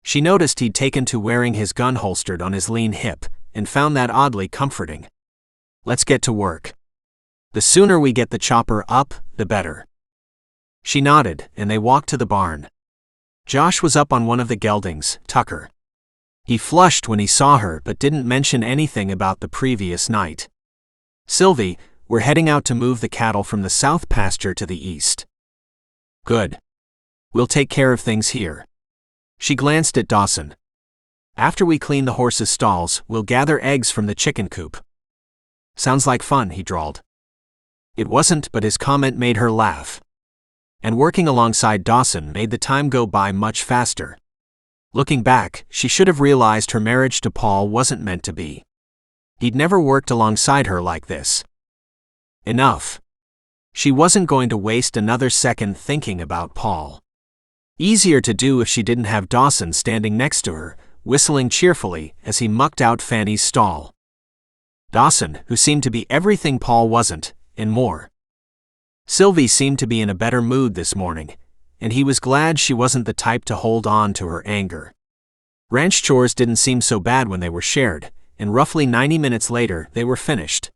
She noticed he'd taken to wearing his gun holstered on his lean hip, and found that oddly comforting. Let's get to work. The sooner we get the chopper up, the better. She nodded, and they walked to the barn. Josh was up on one of the geldings, Tucker. He flushed when he saw her but didn't mention anything about the previous night. Sylvie, we're heading out to move the cattle from the south pasture to the east. Good. We'll take care of things here. She glanced at Dawson. After we clean the horses' stalls, we'll gather eggs from the chicken coop. Sounds like fun, he drawled. It wasn't, but his comment made her laugh. And working alongside Dawson made the time go by much faster. Looking back, she should have realized her marriage to Paul wasn't meant to be. He'd never worked alongside her like this. Enough. She wasn't going to waste another second thinking about Paul. Easier to do if she didn't have Dawson standing next to her, whistling cheerfully as he mucked out Fanny's stall. Dawson, who seemed to be everything Paul wasn't, and more. Sylvie seemed to be in a better mood this morning, and he was glad she wasn't the type to hold on to her anger. Ranch chores didn't seem so bad when they were shared, and roughly 90 minutes later they were finished.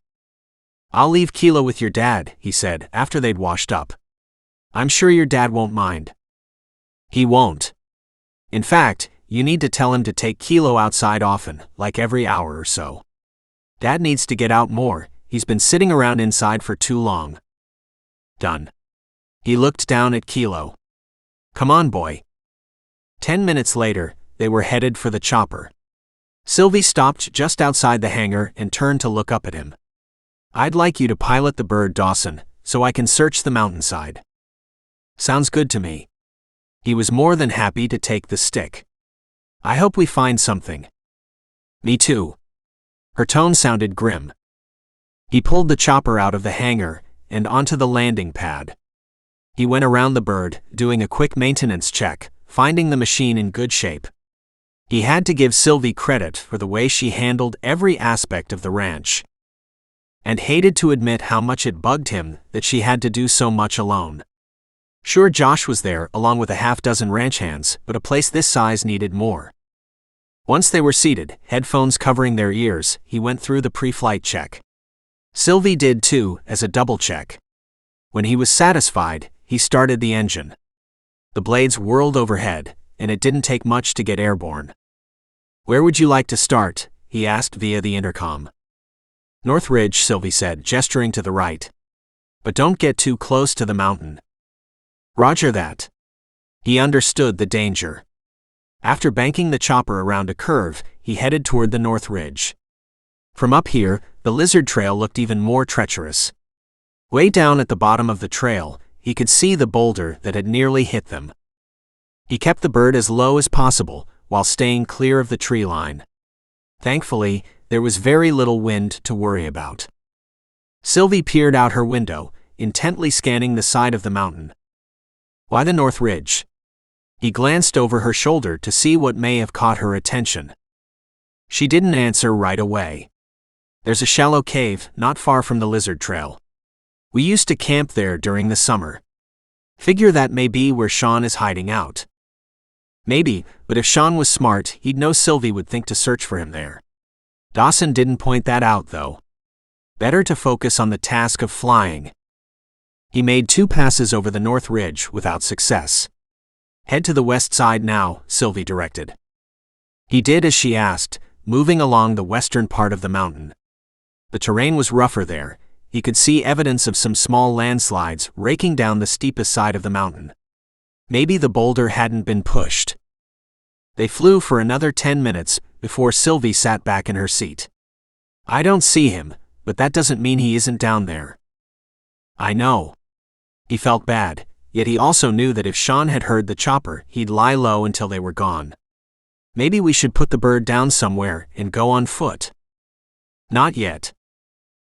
"I'll leave Kilo with your dad," he said after they'd washed up. "I'm sure your dad won't mind." "He won't. In fact, you need to tell him to take Kilo outside often, like every hour or so. Dad needs to get out more, he's been sitting around inside for too long." "Done." He looked down at Kilo. "Come on, boy." 10 minutes later, they were headed for the chopper. Sylvie stopped just outside the hangar and turned to look up at him. "I'd like you to pilot the bird, Dawson, so I can search the mountainside." "Sounds good to me." He was more than happy to take the stick. "I hope we find something." "Me too." Her tone sounded grim. He pulled the chopper out of the hangar and onto the landing pad. He went around the bird, doing a quick maintenance check, finding the machine in good shape. He had to give Sylvie credit for the way she handled every aspect of the ranch, and hated to admit how much it bugged him that she had to do so much alone. Sure, Josh was there along with a half-dozen ranch hands, but a place this size needed more. Once they were seated, headphones covering their ears, he went through the pre-flight check. Sylvie did too, as a double check. When he was satisfied, he started the engine. The blades whirled overhead, and it didn't take much to get airborne. "Where would you like to start?" he asked via the intercom. "North Ridge," Sylvie said, gesturing to the right. "But don't get too close to the mountain." "Roger that." He understood the danger. After banking the chopper around a curve, he headed toward the North Ridge. From up here, the lizard trail looked even more treacherous. Way down at the bottom of the trail, he could see the boulder that had nearly hit them. He kept the bird as low as possible, while staying clear of the tree line. Thankfully, there was very little wind to worry about. Sylvie peered out her window, intently scanning the side of the mountain. "Why the North Ridge?" He glanced over her shoulder to see what may have caught her attention. She didn't answer right away. "There's a shallow cave not far from the lizard trail. We used to camp there during the summer. Figure that may be where Sean is hiding out." Maybe, but if Sean was smart, he'd know Sylvie would think to search for him there. Dawson didn't point that out, though. Better to focus on the task of flying. He made 2 passes over the North Ridge without success. "Head to the west side now," Sylvie directed. He did as she asked, moving along the western part of the mountain. The terrain was rougher there. He could see evidence of some small landslides raking down the steepest side of the mountain. Maybe the boulder hadn't been pushed. They flew for another 10 minutes before Sylvie sat back in her seat. "I don't see him, but that doesn't mean he isn't down there." "I know." He felt bad, yet he also knew that if Sean had heard the chopper, he'd lie low until they were gone. "Maybe we should put the bird down somewhere and go on foot." "Not yet."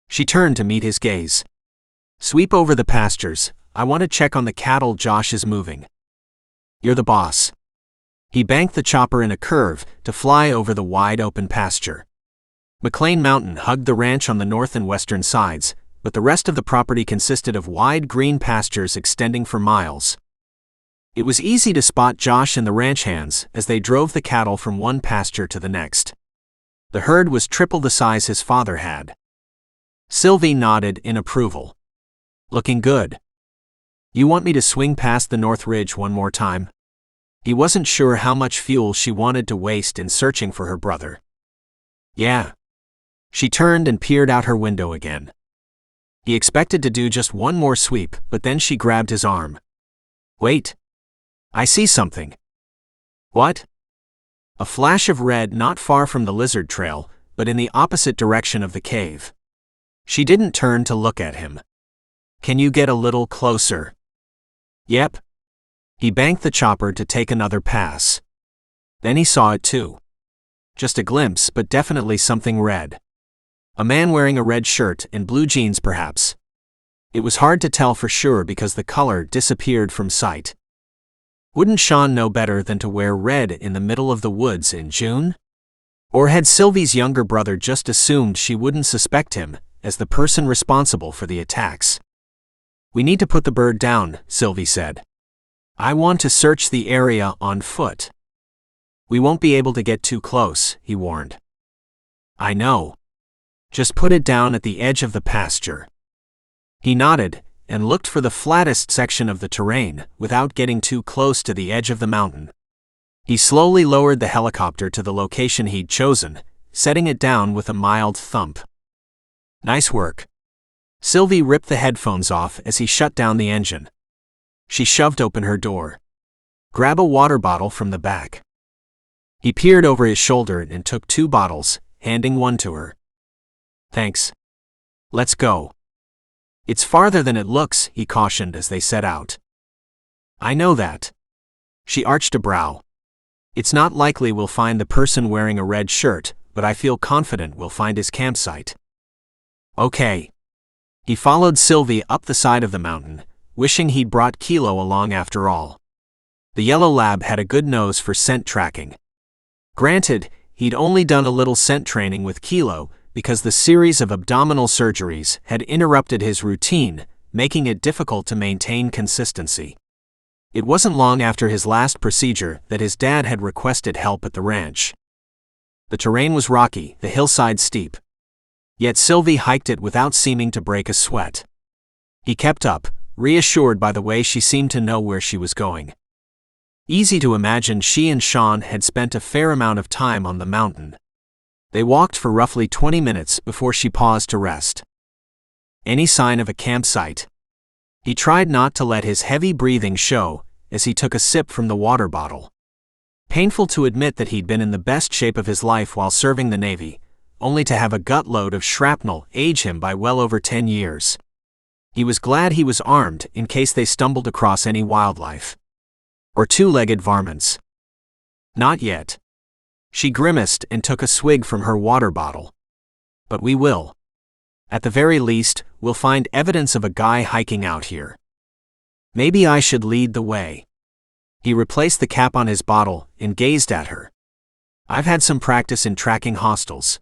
She turned to meet his gaze. "Sweep over the pastures. I want to check on the cattle Josh is moving." "You're the boss." He banked the chopper in a curve to fly over the wide open pasture. McLane Mountain hugged the ranch on the north and western sides, but the rest of the property consisted of wide green pastures extending for miles. It was easy to spot Josh and the ranch hands as they drove the cattle from one pasture to the next. The herd was triple the size his father had. Sylvie nodded in approval. "Looking good. You want me to swing past the North Ridge one more time?" He wasn't sure how much fuel she wanted to waste in searching for her brother. "Yeah." She turned and peered out her window again. He expected to do just one more sweep, but then she grabbed his arm. "Wait. I see something." "What?" A flash of red not far from the lizard trail, but in the opposite direction of the cave. She didn't turn to look at him. "Can you get a little closer?" "Yep." He banked the chopper to take another pass. Then he saw it too. Just a glimpse, but definitely something red. A man wearing a red shirt and blue jeans, perhaps. It was hard to tell for sure because the color disappeared from sight. Wouldn't Sean know better than to wear red in the middle of the woods in June? Or had Sylvie's younger brother just assumed she wouldn't suspect him as the person responsible for the attacks? "We need to put the bird down," Sylvie said. "I want to search the area on foot." "We won't be able to get too close," he warned. "I know. Just put it down at the edge of the pasture." He nodded and looked for the flattest section of the terrain without getting too close to the edge of the mountain. He slowly lowered the helicopter to the location he'd chosen, setting it down with a mild thump. "Nice work." Sylvie ripped the headphones off as he shut down the engine. She shoved open her door. "Grab a water bottle from the back." He peered over his shoulder and took 2 bottles, handing one to her. "Thanks. Let's go." "It's farther than it looks," he cautioned as they set out. "I know that." She arched a brow. "It's not likely we'll find the person wearing a red shirt, but I feel confident we'll find his campsite." "Okay." He followed Sylvie up the side of the mountain, wishing he'd brought Kilo along after all. The yellow lab had a good nose for scent tracking. Granted, he'd only done a little scent training with Kilo because the series of abdominal surgeries had interrupted his routine, making it difficult to maintain consistency. It wasn't long after his last procedure that his dad had requested help at the ranch. The terrain was rocky, the hillside steep. Yet Sylvie hiked it without seeming to break a sweat. He kept up, reassured by the way she seemed to know where she was going. Easy to imagine she and Sean had spent a fair amount of time on the mountain. They walked for roughly 20 minutes before she paused to rest. Any sign of a campsite? He tried not to let his heavy breathing show as he took a sip from the water bottle. Painful to admit that he'd been in the best shape of his life while serving the Navy, only to have a gut-load of shrapnel age him by well over 10 years. He was glad he was armed in case they stumbled across any wildlife. Or 2-legged varmints. Not yet. She grimaced and took a swig from her water bottle. But we will. At the very least, we'll find evidence of a guy hiking out here. Maybe I should lead the way. He replaced the cap on his bottle and gazed at her. I've had some practice in tracking hostiles.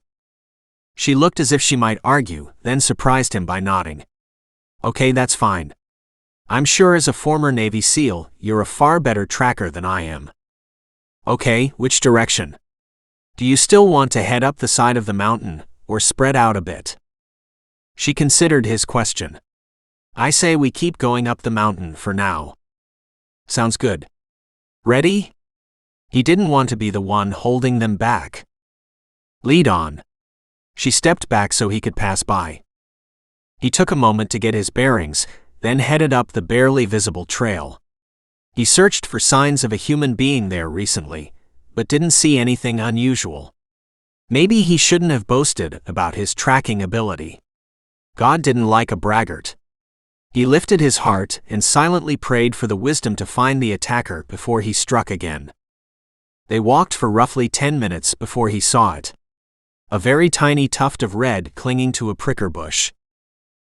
She looked as if she might argue, then surprised him by nodding. Okay, that's fine. I'm sure as a former Navy SEAL, you're a far better tracker than I am. Okay, which direction? Do you still want to head up the side of the mountain, or spread out a bit? She considered his question. I say we keep going up the mountain for now. Sounds good. Ready? He didn't want to be the one holding them back. Lead on. She stepped back so he could pass by. He took a moment to get his bearings, then headed up the barely visible trail. He searched for signs of a human being there recently, but didn't see anything unusual. Maybe he shouldn't have boasted about his tracking ability. God didn't like a braggart. He lifted his heart and silently prayed for the wisdom to find the attacker before he struck again. They walked for roughly 10 minutes before he saw it. A very tiny tuft of red clinging to a pricker bush.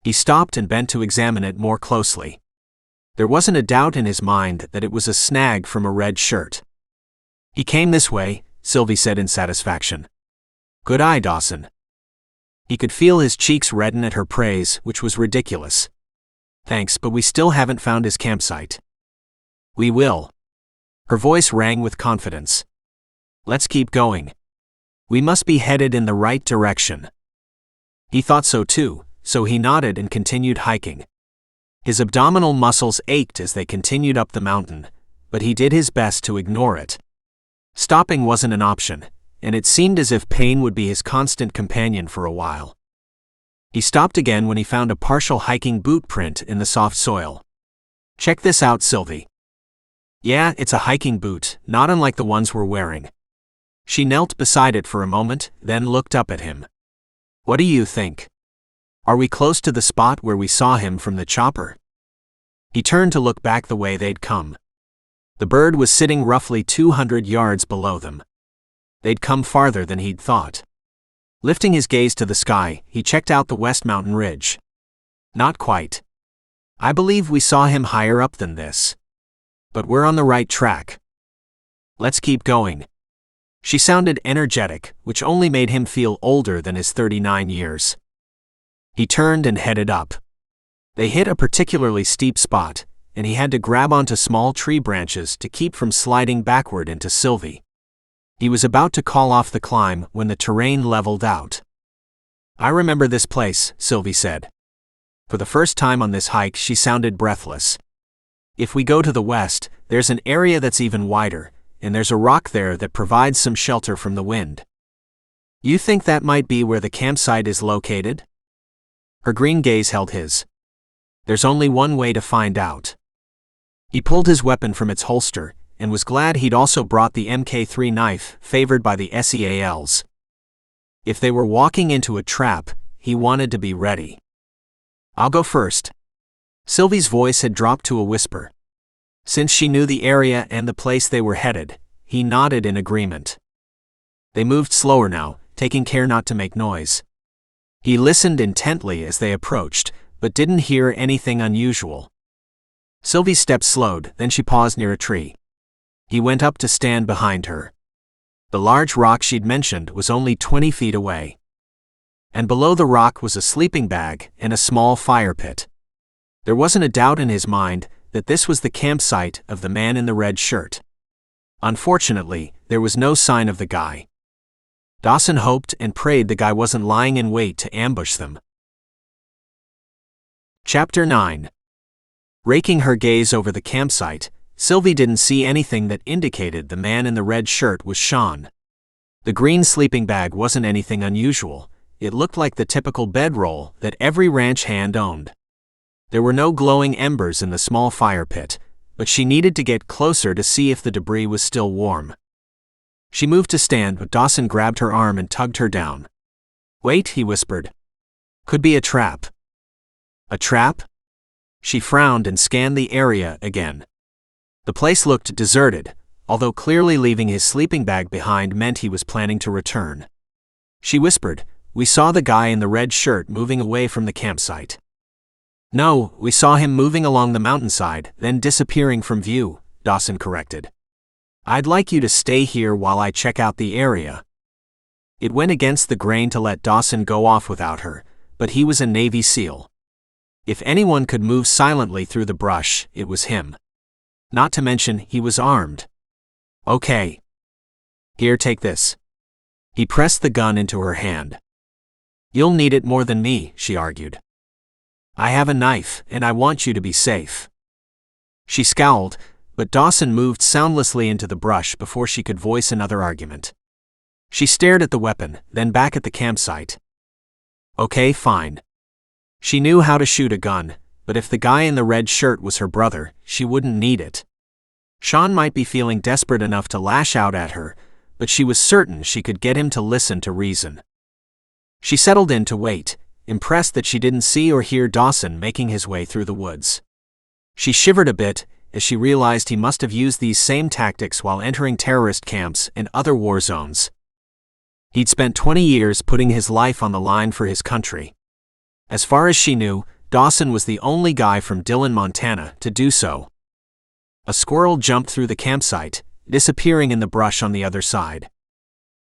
He stopped and bent to examine it more closely. There wasn't a doubt in his mind that it was a snag from a red shirt. He came this way, Sylvie said in satisfaction. Good eye, Dawson. He could feel his cheeks redden at her praise, which was ridiculous. Thanks, but we still haven't found his campsite. We will. Her voice rang with confidence. Let's keep going. We must be headed in the right direction. He thought so too, so he nodded and continued hiking. His abdominal muscles ached as they continued up the mountain, but he did his best to ignore it. Stopping wasn't an option, and it seemed as if pain would be his constant companion for a while. He stopped again when he found a partial hiking boot print in the soft soil. Check this out, Sylvie. Yeah, it's a hiking boot, not unlike the ones we're wearing. She knelt beside it for a moment, then looked up at him. What do you think? Are we close to the spot where we saw him from the chopper? He turned to look back the way they'd come. The bird was sitting roughly 200 yards below them. They'd come farther than he'd thought. Lifting his gaze to the sky, he checked out the West Mountain Ridge. Not quite. I believe we saw him higher up than this. But we're on the right track. Let's keep going. She sounded energetic, which only made him feel older than his 39 years. He turned and headed up. They hit a particularly steep spot, and he had to grab onto small tree branches to keep from sliding backward into Sylvie. He was about to call off the climb when the terrain leveled out. I remember this place, Sylvie said. For the first time on this hike, she sounded breathless. If we go to the west, there's an area that's even wider, and there's a rock there that provides some shelter from the wind. You think that might be where the campsite is located? Her green gaze held his. There's only one way to find out. He pulled his weapon from its holster, and was glad he'd also brought the Mk3 knife favored by the SEALs. If they were walking into a trap, he wanted to be ready. I'll go first. Sylvie's voice had dropped to a whisper. Since she knew the area and the place they were headed, he nodded in agreement. They moved slower now, taking care not to make noise. He listened intently as they approached, but didn't hear anything unusual. Sylvie's steps slowed, then she paused near a tree. He went up to stand behind her. The large rock she'd mentioned was only 20 feet away. And below the rock was a sleeping bag and a small fire pit. There wasn't a doubt in his mind that this was the campsite of the man in the red shirt. Unfortunately, there was no sign of the guy. Dawson hoped and prayed the guy wasn't lying in wait to ambush them. Chapter 9. Raking her gaze over the campsite, Sylvie didn't see anything that indicated the man in the red shirt was Sean. The green sleeping bag wasn't anything unusual. It looked like the typical bedroll that every ranch hand owned. There were no glowing embers in the small fire pit, but she needed to get closer to see if the debris was still warm. She moved to stand, but Dawson grabbed her arm and tugged her down. Wait, he whispered. Could be a trap. A trap? She frowned and scanned the area again. The place looked deserted, although clearly leaving his sleeping bag behind meant he was planning to return. She whispered, We saw the guy in the red shirt moving away from the campsite. No, we saw him moving along the mountainside, then disappearing from view, Dawson corrected. I'd like you to stay here while I check out the area. It went against the grain to let Dawson go off without her, but he was a Navy SEAL. If anyone could move silently through the brush, it was him. Not to mention, he was armed. Okay. Here, take this. He pressed the gun into her hand. You'll need it more than me, she argued. I have a knife, and I want you to be safe. She scowled, but Dawson moved soundlessly into the brush before she could voice another argument. She stared at the weapon, then back at the campsite. Okay, fine. She knew how to shoot a gun, but if the guy in the red shirt was her brother, she wouldn't need it. Sean might be feeling desperate enough to lash out at her, but she was certain she could get him to listen to reason. She settled in to wait, impressed that she didn't see or hear Dawson making his way through the woods. She shivered a bit as she realized he must have used these same tactics while entering terrorist camps and other war zones. He'd spent 20 years putting his life on the line for his country. As far as she knew, Dawson was the only guy from Dillon, Montana, to do so. A squirrel jumped through the campsite, disappearing in the brush on the other side.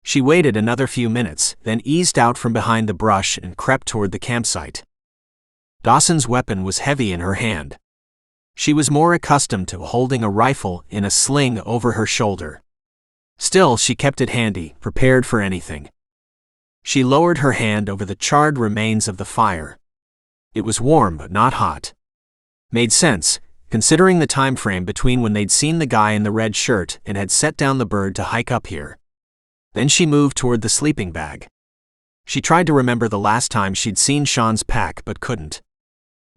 She waited another few minutes, then eased out from behind the brush and crept toward the campsite. Dawson's weapon was heavy in her hand. She was more accustomed to holding a rifle in a sling over her shoulder. Still, she kept it handy, prepared for anything. She lowered her hand over the charred remains of the fire. It was warm but not hot. Made sense, considering the time frame between when they'd seen the guy in the red shirt and had set down the bird to hike up here. Then she moved toward the sleeping bag. She tried to remember the last time she'd seen Sean's pack but couldn't.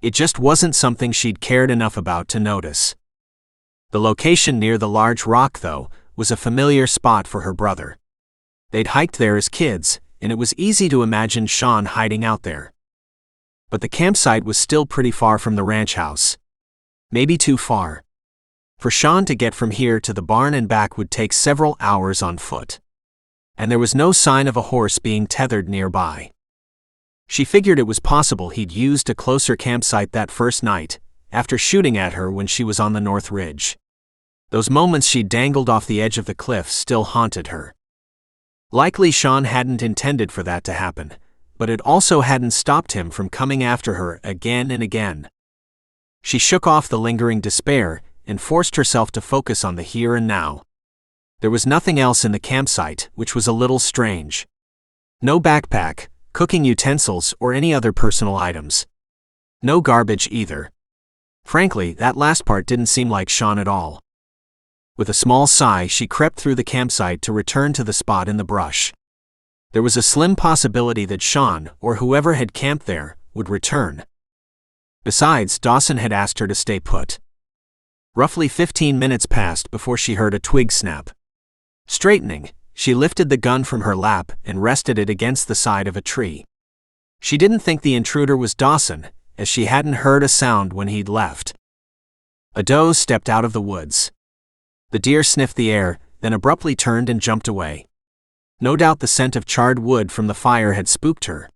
It just wasn't something she'd cared enough about to notice. The location near the large rock, though, was a familiar spot for her brother. They'd hiked there as kids, and it was easy to imagine Sean hiding out there. But the campsite was still pretty far from the ranch house. Maybe too far. For Sean to get from here to the barn and back would take several hours on foot. And there was no sign of a horse being tethered nearby. She figured it was possible he'd used a closer campsite that first night, after shooting at her when she was on the North Ridge. Those moments she dangled off the edge of the cliff still haunted her. Likely Sean hadn't intended for that to happen, but it also hadn't stopped him from coming after her again and again. She shook off the lingering despair and forced herself to focus on the here and now. There was nothing else in the campsite, which was a little strange. No backpack, cooking utensils, or any other personal items. No garbage either. Frankly, that last part didn't seem like Sean at all. With a small sigh, she crept through the campsite to return to the spot in the brush. There was a slim possibility that Sean, or whoever had camped there, would return. Besides, Dawson had asked her to stay put. Roughly 15 minutes passed before she heard a twig snap. Straightening, she lifted the gun from her lap and rested it against the side of a tree. She didn't think the intruder was Dawson, as she hadn't heard a sound when he'd left. A doe stepped out of the woods. The deer sniffed the air, then abruptly turned and jumped away. No doubt the scent of charred wood from the fire had spooked her.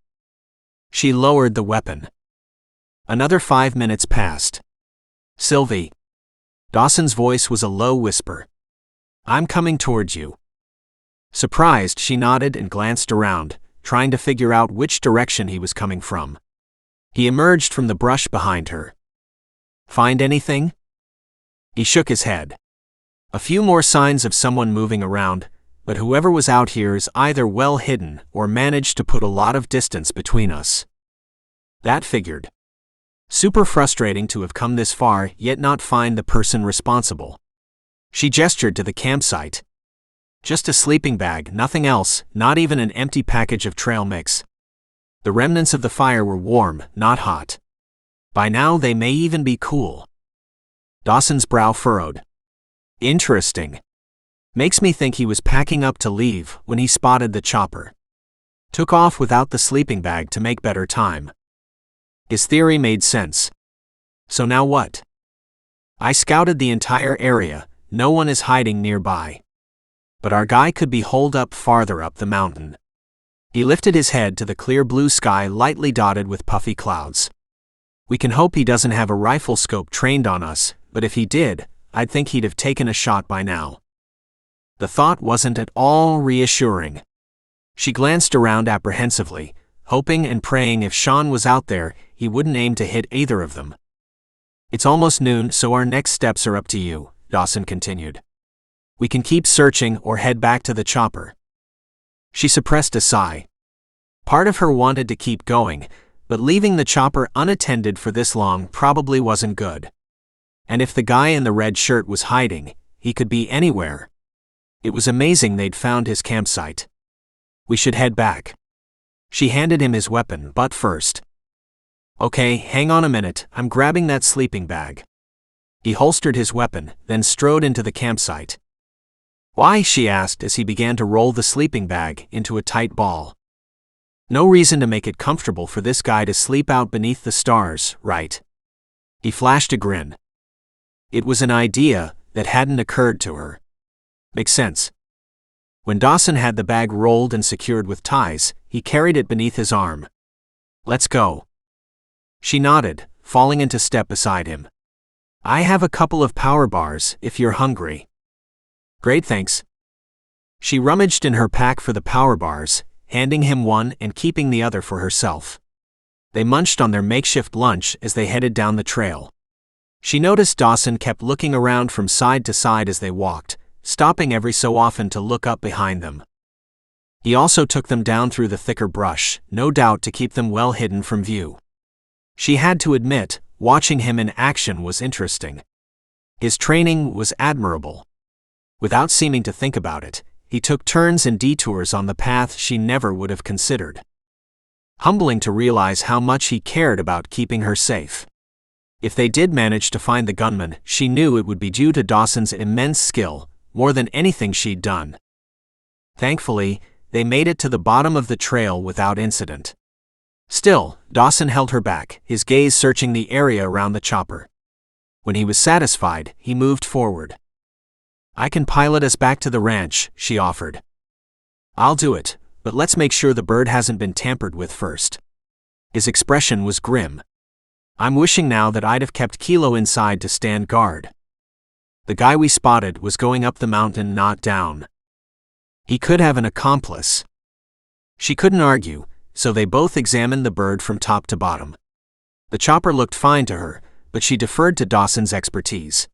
She lowered the weapon. Another 5 minutes passed. "Sylvie." Dawson's voice was a low whisper. "I'm coming towards you." Surprised, she nodded and glanced around, trying to figure out which direction he was coming from. He emerged from the brush behind her. "Find anything?" He shook his head. "A few more signs of someone moving around, but whoever was out here is either well hidden or managed to put a lot of distance between us." That figured. Super frustrating to have come this far yet not find the person responsible. She gestured to the campsite. Just a sleeping bag, nothing else, not even an empty package of trail mix. The remnants of the fire were warm, not hot. By now they may even be cool. Dawson's brow furrowed. Interesting. Makes me think he was packing up to leave when he spotted the chopper. Took off without the sleeping bag to make better time. His theory made sense. So now what? I scouted the entire area, no one is hiding nearby. But our guy could be holed up farther up the mountain. He lifted his head to the clear blue sky lightly dotted with puffy clouds. We can hope he doesn't have a rifle scope trained on us, but if he did, I'd think he'd have taken a shot by now. The thought wasn't at all reassuring. She glanced around apprehensively, hoping and praying if Sean was out there, he wouldn't aim to hit either of them. "It's almost noon, so our next steps are up to you," Dawson continued. "We can keep searching or head back to the chopper." She suppressed a sigh. Part of her wanted to keep going, but leaving the chopper unattended for this long probably wasn't good. And if the guy in the red shirt was hiding, he could be anywhere. It was amazing they'd found his campsite. "We should head back." She handed him his weapon, but first. "Okay, hang on a minute, I'm grabbing that sleeping bag." He holstered his weapon, then strode into the campsite. "Why?" she asked as he began to roll the sleeping bag into a tight ball. "No reason to make it comfortable for this guy to sleep out beneath the stars, right?" He flashed a grin. It was an idea that hadn't occurred to her. Makes sense. When Dawson had the bag rolled and secured with ties, he carried it beneath his arm. "Let's go." She nodded, falling into step beside him. "I have a couple of power bars if you're hungry." "Great, thanks." She rummaged in her pack for the power bars, handing him one and keeping the other for herself. They munched on their makeshift lunch as they headed down the trail. She noticed Dawson kept looking around from side to side as they walked, stopping every so often to look up behind them. He also took them down through the thicker brush, no doubt to keep them well hidden from view. She had to admit, watching him in action was interesting. His training was admirable. Without seeming to think about it, he took turns and detours on the path she never would have considered. Humbling to realize how much he cared about keeping her safe. If they did manage to find the gunman, she knew it would be due to Dawson's immense skill, more than anything she'd done. Thankfully, they made it to the bottom of the trail without incident. Still, Dawson held her back, his gaze searching the area around the chopper. When he was satisfied, he moved forward. "I can pilot us back to the ranch," she offered. "I'll do it, but let's make sure the bird hasn't been tampered with first." His expression was grim. I'm wishing now that I'd have kept Kilo inside to stand guard. The guy we spotted was going up the mountain, not down. He could have an accomplice. She couldn't argue, so they both examined the bird from top to bottom. The chopper looked fine to her, but she deferred to Dawson's expertise.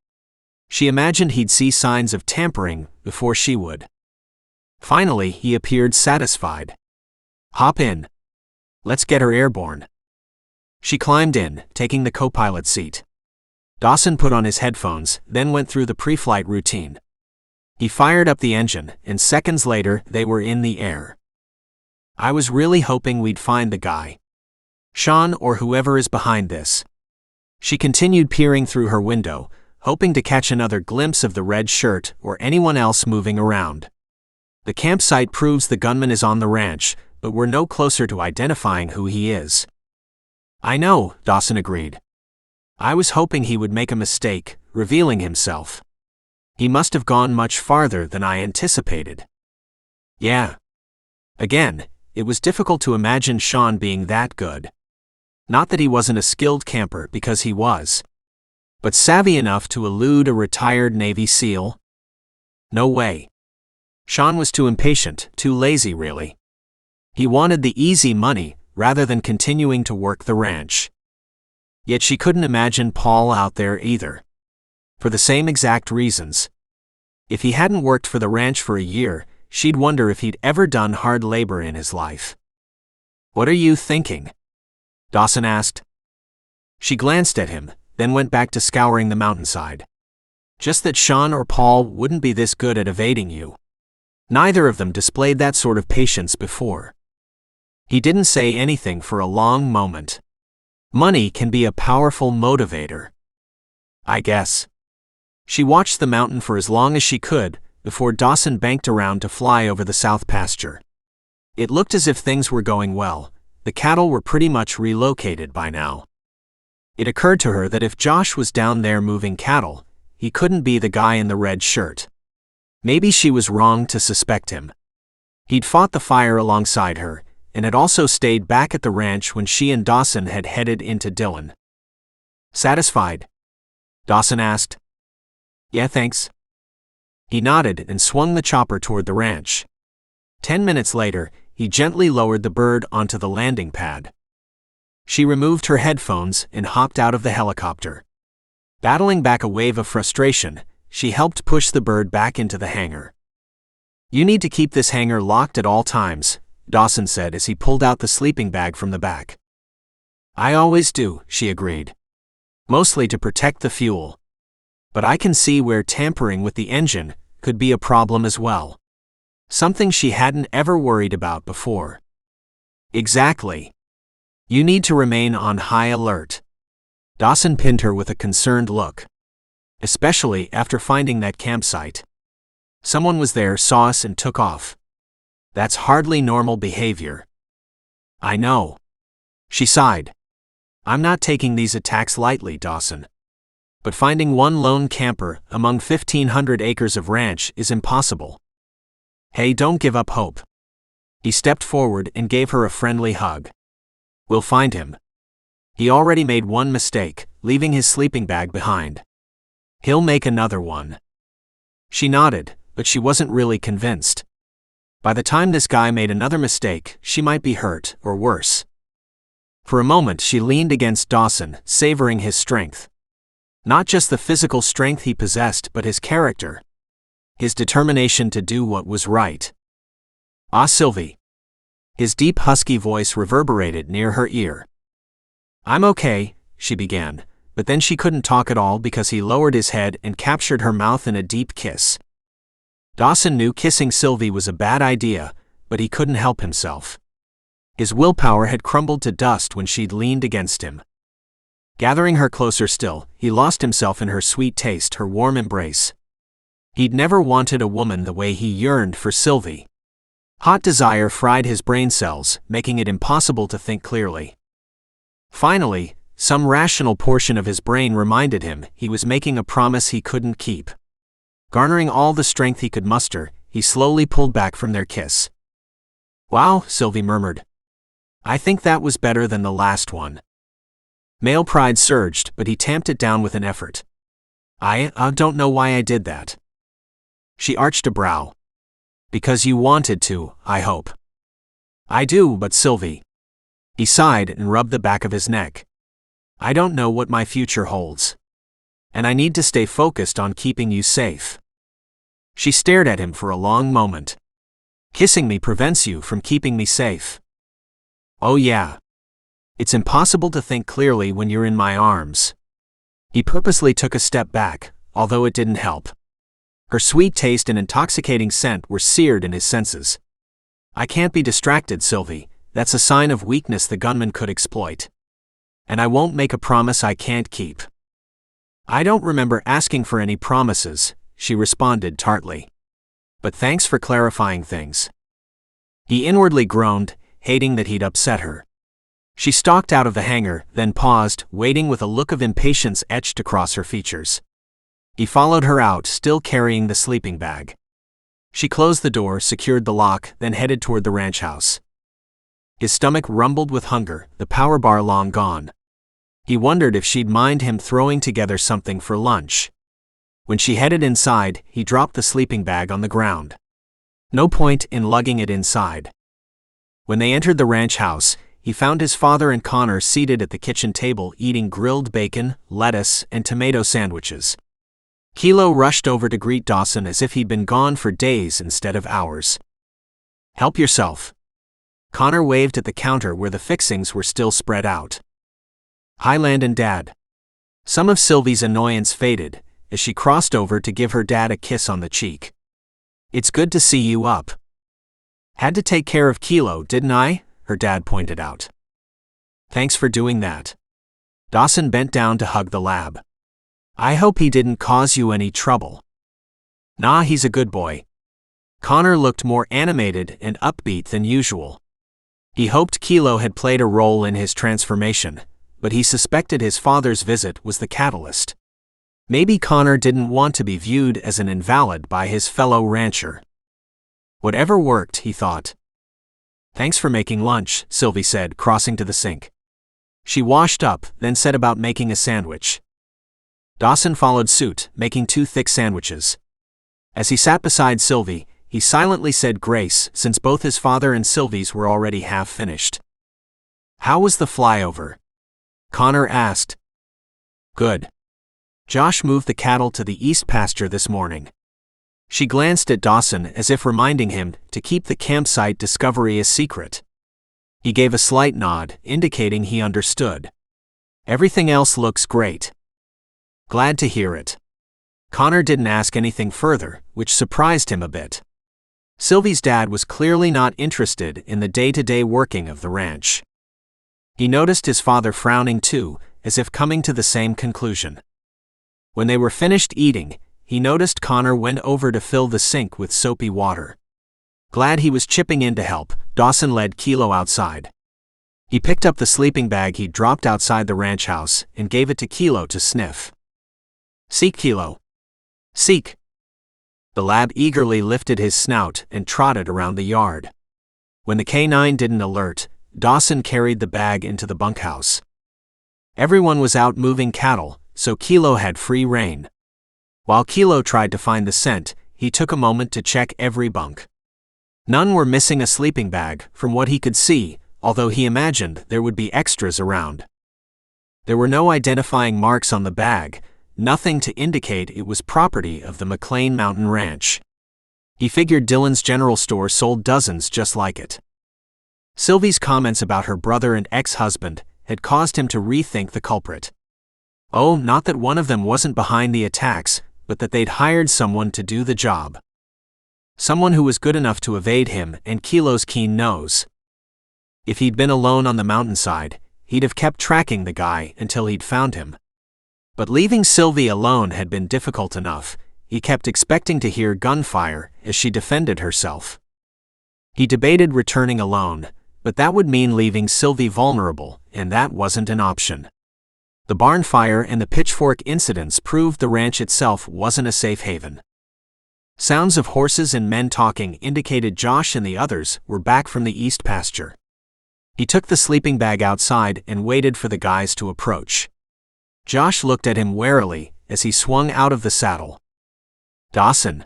She imagined he'd see signs of tampering before she would. Finally, he appeared satisfied. Hop in. Let's get her airborne. She climbed in, taking the co-pilot seat. Dawson put on his headphones, then went through the pre-flight routine. He fired up the engine, and seconds later, they were in the air. I was really hoping we'd find the guy. Sean or whoever is behind this. She continued peering through her window, hoping to catch another glimpse of the red shirt or anyone else moving around. The campsite proves the gunman is on the ranch, but we're no closer to identifying who he is. I know, Dawson agreed. I was hoping he would make a mistake, revealing himself. He must have gone much farther than I anticipated. Yeah. Again, it was difficult to imagine Sean being that good. Not that he wasn't a skilled camper, because he was. But savvy enough to elude a retired Navy SEAL? No way. Sean was too impatient, too lazy really. He wanted the easy money, rather than continuing to work the ranch. Yet she couldn't imagine Paul out there either. For the same exact reasons. If he hadn't worked for the ranch for a year, she'd wonder if he'd ever done hard labor in his life. What are you thinking? Dawson asked. She glanced at him, then went back to scouring the mountainside. Just that Sean or Paul wouldn't be this good at evading you. Neither of them displayed that sort of patience before. He didn't say anything for a long moment. Money can be a powerful motivator. I guess. She watched the mountain for as long as she could, before Dawson banked around to fly over the south pasture. It looked as if things were going well. The cattle were pretty much relocated by now. It occurred to her that if Josh was down there moving cattle, he couldn't be the guy in the red shirt. Maybe she was wrong to suspect him. He'd fought the fire alongside her, and had also stayed back at the ranch when she and Dawson had headed into Dillon. Satisfied? Dawson asked. Yeah, thanks. He nodded and swung the chopper toward the ranch. 10 minutes later, he gently lowered the bird onto the landing pad. She removed her headphones and hopped out of the helicopter. Battling back a wave of frustration, she helped push the bird back into the hangar. You need to keep this hangar locked at all times, Dawson said as he pulled out the sleeping bag from the back. I always do, she agreed. Mostly to protect the fuel. But I can see where tampering with the engine could be a problem as well. Something she hadn't ever worried about before. Exactly. You need to remain on high alert. Dawson pinned her with a concerned look. Especially after finding that campsite. Someone was there, saw us, and took off. That's hardly normal behavior. I know. She sighed. I'm not taking these attacks lightly, Dawson. But finding one lone camper among 1,500 acres of ranch is impossible. Hey, don't give up hope. He stepped forward and gave her a friendly hug. We'll find him. He already made one mistake, leaving his sleeping bag behind. He'll make another one. She nodded, but she wasn't really convinced. By the time this guy made another mistake, she might be hurt, or worse. For a moment she leaned against Dawson, savoring his strength. Not just the physical strength he possessed, but his character. His determination to do what was right. Ah, Sylvie. His deep husky voice reverberated near her ear. I'm okay, she began, but then she couldn't talk at all because he lowered his head and captured her mouth in a deep kiss. Dawson knew kissing Sylvie was a bad idea, but he couldn't help himself. His willpower had crumbled to dust when she'd leaned against him. Gathering her closer still, he lost himself in her sweet taste, her warm embrace. He'd never wanted a woman the way he yearned for Sylvie. Hot desire fried his brain cells, making it impossible to think clearly. Finally, some rational portion of his brain reminded him he was making a promise he couldn't keep. Garnering all the strength he could muster, he slowly pulled back from their kiss. Wow, Sylvie murmured. I think that was better than the last one. Male pride surged, but he tamped it down with an effort. I don't know why I did that. She arched a brow. Because you wanted to, I hope. I do, but Sylvie. He sighed and rubbed the back of his neck. I don't know what my future holds. And I need to stay focused on keeping you safe. She stared at him for a long moment. Kissing me prevents you from keeping me safe. Oh yeah. It's impossible to think clearly when you're in my arms. He purposely took a step back, although it didn't help. Her sweet taste and intoxicating scent were seared in his senses. I can't be distracted, Sylvie. That's a sign of weakness the gunman could exploit. And I won't make a promise I can't keep. I don't remember asking for any promises, she responded tartly. But thanks for clarifying things. He inwardly groaned, hating that he'd upset her. She stalked out of the hangar, then paused, waiting with a look of impatience etched across her features. He followed her out, still carrying the sleeping bag. She closed the door, secured the lock, then headed toward the ranch house. His stomach rumbled with hunger, the power bar long gone. He wondered if she'd mind him throwing together something for lunch. When she headed inside, he dropped the sleeping bag on the ground. No point in lugging it inside. When they entered the ranch house, he found his father and Connor seated at the kitchen table eating grilled bacon, lettuce, and tomato sandwiches. Kilo rushed over to greet Dawson as if he'd been gone for days instead of hours. Help yourself. Connor waved at the counter where the fixings were still spread out. Hi, Land and Dad. Some of Sylvie's annoyance faded as she crossed over to give her dad a kiss on the cheek. It's good to see you up. Had to take care of Kilo, didn't I? Her dad pointed out. Thanks for doing that. Dawson bent down to hug the lab. I hope he didn't cause you any trouble. Nah, he's a good boy. Connor looked more animated and upbeat than usual. He hoped Kilo had played a role in his transformation, but he suspected his father's visit was the catalyst. Maybe Connor didn't want to be viewed as an invalid by his fellow rancher. Whatever worked, he thought. Thanks for making lunch, Sylvie said, crossing to the sink. She washed up, then set about making a sandwich. Dawson followed suit, making 2 thick sandwiches. As he sat beside Sylvie, he silently said grace since both his father and Sylvie's were already half finished. How was the flyover? Connor asked. Good. Josh moved the cattle to the east pasture this morning. She glanced at Dawson as if reminding him to keep the campsite discovery a secret. He gave a slight nod, indicating he understood. Everything else looks great. Glad to hear it. Connor didn't ask anything further, which surprised him a bit. Sylvie's dad was clearly not interested in the day-to-day working of the ranch. He noticed his father frowning too, as if coming to the same conclusion. When they were finished eating, he noticed Connor went over to fill the sink with soapy water. Glad he was chipping in to help, Dawson led Kilo outside. He picked up the sleeping bag he'd dropped outside the ranch house and gave it to Kilo to sniff. Seek, Kilo. Seek. The lab eagerly lifted his snout and trotted around the yard. When the canine didn't alert, Dawson carried the bag into the bunkhouse. Everyone was out moving cattle, so Kilo had free rein. While Kilo tried to find the scent, he took a moment to check every bunk. None were missing a sleeping bag, from what he could see, although he imagined there would be extras around. There were no identifying marks on the bag, nothing to indicate it was property of the McLane Mountain Ranch. He figured Dillon's general store sold dozens just like it. Sylvie's comments about her brother and ex-husband had caused him to rethink the culprit. Oh, not that one of them wasn't behind the attacks, but that they'd hired someone to do the job. Someone who was good enough to evade him and Kilo's keen nose. If he'd been alone on the mountainside, he'd have kept tracking the guy until he'd found him. But leaving Sylvie alone had been difficult enough. He kept expecting to hear gunfire as she defended herself. He debated returning alone, but that would mean leaving Sylvie vulnerable, and that wasn't an option. The barn fire and the pitchfork incidents proved the ranch itself wasn't a safe haven. Sounds of horses and men talking indicated Josh and the others were back from the east pasture. He took the sleeping bag outside and waited for the guys to approach. Josh looked at him warily as he swung out of the saddle. "Dawson."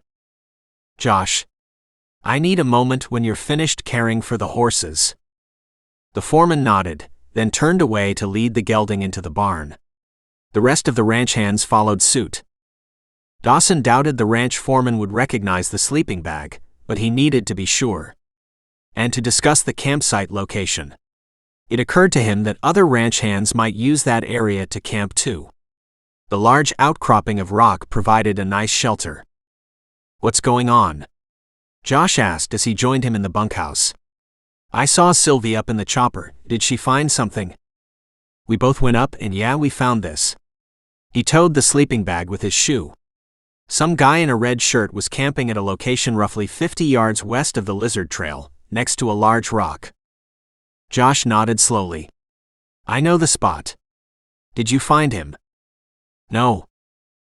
"Josh. I need a moment when you're finished caring for the horses." The foreman nodded, then turned away to lead the gelding into the barn. The rest of the ranch hands followed suit. Dawson doubted the ranch foreman would recognize the sleeping bag, but he needed to be sure. And to discuss the campsite location. It occurred to him that other ranch hands might use that area to camp too. The large outcropping of rock provided a nice shelter. "What's going on?" Josh asked as he joined him in the bunkhouse. "I saw Sylvie up in the chopper. Did she find something?" "We both went up and yeah, we found this." He towed the sleeping bag with his shoe. Some guy in a red shirt was camping at a location roughly 50 yards west of the Lizard Trail, next to a large rock. Josh nodded slowly. "I know the spot." "Did you find him?" "No."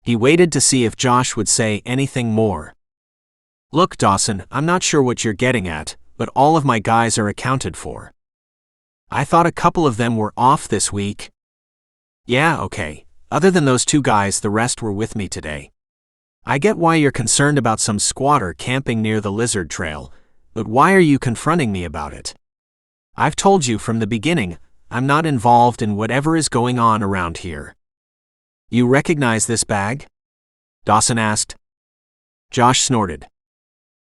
He waited to see if Josh would say anything more. "Look, Dawson, I'm not sure what you're getting at, but all of my guys are accounted for." "I thought a couple of them were off this week." "Yeah, okay. Other than those 2 guys, the rest were with me today. I get why you're concerned about some squatter camping near the Lizard Trail, but why are you confronting me about it? I've told you from the beginning, I'm not involved in whatever is going on around here." "You recognize this bag?" Dawson asked. Josh snorted.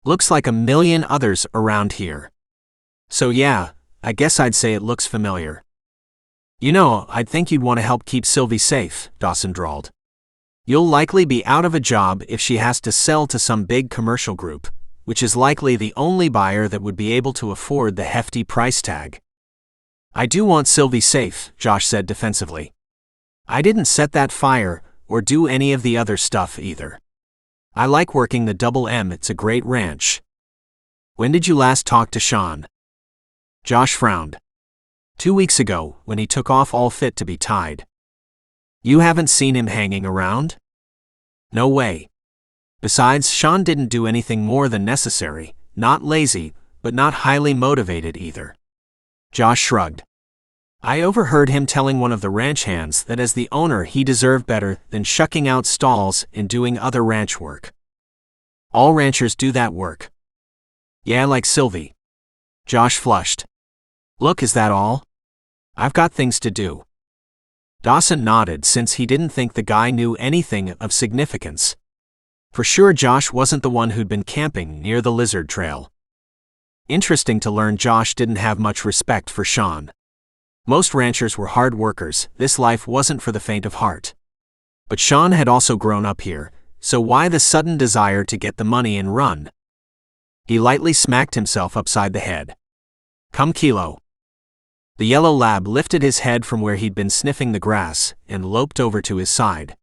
"Looks like a million others around here. So yeah, I guess I'd say it looks familiar." "You know, I'd think you'd want to help keep Sylvie safe," Dawson drawled. "You'll likely be out of a job if she has to sell to some big commercial group, which is likely the only buyer that would be able to afford the hefty price tag." "I do want Sylvie safe," Josh said defensively. "I didn't set that fire, or do any of the other stuff either. I like working the Double M, it's a great ranch." "When did you last talk to Sean?" Josh frowned. 2 weeks ago, when he took off all fit to be tied." "You haven't seen him hanging around?" "No way. Besides, Sean didn't do anything more than necessary, not lazy, but not highly motivated either." Josh shrugged. "I overheard him telling one of the ranch hands that as the owner he deserved better than shucking out stalls and doing other ranch work." "All ranchers do that work." "Yeah, like Sylvie." Josh flushed. "Look, is that all? I've got things to do." Dawson nodded since he didn't think the guy knew anything of significance. For sure Josh wasn't the one who'd been camping near the Lizard Trail. Interesting to learn Josh didn't have much respect for Sean. Most ranchers were hard workers, this life wasn't for the faint of heart. But Sean had also grown up here, so why the sudden desire to get the money and run? He lightly smacked himself upside the head. "Come Kilo." The yellow lab lifted his head from where he'd been sniffing the grass and loped over to his side.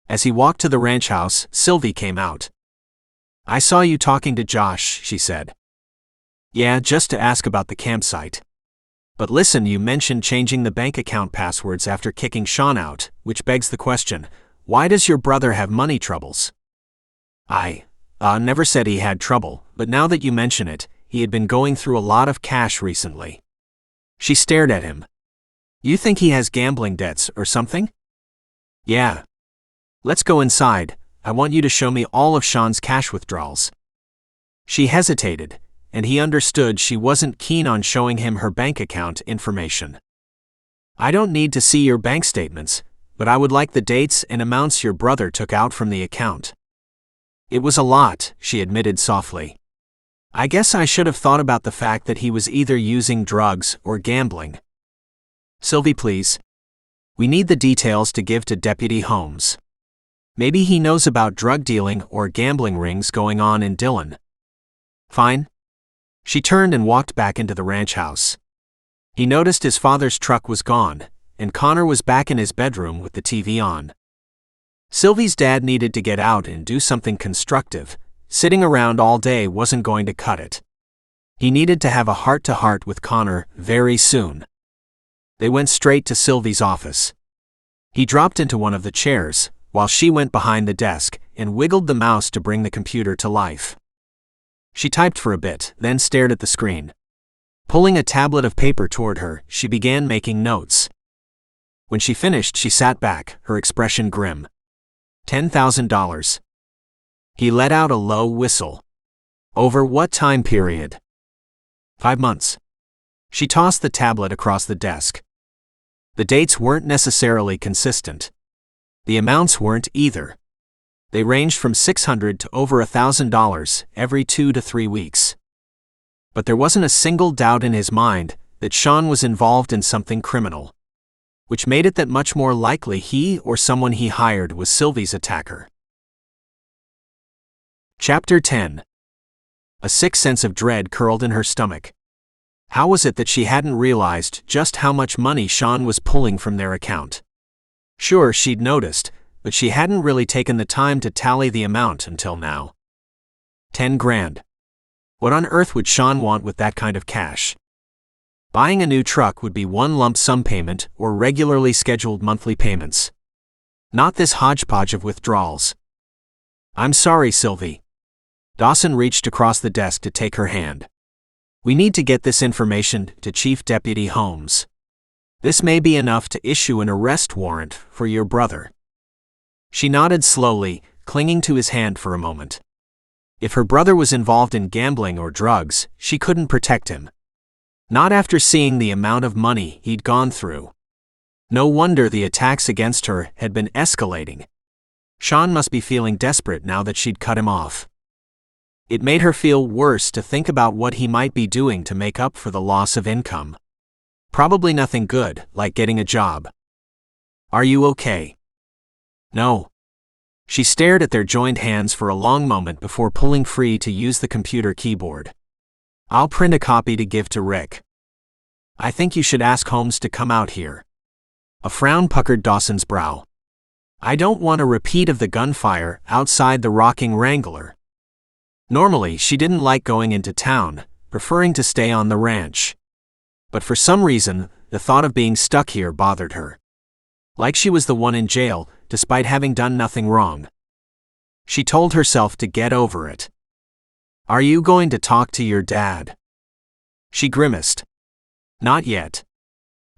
As he walked to the ranch house, Sylvie came out. "I saw you talking to Josh," she said. "Yeah, just to ask about the campsite. But listen, you mentioned changing the bank account passwords after kicking Sean out, which begs the question, why does your brother have money troubles?" "I never said he had trouble, but now that you mention it, he had been going through a lot of cash recently." She stared at him. "You think he has gambling debts or something?" "Yeah. Let's go inside. I want you to show me all of Sean's cash withdrawals." She hesitated, and he understood she wasn't keen on showing him her bank account information. "I don't need to see your bank statements, but I would like the dates and amounts your brother took out from the account." "It was a lot," she admitted softly. "I guess I should have thought about the fact that he was either using drugs or gambling." "Sylvie, please. We need the details to give to Deputy Holmes. Maybe he knows about drug dealing or gambling rings going on in Dillon." "Fine." She turned and walked back into the ranch house. He noticed his father's truck was gone, and Connor was back in his bedroom with the TV on. Sylvie's dad needed to get out and do something constructive. Sitting around all day wasn't going to cut it. He needed to have a heart-to-heart with Connor very soon. They went straight to Sylvie's office. He dropped into one of the chairs, while she went behind the desk and wiggled the mouse to bring the computer to life. She typed for a bit, then stared at the screen. Pulling a tablet of paper toward her, she began making notes. When she finished, she sat back, her expression grim. $10,000. He let out a low whistle. Over what time period? 5 months. She tossed the tablet across the desk. The dates weren't necessarily consistent. The amounts weren't either. They ranged from $600 to over $1,000 every 2 to 3 weeks. But there wasn't a single doubt in his mind that Sean was involved in something criminal, which made it that much more likely he or someone he hired was Sylvie's attacker. Chapter 10. A sick sense of dread curled in her stomach. How was it that she hadn't realized just how much money Sean was pulling from their account? Sure, she'd noticed, but she hadn't really taken the time to tally the amount until now. 10 grand. What on earth would Sean want with that kind of cash? Buying a new truck would be one lump sum payment or regularly scheduled monthly payments. Not this hodgepodge of withdrawals. I'm sorry, Sylvie. Dawson reached across the desk to take her hand. We need to get this information to Chief Deputy Holmes. This may be enough to issue an arrest warrant for your brother. She nodded slowly, clinging to his hand for a moment. If her brother was involved in gambling or drugs, she couldn't protect him. Not after seeing the amount of money he'd gone through. No wonder the attacks against her had been escalating. Sean must be feeling desperate now that she'd cut him off. It made her feel worse to think about what he might be doing to make up for the loss of income. Probably nothing good, like getting a job. Are you okay? No. She stared at their joined hands for a long moment before pulling free to use the computer keyboard. I'll print a copy to give to Rick. I think you should ask Holmes to come out here. A frown puckered Dawson's brow. I don't want a repeat of the gunfire outside the rocking Wrangler. Normally, she didn't like going into town, preferring to stay on the ranch. But for some reason, the thought of being stuck here bothered her. Like she was the one in jail, despite having done nothing wrong. She told herself to get over it. Are you going to talk to your dad? She grimaced. Not yet.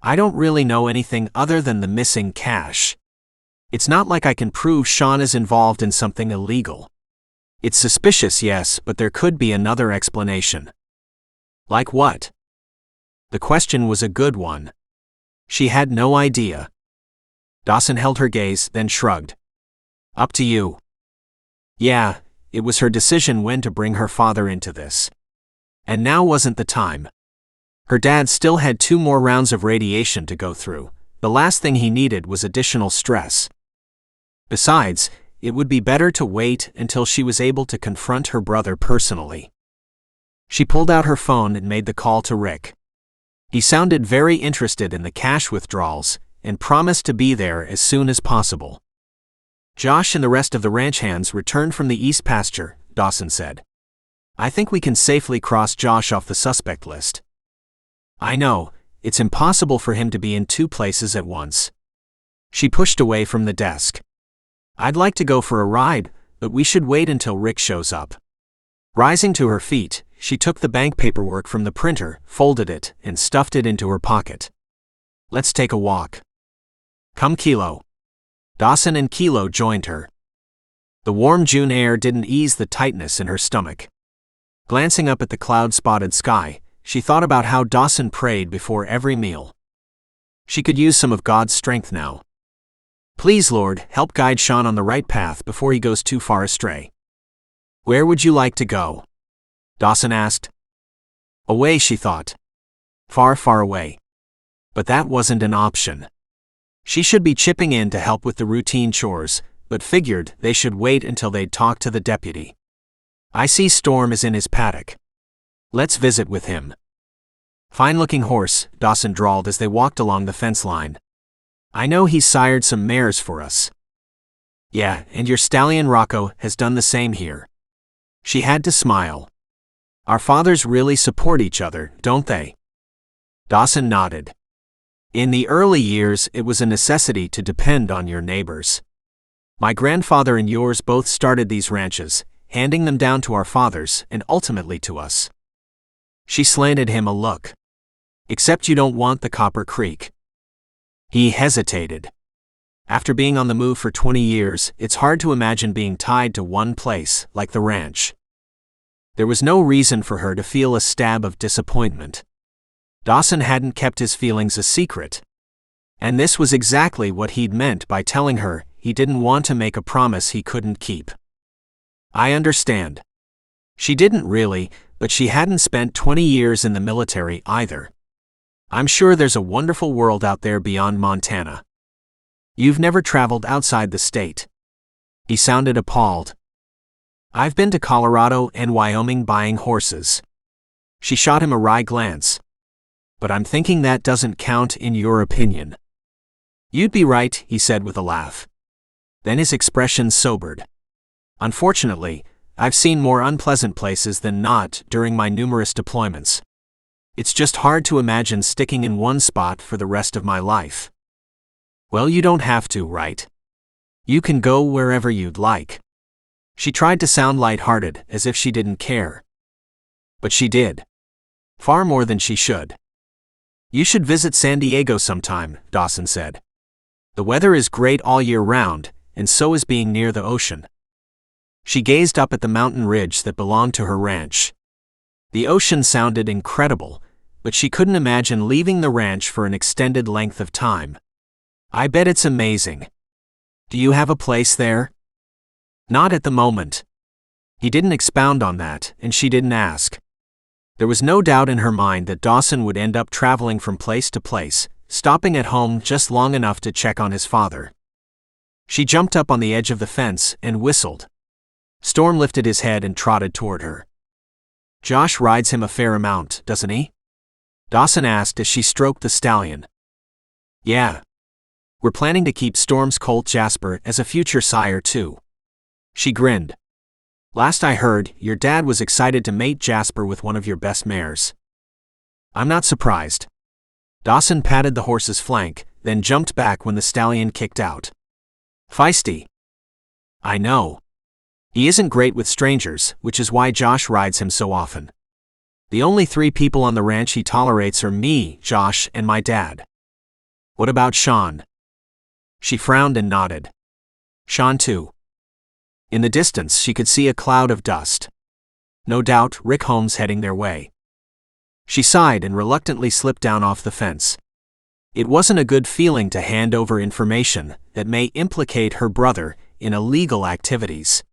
I don't really know anything other than the missing cash. It's not like I can prove Sean is involved in something illegal. It's suspicious, yes, but there could be another explanation. Like what? The question was a good one. She had no idea. Dawson held her gaze, then shrugged. Up to you. Yeah, it was her decision when to bring her father into this. And now wasn't the time. Her dad still had 2 more rounds of radiation to go through. The last thing he needed was additional stress. Besides, it would be better to wait until she was able to confront her brother personally. She pulled out her phone and made the call to Rick. He sounded very interested in the cash withdrawals and promised to be there as soon as possible. Josh and the rest of the ranch hands returned from the east pasture, Dawson said. I think we can safely cross Josh off the suspect list. I know, it's impossible for him to be in 2 places at once. She pushed away from the desk. I'd like to go for a ride, but we should wait until Rick shows up. Rising to her feet, she took the bank paperwork from the printer, folded it, and stuffed it into her pocket. Let's take a walk. Come, Kilo. Dawson and Kilo joined her. The warm June air didn't ease the tightness in her stomach. Glancing up at the cloud-spotted sky, she thought about how Dawson prayed before every meal. She could use some of God's strength now. Please, Lord, help guide Sean on the right path before he goes too far astray. Where would you like to go? Dawson asked. Away, she thought. Far, far away. But that wasn't an option. She should be chipping in to help with the routine chores, but figured they should wait until they'd talk to the deputy. I see Storm is in his paddock. Let's visit with him. Fine-looking horse, Dawson drawled as they walked along the fence line. I know he's sired some mares for us. Yeah, and your stallion Rocco has done the same here. She had to smile. Our fathers really support each other, don't they? Dawson nodded. In the early years, it was a necessity to depend on your neighbors. My grandfather and yours both started these ranches, handing them down to our fathers and ultimately to us. She slanted him a look. Except you don't want the Copper Creek. He hesitated. After being on the move for 20 years, it's hard to imagine being tied to one place, like the ranch. There was no reason for her to feel a stab of disappointment. Dawson hadn't kept his feelings a secret. And this was exactly what he'd meant by telling her he didn't want to make a promise he couldn't keep. I understand. She didn't really, but she hadn't spent 20 years in the military either. I'm sure there's a wonderful world out there beyond Montana. You've never traveled outside the state. He sounded appalled. I've been to Colorado and Wyoming buying horses. She shot him a wry glance. But I'm thinking that doesn't count in your opinion. You'd be right, he said with a laugh. Then his expression sobered. Unfortunately, I've seen more unpleasant places than not during my numerous deployments. It's just hard to imagine sticking in one spot for the rest of my life. Well, you don't have to, right? You can go wherever you'd like. She tried to sound light-hearted, as if she didn't care. But she did. Far more than she should. You should visit San Diego sometime, Dawson said. The weather is great all year round, and so is being near the ocean. She gazed up at the mountain ridge that belonged to her ranch. The ocean sounded incredible, but she couldn't imagine leaving the ranch for an extended length of time. I bet it's amazing. Do you have a place there? Not at the moment. He didn't expound on that, and she didn't ask. There was no doubt in her mind that Dawson would end up traveling from place to place, stopping at home just long enough to check on his father. She jumped up on the edge of the fence and whistled. Storm lifted his head and trotted toward her. Josh rides him a fair amount, doesn't he? Dawson asked as she stroked the stallion. Yeah. We're planning to keep Storm's colt Jasper as a future sire too. She grinned. Last I heard, your dad was excited to mate Jasper with one of your best mares. I'm not surprised. Dawson patted the horse's flank, then jumped back when the stallion kicked out. Feisty. I know. He isn't great with strangers, which is why Josh rides him so often. The only 3 people on the ranch he tolerates are me, Josh, and my dad. What about Sean? She frowned and nodded. Sean too. In the distance she could see a cloud of dust. No doubt Rick Holmes heading their way. She sighed and reluctantly slipped down off the fence. It wasn't a good feeling to hand over information that may implicate her brother in illegal activities.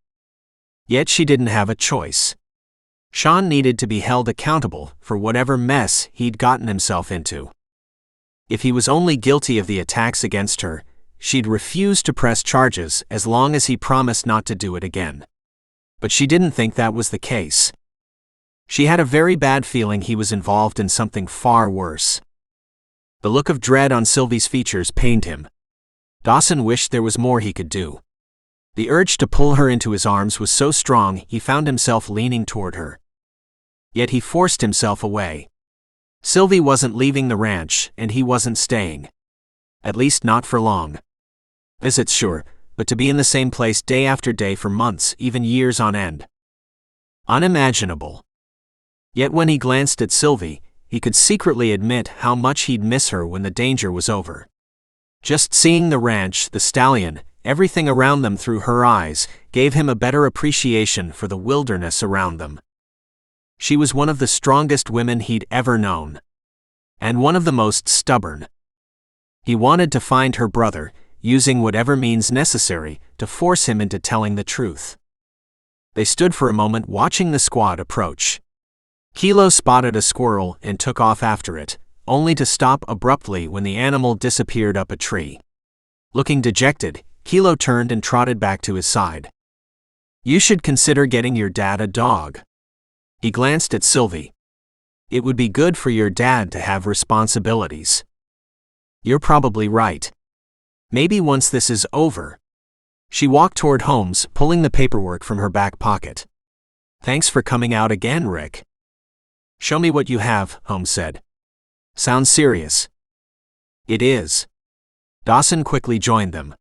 Yet she didn't have a choice. Sean needed to be held accountable for whatever mess he'd gotten himself into. If he was only guilty of the attacks against her, she'd refuse to press charges as long as he promised not to do it again. But she didn't think that was the case. She had a very bad feeling he was involved in something far worse. The look of dread on Sylvie's features pained him. Dawson wished there was more he could do. The urge to pull her into his arms was so strong he found himself leaning toward her. Yet he forced himself away. Sylvie wasn't leaving the ranch, and he wasn't staying. At least not for long. Visits, sure, but to be in the same place day after day for months, even years on end. Unimaginable. Yet when he glanced at Sylvie, he could secretly admit how much he'd miss her when the danger was over. Just seeing the ranch, the stallion, everything around them through her eyes, gave him a better appreciation for the wilderness around them. She was one of the strongest women he'd ever known. And one of the most stubborn. He wanted to find her brother, using whatever means necessary to force him into telling the truth. They stood for a moment watching the squad approach. Kilo spotted a squirrel and took off after it, only to stop abruptly when the animal disappeared up a tree. Looking dejected, Kilo turned and trotted back to his side. You should consider getting your dad a dog. He glanced at Sylvie. It would be good for your dad to have responsibilities. You're probably right. Maybe once this is over. She walked toward Holmes, pulling the paperwork from her back pocket. Thanks for coming out again, Rick. Show me what you have, Holmes said. Sounds serious. It is. Dawson quickly joined them.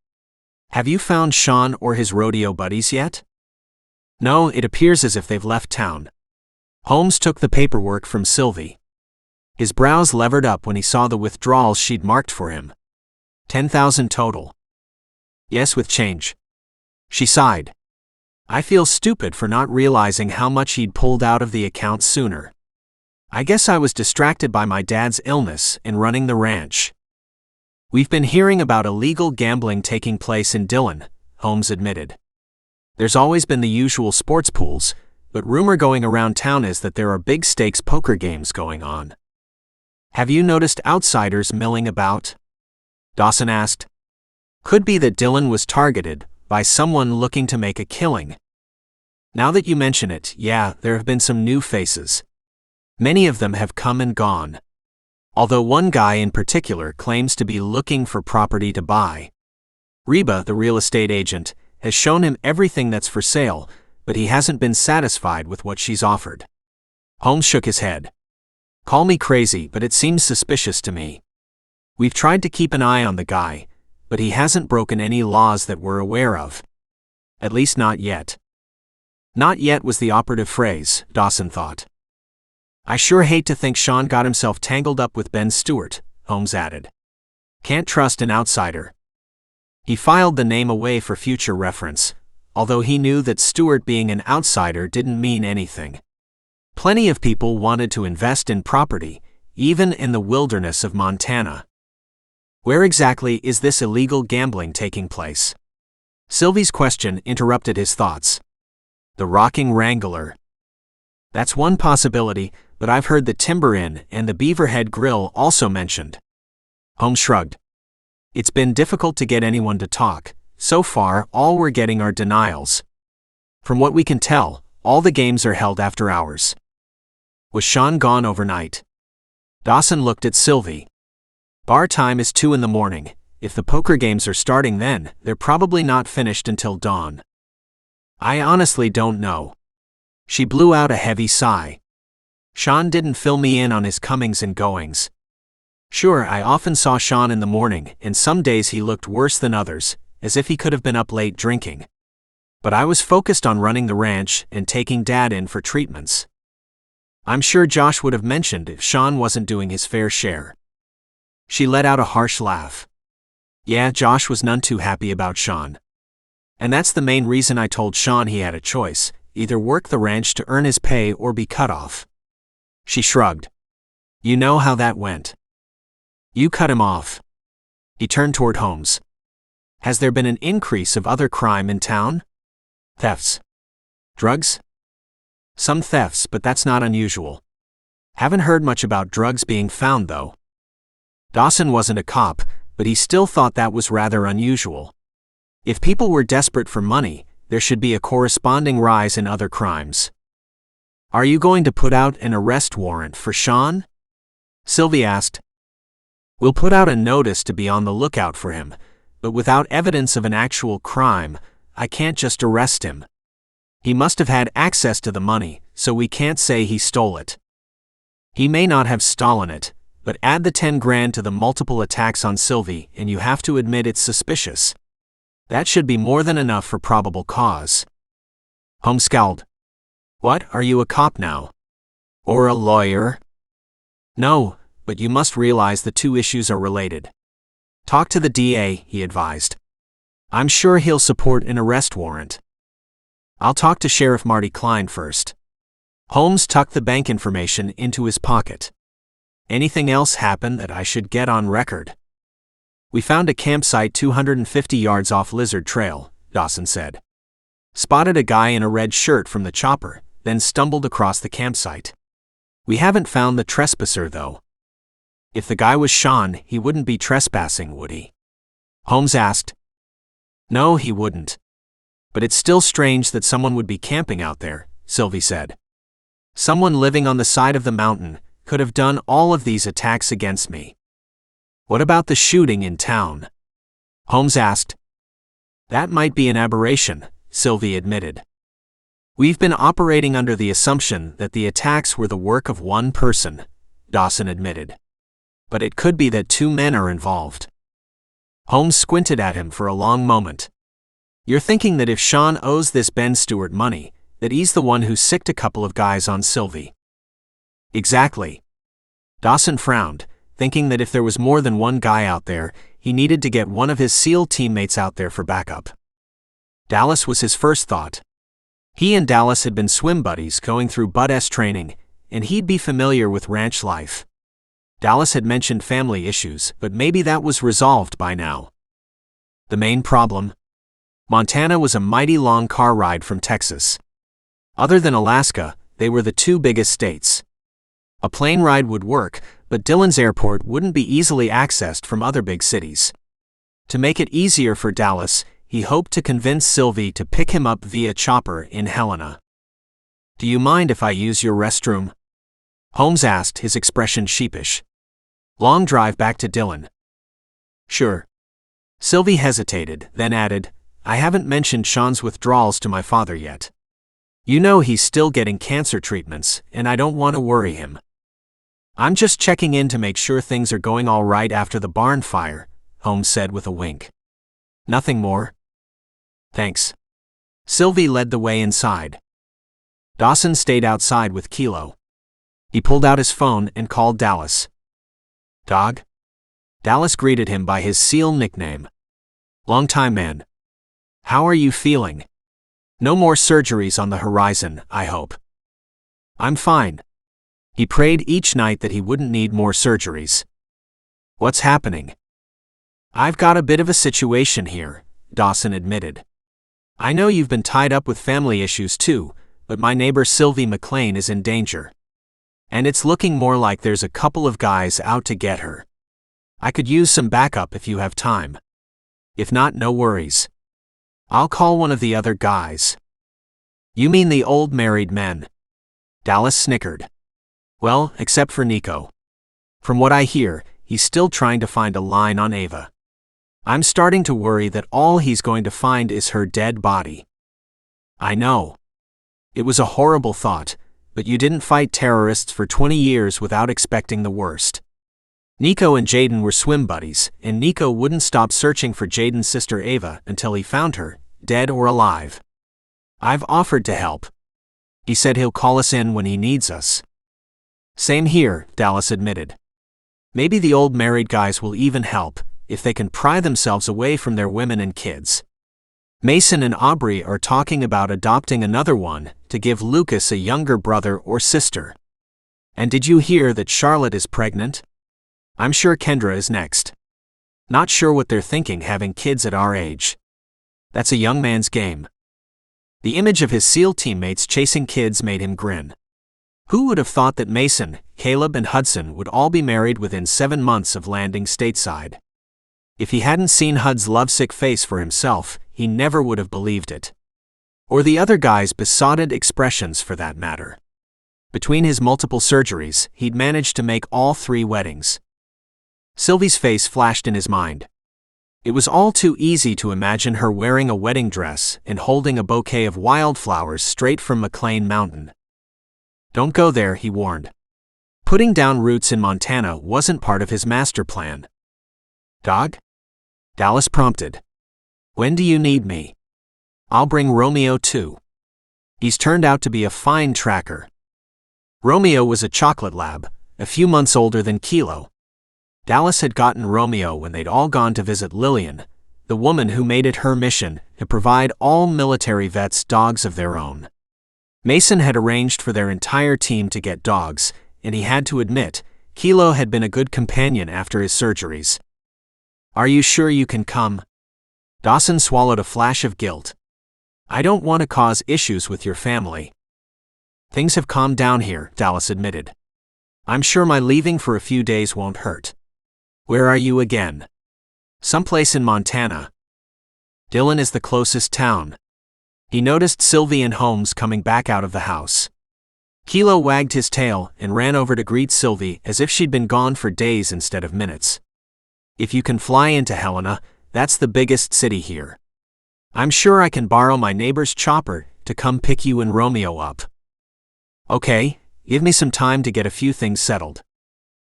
Have you found Sean or his rodeo buddies yet? No, it appears as if they've left town. Holmes took the paperwork from Sylvie. His brows levered up when he saw the withdrawals she'd marked for him. 10,000 total. Yes, with change. She sighed. I feel stupid for not realizing how much he'd pulled out of the account sooner. I guess I was distracted by my dad's illness and running the ranch. We've been hearing about illegal gambling taking place in Dillon, Holmes admitted. There's always been the usual sports pools, but rumor going around town is that there are big stakes poker games going on. Have you noticed outsiders milling about? Dawson asked. Could be that Dillon was targeted by someone looking to make a killing. Now that you mention it, yeah, there have been some new faces. Many of them have come and gone. Although one guy in particular claims to be looking for property to buy. Reba, the real estate agent, has shown him everything that's for sale, but he hasn't been satisfied with what she's offered. Holmes shook his head. Call me crazy, but it seems suspicious to me. We've tried to keep an eye on the guy, but he hasn't broken any laws that we're aware of. At least not yet. Not yet was the operative phrase, Dawson thought. I sure hate to think Sean got himself tangled up with Ben Stewart, Holmes added. Can't trust an outsider. He filed the name away for future reference, although he knew that Stewart being an outsider didn't mean anything. Plenty of people wanted to invest in property, even in the wilderness of Montana. Where exactly is this illegal gambling taking place? Sylvie's question interrupted his thoughts. The Rocking Wrangler. That's one possibility, but I've heard the Timber Inn and the Beaverhead Grill also mentioned. Holmes shrugged. It's been difficult to get anyone to talk. So far, all we're getting are denials. From what we can tell, all the games are held after hours. Was Sean gone overnight? Dawson looked at Sylvie. Bar time is 2 in the morning. If the poker games are starting then, they're probably not finished until dawn. I honestly don't know. She blew out a heavy sigh. Sean didn't fill me in on his comings and goings. Sure, I often saw Sean in the morning, and some days he looked worse than others, as if he could have been up late drinking. But I was focused on running the ranch and taking Dad in for treatments. I'm sure Josh would have mentioned if Sean wasn't doing his fair share. She let out a harsh laugh. Yeah, Josh was none too happy about Sean. And that's the main reason I told Sean he had a choice, either work the ranch to earn his pay or be cut off. She shrugged. You know how that went. You cut him off. He turned toward Holmes. Has there been an increase of other crime in town? Thefts. Drugs? Some thefts, but that's not unusual. Haven't heard much about drugs being found, though. Dawson wasn't a cop, but he still thought that was rather unusual. If people were desperate for money, there should be a corresponding rise in other crimes. Are you going to put out an arrest warrant for Sean? Sylvie asked. We'll put out a notice to be on the lookout for him, but without evidence of an actual crime, I can't just arrest him. He must have had access to the money, so we can't say he stole it. He may not have stolen it, but add the 10 grand to the multiple attacks on Sylvie and you have to admit it's suspicious. That should be more than enough for probable cause. Holmes scowled. What, are you a cop now? Or a lawyer? No, but you must realize the two issues are related. Talk to the DA, he advised. I'm sure he'll support an arrest warrant. I'll talk to Sheriff Marty Klein first. Holmes tucked the bank information into his pocket. Anything else happen that I should get on record? We found a campsite 250 yards off Lizard Trail, Dawson said. Spotted a guy in a red shirt from the chopper, then stumbled across the campsite. We haven't found the trespasser, though. If the guy was Sean, he wouldn't be trespassing, would he? Holmes asked. No, he wouldn't. But it's still strange that someone would be camping out there, Sylvie said. Someone living on the side of the mountain could have done all of these attacks against me. What about the shooting in town? Holmes asked. That might be an aberration, Sylvie admitted. We've been operating under the assumption that the attacks were the work of one person, Dawson admitted. But it could be that 2 men are involved. Holmes squinted at him for a long moment. You're thinking that if Sean owes this Ben Stewart money, that he's the one who sicked a couple of guys on Sylvie. Exactly. Dawson frowned, thinking that if there was more than one guy out there, he needed to get one of his SEAL teammates out there for backup. Dallas was his first thought. He and Dallas had been swim buddies going through Bud-S training, and he'd be familiar with ranch life. Dallas had mentioned family issues, but maybe that was resolved by now. The main problem? Montana was a mighty long car ride from Texas. Other than Alaska, they were the two biggest states. A plane ride would work, but Dillon's airport wouldn't be easily accessed from other big cities. To make it easier for Dallas, he hoped to convince Sylvie to pick him up via chopper in Helena. "Do you mind if I use your restroom?" Holmes asked, his expression sheepish. "Long drive back to Dillon." "Sure." Sylvie hesitated, then added, "I haven't mentioned Sean's withdrawals to my father yet. You know he's still getting cancer treatments, and I don't want to worry him. I'm just checking in to make sure things are going all right after the barn fire," Holmes said with a wink. "Nothing more?" "Thanks." Sylvie led the way inside. Dawson stayed outside with Kilo. He pulled out his phone and called Dallas. "Dog?" Dallas greeted him by his SEAL nickname. "Long time, man. How are you feeling? No more surgeries on the horizon, I hope." "I'm fine." He prayed each night that he wouldn't need more surgeries. "What's happening?" "I've got a bit of a situation here," Dawson admitted. "I know you've been tied up with family issues too, but my neighbor Sylvie McLane is in danger. And it's looking more like there's a couple of guys out to get her. I could use some backup if you have time. If not, no worries. I'll call one of the other guys." "You mean the old married men?" Dallas snickered. "Well, except for Nico. From what I hear, he's still trying to find a line on Ava. I'm starting to worry that all he's going to find is her dead body." "I know. It was a horrible thought, but you didn't fight terrorists for 20 years without expecting the worst. Nico and Jaden were swim buddies, and Nico wouldn't stop searching for Jaden's sister Ava until he found her, dead or alive. I've offered to help. He said he'll call us in when he needs us." "Same here," Dallas admitted. "Maybe the old married guys will even help, if they can pry themselves away from their women and kids. Mason and Aubrey are talking about adopting another one to give Lucas a younger brother or sister. And did you hear that Charlotte is pregnant? I'm sure Kendra is next. Not sure what they're thinking having kids at our age. That's a young man's game." The image of his SEAL teammates chasing kids made him grin. Who would have thought that Mason, Caleb, and Hudson would all be married within 7 months of landing stateside? If he hadn't seen Hud's lovesick face for himself, he never would have believed it. Or the other guy's besotted expressions for that matter. Between his multiple surgeries, he'd managed to make all 3 weddings. Sylvie's face flashed in his mind. It was all too easy to imagine her wearing a wedding dress and holding a bouquet of wildflowers straight from McLane Mountain. "Don't go there," he warned. Putting down roots in Montana wasn't part of his master plan. "Dog?" Dallas prompted. "When do you need me?" "I'll bring Romeo too. He's turned out to be a fine tracker." Romeo was a chocolate lab, a few months older than Kilo. Dallas had gotten Romeo when they'd all gone to visit Lillian, the woman who made it her mission to provide all military vets dogs of their own. Mason had arranged for their entire team to get dogs, and he had to admit, Kilo had been a good companion after his surgeries. "Are you sure you can come?" Dawson swallowed a flash of guilt. "I don't want to cause issues with your family." "Things have calmed down here," Dallas admitted. "I'm sure my leaving for a few days won't hurt." "Where are you again?" "Someplace in Montana." "Dillon is the closest town." He noticed Sylvie and Holmes coming back out of the house. Kilo wagged his tail and ran over to greet Sylvie as if she'd been gone for days instead of minutes. "If you can fly into Helena, that's the biggest city here. I'm sure I can borrow my neighbor's chopper to come pick you and Romeo up." "Okay, give me some time to get a few things settled.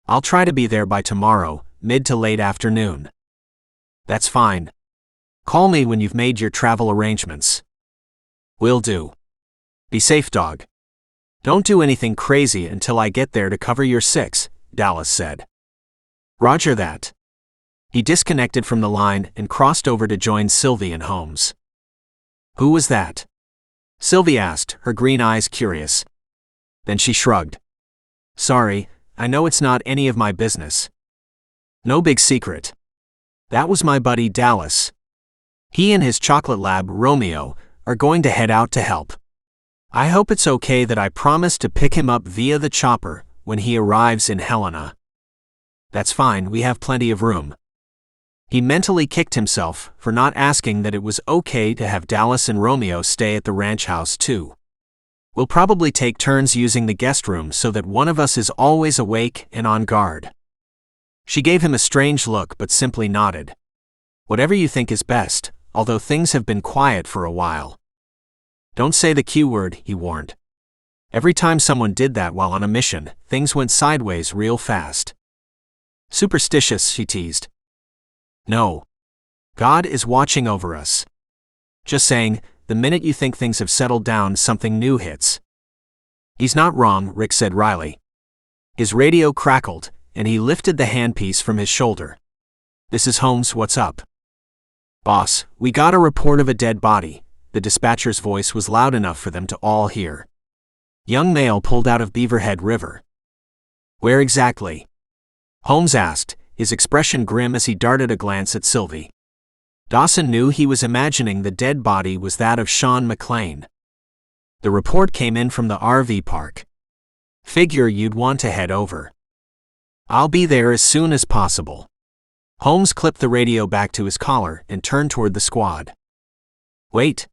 I'll try to be there by tomorrow, mid to late afternoon." "That's fine. Call me when you've made your travel arrangements." "Will do. Be safe, dog. Don't do anything crazy until I get there to cover your 6," Dallas said. Roger that. He disconnected from the line and crossed over to join Sylvie and Holmes. Who was that? Sylvie asked, her green eyes curious. Then she shrugged. Sorry, I know it's not any of my business. No big secret. That was my buddy Dallas. He and his chocolate lab, Romeo, are going to head out to help. I hope it's okay that I promise to pick him up via the chopper when he arrives in Helena. That's fine, we have plenty of room. He mentally kicked himself for not asking that it was okay to have Dallas and Romeo stay at the ranch house too. We'll probably take turns using the guest room so that one of us is always awake and on guard. She gave him a strange look but simply nodded. Whatever you think is best, although things have been quiet for a while. Don't say the Q word, he warned. Every time someone did that while on a mission, things went sideways real fast. Superstitious, she teased. No. God is watching over us. Just saying, the minute you think things have settled down, something new hits. He's not wrong, Rick said wryly. His radio crackled, and he lifted the handpiece from his shoulder. This is Holmes, what's up? Boss, we got a report of a dead body. The dispatcher's voice was loud enough for them to all hear. Young male pulled out of Beaverhead River. Where exactly? Holmes asked, his expression grim as he darted a glance at Sylvie. Dawson knew he was imagining the dead body was that of Sean McLane. The report came in from the RV park. Figure you'd want to head over. I'll be there as soon as possible. Holmes clipped the radio back to his collar and turned toward the squad. Wait.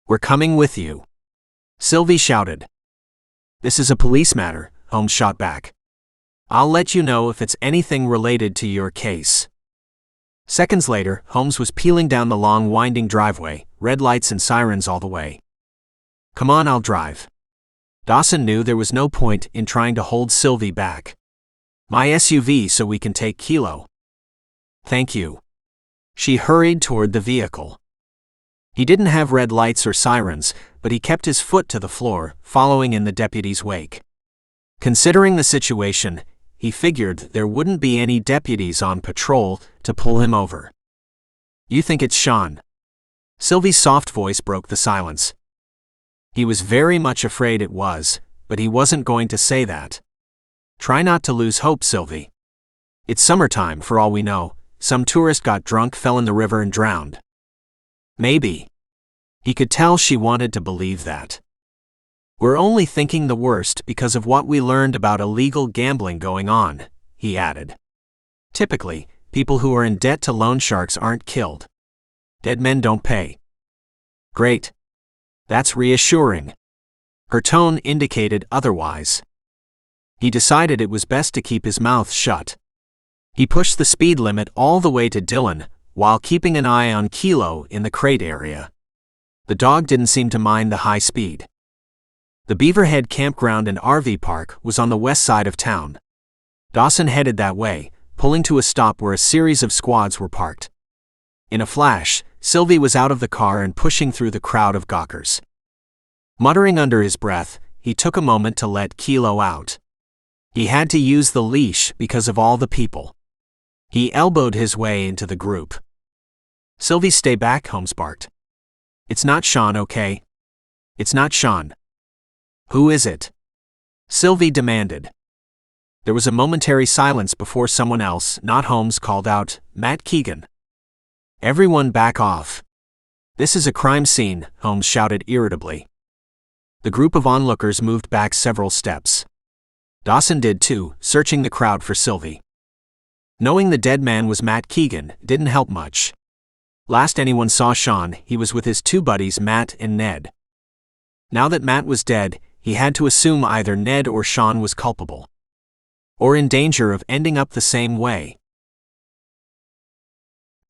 We're coming with you. Sylvie shouted. This is a police matter, Holmes shot back. I'll let you know if it's anything related to your case. Seconds later, Holmes was peeling down the long winding driveway, red lights and sirens all the way. Come on, I'll drive. Dawson knew there was no point in trying to hold Sylvie back. My SUV so we can take Kilo. Thank you. She hurried toward the vehicle. He didn't have red lights or sirens, but he kept his foot to the floor, following in the deputy's wake. Considering the situation, he figured there wouldn't be any deputies on patrol to pull him over. You think it's Sean? Sylvie's soft voice broke the silence. He was very much afraid it was, but he wasn't going to say that. Try not to lose hope, Sylvie. It's summertime for all we know. Some tourist got drunk, fell in the river and drowned. Maybe. He could tell she wanted to believe that. We're only thinking the worst because of what we learned about illegal gambling going on, he added. Typically, people who are in debt to loan sharks aren't killed. Dead men don't pay. Great. That's reassuring. Her tone indicated otherwise. He decided it was best to keep his mouth shut. He pushed the speed limit all the way to Dillon, while keeping an eye on Kilo in the crate area. The dog didn't seem to mind the high speed. The Beaverhead Campground and RV Park was on the west side of town. Dawson headed that way, pulling to a stop where a series of squads were parked. In a flash, Sylvie was out of the car and pushing through the crowd of gawkers. Muttering under his breath, he took a moment to let Kilo out. He had to use the leash because of all the people. He elbowed his way into the group. Sylvie, stay back, Holmes barked. It's not Sean, okay? It's not Sean. Who is it? Sylvie demanded. There was a momentary silence before someone else, not Holmes, called out, Matt Keegan. Everyone back off. This is a crime scene, Holmes shouted irritably. The group of onlookers moved back several steps. Dawson did too, searching the crowd for Sylvie. Knowing the dead man was Matt Keegan didn't help much. Last anyone saw Sean, he was with his two buddies Matt and Ned. Now that Matt was dead, he had to assume either Ned or Sean was culpable. Or in danger of ending up the same way.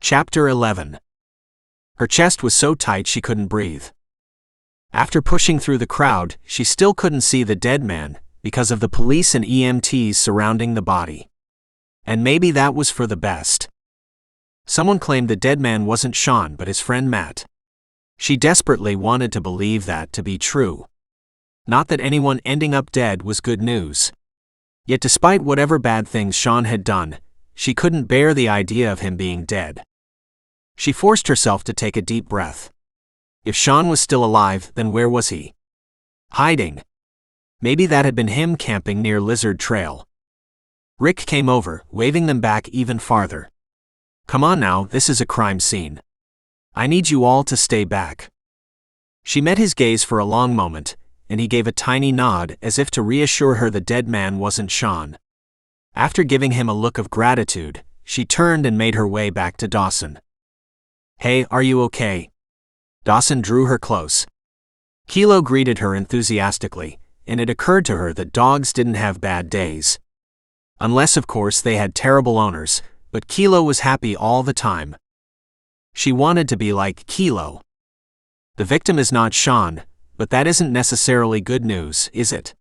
Chapter 11. Her chest was so tight she couldn't breathe. After pushing through the crowd, she still couldn't see the dead man, because of the police and EMTs surrounding the body. And maybe that was for the best. Someone claimed the dead man wasn't Sean but his friend Matt. She desperately wanted to believe that to be true. Not that anyone ending up dead was good news. Yet despite whatever bad things Sean had done, she couldn't bear the idea of him being dead. She forced herself to take a deep breath. If Sean was still alive, then where was he? Hiding. Maybe that had been him camping near Lizard Trail. Rick came over, waving them back even farther. Come on now, this is a crime scene. I need you all to stay back. She met his gaze for a long moment, and he gave a tiny nod as if to reassure her the dead man wasn't Sean. After giving him a look of gratitude, she turned and made her way back to Dawson. Hey, are you okay? Dawson drew her close. Kilo greeted her enthusiastically, and it occurred to her that dogs didn't have bad days. Unless, of course, they had terrible owners, but Kilo was happy all the time. She wanted to be like Kilo. The victim is not Sean, but that isn't necessarily good news, is it?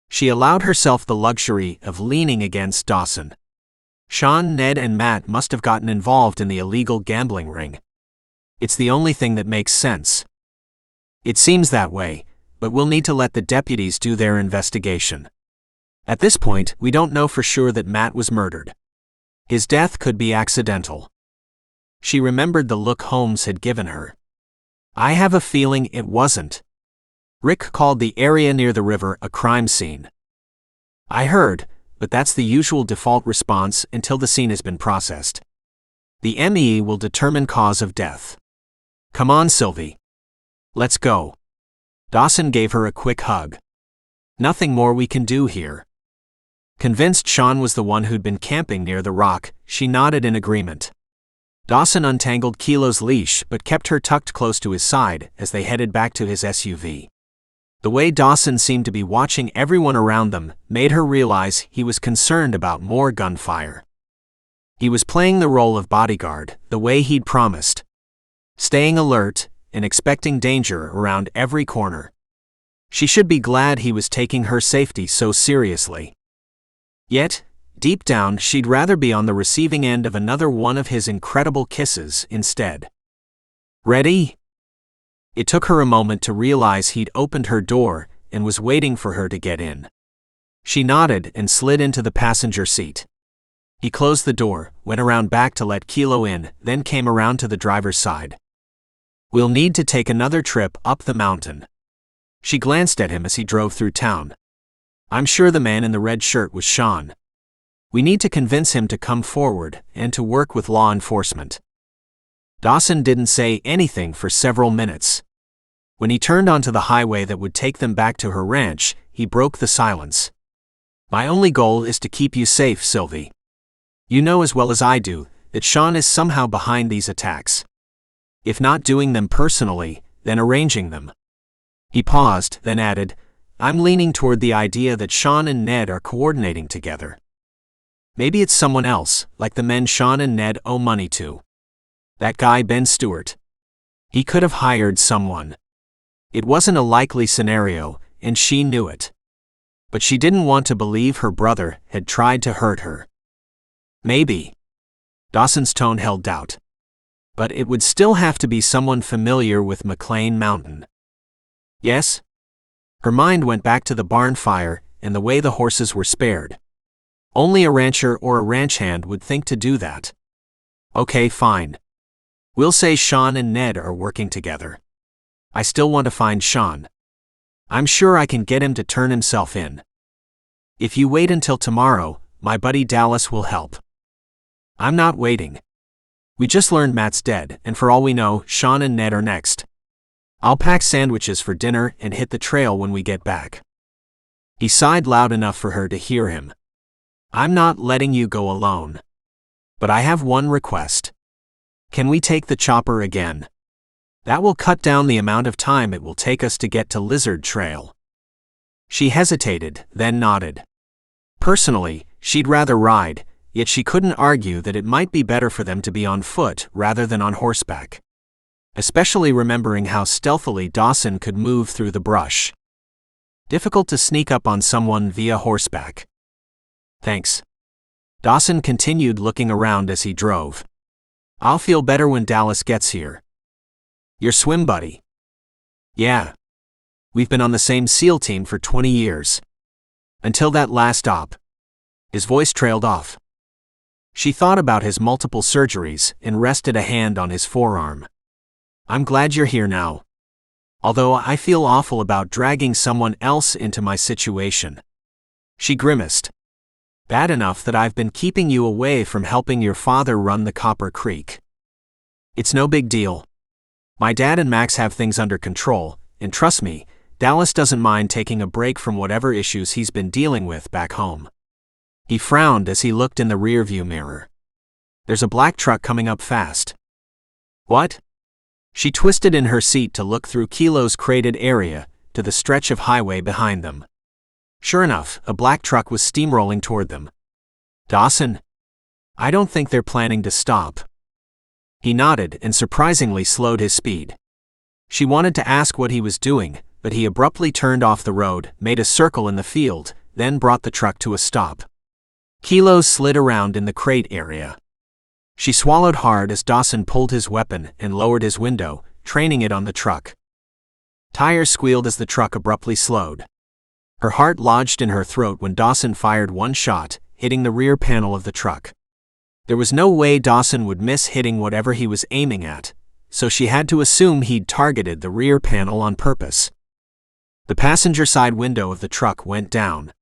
She allowed herself the luxury of leaning against Dawson. Sean, Ned, and Matt must have gotten involved in the illegal gambling ring. It's the only thing that makes sense. It seems that way, but we'll need to let the deputies do their investigation. At this point, we don't know for sure that Matt was murdered. His death could be accidental. She remembered the look Holmes had given her. I have a feeling it wasn't. Rick called the area near the river a crime scene. I heard, but that's the usual default response until the scene has been processed. The ME will determine cause of death. Come on, Sylvie. Let's go. Dawson gave her a quick hug. Nothing more we can do here. Convinced Sean was the one who'd been camping near the rock, she nodded in agreement. Dawson untangled Kilo's leash but kept her tucked close to his side as they headed back to his SUV. The way Dawson seemed to be watching everyone around them made her realize he was concerned about more gunfire. He was playing the role of bodyguard, the way he'd promised. Staying alert and expecting danger around every corner. She should be glad he was taking her safety so seriously. Yet, deep down, she'd rather be on the receiving end of another one of his incredible kisses instead. Ready? It took her a moment to realize he'd opened her door and was waiting for her to get in. She nodded and slid into the passenger seat. He closed the door, went around back to let Kilo in, then came around to the driver's side. We'll need to take another trip up the mountain. She glanced at him as he drove through town. I'm sure the man in the red shirt was Sean. We need to convince him to come forward and to work with law enforcement. Dawson didn't say anything for several minutes. When he turned onto the highway that would take them back to her ranch, he broke the silence. My only goal is to keep you safe, Sylvie. You know as well as I do that Sean is somehow behind these attacks. If not doing them personally, then arranging them. He paused, then added, I'm leaning toward the idea that Sean and Ned are coordinating together. Maybe it's someone else, like the men Sean and Ned owe money to. That guy Ben Stewart. He could have hired someone. It wasn't a likely scenario, and she knew it. But she didn't want to believe her brother had tried to hurt her. Maybe. Dawson's tone held doubt. But it would still have to be someone familiar with McLane Mountain. Yes? Her mind went back to the barn fire and the way the horses were spared. Only a rancher or a ranch hand would think to do that. Okay, fine. We'll say Sean and Ned are working together. I still want to find Sean. I'm sure I can get him to turn himself in. If you wait until tomorrow, my buddy Dallas will help. I'm not waiting. We just learned Matt's dead, and for all we know, Sean and Ned are next. I'll pack sandwiches for dinner and hit the trail when we get back. He sighed loud enough for her to hear him. I'm not letting you go alone. But I have one request. Can we take the chopper again? That will cut down the amount of time it will take us to get to Lizard Trail. She hesitated, then nodded. Personally, she'd rather ride, yet she couldn't argue that it might be better for them to be on foot rather than on horseback. Especially remembering how stealthily Dawson could move through the brush. Difficult to sneak up on someone via horseback. Thanks. Dawson continued looking around as he drove. I'll feel better when Dallas gets here. Your swim buddy? Yeah. We've been on the same SEAL team for 20 years. Until that last op. His voice trailed off. She thought about his multiple surgeries and rested a hand on his forearm. I'm glad you're here now. Although I feel awful about dragging someone else into my situation. She grimaced. Bad enough that I've been keeping you away from helping your father run the Copper Creek. It's no big deal. My dad and Max have things under control, and trust me, Dallas doesn't mind taking a break from whatever issues he's been dealing with back home. He frowned as he looked in the rearview mirror. There's a black truck coming up fast. What? She twisted in her seat to look through Kilo's crated area to the stretch of highway behind them. Sure enough, a black truck was steamrolling toward them. Dawson? I don't think they're planning to stop. He nodded and surprisingly slowed his speed. She wanted to ask what he was doing, but he abruptly turned off the road, made a circle in the field, then brought the truck to a stop. Kilo slid around in the crate area. She swallowed hard as Dawson pulled his weapon and lowered his window, training it on the truck. Tires squealed as the truck abruptly slowed. Her heart lodged in her throat when Dawson fired one shot, hitting the rear panel of the truck. There was no way Dawson would miss hitting whatever he was aiming at, so she had to assume he'd targeted the rear panel on purpose. The passenger side window of the truck went down.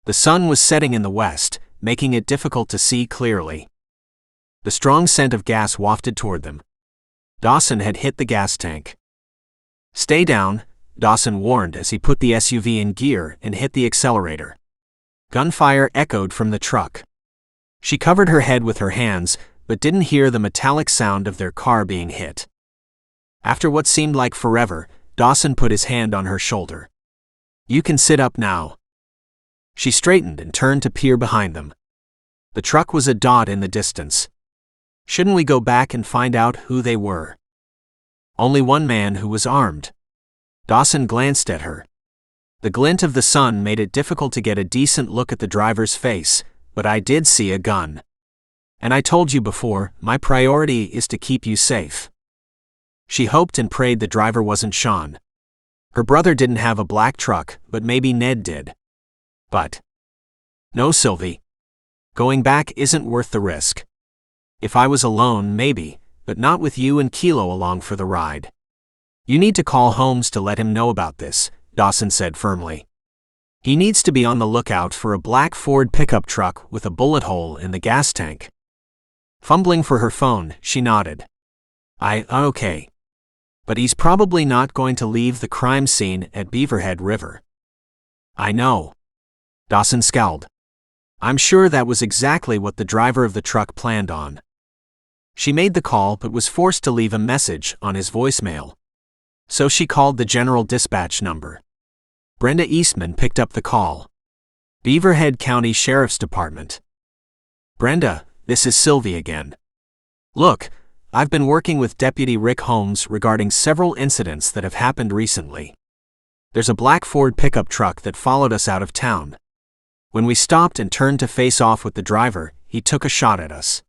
The sun was setting in the west, making it difficult to see clearly. The strong scent of gas wafted toward them. Dawson had hit the gas tank. Stay down, Dawson warned as he put the SUV in gear and hit the accelerator. Gunfire echoed from the truck. She covered her head with her hands, but didn't hear the metallic sound of their car being hit. After what seemed like forever, Dawson put his hand on her shoulder. You can sit up now. She straightened and turned to peer behind them. The truck was a dot in the distance. Shouldn't we go back and find out who they were? Only one man who was armed. Dawson glanced at her. The glint of the sun made it difficult to get a decent look at the driver's face, but I did see a gun. And I told you before, my priority is to keep you safe. She hoped and prayed the driver wasn't Sean. Her brother didn't have a black truck, but maybe Ned did. But no, Sylvie. Going back isn't worth the risk. If I was alone, maybe, but not with you and Kilo along for the ride. You need to call Holmes to let him know about this, Dawson said firmly. He needs to be on the lookout for a black Ford pickup truck with a bullet hole in the gas tank. Fumbling for her phone, she nodded. Okay. But he's probably not going to leave the crime scene at Beaverhead River. I know. Dawson scowled. I'm sure that was exactly what the driver of the truck planned on. She made the call but was forced to leave a message on his voicemail. So she called the general dispatch number. Brenda Eastman picked up the call. Beaverhead County Sheriff's Department. Brenda, this is Sylvie again. Look, I've been working with Deputy Rick Holmes regarding several incidents that have happened recently. There's a black Ford pickup truck that followed us out of town. When we stopped and turned to face off with the driver, he took a shot at us.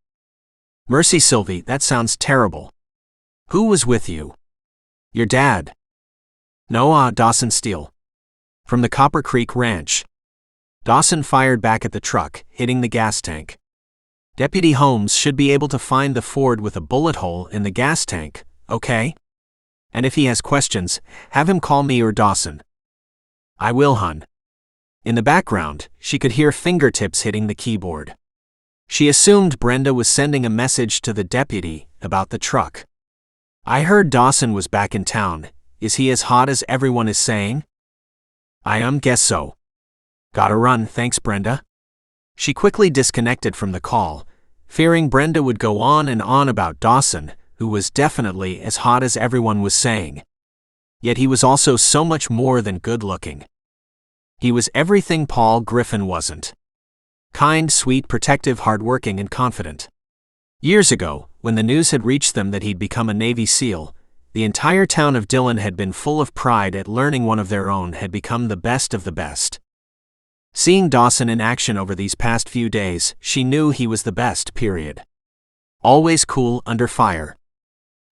Mercy, Sylvie, that sounds terrible. Who was with you? Your dad. No, Dawson Steele. From the Copper Creek Ranch. Dawson fired back at the truck, hitting the gas tank. Deputy Holmes should be able to find the Ford with a bullet hole in the gas tank, okay? And if he has questions, have him call me or Dawson. I will, hon. In the background, she could hear fingertips hitting the keyboard. She assumed Brenda was sending a message to the deputy about the truck. I heard Dawson was back in town. Is he as hot as everyone is saying? I guess so. Gotta run, thanks, Brenda. She quickly disconnected from the call, fearing Brenda would go on and on about Dawson, who was definitely as hot as everyone was saying. Yet he was also so much more than good-looking. He was everything Paul Griffin wasn't. Kind, sweet, protective, hardworking, and confident. Years ago, when the news had reached them that he'd become a Navy SEAL, the entire town of Dillon had been full of pride at learning one of their own had become the best of the best. Seeing Dawson in action over these past few days, she knew he was the best, period. Always cool under fire.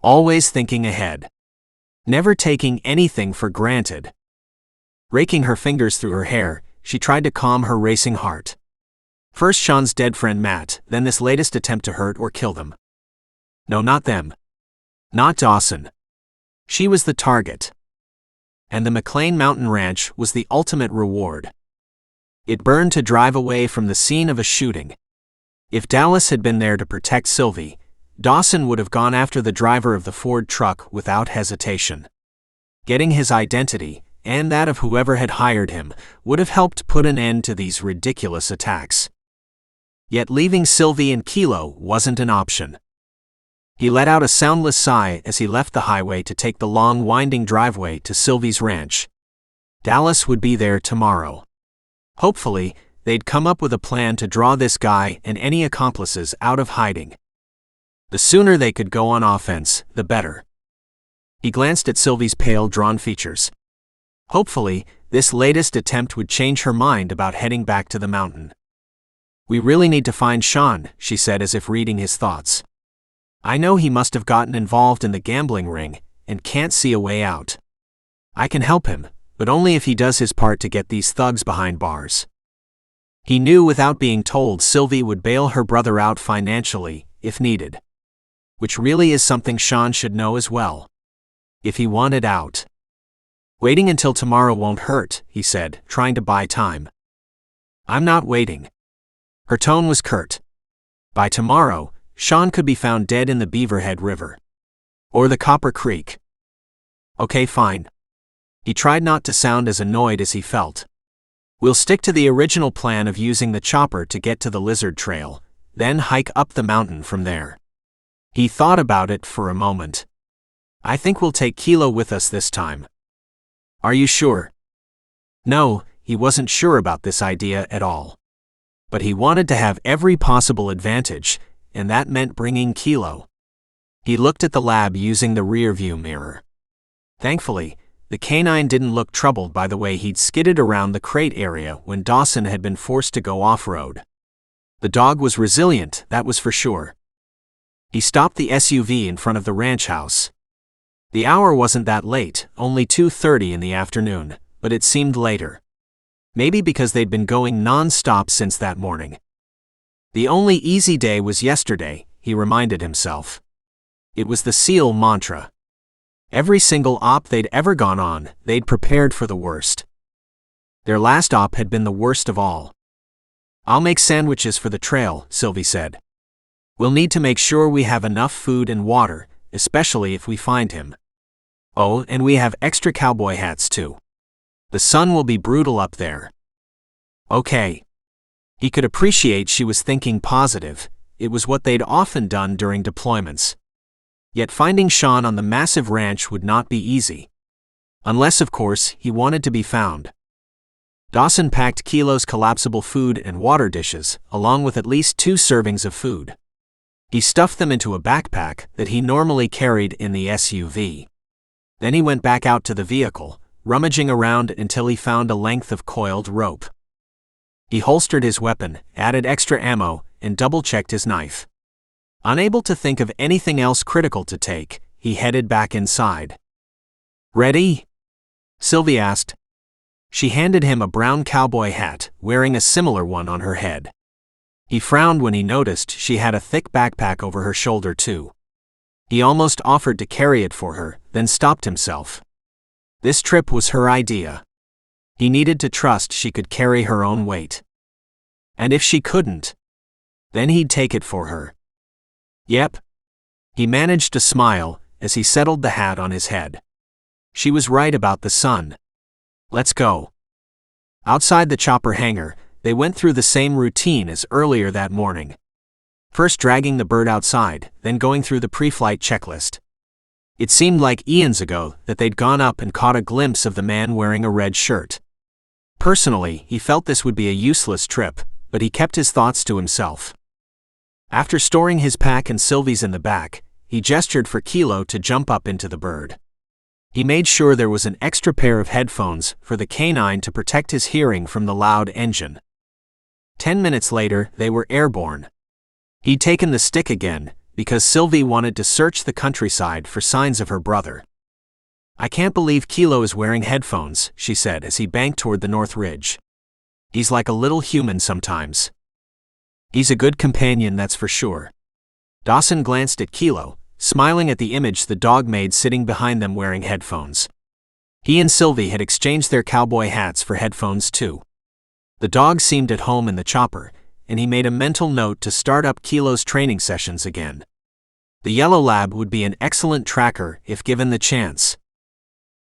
Always thinking ahead. Never taking anything for granted. Raking her fingers through her hair, she tried to calm her racing heart. First Sean's dead friend Matt, then this latest attempt to hurt or kill them. No, not them. Not Dawson. She was the target. And the McLane Mountain Ranch was the ultimate reward. It burned to drive away from the scene of a shooting. If Dallas had been there to protect Sylvie, Dawson would have gone after the driver of the Ford truck without hesitation. Getting his identity, and that of whoever had hired him, would have helped put an end to these ridiculous attacks. Yet leaving Sylvie and Kilo wasn't an option. He let out a soundless sigh as he left the highway to take the long, winding driveway to Sylvie's ranch. Dallas would be there tomorrow. Hopefully, they'd come up with a plan to draw this guy and any accomplices out of hiding. The sooner they could go on offense, the better. He glanced at Sylvie's pale, drawn features. Hopefully, this latest attempt would change her mind about heading back to the mountain. "We really need to find Sean," she said as if reading his thoughts. "I know he must have gotten involved in the gambling ring and can't see a way out. I can help him, but only if he does his part to get these thugs behind bars." He knew without being told Sylvie would bail her brother out financially, if needed. Which really is something Sean should know as well. If he wanted out. "Waiting until tomorrow won't hurt," he said, trying to buy time. "I'm not waiting." Her tone was curt. By tomorrow, Sean could be found dead in the Beaverhead River. Or the Copper Creek. "Okay, fine." He tried not to sound as annoyed as he felt. "We'll stick to the original plan of using the chopper to get to the Lizard Trail, then hike up the mountain from there." He thought about it for a moment. "I think we'll take Kilo with us this time." "Are you sure?" No, he wasn't sure about this idea at all. But he wanted to have every possible advantage, and that meant bringing Kilo. He looked at the lab using the rear-view mirror. Thankfully, the canine didn't look troubled by the way he'd skidded around the crate area when Dawson had been forced to go off-road. The dog was resilient, that was for sure. He stopped the SUV in front of the ranch house. The hour wasn't that late, only 2:30 in the afternoon, but it seemed later. Maybe because they'd been going non-stop since that morning. The only easy day was yesterday, he reminded himself. It was the SEAL mantra. Every single op they'd ever gone on, they'd prepared for the worst. Their last op had been the worst of all. "I'll make sandwiches for the trail," Sylvie said. "We'll need to make sure we have enough food and water, especially if we find him. Oh, and we have extra cowboy hats too. The sun will be brutal up there." Okay. He could appreciate she was thinking positive. It was what they'd often done during deployments. Yet finding Sean on the massive ranch would not be easy. Unless, of course, he wanted to be found. Dawson packed Kilo's collapsible food and water dishes, along with at least 2 servings of food. He stuffed them into a backpack that he normally carried in the SUV. Then he went back out to the vehicle, rummaging around until he found a length of coiled rope. He holstered his weapon, added extra ammo, and double-checked his knife. Unable to think of anything else critical to take, he headed back inside. "Ready?" Sylvie asked. She handed him a brown cowboy hat, wearing a similar one on her head. He frowned when he noticed she had a thick backpack over her shoulder too. He almost offered to carry it for her, then stopped himself. This trip was her idea. He needed to trust she could carry her own weight. And if she couldn't, then he'd take it for her. Yep. He managed to smile as he settled the hat on his head. She was right about the sun. "Let's go." Outside the chopper hangar, they went through the same routine as earlier that morning. First dragging the bird outside, then going through the pre-flight checklist. It seemed like eons ago that they'd gone up and caught a glimpse of the man wearing a red shirt. Personally, he felt this would be a useless trip, but he kept his thoughts to himself. After storing his pack and Sylvie's in the back, he gestured for Kilo to jump up into the bird. He made sure there was an extra pair of headphones for the canine to protect his hearing from the loud engine. 10 minutes later, they were airborne. He'd taken the stick again, because Sylvie wanted to search the countryside for signs of her brother. "I can't believe Kilo is wearing headphones," she said as he banked toward the North Ridge. "He's like a little human sometimes." He's a good companion, that's for sure. Dawson glanced at Kilo, smiling at the image the dog made sitting behind them wearing headphones. He and Sylvie had exchanged their cowboy hats for headphones too. The dog seemed at home in the chopper, and he made a mental note to start up Kilo's training sessions again. The yellow lab would be an excellent tracker if given the chance.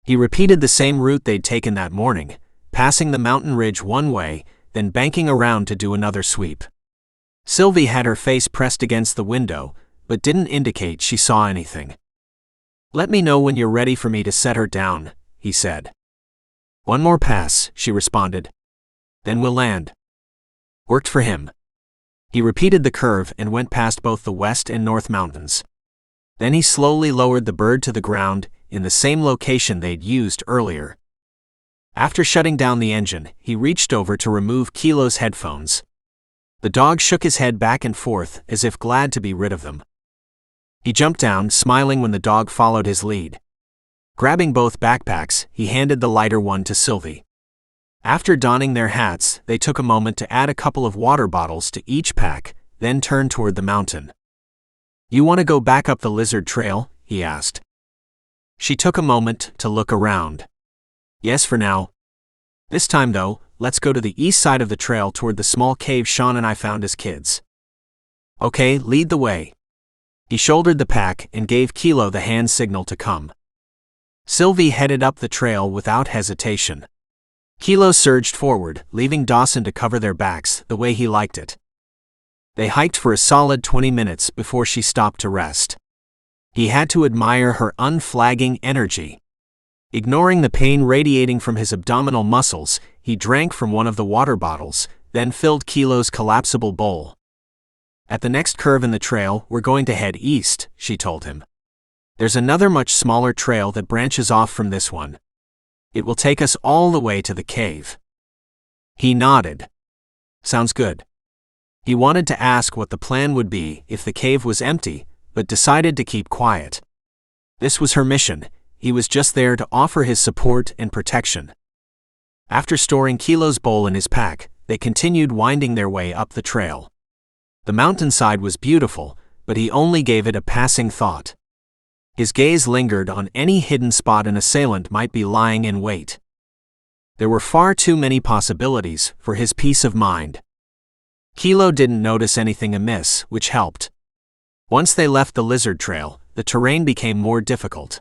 He repeated the same route they'd taken that morning, passing the mountain ridge one way, then banking around to do another sweep. Sylvie had her face pressed against the window, but didn't indicate she saw anything. "Let me know when you're ready for me to set her down," he said. "One more pass," she responded. "Then we'll land." Worked for him. He repeated the curve and went past both the west and north mountains. Then he slowly lowered the bird to the ground, in the same location they'd used earlier. After shutting down the engine, he reached over to remove Kilo's headphones. The dog shook his head back and forth as if glad to be rid of them. He jumped down, smiling when the dog followed his lead. Grabbing both backpacks, he handed the lighter one to Sylvie. After donning their hats, they took a moment to add a couple of water bottles to each pack, then turned toward the mountain. "You want to go back up the lizard trail?" he asked. She took a moment to look around. "Yes, for now. This time though, let's go to the east side of the trail toward the small cave Sean and I found as kids." "Okay, lead the way." He shouldered the pack and gave Kilo the hand signal to come. Sylvie headed up the trail without hesitation. Kilo surged forward, leaving Dawson to cover their backs the way he liked it. They hiked for a solid 20 minutes before she stopped to rest. He had to admire her unflagging energy. Ignoring the pain radiating from his abdominal muscles, he drank from one of the water bottles, then filled Kilo's collapsible bowl. "At the next curve in the trail, we're going to head east," she told him. "There's another much smaller trail that branches off from this one. It will take us all the way to the cave." He nodded. "Sounds good." He wanted to ask what the plan would be if the cave was empty, but decided to keep quiet. This was her mission. He was just there to offer his support and protection. After storing Kilo's bowl in his pack, they continued winding their way up the trail. The mountainside was beautiful, but he only gave it a passing thought. His gaze lingered on any hidden spot an assailant might be lying in wait. There were far too many possibilities for his peace of mind. Kilo didn't notice anything amiss, which helped. Once they left the lizard trail, the terrain became more difficult.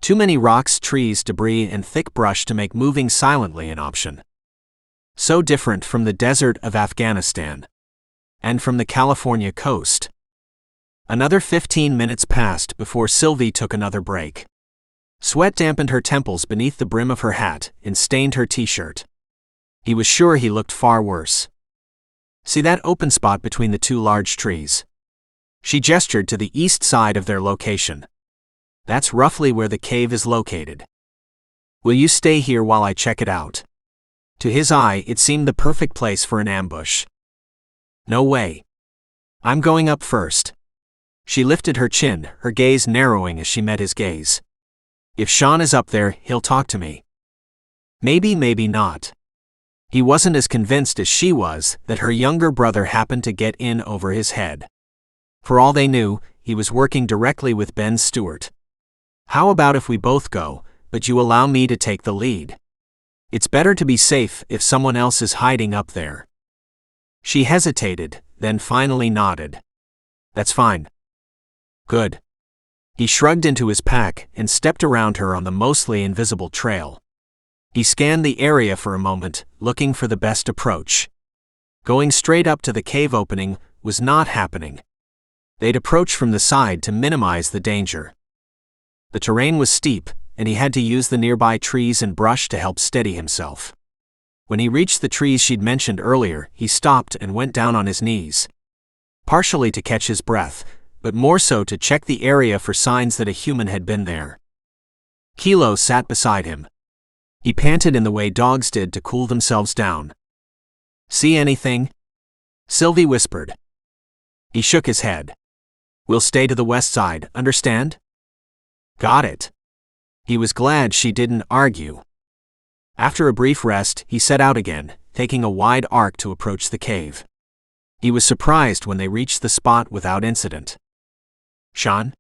Too many rocks, trees, debris, and thick brush to make moving silently an option. So different from the desert of Afghanistan. And from the California coast. Another 15 minutes passed before Sylvie took another break. Sweat dampened her temples beneath the brim of her hat and stained her t-shirt. He was sure he looked far worse. "See that open spot between the two large trees?" She gestured to the east side of their location. "That's roughly where the cave is located. Will you stay here while I check it out?" To his eye, it seemed the perfect place for an ambush. "No way. I'm going up first." She lifted her chin, her gaze narrowing as she met his gaze. "If Sean is up there, he'll talk to me." Maybe, maybe not. He wasn't as convinced as she was that her younger brother happened to get in over his head. For all they knew, he was working directly with Ben Stewart. "How about if we both go, but you allow me to take the lead? It's better to be safe if someone else is hiding up there." She hesitated, then finally nodded. "That's fine." "Good." He shrugged into his pack and stepped around her on the mostly invisible trail. He scanned the area for a moment, looking for the best approach. Going straight up to the cave opening was not happening. They'd approach from the side to minimize the danger. The terrain was steep, and he had to use the nearby trees and brush to help steady himself. When he reached the trees she'd mentioned earlier, he stopped and went down on his knees. Partially to catch his breath, but more so to check the area for signs that a human had been there. Kilo sat beside him. He panted in the way dogs did to cool themselves down. "See anything?" Sylvie whispered. He shook his head. "We'll stay to the west side, understand?" "Got it." He was glad she didn't argue. After a brief rest, he set out again, taking a wide arc to approach the cave. He was surprised when they reached the spot without incident. "Sean?"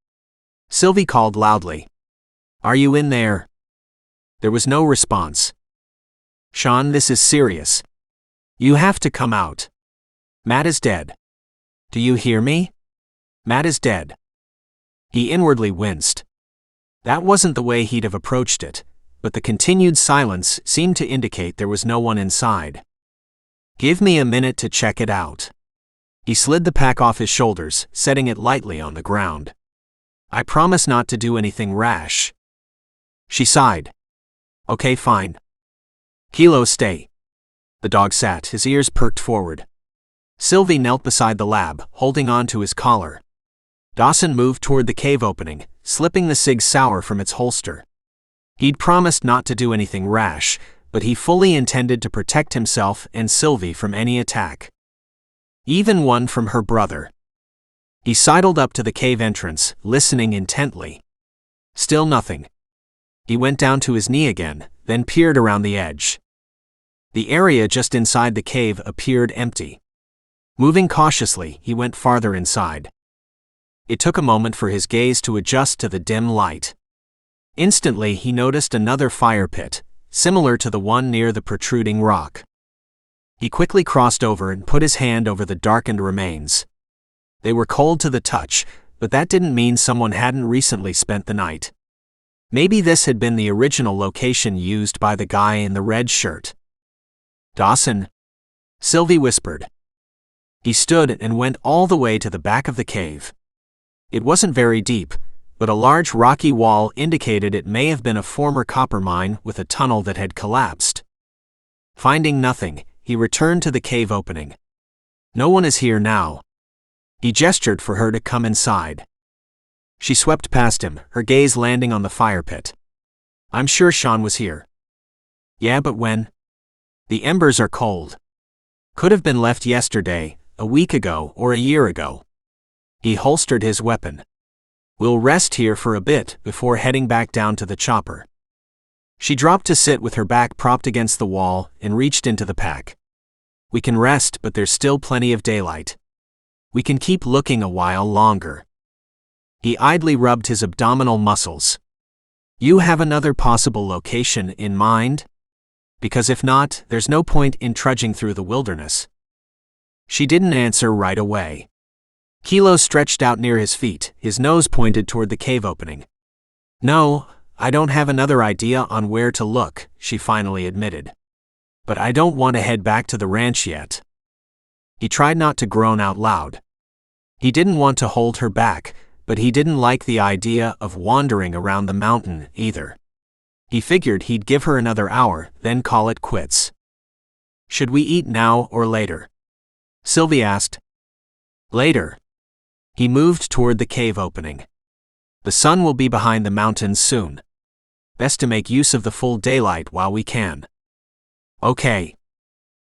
Sylvie called loudly. "Are you in there?" There was no response. "Sean, this is serious. You have to come out. Matt is dead. Do you hear me? Matt is dead." He inwardly winced. That wasn't the way he'd have approached it, but the continued silence seemed to indicate there was no one inside. "Give me a minute to check it out." He slid the pack off his shoulders, setting it lightly on the ground. "I promise not to do anything rash." She sighed. "Okay, fine. Kilo, stay." The dog sat, his ears perked forward. Sylvie knelt beside the lab, holding on to his collar. Dawson moved toward the cave opening, slipping the Sig Sauer from its holster. He'd promised not to do anything rash, but he fully intended to protect himself and Sylvie from any attack. Even one from her brother. He sidled up to the cave entrance, listening intently. Still nothing. He went down to his knee again, then peered around the edge. The area just inside the cave appeared empty. Moving cautiously, he went farther inside. It took a moment for his gaze to adjust to the dim light. Instantly, he noticed another fire pit, similar to the one near the protruding rock. He quickly crossed over and put his hand over the darkened remains. They were cold to the touch, but that didn't mean someone hadn't recently spent the night. Maybe this had been the original location used by the guy in the red shirt. "Dawson?" Sylvie whispered. He stood and went all the way to the back of the cave. It wasn't very deep, but a large rocky wall indicated it may have been a former copper mine with a tunnel that had collapsed. Finding nothing, he returned to the cave opening. "No one is here now." He gestured for her to come inside. She swept past him, her gaze landing on the fire pit. "I'm sure Sean was here." "Yeah, but when?" "The embers are cold. Could have been left yesterday, a week ago, or a year ago." He holstered his weapon. "We'll rest here for a bit before heading back down to the chopper." She dropped to sit with her back propped against the wall and reached into the pack. "We can rest, but there's still plenty of daylight. We can keep looking a while longer." He idly rubbed his abdominal muscles. "You have another possible location in mind? Because if not, there's no point in trudging through the wilderness." She didn't answer right away. Kilo stretched out near his feet, his nose pointed toward the cave opening. "No, I don't have another idea on where to look," she finally admitted. "But I don't want to head back to the ranch yet." He tried not to groan out loud. He didn't want to hold her back, but he didn't like the idea of wandering around the mountain either. He figured he'd give her another hour, then call it quits. "Should we eat now or later?" Sylvie asked. "Later." He moved toward the cave opening. "The sun will be behind the mountains soon. Best to make use of the full daylight while we can." "Okay."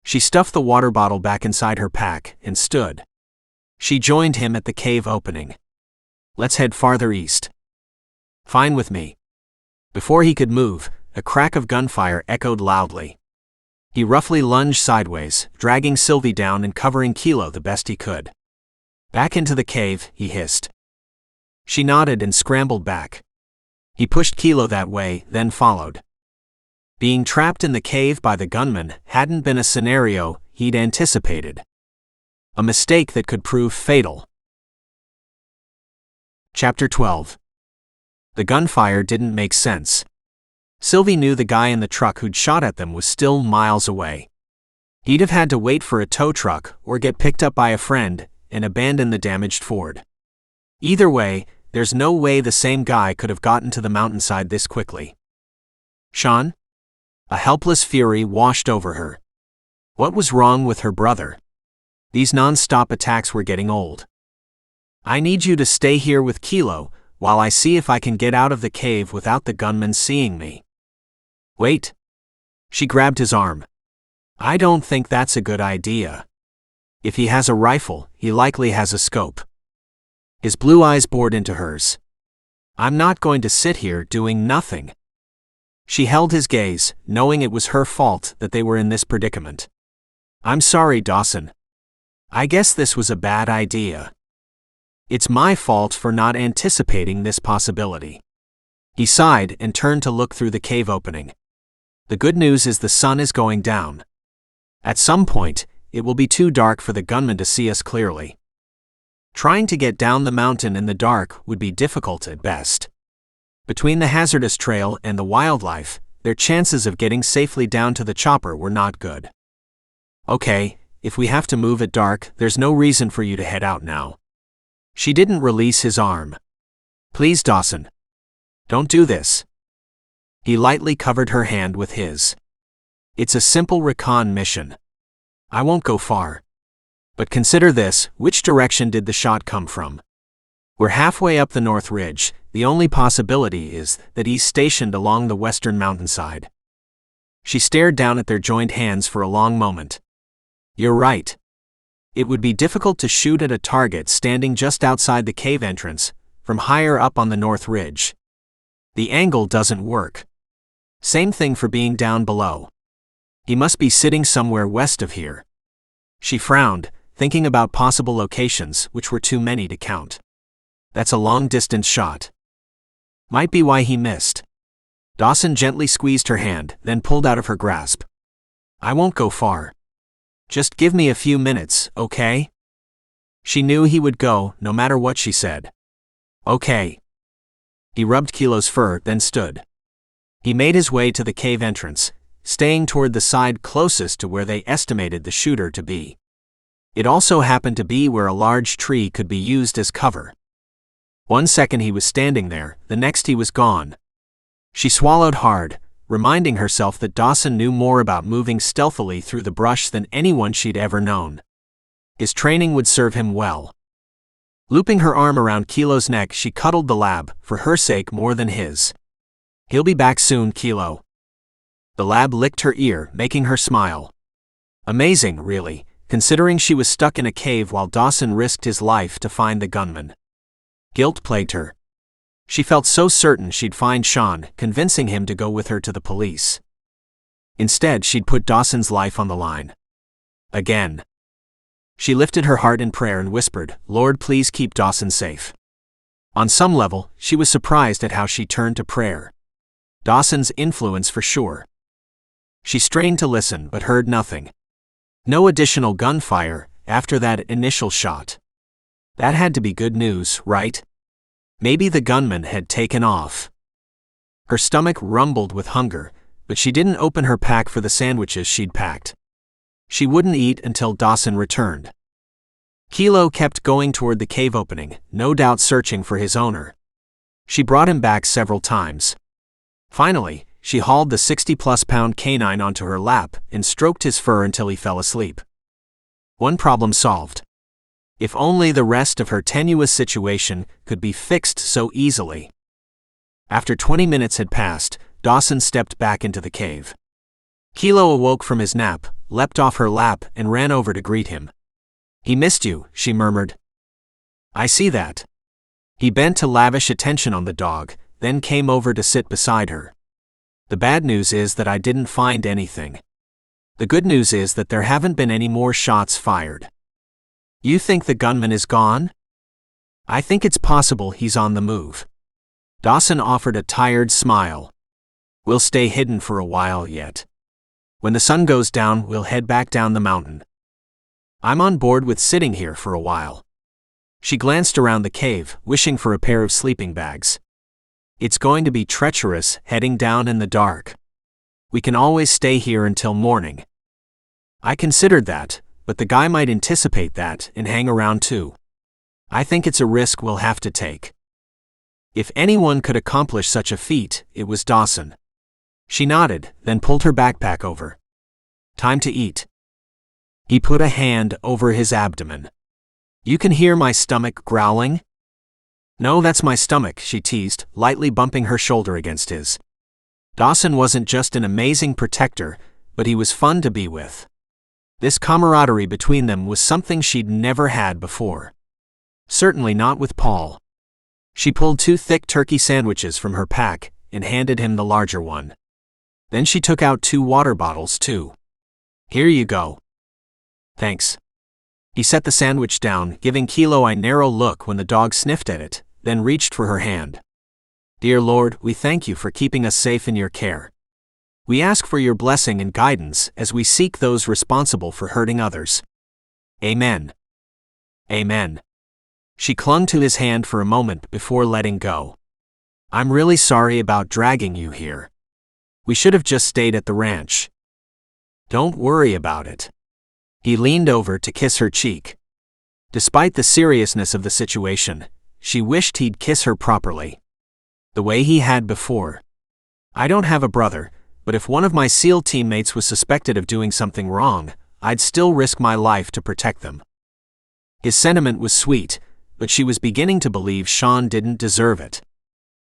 She stuffed the water bottle back inside her pack and stood. She joined him at the cave opening. "Let's head farther east." "Fine with me." Before he could move, a crack of gunfire echoed loudly. He roughly lunged sideways, dragging Sylvie down and covering Kilo the best he could. "Back into the cave," he hissed. She nodded and scrambled back. He pushed Kilo that way, then followed. Being trapped in the cave by the gunman hadn't been a scenario he'd anticipated. A mistake that could prove fatal. Chapter 12. The gunfire didn't make sense. Sylvie knew the guy in the truck who'd shot at them was still miles away. He'd have had to wait for a tow truck or get picked up by a friend and abandon the damaged Ford. Either way, there's no way the same guy could have gotten to the mountainside this quickly. "Sean?" A helpless fury washed over her. What was wrong with her brother? These non-stop attacks were getting old. "I need you to stay here with Kilo while I see if I can get out of the cave without the gunman seeing me." "Wait." She grabbed his arm. "I don't think that's a good idea. If he has a rifle, he likely has a scope." His blue eyes bored into hers. "I'm not going to sit here doing nothing." She held his gaze, knowing it was her fault that they were in this predicament. "I'm sorry, Dawson. I guess this was a bad idea. It's my fault for not anticipating this possibility. He sighed and turned to look through the cave opening. The good news is the sun is going down. At some point, it will be too dark for the gunman to see us clearly. Trying to get down the mountain in the dark would be difficult at best. Between the hazardous trail and the wildlife, their chances of getting safely down to the chopper were not good. Okay, if we have to move at dark, there's no reason for you to head out now. She didn't release his arm. Please, Dawson. Don't do this. He lightly covered her hand with his. It's a simple recon mission. I won't go far. But consider this, which direction did the shot come from? We're halfway up the North Ridge. The only possibility is that he's stationed along the western mountainside. She stared down at their joined hands for a long moment. You're right. It would be difficult to shoot at a target standing just outside the cave entrance, from higher up on the North Ridge. The angle doesn't work. Same thing for being down below. He must be sitting somewhere west of here. She frowned, thinking about possible locations, which were too many to count. That's a long-distance shot. Might be why he missed. Dawson gently squeezed her hand, then pulled out of her grasp. I won't go far. Just give me a few minutes, okay? She knew he would go, no matter what she said. Okay. He rubbed Kilo's fur, then stood. He made his way to the cave entrance, staying toward the side closest to where they estimated the shooter to be. It also happened to be where a large tree could be used as cover. 1 second he was standing there, the next he was gone. She swallowed hard, reminding herself that Dawson knew more about moving stealthily through the brush than anyone she'd ever known. His training would serve him well. Looping her arm around Kilo's neck, she cuddled the lab, for her sake more than his. He'll be back soon, Kilo. The lab licked her ear, making her smile. Amazing, really, considering she was stuck in a cave while Dawson risked his life to find the gunman. Guilt plagued her. She felt so certain she'd find Sean, convincing him to go with her to the police. Instead, she'd put Dawson's life on the line. Again. She lifted her heart in prayer and whispered, Lord, please keep Dawson safe. On some level, she was surprised at how she turned to prayer. Dawson's influence for sure. She strained to listen but heard nothing. No additional gunfire after that initial shot. That had to be good news, right? Maybe the gunman had taken off. Her stomach rumbled with hunger, but she didn't open her pack for the sandwiches she'd packed. She wouldn't eat until Dawson returned. Kilo kept going toward the cave opening, no doubt searching for his owner. She brought him back several times. Finally, she hauled the 60-plus-pound canine onto her lap and stroked his fur until he fell asleep. One problem solved. If only the rest of her tenuous situation could be fixed so easily. After 20 minutes had passed, Dawson stepped back into the cave. Kilo awoke from his nap, leapt off her lap, and ran over to greet him. He missed you, she murmured. I see that. He bent to lavish attention on the dog, then came over to sit beside her. The bad news is that I didn't find anything. The good news is that there haven't been any more shots fired. You think the gunman is gone? I think it's possible he's on the move. Dawson offered a tired smile. We'll stay hidden for a while yet. When the sun goes down, we'll head back down the mountain. I'm on board with sitting here for a while. She glanced around the cave, wishing for a pair of sleeping bags. It's going to be treacherous heading down in the dark. We can always stay here until morning. I considered that, but the guy might anticipate that and hang around too. I think it's a risk we'll have to take. If anyone could accomplish such a feat, it was Dawson. She nodded, then pulled her backpack over. Time to eat. He put a hand over his abdomen. You can hear my stomach growling? No, that's my stomach, she teased, lightly bumping her shoulder against his. Dawson wasn't just an amazing protector, but he was fun to be with. This camaraderie between them was something she'd never had before. Certainly not with Paul. She pulled 2 thick turkey sandwiches from her pack and handed him the larger one. Then she took out 2 water bottles too. Here you go. Thanks. He set the sandwich down, giving Kilo a narrow look when the dog sniffed at it, then reached for her hand. "Dear Lord, we thank you for keeping us safe in your care. We ask for your blessing and guidance as we seek those responsible for hurting others. Amen." Amen. She clung to his hand for a moment before letting go. "I'm really sorry about dragging you here. We should have just stayed at the ranch." "Don't worry about it." He leaned over to kiss her cheek. Despite the seriousness of the situation, she wished he'd kiss her properly, the way he had before. "I don't have a brother, but if one of my SEAL teammates was suspected of doing something wrong, I'd still risk my life to protect them." His sentiment was sweet, but she was beginning to believe Sean didn't deserve it.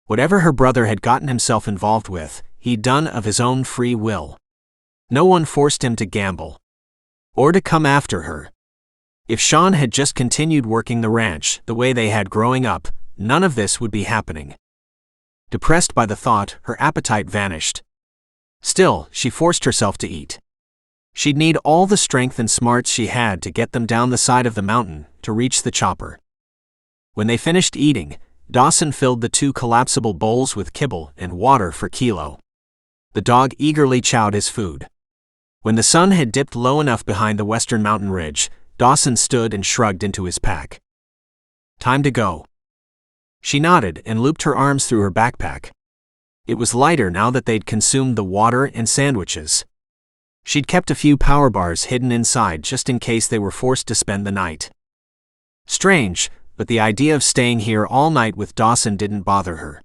Whatever her brother had gotten himself involved with, he'd done of his own free will. No one forced him to gamble or to come after her. If Sean had just continued working the ranch the way they had growing up, none of this would be happening. Depressed by the thought, her appetite vanished. Still, she forced herself to eat. She'd need all the strength and smarts she had to get them down the side of the mountain to reach the chopper. When they finished eating, Dawson filled the 2 collapsible bowls with kibble and water for Kilo. The dog eagerly chowed his food. When the sun had dipped low enough behind the western mountain ridge, Dawson stood and shrugged into his pack. "Time to go." She nodded and looped her arms through her backpack. It was lighter now that they'd consumed the water and sandwiches. She'd kept a few power bars hidden inside just in case they were forced to spend the night. Strange, but the idea of staying here all night with Dawson didn't bother her.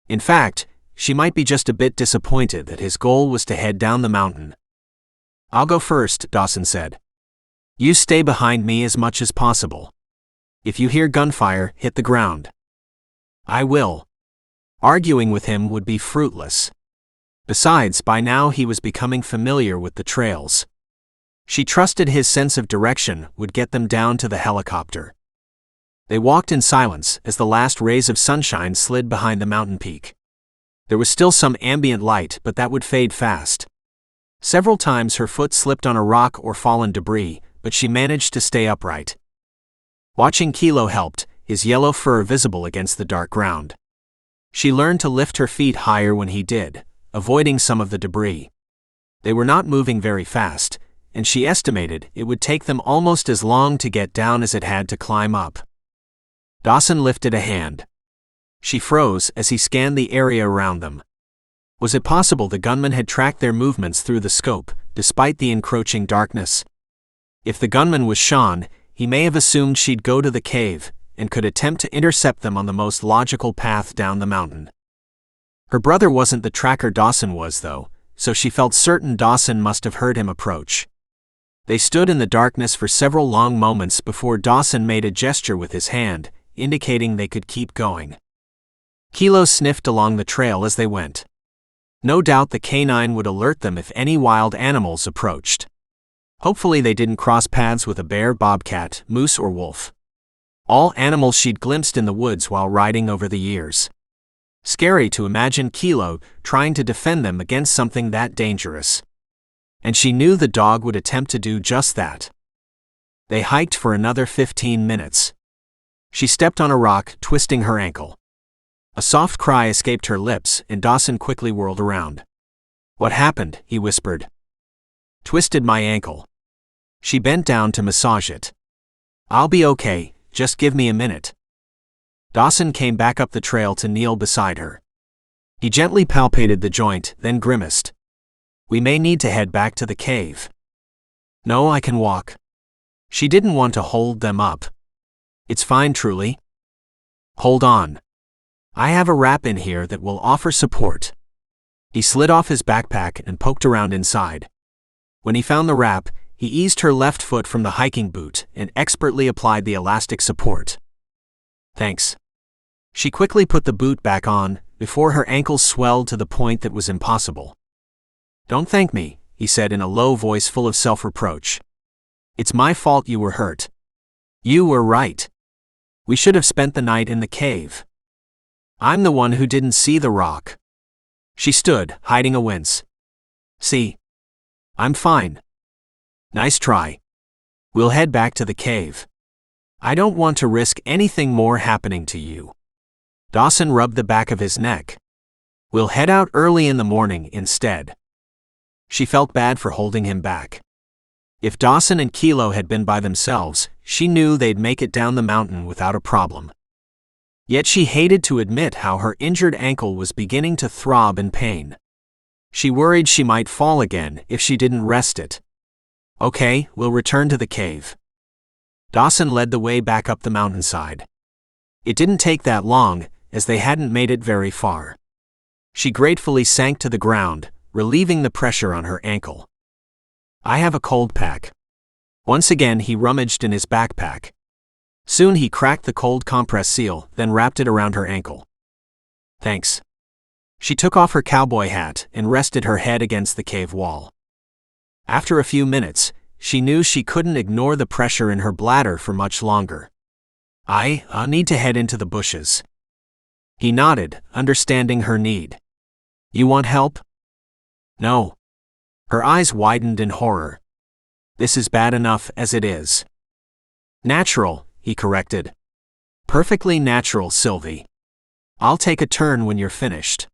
In fact, she might be just a bit disappointed that his goal was to head down the mountain. "I'll go first," Dawson said. "You stay behind me as much as possible. If you hear gunfire, hit the ground." "I will." Arguing with him would be fruitless. Besides, by now he was becoming familiar with the trails. She trusted his sense of direction would get them down to the helicopter. They walked in silence as the last rays of sunshine slid behind the mountain peak. There was still some ambient light, but that would fade fast. Several times her foot slipped on a rock or fallen debris, but she managed to stay upright. Watching Kilo helped, his yellow fur visible against the dark ground. She learned to lift her feet higher when he did, avoiding some of the debris. They were not moving very fast, and she estimated it would take them almost as long to get down as it had to climb up. Dawson lifted a hand. She froze as he scanned the area around them. Was it possible the gunman had tracked their movements through the scope, despite the encroaching darkness? If the gunman was Sean, he may have assumed she'd go to the cave, and could attempt to intercept them on the most logical path down the mountain. Her brother wasn't the tracker Dawson was, though, so she felt certain Dawson must have heard him approach. They stood in the darkness for several long moments before Dawson made a gesture with his hand, indicating they could keep going. Kilo sniffed along the trail as they went. No doubt the canine would alert them if any wild animals approached. Hopefully they didn't cross paths with a bear, bobcat, moose, or wolf. All animals she'd glimpsed in the woods while riding over the years. Scary to imagine Kilo trying to defend them against something that dangerous. And she knew the dog would attempt to do just that. They hiked for another 15 minutes. She stepped on a rock, twisting her ankle. A soft cry escaped her lips, and Dawson quickly whirled around. "What happened?" he whispered. "Twisted my ankle." She bent down to massage it. "I'll be okay, just give me a minute." Dawson came back up the trail to kneel beside her. He gently palpated the joint, then grimaced. "We may need to head back to the cave." "No, I can walk." She didn't want to hold them up. "It's fine, truly." "Hold on. I have a wrap in here that will offer support." He slid off his backpack and poked around inside. When he found the wrap, he eased her left foot from the hiking boot and expertly applied the elastic support. "Thanks." She quickly put the boot back on, before her ankles swelled to the point that was impossible. "Don't thank me," he said in a low voice full of self-reproach. "It's my fault you were hurt. You were right. We should have spent the night in the cave. I'm the one who didn't see the rock." She stood, hiding a wince. "See? I'm fine." "Nice try." We'll head back to the cave. I don't want to risk anything more happening to you. Dawson rubbed the back of his neck. We'll head out early in the morning instead. She felt bad for holding him back. If Dawson and Kilo had been by themselves, she knew they'd make it down the mountain without a problem. Yet she hated to admit how her injured ankle was beginning to throb in pain. She worried she might fall again if she didn't rest it. Okay, we'll return to the cave. Dawson led the way back up the mountainside. It didn't take that long, as they hadn't made it very far. She gratefully sank to the ground, relieving the pressure on her ankle. I have a cold pack. Once again he rummaged in his backpack. Soon he cracked the cold compress seal, then wrapped it around her ankle. Thanks. She took off her cowboy hat and rested her head against the cave wall. After a few minutes, she knew she couldn't ignore the pressure in her bladder for much longer. I need to head into the bushes. He nodded, understanding her need. You want help? No. Her eyes widened in horror. This is bad enough as it is. Natural, he corrected. Perfectly natural, Sylvie. I'll take a turn when you're finished.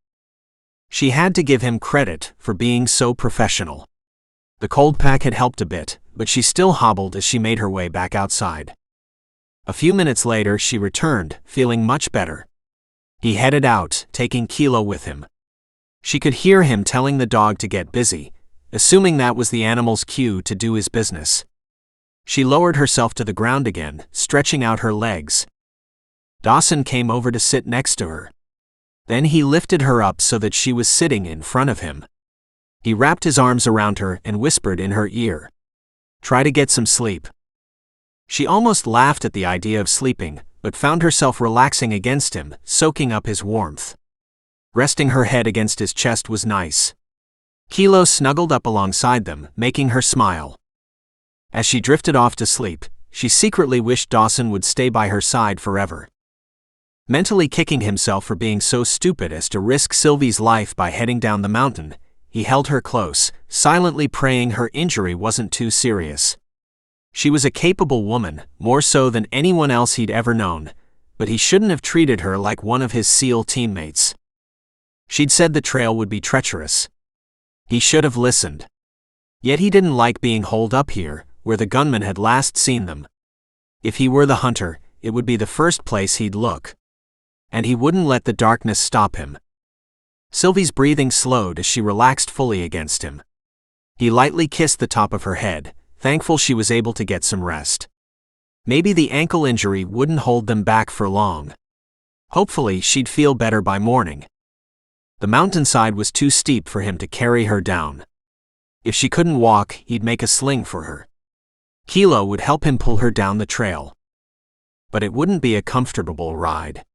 She had to give him credit for being so professional. The cold pack had helped a bit, but she still hobbled as she made her way back outside. A few minutes later she returned, feeling much better. He headed out, taking Kilo with him. She could hear him telling the dog to get busy, assuming that was the animal's cue to do his business. She lowered herself to the ground again, stretching out her legs. Dawson came over to sit next to her. Then he lifted her up so that she was sitting in front of him. He wrapped his arms around her and whispered in her ear. Try to get some sleep. She almost laughed at the idea of sleeping, but found herself relaxing against him, soaking up his warmth. Resting her head against his chest was nice. Kilo snuggled up alongside them, making her smile. As she drifted off to sleep, she secretly wished Dawson would stay by her side forever. Mentally kicking himself for being so stupid as to risk Sylvie's life by heading down the mountain, he held her close, silently praying her injury wasn't too serious. She was a capable woman, more so than anyone else he'd ever known, but he shouldn't have treated her like one of his SEAL teammates. She'd said the trail would be treacherous. He should have listened. Yet he didn't like being holed up here, where the gunman had last seen them. If he were the hunter, it would be the first place he'd look. And he wouldn't let the darkness stop him. Sylvie's breathing slowed as she relaxed fully against him. He lightly kissed the top of her head, thankful she was able to get some rest. Maybe the ankle injury wouldn't hold them back for long. Hopefully she'd feel better by morning. The mountainside was too steep for him to carry her down. If she couldn't walk, he'd make a sling for her. Kilo would help him pull her down the trail. But it wouldn't be a comfortable ride.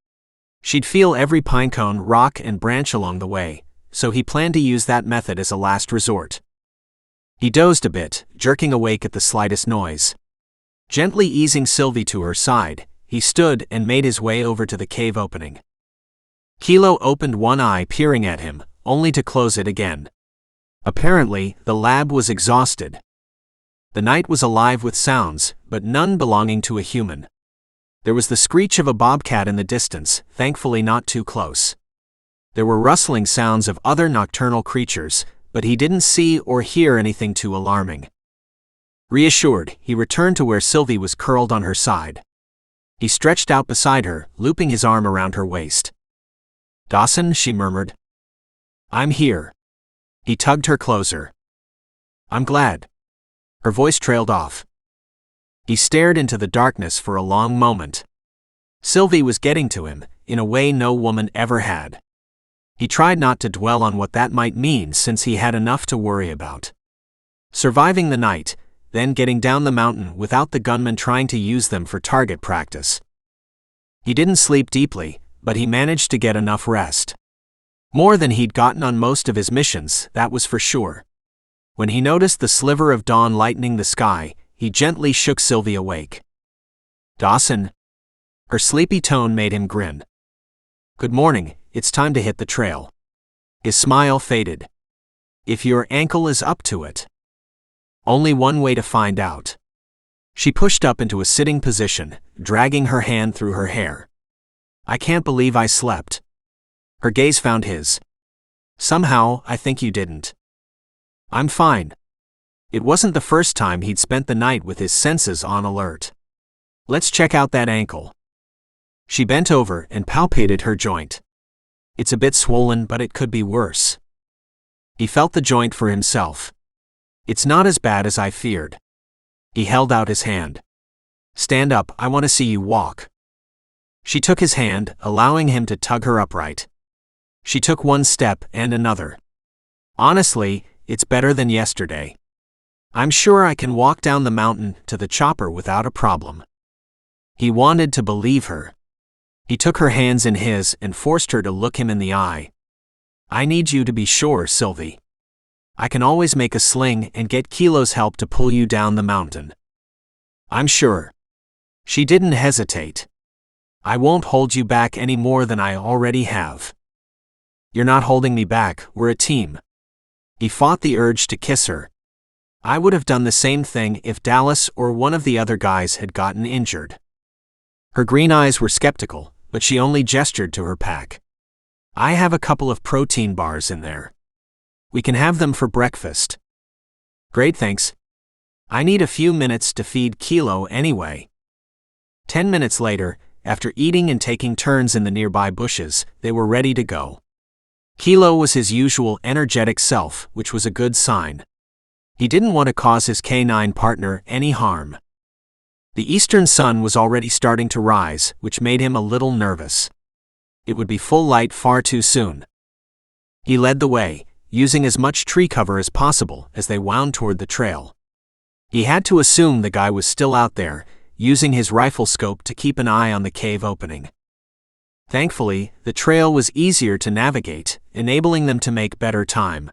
She'd feel every pinecone, rock, and branch along the way, so he planned to use that method as a last resort. He dozed a bit, jerking awake at the slightest noise. Gently easing Sylvie to her side, he stood and made his way over to the cave opening. Kilo opened one eye peering at him, only to close it again. Apparently, the lab was exhausted. The night was alive with sounds, but none belonging to a human. There was the screech of a bobcat in the distance, thankfully not too close. There were rustling sounds of other nocturnal creatures, but he didn't see or hear anything too alarming. Reassured, he returned to where Sylvie was curled on her side. He stretched out beside her, looping his arm around her waist. Dawson, she murmured. I'm here. He tugged her closer. I'm glad. Her voice trailed off. He stared into the darkness for a long moment. Sylvie was getting to him, in a way no woman ever had. He tried not to dwell on what that might mean since he had enough to worry about. Surviving the night, then getting down the mountain without the gunman trying to use them for target practice. He didn't sleep deeply, but he managed to get enough rest. More than he'd gotten on most of his missions, that was for sure. When he noticed the sliver of dawn lightening the sky, he gently shook Sylvie awake. Dawson. Her sleepy tone made him grin. Good morning, it's time to hit the trail. His smile faded. If your ankle is up to it. Only one way to find out. She pushed up into a sitting position, dragging her hand through her hair. I can't believe I slept. Her gaze found his. Somehow, I think you didn't. I'm fine. It wasn't the first time he'd spent the night with his senses on alert. Let's check out that ankle. She bent over and palpated her joint. It's a bit swollen, but it could be worse. He felt the joint for himself. It's not as bad as I feared. He held out his hand. Stand up, I want to see you walk. She took his hand, allowing him to tug her upright. She took one step and another. Honestly, it's better than yesterday. I'm sure I can walk down the mountain to the chopper without a problem. He wanted to believe her. He took her hands in his and forced her to look him in the eye. I need you to be sure, Sylvie. I can always make a sling and get Kilo's help to pull you down the mountain. I'm sure. She didn't hesitate. I won't hold you back any more than I already have. You're not holding me back, we're a team. He fought the urge to kiss her. I would have done the same thing if Dallas or one of the other guys had gotten injured. Her green eyes were skeptical, but she only gestured to her pack. I have a couple of protein bars in there. We can have them for breakfast. Great, thanks. I need a few minutes to feed Kilo anyway. 10 minutes later, after eating and taking turns in the nearby bushes, they were ready to go. Kilo was his usual energetic self, which was a good sign. He didn't want to cause his canine partner any harm. The eastern sun was already starting to rise, which made him a little nervous. It would be full light far too soon. He led the way, using as much tree cover as possible as they wound toward the trail. He had to assume the guy was still out there, using his rifle scope to keep an eye on the cave opening. Thankfully, the trail was easier to navigate, enabling them to make better time.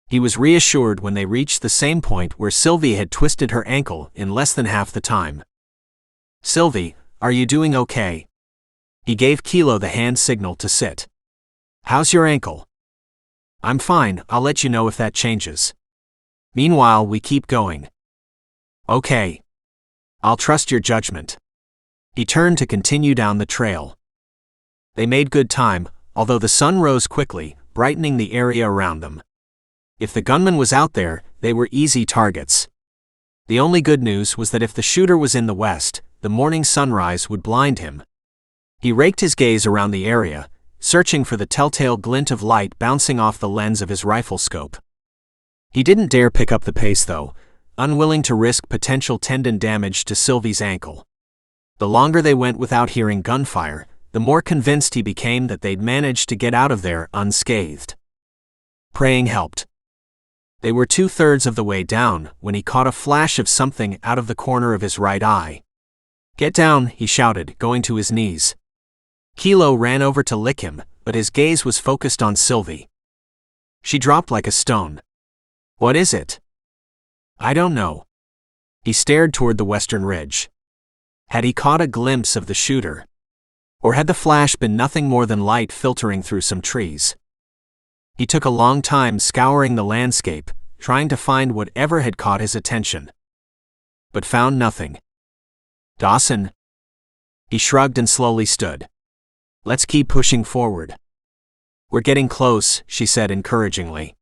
He was reassured when they reached the same point where Sylvie had twisted her ankle in less than half the time. Sylvie, are you doing okay? He gave Kilo the hand signal to sit. How's your ankle? I'm fine, I'll let you know if that changes. Meanwhile, we keep going. Okay. I'll trust your judgment. He turned to continue down the trail. They made good time, although the sun rose quickly, brightening the area around them. If the gunman was out there, they were easy targets. The only good news was that if the shooter was in the west, the morning sunrise would blind him. He raked his gaze around the area, searching for the telltale glint of light bouncing off the lens of his rifle scope. He didn't dare pick up the pace though, unwilling to risk potential tendon damage to Sylvie's ankle. The longer they went without hearing gunfire, the more convinced he became that they'd managed to get out of there unscathed. Praying helped. They were 2/3 of the way down when he caught a flash of something out of the corner of his right eye. Get down, he shouted, going to his knees. Kilo ran over to lick him, but his gaze was focused on Sylvie. She dropped like a stone. What is it? I don't know. He stared toward the western ridge. Had he caught a glimpse of the shooter? Or had the flash been nothing more than light filtering through some trees? He took a long time scouring the landscape, trying to find whatever had caught his attention. But found nothing. Dawson? He shrugged and slowly stood. Let's keep pushing forward. We're getting close, she said encouragingly.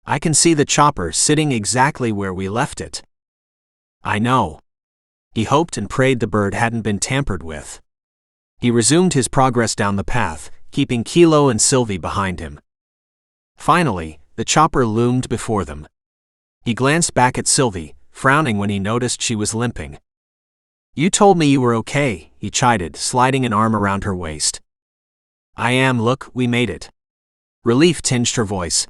I can see the chopper sitting exactly where we left it. I know. He hoped and prayed the bird hadn't been tampered with. He resumed his progress down the path, keeping Kilo and Sylvie behind him. Finally, the chopper loomed before them. He glanced back at Sylvie, frowning when he noticed she was limping. You told me you were okay, he chided, sliding an arm around her waist. I am, look, we made it. Relief tinged her voice.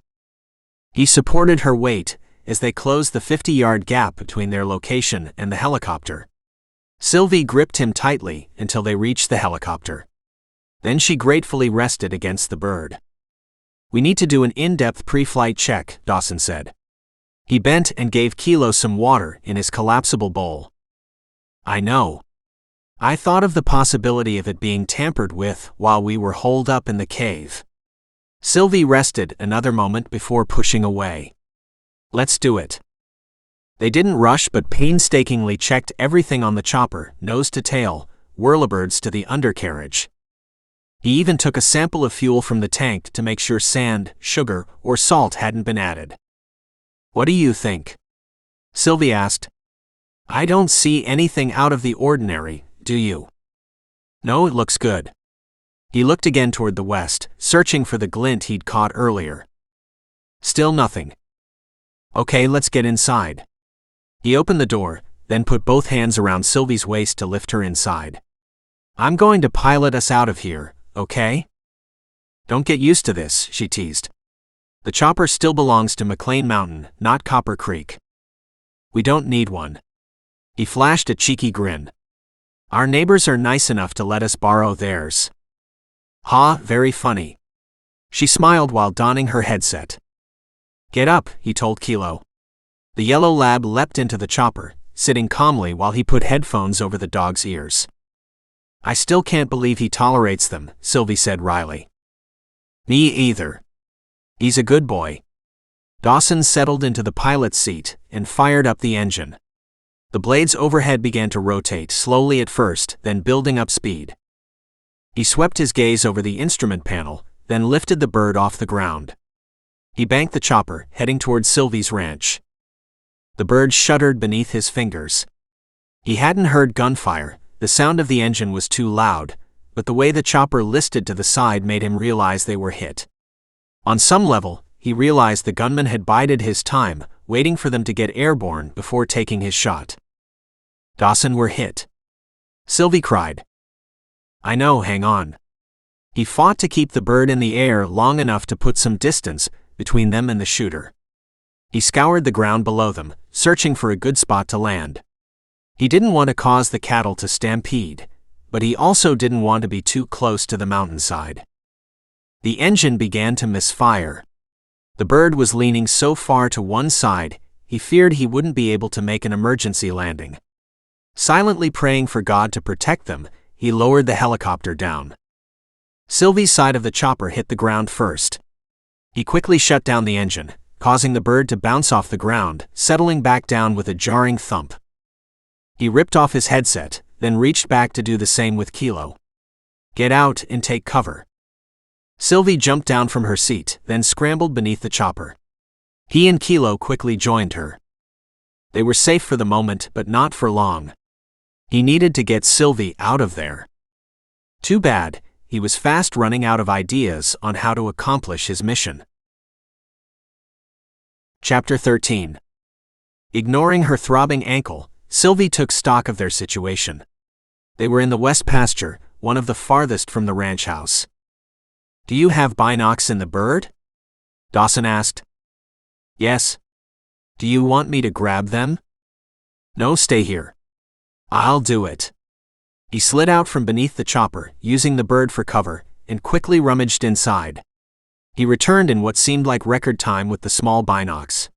He supported her weight as they closed the 50-yard gap between their location and the helicopter. Sylvie gripped him tightly until they reached the helicopter. Then she gratefully rested against the bird. We need to do an in-depth pre-flight check, Dawson said. He bent and gave Kilo some water in his collapsible bowl. I know. I thought of the possibility of it being tampered with while we were holed up in the cave. Sylvie rested another moment before pushing away. Let's do it. They didn't rush but painstakingly checked everything on the chopper, nose to tail, whirlybirds to the undercarriage. He even took a sample of fuel from the tank to make sure sand, sugar, or salt hadn't been added. "What do you think?" Sylvie asked. "I don't see anything out of the ordinary, do you?" "No, it looks good." He looked again toward the west, searching for the glint he'd caught earlier. Still nothing. "Okay, let's get inside." He opened the door, then put both hands around Sylvie's waist to lift her inside. "I'm going to pilot us out of here, okay?" "Don't get used to this," she teased. "The chopper still belongs to McLane Mountain, not Copper Creek." "We don't need one." He flashed a cheeky grin. "Our neighbors are nice enough to let us borrow theirs." "Ha, very funny." She smiled while donning her headset. "Get up," he told Kilo. The yellow lab leapt into the chopper, sitting calmly while he put headphones over the dog's ears. "I still can't believe he tolerates them," Sylvie said wryly. "Me either. He's a good boy." Dawson settled into the pilot's seat and fired up the engine. The blades overhead began to rotate slowly at first, then building up speed. He swept his gaze over the instrument panel, then lifted the bird off the ground. He banked the chopper, heading toward Sylvie's ranch. The bird shuddered beneath his fingers. He hadn't heard gunfire, the sound of the engine was too loud, but the way the chopper listed to the side made him realize they were hit. On some level, he realized the gunman had bided his time, waiting for them to get airborne before taking his shot. "Dawson, we're hit," Sylvie cried. "I know, hang on." He fought to keep the bird in the air long enough to put some distance between them and the shooter. He scoured the ground below them, searching for a good spot to land. He didn't want to cause the cattle to stampede, but he also didn't want to be too close to the mountainside. The engine began to misfire. The bird was leaning so far to one side, he feared he wouldn't be able to make an emergency landing. Silently praying for God to protect them, he lowered the helicopter down. Sylvie's side of the chopper hit the ground first. He quickly shut down the engine, causing the bird to bounce off the ground, settling back down with a jarring thump. He ripped off his headset, then reached back to do the same with Kilo. "Get out and take cover." Sylvie jumped down from her seat, then scrambled beneath the chopper. He and Kilo quickly joined her. They were safe for the moment, but not for long. He needed to get Sylvie out of there. Too bad, he was fast running out of ideas on how to accomplish his mission. Chapter 13. Ignoring her throbbing ankle, Sylvie took stock of their situation. They were in the west pasture, one of the farthest from the ranch house. "Do you have binocs in the bird?" Dawson asked. "Yes." "Do you want me to grab them?" "No, stay here." "I'll do it." He slid out from beneath the chopper, using the bird for cover, and quickly rummaged inside. He returned in what seemed like record time with the small binocs.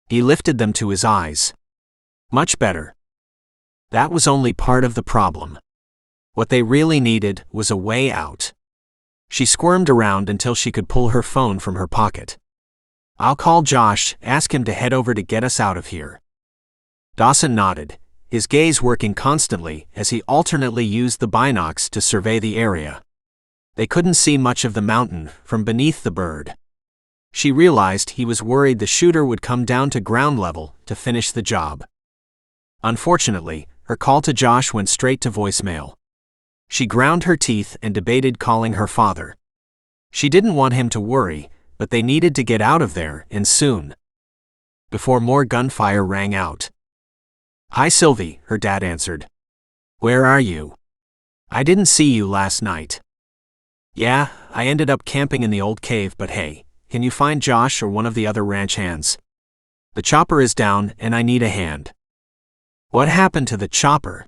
He lifted them to his eyes. Much better. That was only part of the problem. What they really needed was a way out. She squirmed around until she could pull her phone from her pocket. "I'll call Josh, ask him to head over to get us out of here." Dawson nodded, his gaze working constantly as he alternately used the binocs to survey the area. They couldn't see much of the mountain from beneath the bird. She realized he was worried the shooter would come down to ground level to finish the job. Unfortunately, her call to Josh went straight to voicemail. She ground her teeth and debated calling her father. She didn't want him to worry, but they needed to get out of there, and soon. Before more gunfire rang out. "Hi Sylvie," her dad answered. "Where are you? I didn't see you last night." "Yeah, I ended up camping in the old cave, but hey, can you find Josh or one of the other ranch hands? The chopper is down and I need a hand." "What happened to the chopper?"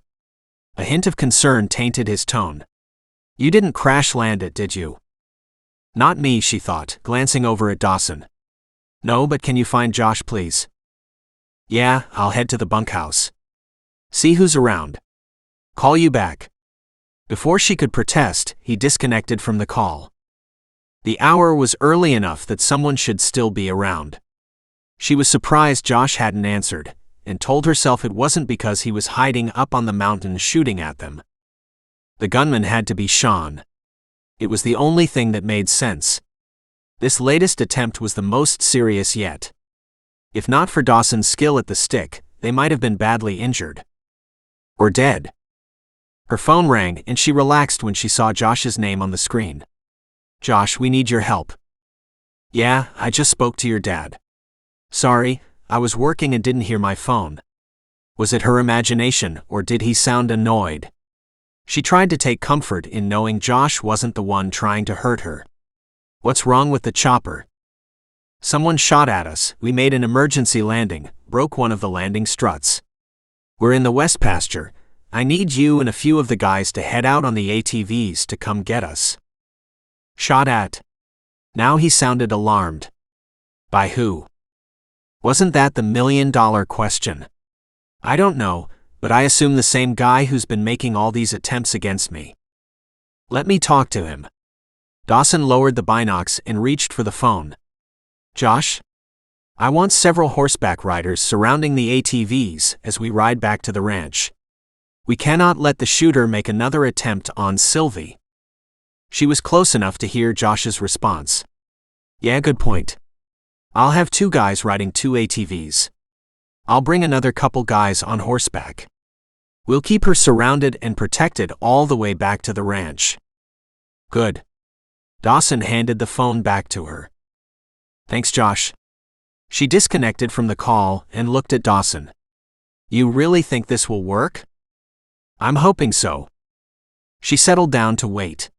A hint of concern tainted his tone. "You didn't crash land it, did you?" "Not me," she thought, glancing over at Dawson. "No, but can you find Josh, please?" "Yeah, I'll head to the bunkhouse. See who's around. Call you back." Before she could protest, he disconnected from the call. The hour was early enough that someone should still be around. She was surprised Josh hadn't answered, and told herself it wasn't because he was hiding up on the mountain shooting at them. The gunman had to be Sean. It was the only thing that made sense. This latest attempt was the most serious yet. If not for Dawson's skill at the stick, they might have been badly injured. Or dead. Her phone rang and she relaxed when she saw Josh's name on the screen. "Josh, we need your help." "Yeah, I just spoke to your dad." "Sorry, I was working and didn't hear my phone." Was it her imagination, or did he sound annoyed? She tried to take comfort in knowing Josh wasn't the one trying to hurt her. "What's wrong with the chopper?" "Someone shot at us. We made an emergency landing, broke one of the landing struts. We're in the west pasture. I need you and a few of the guys to head out on the ATVs to come get us." "Shot at?" Now he sounded alarmed. "By who?" Wasn't that the million-dollar question? "I don't know, but I assume the same guy who's been making all these attempts against me." "Let me talk to him." Dawson lowered the binocs and reached for the phone. "Josh? I want several horseback riders surrounding the ATVs as we ride back to the ranch. We cannot let the shooter make another attempt on Sylvie." She was close enough to hear Josh's response. "Yeah, good point. I'll have 2 guys riding 2 ATVs. I'll bring another couple guys on horseback. We'll keep her surrounded and protected all the way back to the ranch." "Good." Dawson handed the phone back to her. "Thanks, Josh." She disconnected from the call and looked at Dawson. "You really think this will work?" "I'm hoping so." She settled down to wait.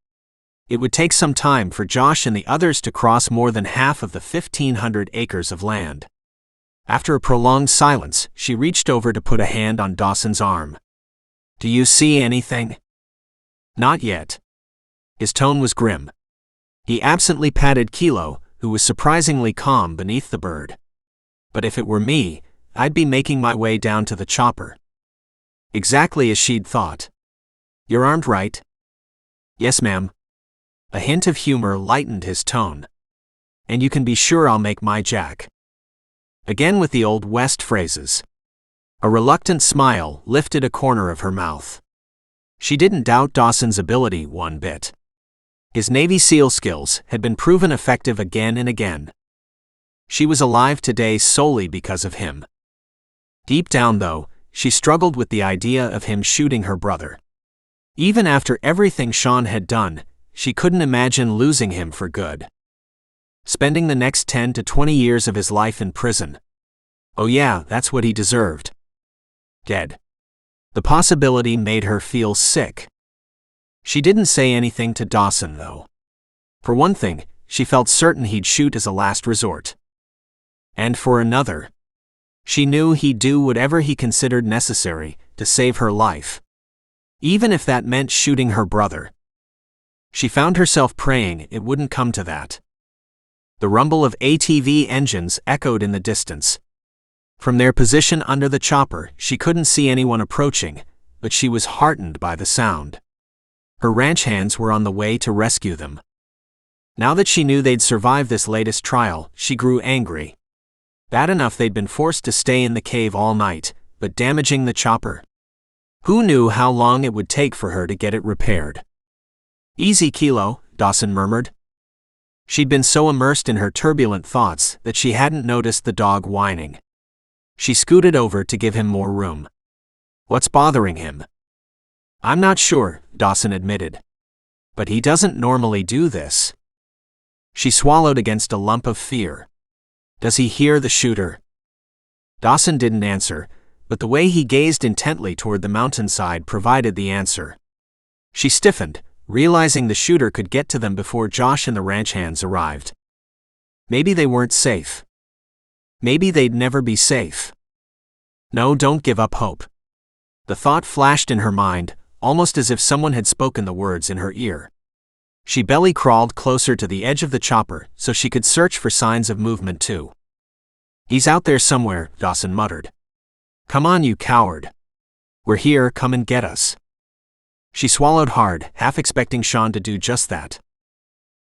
It would take some time for Josh and the others to cross more than half of the 1,500 acres of land. After a prolonged silence, she reached over to put a hand on Dawson's arm. "Do you see anything?" "Not yet." His tone was grim. He absently patted Kilo, who was surprisingly calm beneath the bird. "But if it were me, I'd be making my way down to the chopper." Exactly as she'd thought. "You're armed, right?" "Yes, ma'am." A hint of humor lightened his tone. "And you can be sure I'll make my jack." Again with the Old West phrases. A reluctant smile lifted a corner of her mouth. She didn't doubt Dawson's ability one bit. His Navy SEAL skills had been proven effective again and again. She was alive today solely because of him. Deep down, though, she struggled with the idea of him shooting her brother. Even after everything Sean had done, she couldn't imagine losing him for good. Spending the next 10 to 20 years of his life in prison. Oh yeah, that's what he deserved. Dead. The possibility made her feel sick. She didn't say anything to Dawson, though. For one thing, she felt certain he'd shoot as a last resort. And for another, she knew he'd do whatever he considered necessary to save her life. Even if that meant shooting her brother. She found herself praying it wouldn't come to that. The rumble of ATV engines echoed in the distance. From their position under the chopper, she couldn't see anyone approaching, but she was heartened by the sound. Her ranch hands were on the way to rescue them. Now that she knew they'd survived this latest trial, she grew angry. Bad enough they'd been forced to stay in the cave all night, but damaging the chopper? Who knew how long it would take for her to get it repaired? "Easy, Kilo," Dawson murmured. She'd been so immersed in her turbulent thoughts that she hadn't noticed the dog whining. She scooted over to give him more room. "What's bothering him?" "I'm not sure," Dawson admitted. "But he doesn't normally do this." She swallowed against a lump of fear. "Does he hear the shooter?" Dawson didn't answer, but the way he gazed intently toward the mountainside provided the answer. She stiffened, realizing the shooter could get to them before Josh and the ranch hands arrived. Maybe they weren't safe. Maybe they'd never be safe. No, don't give up hope. The thought flashed in her mind, almost as if someone had spoken the words in her ear. She belly crawled closer to the edge of the chopper so she could search for signs of movement too. "He's out there somewhere," Dawson muttered. "Come on, you coward. We're here, come and get us." She swallowed hard, half expecting Sean to do just that.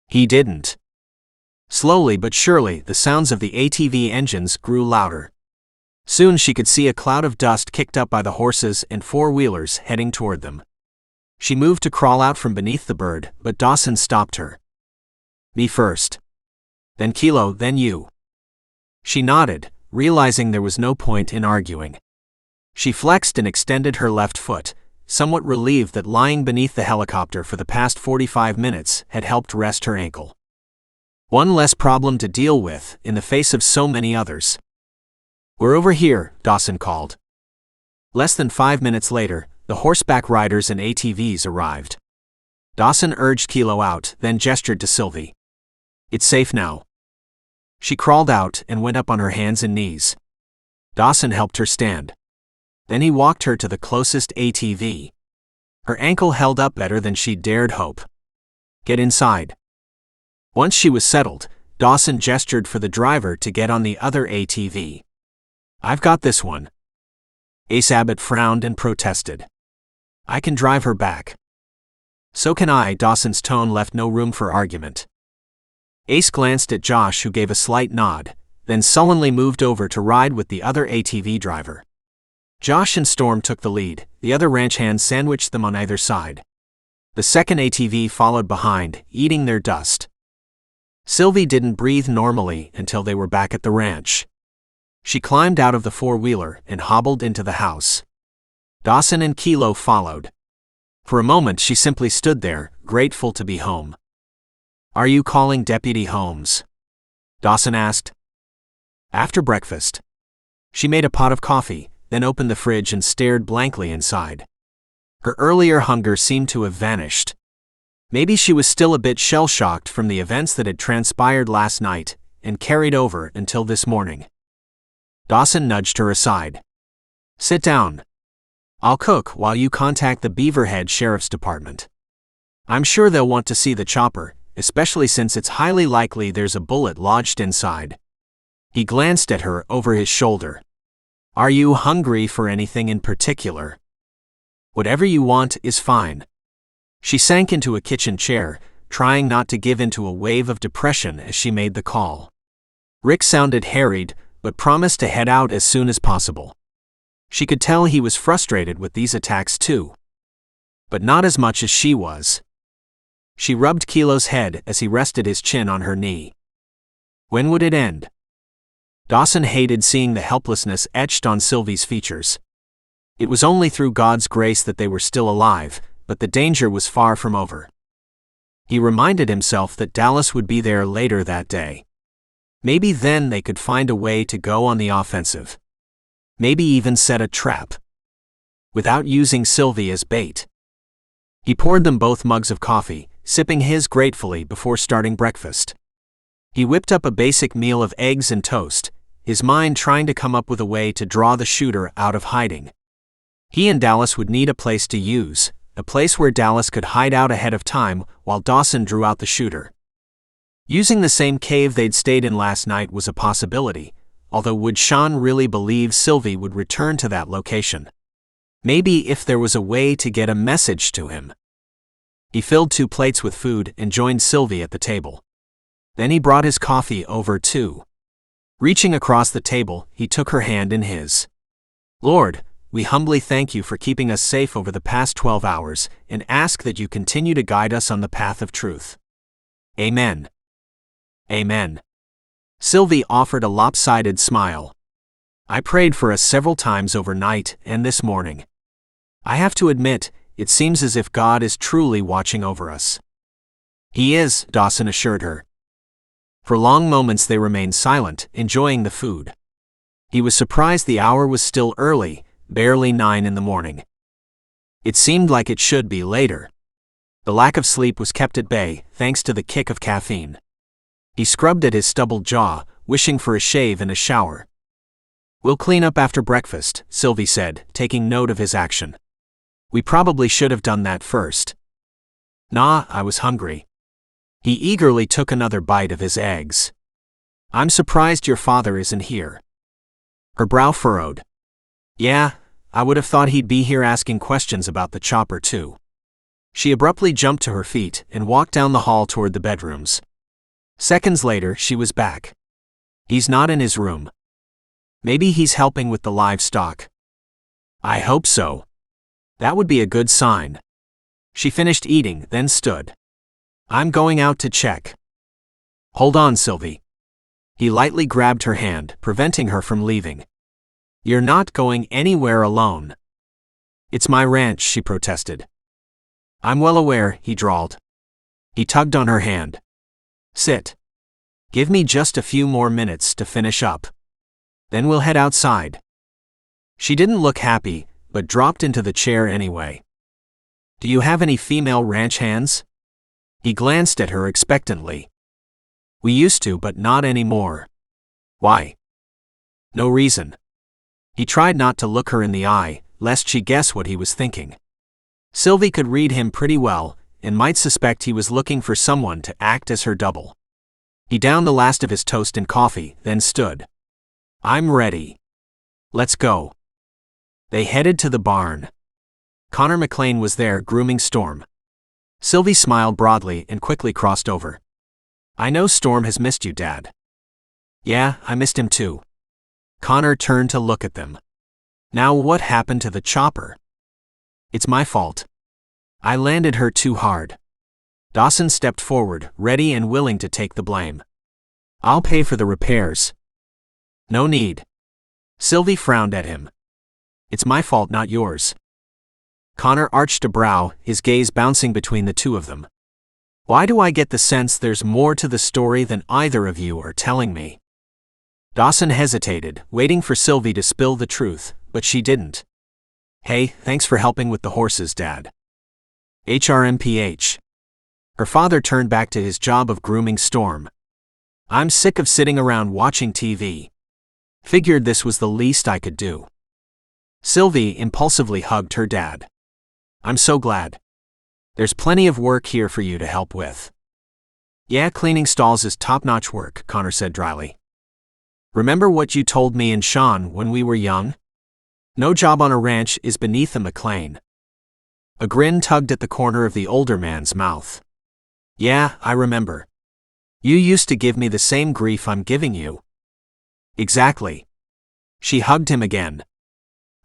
He didn't. Slowly but surely, the sounds of the ATV engines grew louder. Soon she could see a cloud of dust kicked up by the horses and four-wheelers heading toward them. She moved to crawl out from beneath the bird, but Dawson stopped her. "Me first. Then Kilo, then you." She nodded, realizing there was no point in arguing. She flexed and extended her left foot, somewhat relieved that lying beneath the helicopter for the past 45 minutes had helped rest her ankle. One less problem to deal with in the face of so many others. "We're over here," Dawson called. Less than 5 minutes later, the horseback riders and ATVs arrived. Dawson urged Kilo out, then gestured to Sylvie. "It's safe now." She crawled out and went up on her hands and knees. Dawson helped her stand. Then he walked her to the closest ATV. Her ankle held up better than she'd dared hope. "Get inside." Once she was settled, Dawson gestured for the driver to get on the other ATV. "I've got this one." Ace Abbott frowned and protested. "I can drive her back." "So can I." Dawson's tone left no room for argument. Ace glanced at Josh, who gave a slight nod, then sullenly moved over to ride with the other ATV driver. Josh and Storm took the lead, the other ranch hands sandwiched them on either side. The second ATV followed behind, eating their dust. Sylvie didn't breathe normally until they were back at the ranch. She climbed out of the four-wheeler and hobbled into the house. Dawson and Kilo followed. For a moment she simply stood there, grateful to be home. "Are you calling Deputy Holmes?" Dawson asked. "After breakfast." She made a pot of coffee, then opened the fridge and stared blankly inside. Her earlier hunger seemed to have vanished. Maybe she was still a bit shell-shocked from the events that had transpired last night and carried over until this morning. Dawson nudged her aside. "Sit down. I'll cook while you contact the Beaverhead Sheriff's Department. I'm sure they'll want to see the chopper, especially since it's highly likely there's a bullet lodged inside." He glanced at her over his shoulder. "Are you hungry for anything in particular?" "Whatever you want is fine." She sank into a kitchen chair, trying not to give into a wave of depression as she made the call. Rick sounded harried, but promised to head out as soon as possible. She could tell he was frustrated with these attacks too. But not as much as she was. She rubbed Kilo's head as he rested his chin on her knee. When would it end? Dawson hated seeing the helplessness etched on Sylvie's features. It was only through God's grace that they were still alive, but the danger was far from over. He reminded himself that Dallas would be there later that day. Maybe then they could find a way to go on the offensive. Maybe even set a trap. Without using Sylvie as bait. He poured them both mugs of coffee, sipping his gratefully before starting breakfast. He whipped up a basic meal of eggs and toast, his mind trying to come up with a way to draw the shooter out of hiding. He and Dallas would need a place to use, a place where Dallas could hide out ahead of time while Dawson drew out the shooter. Using the same cave they'd stayed in last night was a possibility, although would Sean really believe Sylvie would return to that location? Maybe if there was a way to get a message to him. He filled 2 plates with food and joined Sylvie at the table. Then he brought his coffee over too. Reaching across the table, he took her hand in his. "Lord, we humbly thank you for keeping us safe over the past 12 hours and ask that you continue to guide us on the path of truth. Amen." "Amen." Sylvie offered a lopsided smile. "I prayed for us several times overnight and this morning. I have to admit, it seems as if God is truly watching over us." "He is," Dawson assured her. For long moments they remained silent, enjoying the food. He was surprised the hour was still early, barely 9 in the morning. It seemed like it should be later. The lack of sleep was kept at bay, thanks to the kick of caffeine. He scrubbed at his stubbled jaw, wishing for a shave and a shower. "We'll clean up after breakfast," Sylvie said, taking note of his action. "We probably should have done that first." "Nah, I was hungry." He eagerly took another bite of his eggs. "I'm surprised your father isn't here." Her brow furrowed. "Yeah, I would have thought he'd be here asking questions about the chopper too." She abruptly jumped to her feet and walked down the hall toward the bedrooms. Seconds later, she was back. "He's not in his room." Maybe he's helping with the livestock. I hope so. That would be a good sign. She finished eating, then stood. I'm going out to check. Hold on, Sylvie. He lightly grabbed her hand, preventing her from leaving. You're not going anywhere alone. It's my ranch, she protested. I'm well aware, he drawled. He tugged on her hand. Sit. Give me just a few more minutes to finish up. Then we'll head outside. She didn't look happy, but dropped into the chair anyway. Do you have any female ranch hands? He glanced at her expectantly. We used to, but not anymore. Why? No reason. He tried not to look her in the eye, lest she guess what he was thinking. Sylvie could read him pretty well, and might suspect he was looking for someone to act as her double. He downed the last of his toast and coffee, then stood. I'm ready. Let's go. They headed to the barn. Connor McLane was there, grooming Storm. Sylvie smiled broadly and quickly crossed over. I know Storm has missed you, Dad. Yeah, I missed him too. Connor turned to look at them. Now what happened to the chopper? It's my fault. I landed her too hard. Dawson stepped forward, ready and willing to take the blame. I'll pay for the repairs. No need. Sylvie frowned at him. It's my fault, not yours. Connor arched a brow, his gaze bouncing between the two of them. Why do I get the sense there's more to the story than either of you are telling me? Dawson hesitated, waiting for Sylvie to spill the truth, but she didn't. Hey, thanks for helping with the horses, Dad. HRMPH. Her father turned back to his job of grooming Storm. I'm sick of sitting around watching TV. Figured this was the least I could do. Sylvie impulsively hugged her dad. I'm so glad. There's plenty of work here for you to help with. Yeah, cleaning stalls is top-notch work, Connor said dryly. Remember what you told me and Sean when we were young? No job on a ranch is beneath a McLane. A grin tugged at the corner of the older man's mouth. Yeah, I remember. You used to give me the same grief I'm giving you. Exactly. She hugged him again.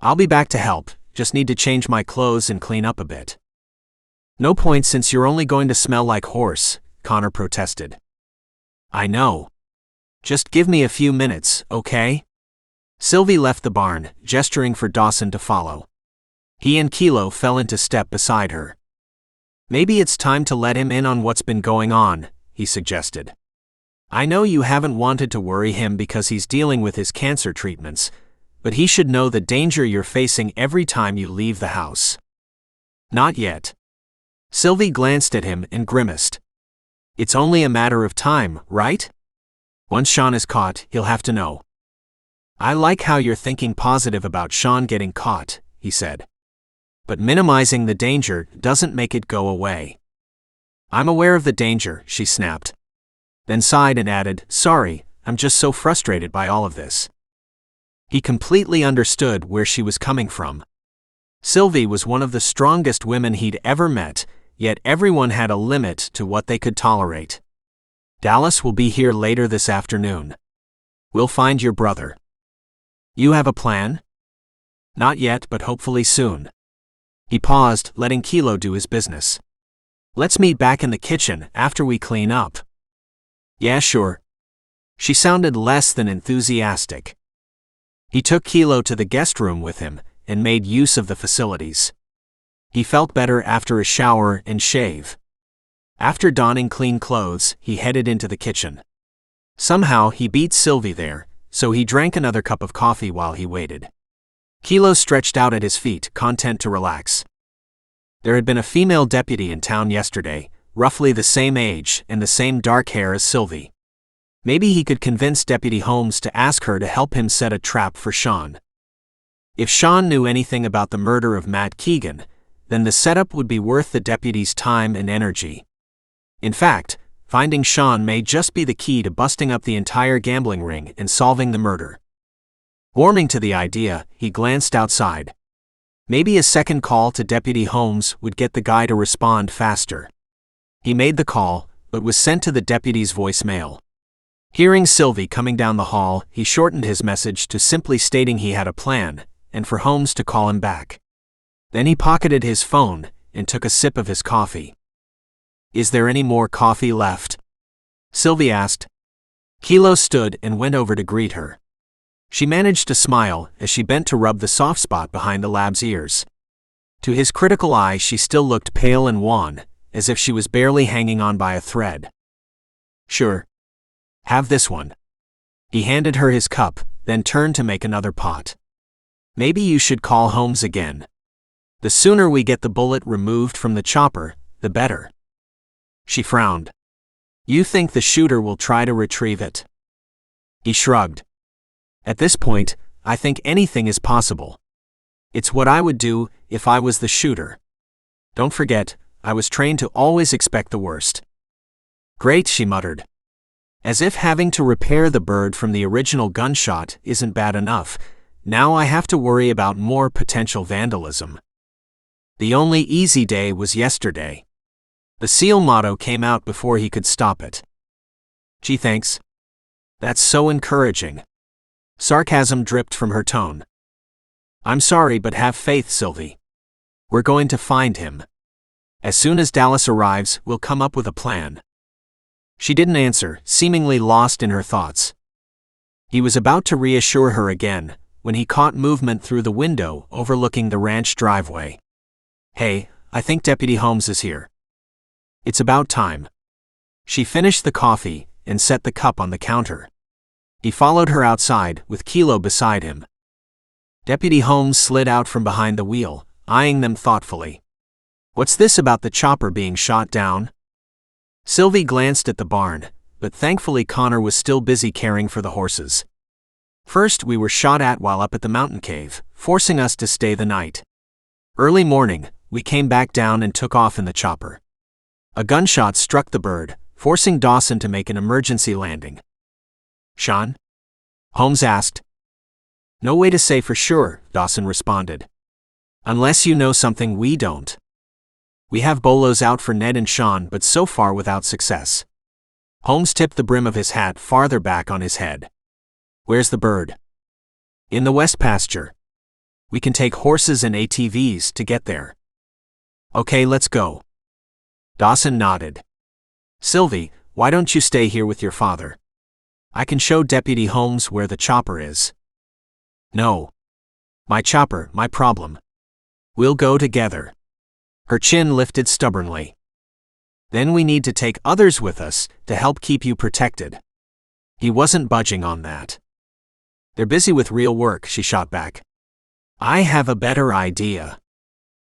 I'll be back to help, just need to change my clothes and clean up a bit. No point since you're only going to smell like horse, Connor protested. I know. Just give me a few minutes, okay? Sylvie left the barn, gesturing for Dawson to follow. He and Kilo fell into step beside her. Maybe it's time to let him in on what's been going on, he suggested. I know you haven't wanted to worry him because he's dealing with his cancer treatments, but he should know the danger you're facing every time you leave the house. Not yet. Sylvie glanced at him and grimaced. It's only a matter of time, right? Once Sean is caught, he'll have to know. I like how you're thinking positive about Sean getting caught, he said. But minimizing the danger doesn't make it go away. I'm aware of the danger, she snapped. Then sighed and added, sorry, I'm just so frustrated by all of this. He completely understood where she was coming from. Sylvie was one of the strongest women he'd ever met, yet everyone had a limit to what they could tolerate. Dallas will be here later this afternoon. We'll find your brother. You have a plan? Not yet, but hopefully soon. He paused, letting Kilo do his business. Let's meet back in the kitchen after we clean up. Yeah, sure. She sounded less than enthusiastic. He took Kilo to the guest room with him and made use of the facilities. He felt better after a shower and shave. After donning clean clothes, he headed into the kitchen. Somehow he beat Sylvie there, so he drank another cup of coffee while he waited. Kilo stretched out at his feet, content to relax. There had been a female deputy in town yesterday, roughly the same age and the same dark hair as Sylvie. Maybe he could convince Deputy Holmes to ask her to help him set a trap for Sean. If Sean knew anything about the murder of Matt Keegan, then the setup would be worth the deputy's time and energy. In fact, finding Sean may just be the key to busting up the entire gambling ring and solving the murder. Warming to the idea, he glanced outside. Maybe a second call to Deputy Holmes would get the guy to respond faster. He made the call, but was sent to the deputy's voicemail. Hearing Sylvie coming down the hall, he shortened his message to simply stating he had a plan, and for Holmes to call him back. Then he pocketed his phone and took a sip of his coffee. "Is there any more coffee left?" Sylvie asked. Kilo stood and went over to greet her. She managed to smile as she bent to rub the soft spot behind the lab's ears. To his critical eye, she still looked pale and wan, as if she was barely hanging on by a thread. "Sure. Have this one." He handed her his cup, then turned to make another pot. "Maybe you should call Holmes again. The sooner we get the bullet removed from the chopper, the better." She frowned. "You think the shooter will try to retrieve it?" He shrugged. "At this point, I think anything is possible. It's what I would do if I was the shooter. Don't forget, I was trained to always expect the worst." "Great," she muttered. "As if having to repair the bird from the original gunshot isn't bad enough, now I have to worry about more potential vandalism. The only easy day was yesterday." The SEAL motto came out before he could stop it. "Gee, thanks. That's so encouraging." Sarcasm dripped from her tone. "I'm sorry, but have faith, Sylvie. We're going to find him. As soon as Dallas arrives, we'll come up with a plan." She didn't answer, seemingly lost in her thoughts. He was about to reassure her again, when he caught movement through the window overlooking the ranch driveway. "Hey, I think Deputy Holmes is here. It's about time." She finished the coffee and set the cup on the counter. He followed her outside, with Kilo beside him. Deputy Holmes slid out from behind the wheel, eyeing them thoughtfully. "What's this about the chopper being shot down?" Sylvie glanced at the barn, but thankfully Connor was still busy caring for the horses. "First, we were shot at while up at the mountain cave, forcing us to stay the night. Early morning, we came back down and took off in the chopper. A gunshot struck the bird, forcing Dawson to make an emergency landing." "Sean?" Holmes asked. "No way to say for sure," Dawson responded. "Unless you know something we don't. We have bolos out for Ned and Sean, but so far without success." Holmes tipped the brim of his hat farther back on his head. "Where's the bird?" "In the west pasture. We can take horses and ATVs to get there." "Okay, let's go." Dawson nodded. "Sylvie, why don't you stay here with your father? I can show Deputy Holmes where the chopper is." "No. My chopper, my problem. We'll go together." Her chin lifted stubbornly. "Then we need to take others with us to help keep you protected." He wasn't budging on that. "They're busy with real work," she shot back. "I have a better idea.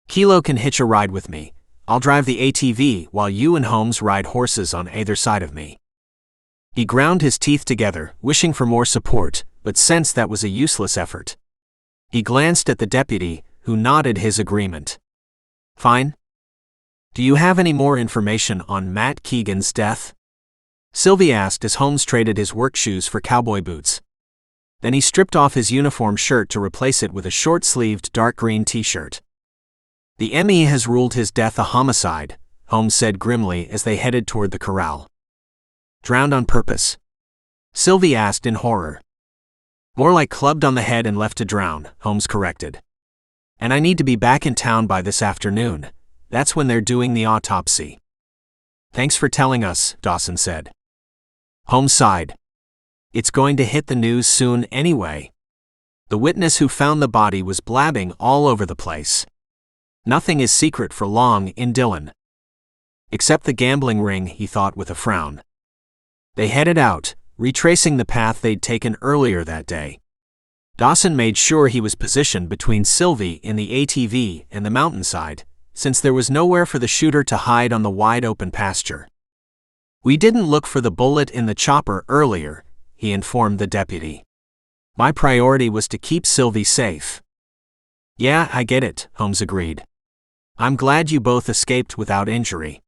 Kilo can hitch a ride with me. I'll drive the ATV while you and Holmes ride horses on either side of me." He ground his teeth together, wishing for more support, but sensed that was a useless effort. He glanced at the deputy, who nodded his agreement. "Fine. Do you have any more information on Matt Keegan's death?" Sylvie asked as Holmes traded his work shoes for cowboy boots. Then he stripped off his uniform shirt to replace it with a short-sleeved dark green t-shirt. "The ME has ruled his death a homicide," Holmes said grimly as they headed toward the corral. "Drowned on purpose?" Sylvie asked in horror. "More like clubbed on the head and left to drown," Holmes corrected. "And I need to be back in town by this afternoon. That's when they're doing the autopsy." "Thanks for telling us," Dawson said. Holmes sighed. "It's going to hit the news soon anyway." The witness who found the body was blabbing all over the place. Nothing is secret for long in Dillon. Except the gambling ring, he thought with a frown. They headed out, retracing the path they'd taken earlier that day. Dawson made sure he was positioned between Sylvie in the ATV and the mountainside, since there was nowhere for the shooter to hide on the wide-open pasture. "We didn't look for the bullet in the chopper earlier," he informed the deputy. "My priority was to keep Sylvie safe." "Yeah, I get it," Holmes agreed. "I'm glad you both escaped without injury.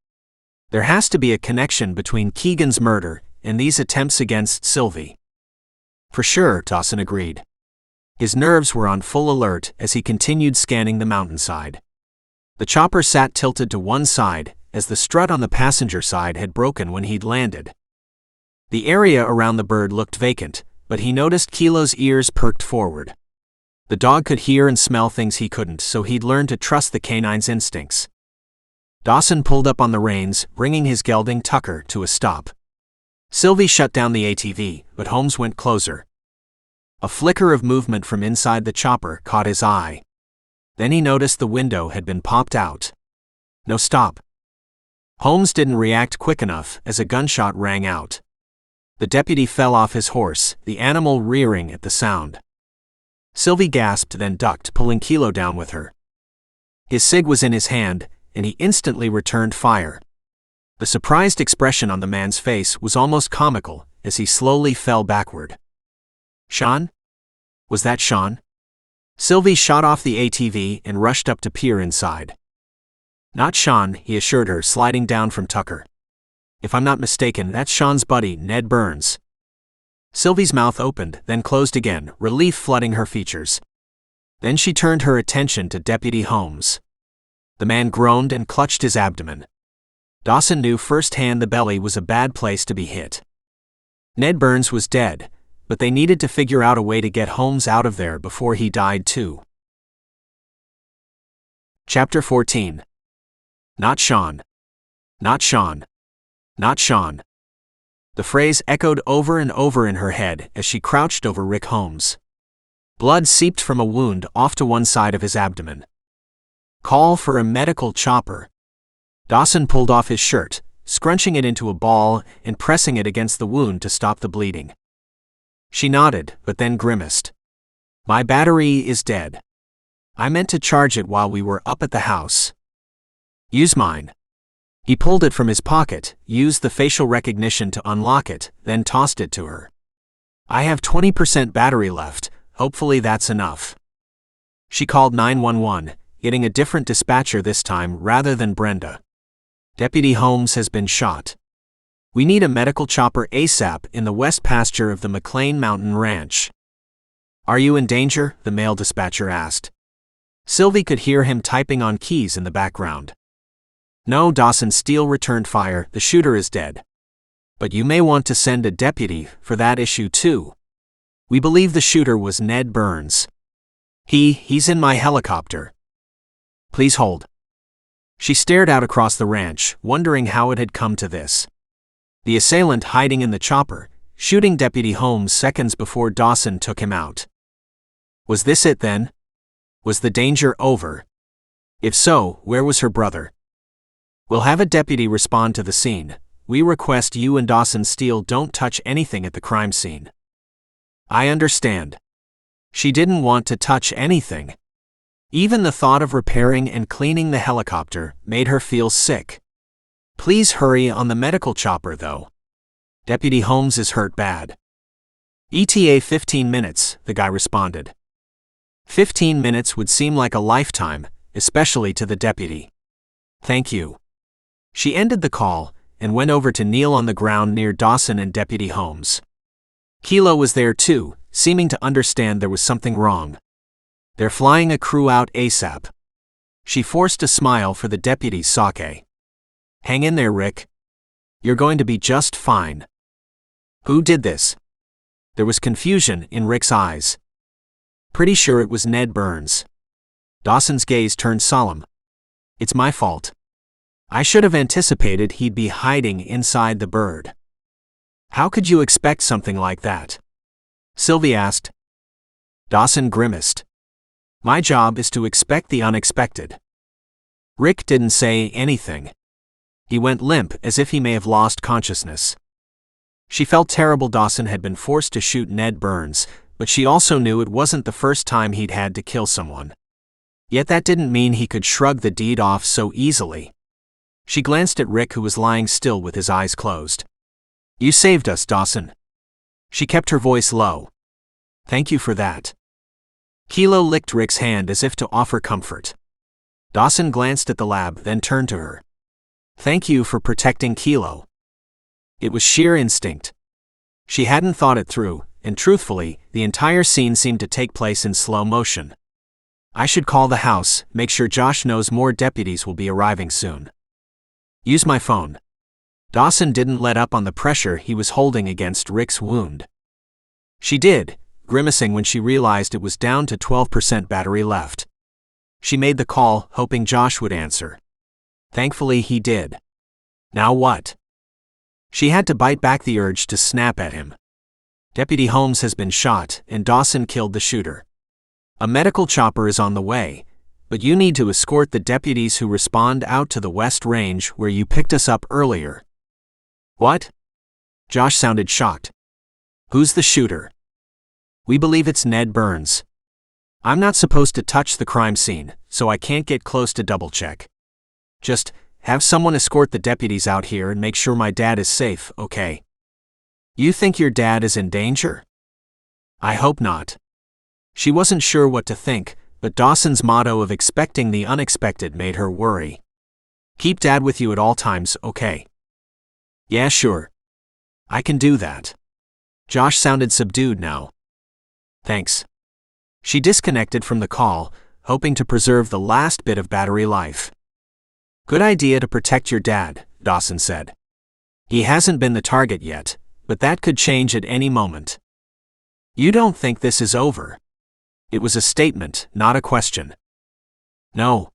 There has to be a connection between Keegan's murder and these attempts against Sylvie." "For sure," Dawson agreed. His nerves were on full alert as he continued scanning the mountainside. The chopper sat tilted to one side, as the strut on the passenger side had broken when he'd landed. The area around the bird looked vacant, but he noticed Kilo's ears perked forward. The dog could hear and smell things he couldn't, so he'd learned to trust the canine's instincts. Dawson pulled up on the reins, bringing his gelding Tucker to a stop. Sylvie shut down the ATV, but Holmes went closer. A flicker of movement from inside the chopper caught his eye. Then he noticed the window had been popped out. No, stop. Holmes didn't react quick enough as a gunshot rang out. The deputy fell off his horse, the animal rearing at the sound. Sylvie gasped, then ducked, pulling Kilo down with her. His cig was in his hand, and he instantly returned fire. The surprised expression on the man's face was almost comical as he slowly fell backward. Sean? Was that Sean? Sylvie shot off the ATV and rushed up to peer inside. Not Sean, he assured her, sliding down from Tucker. If I'm not mistaken, that's Sean's buddy, Ned Burns. Sylvie's mouth opened, then closed again, relief flooding her features. Then she turned her attention to Deputy Holmes. The man groaned and clutched his abdomen. Dawson knew firsthand the belly was a bad place to be hit. Ned Burns was dead, but they needed to figure out a way to get Holmes out of there before he died too. Chapter 14. Not Sean. Not Sean. Not Sean. The phrase echoed over and over in her head as she crouched over Rick Holmes. Blood seeped from a wound off to one side of his abdomen. Call for a medical chopper. Dawson pulled off his shirt, scrunching it into a ball and pressing it against the wound to stop the bleeding. She nodded, but then grimaced. My battery is dead. I meant to charge it while we were up at the house. Use mine. He pulled it from his pocket, used the facial recognition to unlock it, then tossed it to her. I have 20% battery left, hopefully that's enough. She called 911, getting a different dispatcher this time rather than Brenda. Deputy Holmes has been shot. We need a medical chopper ASAP in the west pasture of the McLane Mountain Ranch. Are you in danger? The male dispatcher asked. Sylvie could hear him typing on keys in the background. No, Dawson Steele returned fire, the shooter is dead. But you may want to send a deputy for that issue too. We believe the shooter was Ned Burns. He's in my helicopter. Please hold. She stared out across the ranch, wondering how it had come to this. The assailant hiding in the chopper, shooting Deputy Holmes seconds before Dawson took him out. Was this it then? Was the danger over? If so, where was her brother? We'll have a deputy respond to the scene. We request you and Dawson Steele don't touch anything at the crime scene. I understand. She didn't want to touch anything. Even the thought of repairing and cleaning the helicopter made her feel sick. Please hurry on the medical chopper though. Deputy Holmes is hurt bad. ETA 15 minutes, the guy responded. 15 minutes would seem like a lifetime, especially to the deputy. Thank you. She ended the call and went over to kneel on the ground near Dawson and Deputy Holmes. Kilo was there too, seeming to understand there was something wrong. They're flying a crew out ASAP. She forced a smile for the deputy's sake. Hang in there, Rick. You're going to be just fine. Who did this? There was confusion in Rick's eyes. Pretty sure it was Ned Burns. Dawson's gaze turned solemn. It's my fault. I should have anticipated he'd be hiding inside the bird. How could you expect something like that? Sylvie asked. Dawson grimaced. My job is to expect the unexpected. Rick didn't say anything. He went limp as if he may have lost consciousness. She felt terrible Dawson had been forced to shoot Ned Burns, but she also knew it wasn't the first time he'd had to kill someone. Yet that didn't mean he could shrug the deed off so easily. She glanced at Rick, who was lying still with his eyes closed. You saved us, Dawson. She kept her voice low. Thank you for that. Kilo licked Rick's hand as if to offer comfort. Dawson glanced at the lab, then turned to her. Thank you for protecting Kilo. It was sheer instinct. She hadn't thought it through, and truthfully, the entire scene seemed to take place in slow motion. I should call the house, make sure Josh knows more deputies will be arriving soon. Use my phone. Dawson didn't let up on the pressure he was holding against Rick's wound. She did, grimacing when she realized it was down to 12% battery left. She made the call, hoping Josh would answer. Thankfully he did. Now what? She had to bite back the urge to snap at him. Deputy Holmes has been shot, and Dawson killed the shooter. A medical chopper is on the way, but you need to escort the deputies who respond out to the West Range where you picked us up earlier. What? Josh sounded shocked. Who's the shooter? We believe it's Ned Burns. I'm not supposed to touch the crime scene, so I can't get close to double-check. Just have someone escort the deputies out here and make sure my dad is safe, okay? You think your dad is in danger? I hope not. She wasn't sure what to think, but Dawson's motto of expecting the unexpected made her worry. Keep Dad with you at all times, okay? Yeah, sure. I can do that. Josh sounded subdued now. Thanks. She disconnected from the call, hoping to preserve the last bit of battery life. Good idea to protect your dad, Dawson said. He hasn't been the target yet, but that could change at any moment. You don't think this is over? It was a statement, not a question. No.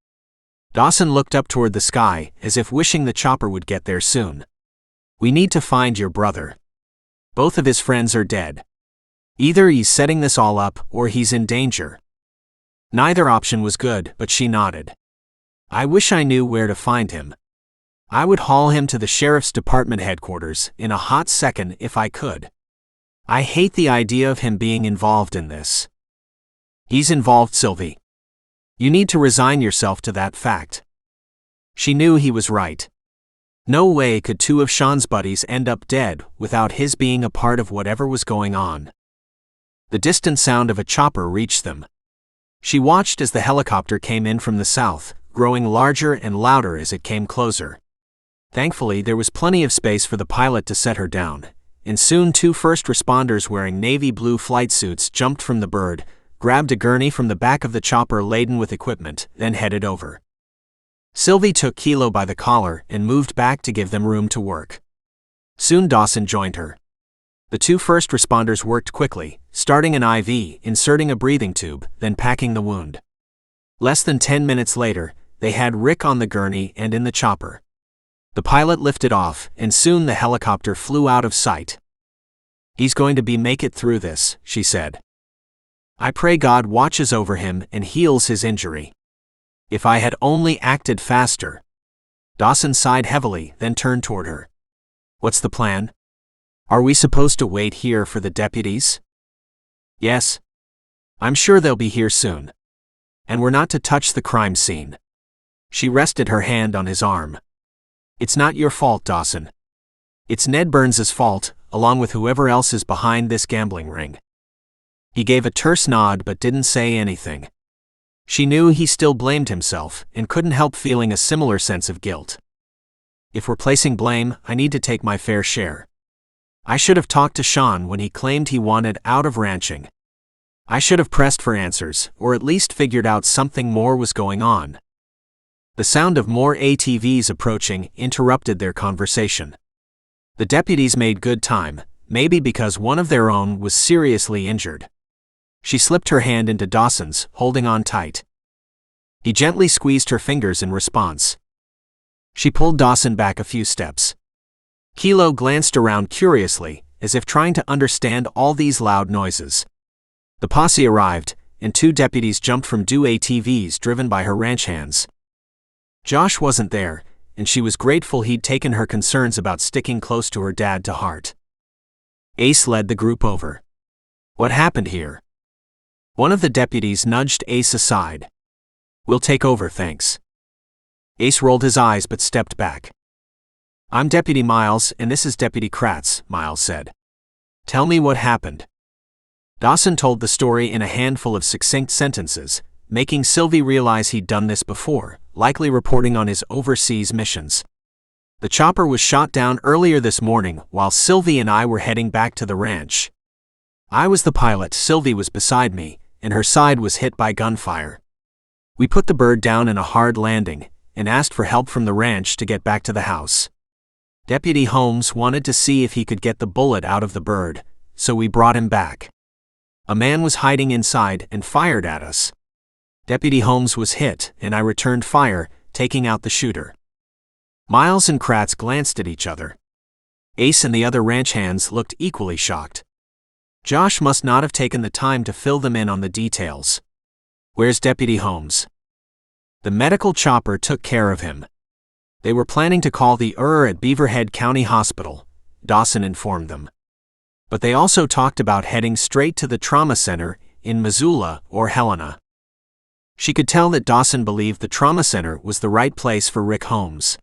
Dawson looked up toward the sky, as if wishing the chopper would get there soon. We need to find your brother. Both of his friends are dead. Either he's setting this all up, or he's in danger. Neither option was good, but she nodded. I wish I knew where to find him. I would haul him to the sheriff's department headquarters in a hot second if I could. I hate the idea of him being involved in this. He's involved, Sylvie. You need to resign yourself to that fact. She knew he was right. No way could two of Sean's buddies end up dead without his being a part of whatever was going on. The distant sound of a chopper reached them. She watched as the helicopter came in from the south, growing larger and louder as it came closer. Thankfully, there was plenty of space for the pilot to set her down, and soon two first responders wearing navy blue flight suits jumped from the bird, grabbed a gurney from the back of the chopper laden with equipment, then headed over. Sylvie took Kilo by the collar and moved back to give them room to work. Soon Dawson joined her. The two first responders worked quickly, starting an IV, inserting a breathing tube, then packing the wound. Less than 10 minutes later, they had Rick on the gurney and in the chopper. The pilot lifted off, and soon the helicopter flew out of sight. He's going to make it through this, she said. I pray God watches over him and heals his injury. If I had only acted faster. Dawson sighed heavily, then turned toward her. What's the plan? Are we supposed to wait here for the deputies? Yes. I'm sure they'll be here soon. And we're not to touch the crime scene. She rested her hand on his arm. It's not your fault, Dawson. It's Ned Burns' fault, along with whoever else is behind this gambling ring. He gave a terse nod but didn't say anything. She knew he still blamed himself and couldn't help feeling a similar sense of guilt. If we're placing blame, I need to take my fair share. I should have talked to Sean when he claimed he wanted out of ranching. I should have pressed for answers, or at least figured out something more was going on. The sound of more ATVs approaching interrupted their conversation. The deputies made good time, maybe because one of their own was seriously injured. She slipped her hand into Dawson's, holding on tight. He gently squeezed her fingers in response. She pulled Dawson back a few steps. Kilo glanced around curiously, as if trying to understand all these loud noises. The posse arrived, and two deputies jumped from two ATVs driven by her ranch hands. Josh wasn't there, and she was grateful he'd taken her concerns about sticking close to her dad to heart. Ace led the group over. What happened here? One of the deputies nudged Ace aside. We'll take over, thanks. Ace rolled his eyes but stepped back. I'm Deputy Miles, and this is Deputy Kratz, Miles said. Tell me what happened. Dawson told the story in a handful of succinct sentences, making Sylvie realize he'd done this before, likely reporting on his overseas missions. The chopper was shot down earlier this morning while Sylvie and I were heading back to the ranch. I was the pilot, Sylvie was beside me, and her side was hit by gunfire. We put the bird down in a hard landing, and asked for help from the ranch to get back to the house. Deputy Holmes wanted to see if he could get the bullet out of the bird, so we brought him back. A man was hiding inside and fired at us. Deputy Holmes was hit, and I returned fire, taking out the shooter. Miles and Kratz glanced at each other. Ace and the other ranch hands looked equally shocked. Josh must not have taken the time to fill them in on the details. Where's Deputy Holmes? The medical chopper took care of him. They were planning to call the at Beaverhead County Hospital, Dawson informed them. But they also talked about heading straight to the trauma center in Missoula or Helena. She could tell that Dawson believed the trauma center was the right place for Rick Holmes.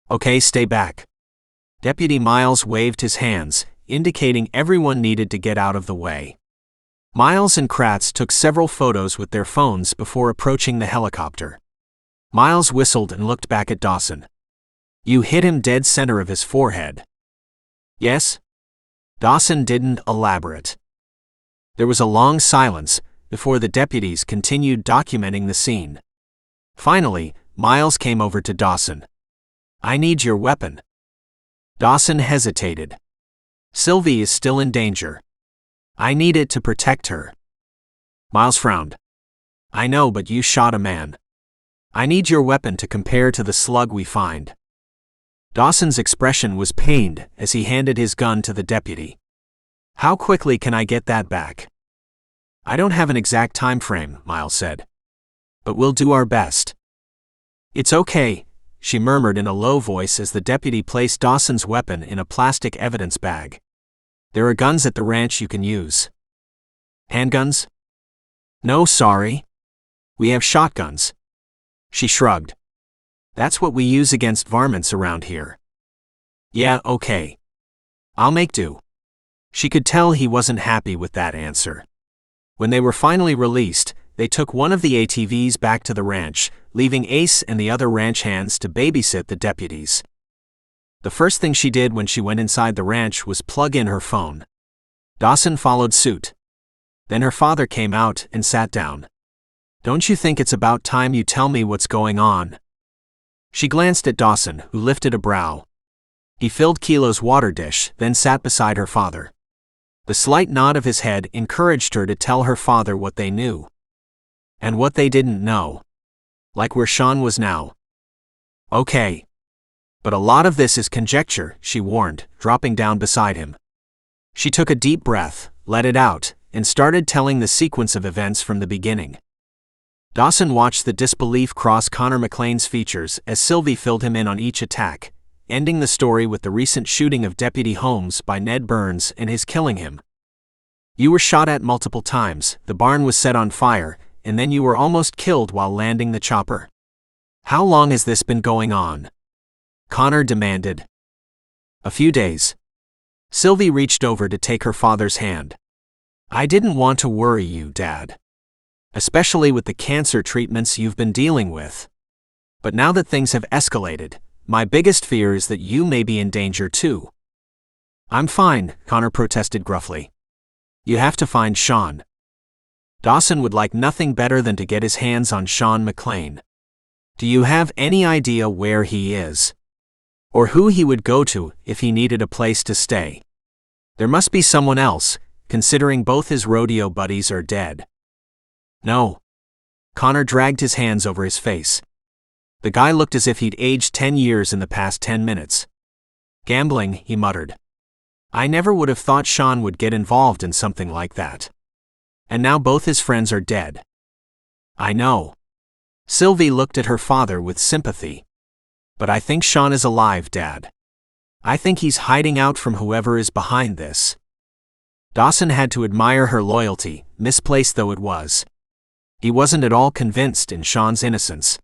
Okay, stay back. Deputy Miles waved his hands, indicating everyone needed to get out of the way. Miles and Kratz took several photos with their phones before approaching the helicopter. Miles whistled and looked back at Dawson. You hit him dead center of his forehead. Yes? Dawson didn't elaborate. There was a long silence before the deputies continued documenting the scene. Finally, Miles came over to Dawson. I need your weapon. Dawson hesitated. Sylvie is still in danger. I need it to protect her. Miles frowned. I know, but you shot a man. I need your weapon to compare to the slug we find. Dawson's expression was pained as he handed his gun to the deputy. How quickly can I get that back? I don't have an exact time frame, Miles said. But we'll do our best. It's okay, she murmured in a low voice as the deputy placed Dawson's weapon in a plastic evidence bag. There are guns at the ranch you can use. Handguns? No, sorry. We have shotguns. She shrugged. That's what we use against varmints around here. Yeah, okay. I'll make do. She could tell he wasn't happy with that answer. When they were finally released, they took one of the ATVs back to the ranch, leaving Ace and the other ranch hands to babysit the deputies. The first thing she did when she went inside the ranch was plug in her phone. Dawson followed suit. Then her father came out and sat down. Don't you think it's about time you tell me what's going on? She glanced at Dawson, who lifted a brow. He filled Kilo's water dish, then sat beside her father. The slight nod of his head encouraged her to tell her father what they knew. And what they didn't know. Like where Sean was now. Okay. But a lot of this is conjecture, she warned, dropping down beside him. She took a deep breath, let it out, and started telling the sequence of events from the beginning. Dawson watched the disbelief cross Connor McLane's features as Sylvie filled him in on each attack, ending the story with the recent shooting of Deputy Holmes by Ned Burns and his killing him. You were shot at multiple times, the barn was set on fire, and then you were almost killed while landing the chopper. How long has this been going on? Connor demanded. A few days. Sylvie reached over to take her father's hand. I didn't want to worry you, Dad. Especially with the cancer treatments you've been dealing with. But now that things have escalated, my biggest fear is that you may be in danger too. I'm fine, Connor protested gruffly. You have to find Sean. Dawson would like nothing better than to get his hands on Sean McLane. Do you have any idea where he is? Or who he would go to if he needed a place to stay? There must be someone else, considering both his rodeo buddies are dead. No. Connor dragged his hands over his face. The guy looked as if he'd aged 10 years in the past 10 minutes. Gambling, he muttered. I never would have thought Sean would get involved in something like that. And now both his friends are dead. I know. Sylvie looked at her father with sympathy. But I think Sean is alive, Dad. I think he's hiding out from whoever is behind this. Dawson had to admire her loyalty, misplaced though it was. He wasn't at all convinced in Sean's innocence.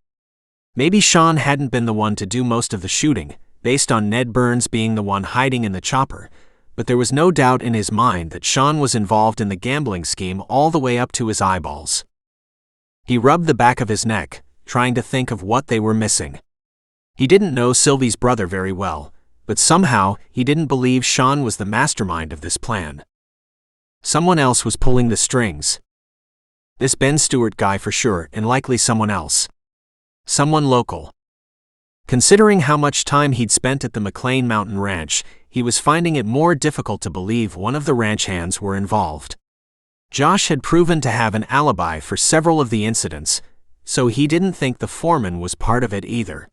Maybe Sean hadn't been the one to do most of the shooting, based on Ned Burns being the one hiding in the chopper, but there was no doubt in his mind that Sean was involved in the gambling scheme all the way up to his eyeballs. He rubbed the back of his neck, trying to think of what they were missing. He didn't know Sylvie's brother very well, but somehow he didn't believe Sean was the mastermind of this plan. Someone else was pulling the strings. This Ben Stewart guy for sure, and likely someone else. Someone local. Considering how much time he'd spent at the McLane Mountain Ranch, he was finding it more difficult to believe one of the ranch hands were involved. Josh had proven to have an alibi for several of the incidents, so he didn't think the foreman was part of it either.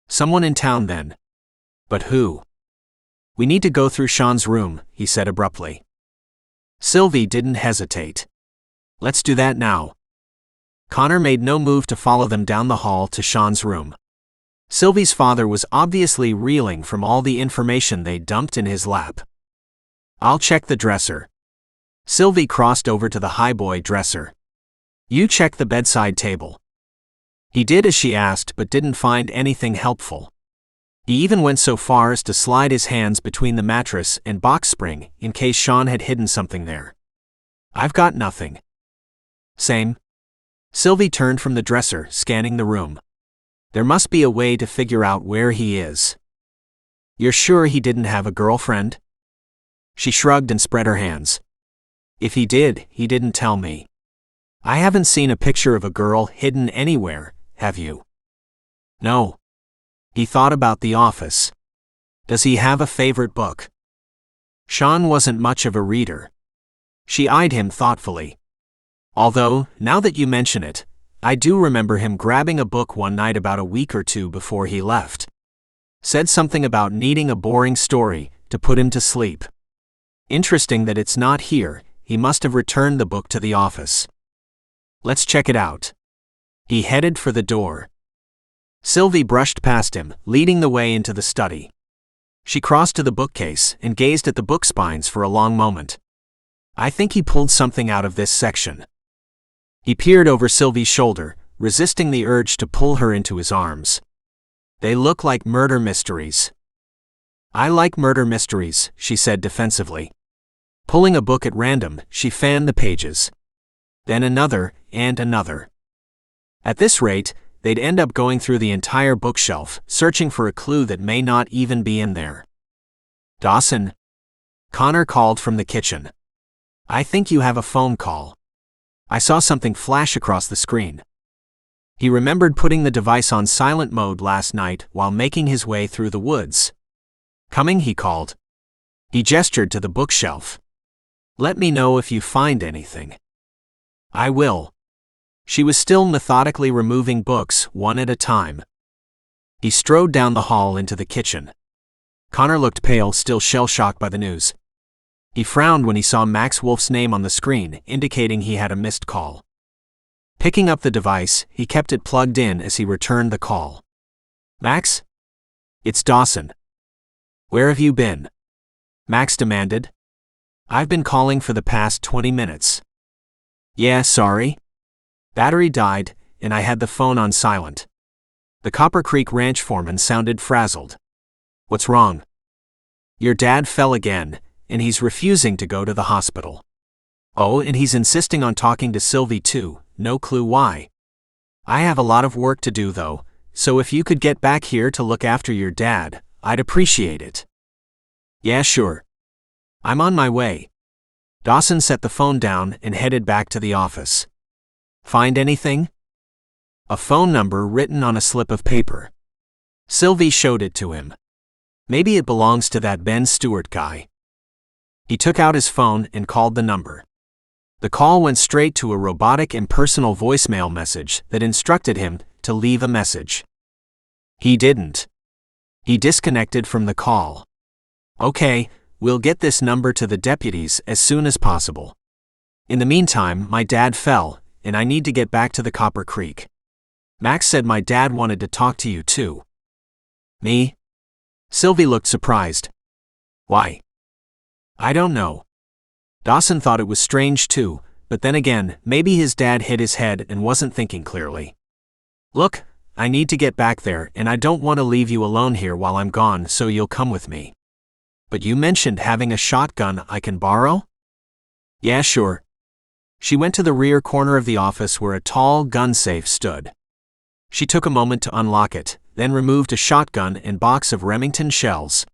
Someone in town then. But who? We need to go through Sean's room, he said abruptly. Sylvie didn't hesitate. Let's do that now. Connor made no move to follow them down the hall to Sean's room. Sylvie's father was obviously reeling from all the information they dumped in his lap. I'll check the dresser. Sylvie crossed over to the highboy dresser. You check the bedside table. He did as she asked but didn't find anything helpful. He even went so far as to slide his hands between the mattress and box spring in case Sean had hidden something there. I've got nothing. Same. Sylvie turned from the dresser, scanning the room. There must be a way to figure out where he is. You're sure he didn't have a girlfriend? She shrugged and spread her hands. If he did, he didn't tell me. I haven't seen a picture of a girl hidden anywhere, have you? No. He thought about the office. Does he have a favorite book? Sean wasn't much of a reader. She eyed him thoughtfully. Although, now that you mention it, I do remember him grabbing a book one night about a week or two before he left. Said something about needing a boring story to put him to sleep. Interesting that it's not here. He must have returned the book to the office. Let's check it out. He headed for the door. Sylvie brushed past him, leading the way into the study. She crossed to the bookcase and gazed at the book spines for a long moment. I think he pulled something out of this section. He peered over Sylvie's shoulder, resisting the urge to pull her into his arms. They look like murder mysteries. I like murder mysteries, she said defensively. Pulling a book at random, she fanned the pages. Then another, and another. At this rate, they'd end up going through the entire bookshelf, searching for a clue that may not even be in there. Dawson? Connor called from the kitchen. I think you have a phone call. I saw something flash across the screen. He remembered putting the device on silent mode last night while making his way through the woods. Coming, he called. He gestured to the bookshelf. Let me know if you find anything. I will. She was still methodically removing books one at a time. He strode down the hall into the kitchen. Connor looked pale, still shell-shocked by the news. He frowned when he saw Max Wolf's name on the screen, indicating he had a missed call. Picking up the device, he kept it plugged in as he returned the call. Max? It's Dawson. Where have you been? Max demanded. I've been calling for the past 20 minutes. Yeah, sorry. Battery died, and I had the phone on silent. The Copper Creek ranch foreman sounded frazzled. What's wrong? Your dad fell again, and he's refusing to go to the hospital. Oh, and he's insisting on talking to Sylvie too, no clue why. I have a lot of work to do though, so if you could get back here to look after your dad, I'd appreciate it. Yeah, sure. I'm on my way. Dawson set the phone down and headed back to the office. Find anything? A phone number written on a slip of paper. Sylvie showed it to him. Maybe it belongs to that Ben Stewart guy. He took out his phone and called the number. The call went straight to a robotic impersonal voicemail message that instructed him to leave a message. He didn't. He disconnected from the call. Okay, we'll get this number to the deputies as soon as possible. In the meantime, my dad fell, and I need to get back to the Copper Creek. Max said my dad wanted to talk to you too. Me? Sylvie looked surprised. Why? I don't know. Dawson thought it was strange too, but then again, maybe his dad hit his head and wasn't thinking clearly. Look, I need to get back there and I don't want to leave you alone here while I'm gone, so you'll come with me. But you mentioned having a shotgun I can borrow? Yeah, sure. She went to the rear corner of the office where a tall gun safe stood. She took a moment to unlock it, then removed a shotgun and box of Remington shells.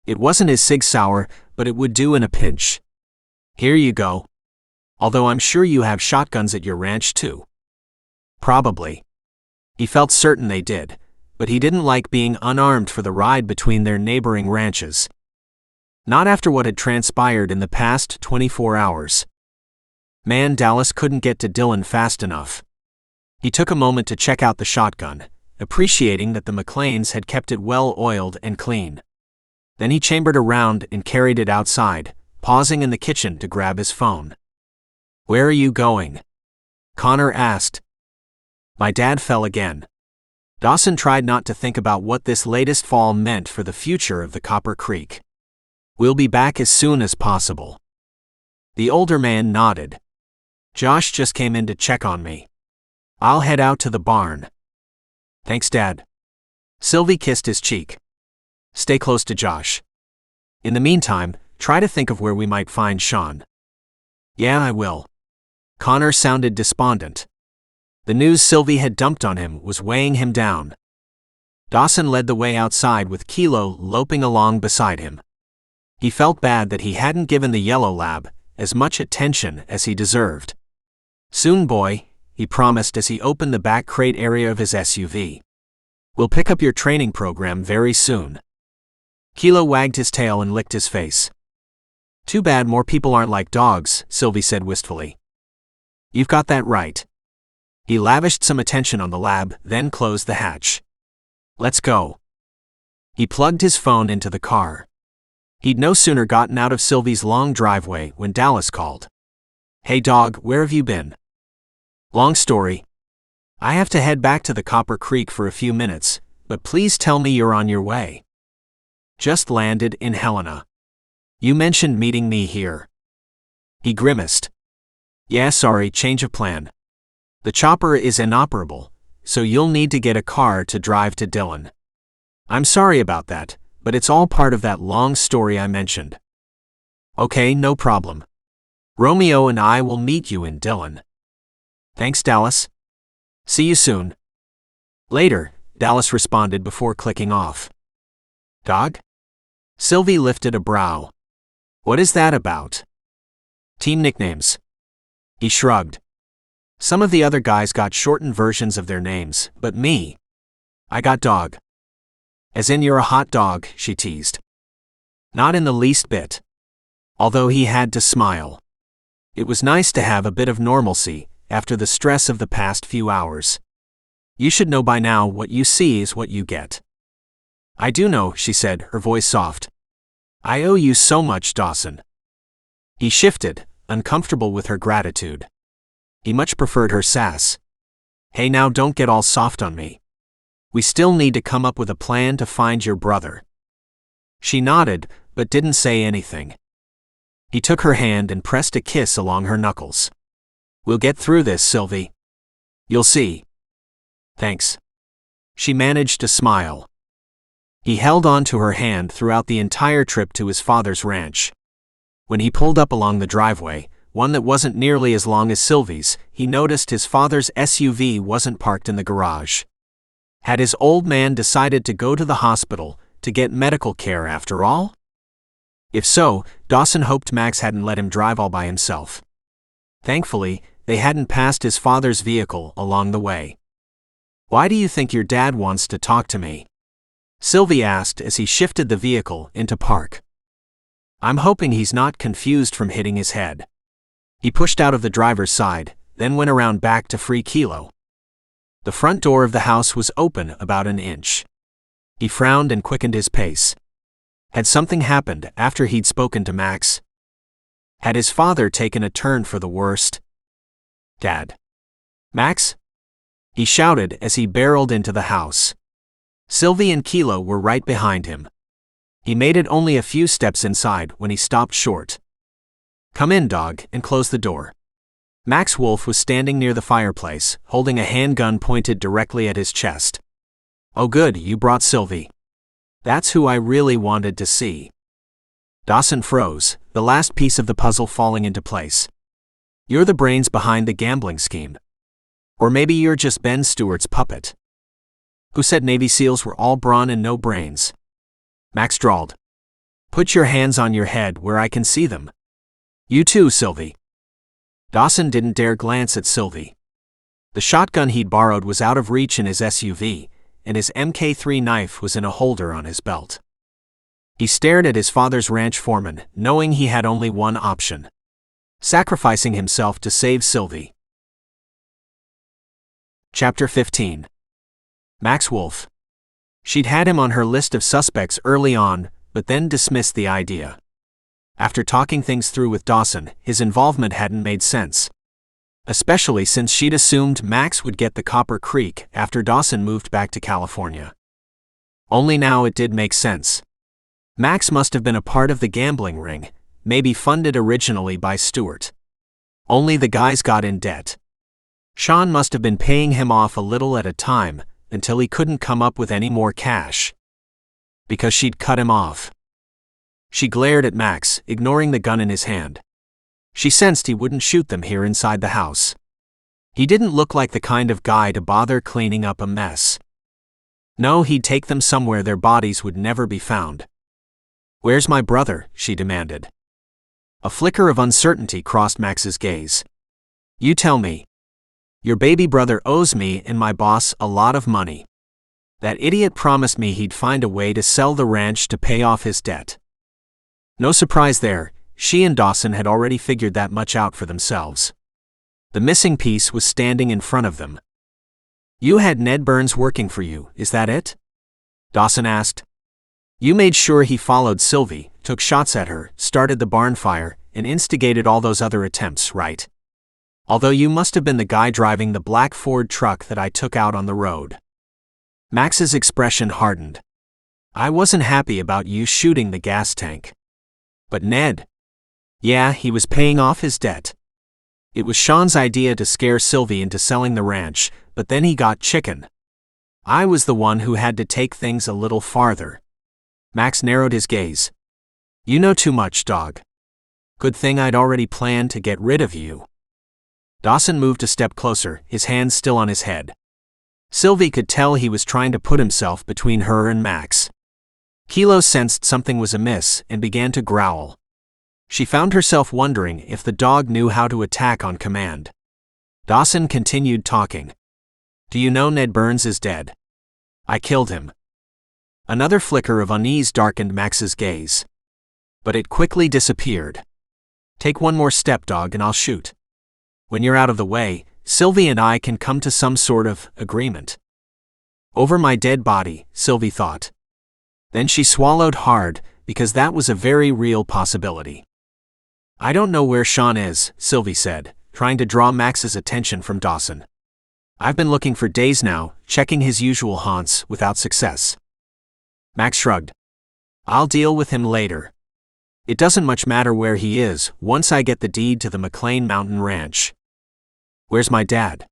It wasn't his Sig Sauer, but it would do in a pinch. Here you go. Although I'm sure you have shotguns at your ranch too. Probably. He felt certain they did, but he didn't like being unarmed for the ride between their neighboring ranches. Not after what had transpired in the past 24 hours. Man, Dallas couldn't get to Dillon fast enough. He took a moment to check out the shotgun, appreciating that the McLanes had kept it well oiled and clean. Then he chambered around and carried it outside, pausing in the kitchen to grab his phone. "Where are you going?" Connor asked. "My dad fell again." Dawson tried not to think about what this latest fall meant for the future of the Copper Creek. "We'll be back as soon as possible." The older man nodded. "Josh just came in to check on me. I'll head out to the barn." "Thanks, Dad." Sylvie kissed his cheek. "Stay close to Josh. In the meantime, try to think of where we might find Sean." "Yeah, I will." Connor sounded despondent. The news Sylvie had dumped on him was weighing him down. Dawson led the way outside with Kilo loping along beside him. He felt bad that he hadn't given the yellow lab as much attention as he deserved. "Soon, boy," he promised as he opened the back crate area of his SUV. "We'll pick up your training program very soon." Kilo wagged his tail and licked his face. "Too bad more people aren't like dogs," Sylvie said wistfully. "You've got that right." He lavished some attention on the lab, then closed the hatch. "Let's go." He plugged his phone into the car. He'd no sooner gotten out of Sylvie's long driveway when Dallas called. "Hey dog, where have you been?" "Long story. I have to head back to the Copper Creek for a few minutes, but please tell me you're on your way." "Just landed in Helena. You mentioned meeting me here." He grimaced. "Yeah, sorry, change of plan. The chopper is inoperable, so you'll need to get a car to drive to Dillon." "I'm sorry about that, but it's all part of that long story I mentioned." "Okay, no problem. Romeo and I will meet you in Dillon." "Thanks, Dallas. See you soon." Later, Dallas responded before clicking off. "Dog?" Sylvie lifted a brow. "What is that about?" "Team nicknames." He shrugged. "Some of the other guys got shortened versions of their names, but me, I got dog." "As in you're a hot dog," she teased. Not in the least bit. Although he had to smile. It was nice to have a bit of normalcy after the stress of the past few hours. "You should know by now what you see is what you get." "I do know," she said, her voice soft. "I owe you so much, Dawson." He shifted, uncomfortable with her gratitude. He much preferred her sass. "Hey, now don't get all soft on me. We still need to come up with a plan to find your brother." She nodded, but didn't say anything. He took her hand and pressed a kiss along her knuckles. "We'll get through this, Sylvie. You'll see." "Thanks." She managed to smile. He held on to her hand throughout the entire trip to his father's ranch. When he pulled up along the driveway, one that wasn't nearly as long as Sylvie's, he noticed his father's SUV wasn't parked in the garage. Had his old man decided to go to the hospital to get medical care after all? If so, Dawson hoped Max hadn't let him drive all by himself. Thankfully, they hadn't passed his father's vehicle along the way. "Why do you think your dad wants to talk to me?" Sylvie asked as he shifted the vehicle into park. "I'm hoping he's not confused from hitting his head." He pushed out of the driver's side, then went around back to free Kilo. The front door of the house was open about an inch. He frowned and quickened his pace. Had something happened after he'd spoken to Max? Had his father taken a turn for the worst? "Dad." "Max?" he shouted as he barreled into the house. Sylvie and Kilo were right behind him. He made it only a few steps inside when he stopped short. "Come in, dog, and close the door." Max Wolf was standing near the fireplace, holding a handgun pointed directly at his chest. "Oh good, you brought Sylvie. That's who I really wanted to see." Dawson froze, the last piece of the puzzle falling into place. "You're the brains behind the gambling scheme. Or maybe you're just Ben Stewart's puppet." "Who said Navy SEALs were all brawn and no brains?" Max drawled. "Put your hands on your head where I can see them. You too, Sylvie." Dawson didn't dare glance at Sylvie. The shotgun he'd borrowed was out of reach in his SUV, and his Mk3 knife was in a holder on his belt. He stared at his father's ranch foreman, knowing he had only one option: sacrificing himself to save Sylvie. Chapter 15. Max Wolf. She'd had him on her list of suspects early on, but then dismissed the idea. After talking things through with Dawson, his involvement hadn't made sense. Especially since she'd assumed Max would get the Copper Creek after Dawson moved back to California. Only now it did make sense. Max must have been a part of the gambling ring, maybe funded originally by Stewart. Only the guys got in debt. Sean must have been paying him off a little at a time until he couldn't come up with any more cash. Because she'd cut him off. She glared at Max, ignoring the gun in his hand. She sensed he wouldn't shoot them here inside the house. He didn't look like the kind of guy to bother cleaning up a mess. No, he'd take them somewhere their bodies would never be found. "Where's my brother?" she demanded. A flicker of uncertainty crossed Max's gaze. "You tell me. Your baby brother owes me and my boss a lot of money. That idiot promised me he'd find a way to sell the ranch to pay off his debt." No surprise there, she and Dawson had already figured that much out for themselves. The missing piece was standing in front of them. "You had Ned Burns working for you, is that it?" Dawson asked. "You made sure he followed Sylvie, took shots at her, started the barn fire, and instigated all those other attempts, right? Although you must have been the guy driving the black Ford truck that I took out on the road." Max's expression hardened. "I wasn't happy about you shooting the gas tank. But Ned? Yeah, he was paying off his debt. It was Sean's idea to scare Sylvie into selling the ranch, but then he got chicken. I was the one who had to take things a little farther." Max narrowed his gaze. "You know too much, dog. Good thing I'd already planned to get rid of you." Dawson moved a step closer, his hands still on his head. Sylvie could tell he was trying to put himself between her and Max. Kilo sensed something was amiss and began to growl. She found herself wondering if the dog knew how to attack on command. Dawson continued talking. "Do you know Ned Burns is dead? I killed him." Another flicker of unease darkened Max's gaze. But it quickly disappeared. "Take one more step, dog, and I'll shoot. When you're out of the way, Sylvie and I can come to some sort of agreement." Over my dead body, Sylvie thought. Then she swallowed hard, because that was a very real possibility. "I don't know where Sean is," Sylvie said, trying to draw Max's attention from Dawson. "I've been looking for days now, checking his usual haunts, without success." Max shrugged. "I'll deal with him later. It doesn't much matter where he is, once I get the deed to the McLane Mountain Ranch." "Where's my dad?"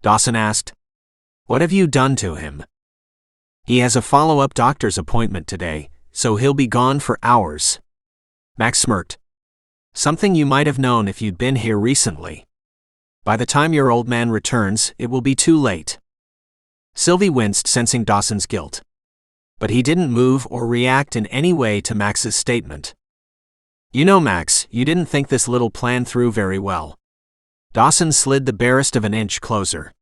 Dawson asked. "What have you done to him?" "He has a follow-up doctor's appointment today, so he'll be gone for hours." Max smirked. "Something you might have known if you'd been here recently. By the time your old man returns, it will be too late." Sylvie winced, sensing Dawson's guilt. But he didn't move or react in any way to Max's statement. "You know, Max, you didn't think this little plan through very well." Dawson slid the barest of an inch closer.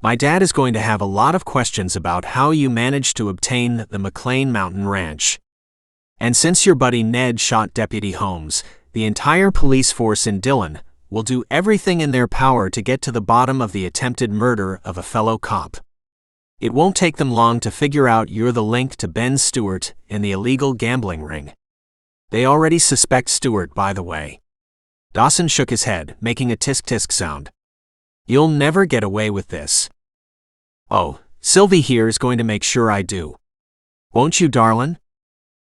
"My dad is going to have a lot of questions about how you managed to obtain the McLane Mountain Ranch. And since your buddy Ned shot Deputy Holmes, the entire police force in Dillon will do everything in their power to get to the bottom of the attempted murder of a fellow cop. It won't take them long to figure out you're the link to Ben Stewart and the illegal gambling ring. They already suspect Stewart, by the way." Dawson shook his head, making a tisk-tisk sound. "You'll never get away with this." "Oh, Sylvie here is going to make sure I do. Won't you, darlin'?"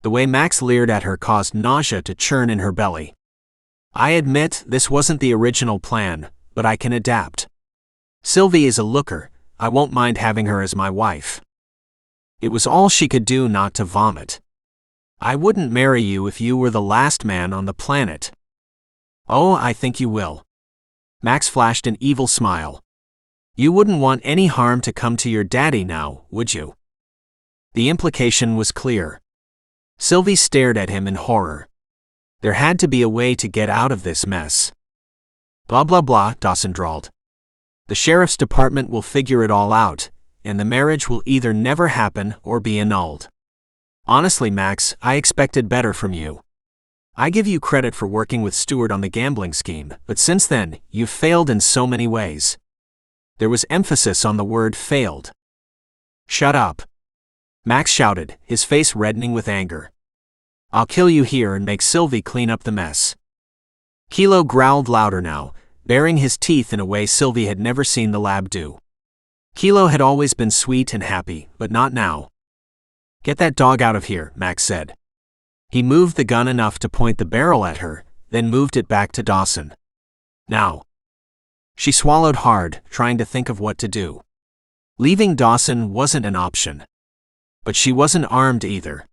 The way Max leered at her caused nausea to churn in her belly. "I admit this wasn't the original plan, but I can adapt. Sylvie is a looker, I won't mind having her as my wife." It was all she could do not to vomit. "I wouldn't marry you if you were the last man on the planet." "Oh, I think you will." Max flashed an evil smile. "You wouldn't want any harm to come to your daddy now, would you?" The implication was clear. Sylvie stared at him in horror. There had to be a way to get out of this mess. "Blah blah blah," Dawson drawled. "The sheriff's department will figure it all out, and the marriage will either never happen or be annulled. Honestly, Max, I expected better from you. I give you credit for working with Stewart on the gambling scheme, but since then, you've failed in so many ways." There was emphasis on the word failed. "Shut up," Max shouted, his face reddening with anger. "I'll kill you here and make Sylvie clean up the mess." Kilo growled louder now, baring his teeth in a way Sylvie had never seen the lab do. Kilo had always been sweet and happy, but not now. "Get that dog out of here," Max said. He moved the gun enough to point the barrel at her, then moved it back to Dawson. "Now." She swallowed hard, trying to think of what to do. Leaving Dawson wasn't an option. But she wasn't armed either.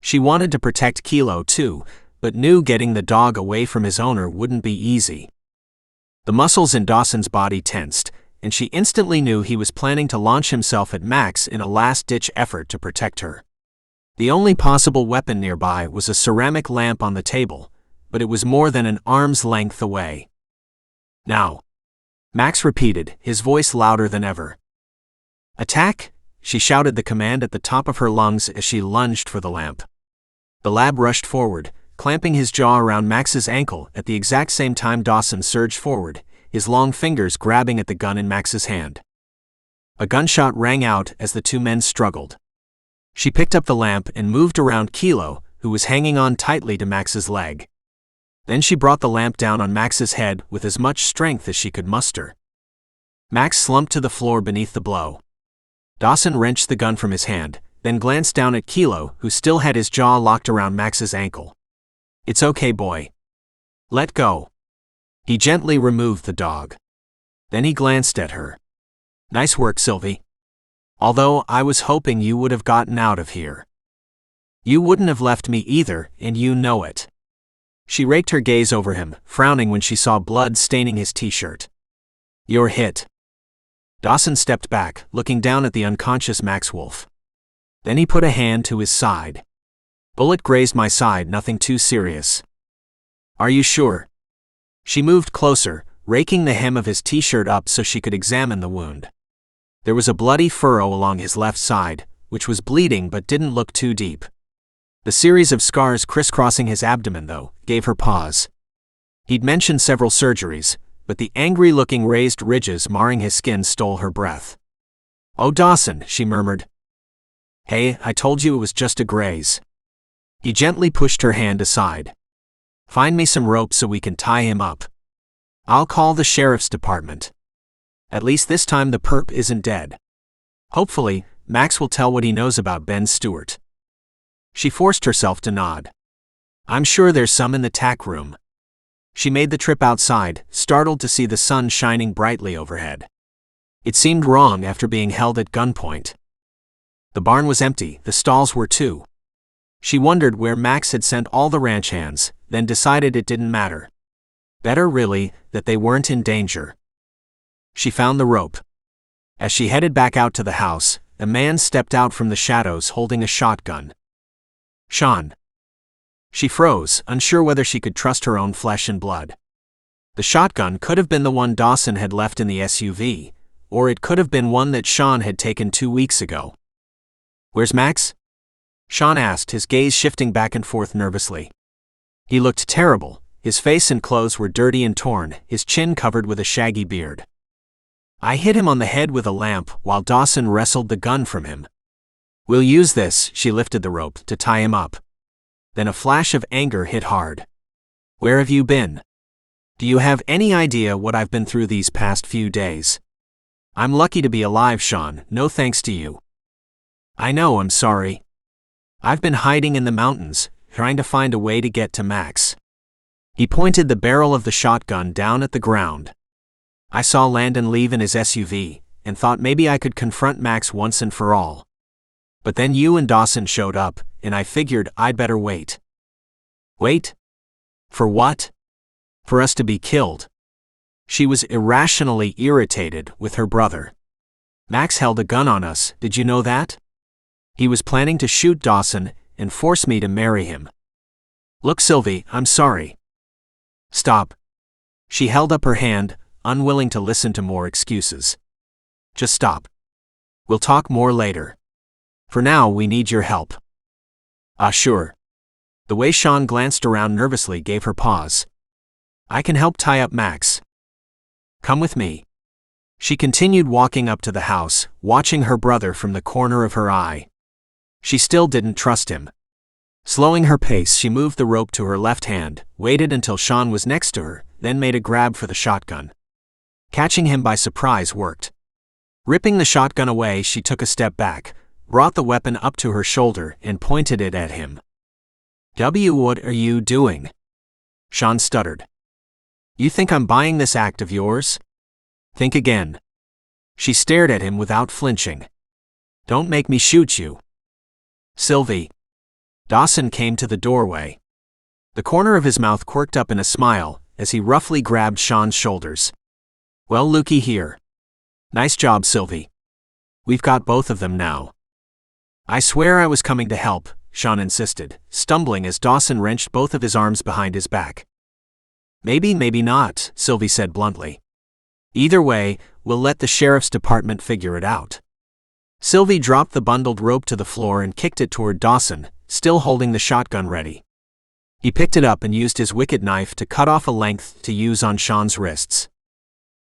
She wanted to protect Kilo too, but knew getting the dog away from his owner wouldn't be easy. The muscles in Dawson's body tensed, and she instantly knew he was planning to launch himself at Max in a last-ditch effort to protect her. The only possible weapon nearby was a ceramic lamp on the table, but it was more than an arm's length away. "Now," Max repeated, his voice louder than ever. "Attack!" She shouted the command at the top of her lungs as she lunged for the lamp. The lab rushed forward, clamping his jaw around Max's ankle at the exact same time Dawson surged forward, his long fingers grabbing at the gun in Max's hand. A gunshot rang out as the two men struggled. She picked up the lamp and moved around Kilo, who was hanging on tightly to Max's leg. Then she brought the lamp down on Max's head with as much strength as she could muster. Max slumped to the floor beneath the blow. Dawson wrenched the gun from his hand, then glanced down at Kilo, who still had his jaw locked around Max's ankle. "It's okay, boy. Let go." He gently removed the dog. Then he glanced at her. "Nice work, Sylvie. Although I was hoping you would have gotten out of here. You wouldn't have left me either, and you know it." She raked her gaze over him, frowning when she saw blood staining his t-shirt. "You're hit." Dawson stepped back, looking down at the unconscious Max Wolf. Then he put a hand to his side. "Bullet grazed my side, nothing too serious." "Are you sure?" She moved closer, raking the hem of his t-shirt up so she could examine the wound. There was a bloody furrow along his left side, which was bleeding but didn't look too deep. The series of scars crisscrossing his abdomen, though, gave her pause. He'd mentioned several surgeries, but the angry-looking raised ridges marring his skin stole her breath. "Oh, Dawson," she murmured. "Hey, I told you it was just a graze." He gently pushed her hand aside. "Find me some rope so we can tie him up. I'll call the sheriff's department. At least this time the perp isn't dead. Hopefully, Max will tell what he knows about Ben Stewart." She forced herself to nod. "I'm sure there's some in the tack room." She made the trip outside, startled to see the sun shining brightly overhead. It seemed wrong after being held at gunpoint. The barn was empty, the stalls were too. She wondered where Max had sent all the ranch hands, then decided it didn't matter. Better, really, that they weren't in danger. She found the rope. As she headed back out to the house, a man stepped out from the shadows holding a shotgun. "Sean." She froze, unsure whether she could trust her own flesh and blood. The shotgun could have been the one Dawson had left in the SUV, or it could have been one that Sean had taken 2 weeks ago. "Where's Max?" Sean asked, his gaze shifting back and forth nervously. He looked terrible. His face and clothes were dirty and torn, his chin covered with a shaggy beard. "I hit him on the head with a lamp while Dawson wrestled the gun from him. We'll use this," she lifted the rope, "to tie him up." Then a flash of anger hit hard. "Where have you been? Do you have any idea what I've been through these past few days? I'm lucky to be alive, Sean, no thanks to you." "I know, I'm sorry. I've been hiding in the mountains, trying to find a way to get to Max." He pointed the barrel of the shotgun down at the ground. "I saw Landon leave in his SUV, and thought maybe I could confront Max once and for all. But then you and Dawson showed up, and I figured I'd better wait." "Wait? For what?" "For us to be killed." She was irrationally irritated with her brother. "Max held a gun on us, did you know that? He was planning to shoot Dawson and force me to marry him." "Look, Sylvie, I'm sorry." "Stop." She held up her hand, unwilling to listen to more excuses. "Just stop. We'll talk more later. For now, we need your help. Ah, sure. The way Sean glanced around nervously gave her pause. I can help tie up Max. Come with me. She continued walking up to the house, watching her brother from the corner of her eye. She still didn't trust him. Slowing her pace, she moved the rope to her left hand, waited until Sean was next to her, then made a grab for the shotgun. Catching him by surprise worked. Ripping the shotgun away, she took a step back, brought the weapon up to her shoulder, and pointed it at him. What are you doing? Sean stuttered. You think I'm buying this act of yours? Think again. She stared at him without flinching. Don't make me shoot you. Sylvie. Dawson came to the doorway. The corner of his mouth quirked up in a smile as he roughly grabbed Sean's shoulders. Well, looky here. Nice job, Sylvie. We've got both of them now. I swear I was coming to help, Sean insisted, stumbling as Dawson wrenched both of his arms behind his back. Maybe, maybe not, Sylvie said bluntly. Either way, we'll let the sheriff's department figure it out. Sylvie dropped the bundled rope to the floor and kicked it toward Dawson, still holding the shotgun ready. He picked it up and used his wicked knife to cut off a length to use on Sean's wrists.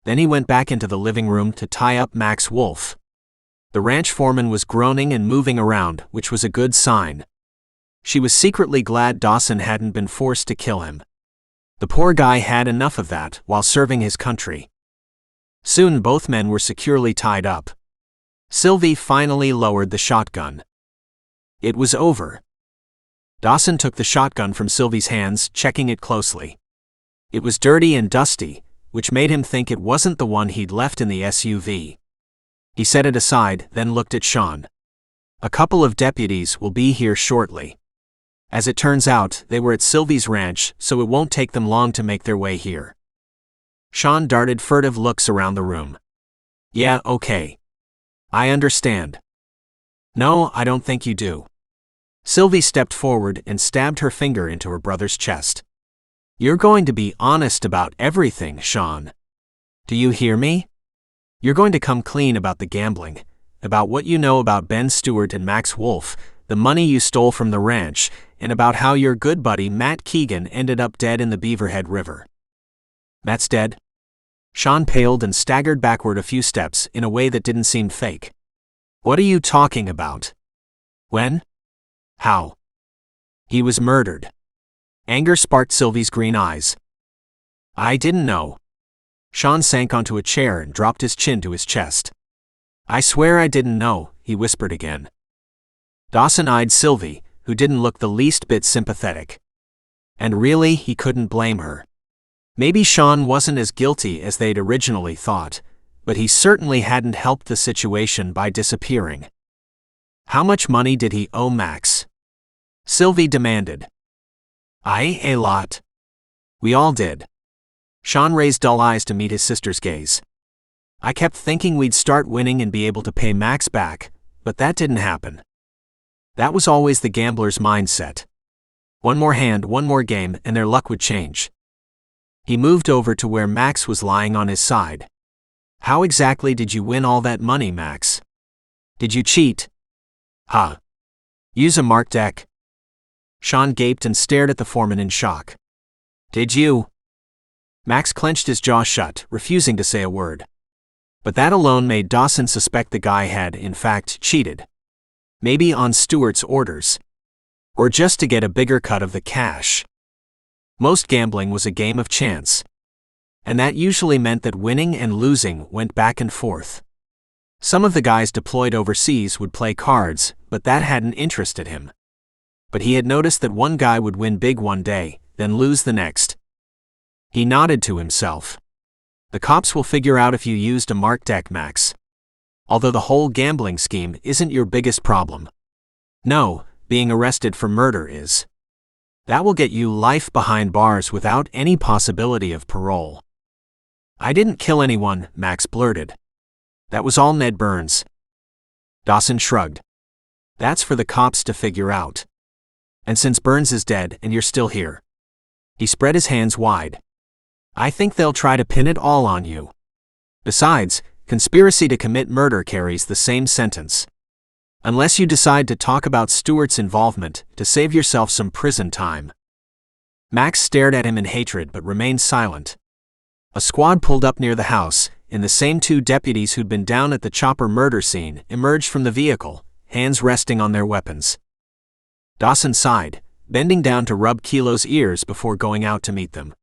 Then he went back into the living room to tie up Max Wolf. The ranch foreman was groaning and moving around, which was a good sign. She was secretly glad Dawson hadn't been forced to kill him. The poor guy had enough of that while serving his country. Soon both men were securely tied up. Sylvie finally lowered the shotgun. It was over. Dawson took the shotgun from Sylvie's hands, checking it closely. It was dirty and dusty, which made him think it wasn't the one he'd left in the SUV. He set it aside, then looked at Sean. A couple of deputies will be here shortly. As it turns out, they were at Sylvie's ranch, so it won't take them long to make their way here. Sean darted furtive looks around the room. Yeah, okay. I understand. No, I don't think you do. Sylvie stepped forward and stabbed her finger into her brother's chest. You're going to be honest about everything, Sean. Do you hear me? You're going to come clean about the gambling, about what you know about Ben Stewart and Max Wolf, the money you stole from the ranch, and about how your good buddy Matt Keegan ended up dead in the Beaverhead River. Matt's dead? Sean paled and staggered backward a few steps in a way that didn't seem fake. What are you talking about? When? How? He was murdered. Anger sparked Sylvie's green eyes. I didn't know. Sean sank onto a chair and dropped his chin to his chest. I swear I didn't know, he whispered again. Dawson eyed Sylvie, who didn't look the least bit sympathetic. And really, he couldn't blame her. Maybe Sean wasn't as guilty as they'd originally thought, but he certainly hadn't helped the situation by disappearing. How much money did he owe Max? Sylvie demanded. A lot. We all did. Sean raised dull eyes to meet his sister's gaze. I kept thinking we'd start winning and be able to pay Max back, but that didn't happen. That was always the gambler's mindset. One more hand, one more game, and their luck would change. He moved over to where Max was lying on his side. How exactly did you win all that money, Max? Did you cheat? Huh. Use a marked deck? Sean gaped and stared at the foreman in shock. Did you? Max clenched his jaw shut, refusing to say a word. But that alone made Dawson suspect the guy had, in fact, cheated. Maybe on Stewart's orders. Or just to get a bigger cut of the cash. Most gambling was a game of chance. And that usually meant that winning and losing went back and forth. Some of the guys deployed overseas would play cards, but that hadn't interested him. But he had noticed that one guy would win big one day, then lose the next. He nodded to himself. The cops will figure out if you used a marked deck, Max. Although the whole gambling scheme isn't your biggest problem. No, being arrested for murder is. That will get you life behind bars without any possibility of parole. I didn't kill anyone, Max blurted. That was all Ned Burns. Dawson shrugged. That's for the cops to figure out. And since Burns is dead and you're still here. He spread his hands wide. I think they'll try to pin it all on you. Besides, Conspiracy to commit murder carries the same sentence. Unless you decide to talk about Stewart's involvement to save yourself some prison time. Max stared at him in hatred but remained silent. A squad pulled up near the house, and the same 2 deputies who'd been down at the chopper murder scene emerged from the vehicle, hands resting on their weapons. Dawson sighed, bending down to rub Kilo's ears before going out to meet them.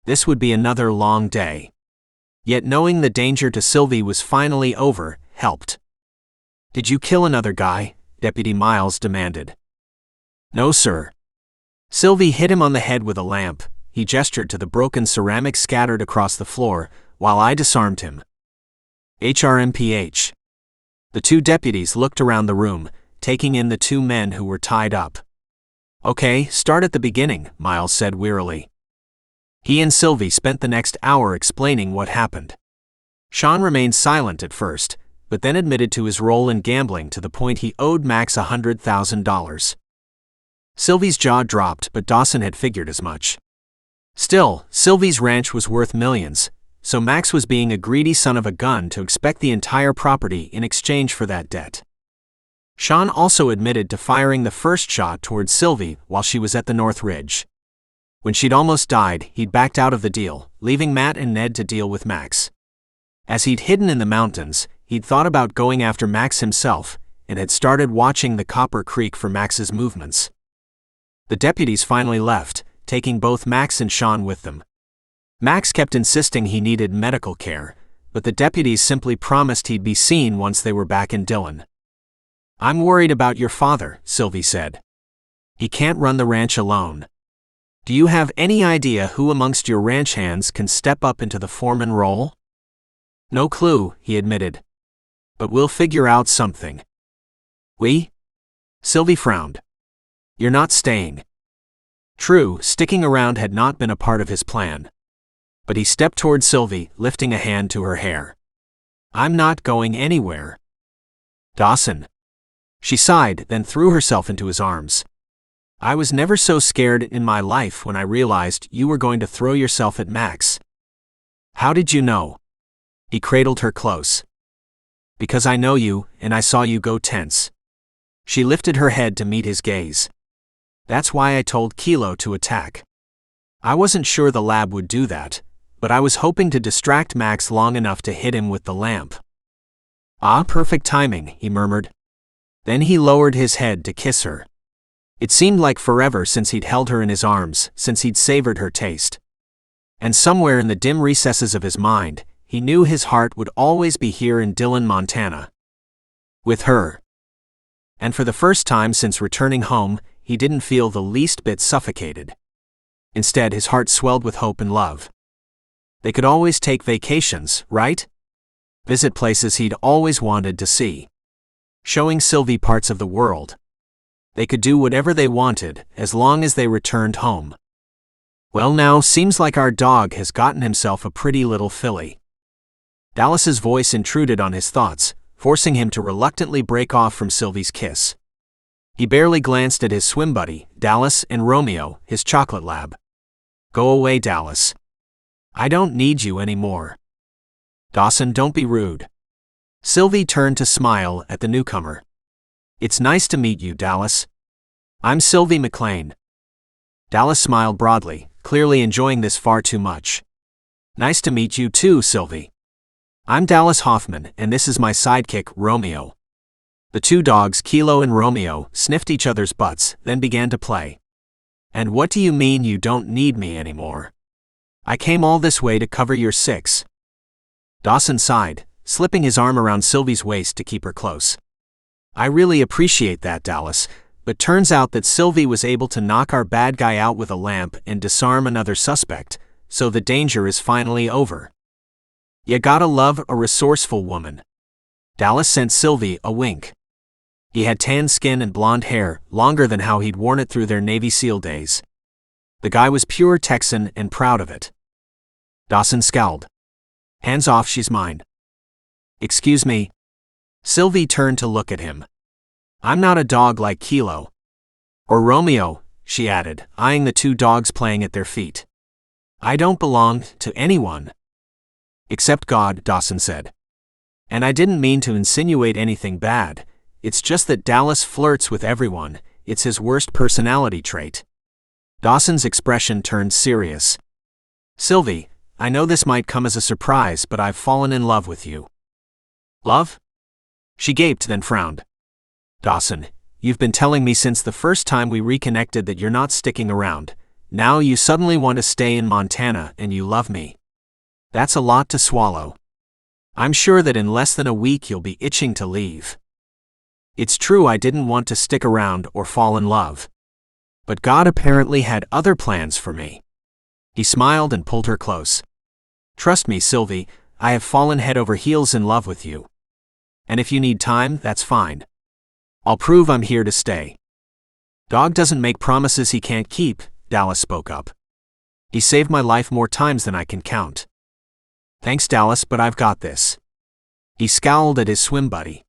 This would be another long day. Yet knowing the danger to Sylvie was finally over helped. "Did you kill another guy?" Deputy Miles demanded. "No, sir." Sylvie hit him on the head with a lamp. He gestured to the broken ceramic scattered across the floor, while I disarmed him. HRMPH. The 2 deputies looked around the room, taking in the 2 men who were tied up. "Okay, start at the beginning," Miles said wearily. He and Sylvie spent the next hour explaining what happened. Sean remained silent at first, but then admitted to his role in gambling to the point he owed Max $100,000. Sylvie's jaw dropped, but Dawson had figured as much. Still, Sylvie's ranch was worth millions, so Max was being a greedy son of a gun to expect the entire property in exchange for that debt. Sean also admitted to firing the first shot towards Sylvie while she was at the North Ridge. When she'd almost died, he'd backed out of the deal, leaving Matt and Ned to deal with Max. As he'd hidden in the mountains, he'd thought about going after Max himself, and had started watching the Copper Creek for Max's movements. The deputies finally left, taking both Max and Sean with them. Max kept insisting he needed medical care, but the deputies simply promised he'd be seen once they were back in Dillon. "I'm worried about your father," Sylvie said. "He can't run the ranch alone. Do you have any idea who amongst your ranch hands can step up into the foreman role?" "No clue," he admitted. "But we'll figure out something." "We?" Sylvie frowned. "You're not staying." True, sticking around had not been a part of his plan. But he stepped toward Sylvie, lifting a hand to her hair. "I'm not going anywhere." "Dawson." She sighed, then threw herself into his arms. "I was never so scared in my life when I realized you were going to throw yourself at Max." "How did you know?" He cradled her close. "Because I know you, and I saw you go tense." She lifted her head to meet his gaze. "That's why I told Kilo to attack. I wasn't sure the lab would do that, but I was hoping to distract Max long enough to hit him with the lamp." "Ah, perfect timing," he murmured. Then he lowered his head to kiss her. It seemed like forever since he'd held her in his arms, since he'd savored her taste. And somewhere in the dim recesses of his mind, he knew his heart would always be here in Dillon, Montana. With her. And for the first time since returning home, he didn't feel the least bit suffocated. Instead, his heart swelled with hope and love. They could always take vacations, right? Visit places he'd always wanted to see. Showing Sylvie parts of the world. They could do whatever they wanted, as long as they returned home. "Well, now, seems like our dog has gotten himself a pretty little filly." Dallas's voice intruded on his thoughts, forcing him to reluctantly break off from Sylvie's kiss. He barely glanced at his swim buddy, Dallas, and Romeo, his chocolate lab. "Go away, Dallas. I don't need you anymore." "Dawson, don't be rude." Sylvie turned to smile at the newcomer. "It's nice to meet you, Dallas. I'm Sylvie McLane." Dallas smiled broadly, clearly enjoying this far too much. "Nice to meet you too, Sylvie. I'm Dallas Hoffman, and this is my sidekick, Romeo." The 2 dogs, Kilo and Romeo, sniffed each other's butts, then began to play. "And what do you mean you don't need me anymore? I came all this way to cover your 6. Dawson sighed, slipping his arm around Sylvie's waist to keep her close. "I really appreciate that, Dallas, but turns out that Sylvie was able to knock our bad guy out with a lamp and disarm another suspect, so the danger is finally over. You gotta love a resourceful woman." Dallas sent Sylvie a wink. He had tan skin and blonde hair, longer than how he'd worn it through their Navy SEAL days. The guy was pure Texan and proud of it. Dawson scowled. "Hands off, she's mine." "Excuse me?" Sylvie turned to look at him. "I'm not a dog like Kilo. Or Romeo," she added, eyeing the 2 dogs playing at their feet. "I don't belong to anyone." "Except God," Dawson said. And I didn't mean to insinuate anything bad. It's just that Dallas flirts with everyone. It's his worst personality trait. Dawson's expression turned serious. Sylvie, I know this might come as a surprise, but I've fallen in love with you. Love? She gaped, then frowned. Dawson, you've been telling me since the first time we reconnected that you're not sticking around. Now you suddenly want to stay in Montana and you love me. That's a lot to swallow. I'm sure that in less than a week you'll be itching to leave. It's true I didn't want to stick around or fall in love. But God apparently had other plans for me. He smiled and pulled her close. Trust me, Sylvie, I have fallen head over heels in love with you. And if you need time, that's fine. I'll prove I'm here to stay. Dog doesn't make promises he can't keep, Dallas spoke up. He saved my life more times than I can count. Thanks, Dallas, but I've got this. He scowled at his swim buddy.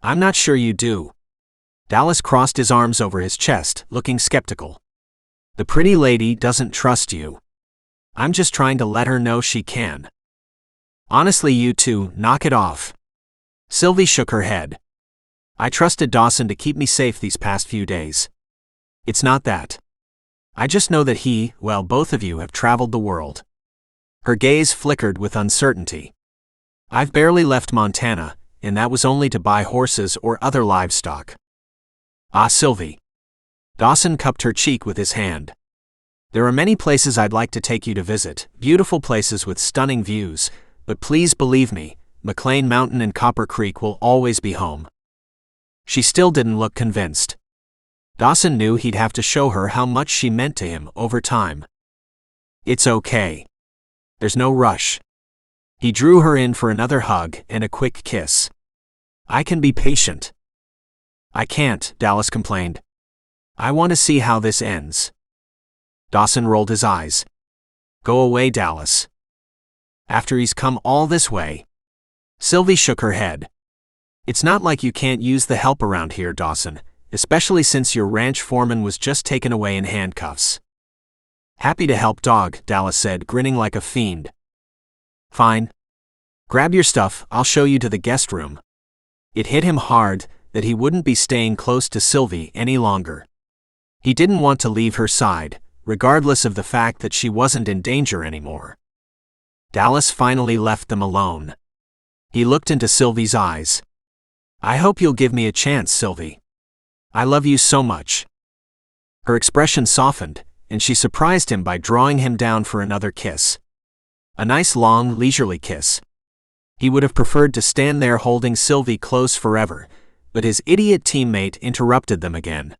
I'm not sure you do. Dallas crossed his arms over his chest, looking skeptical. The pretty lady doesn't trust you. I'm just trying to let her know she can. Honestly, you two, knock it off. Sylvie shook her head. I trusted Dawson to keep me safe these past few days. It's not that. I just know that both of you have traveled the world. Her gaze flickered with uncertainty. I've barely left Montana, and that was only to buy horses or other livestock. Ah, Sylvie. Dawson cupped her cheek with his hand. There are many places I'd like to take you to visit, beautiful places with stunning views, but please believe me, McLane Mountain and Copper Creek will always be home. She still didn't look convinced. Dawson knew he'd have to show her how much she meant to him over time. It's okay. There's no rush. He drew her in for another hug and a quick kiss. I can be patient. I can't, Dallas complained. I want to see how this ends. Dawson rolled his eyes. Go away, Dallas. After he's come all this way. Sylvie shook her head. It's not like you can't use the help around here, Dawson, especially since your ranch foreman was just taken away in handcuffs. Happy to help, dog, Dallas said, grinning like a fiend. Fine. Grab your stuff, I'll show you to the guest room. It hit him hard that he wouldn't be staying close to Sylvie any longer. He didn't want to leave her side, regardless of the fact that she wasn't in danger anymore. Dallas finally left them alone. He looked into Sylvie's eyes. I hope you'll give me a chance, Sylvie. I love you so much. Her expression softened, and she surprised him by drawing him down for another kiss. A nice long, leisurely kiss. He would have preferred to stand there holding Sylvie close forever, but his idiot teammate interrupted them again.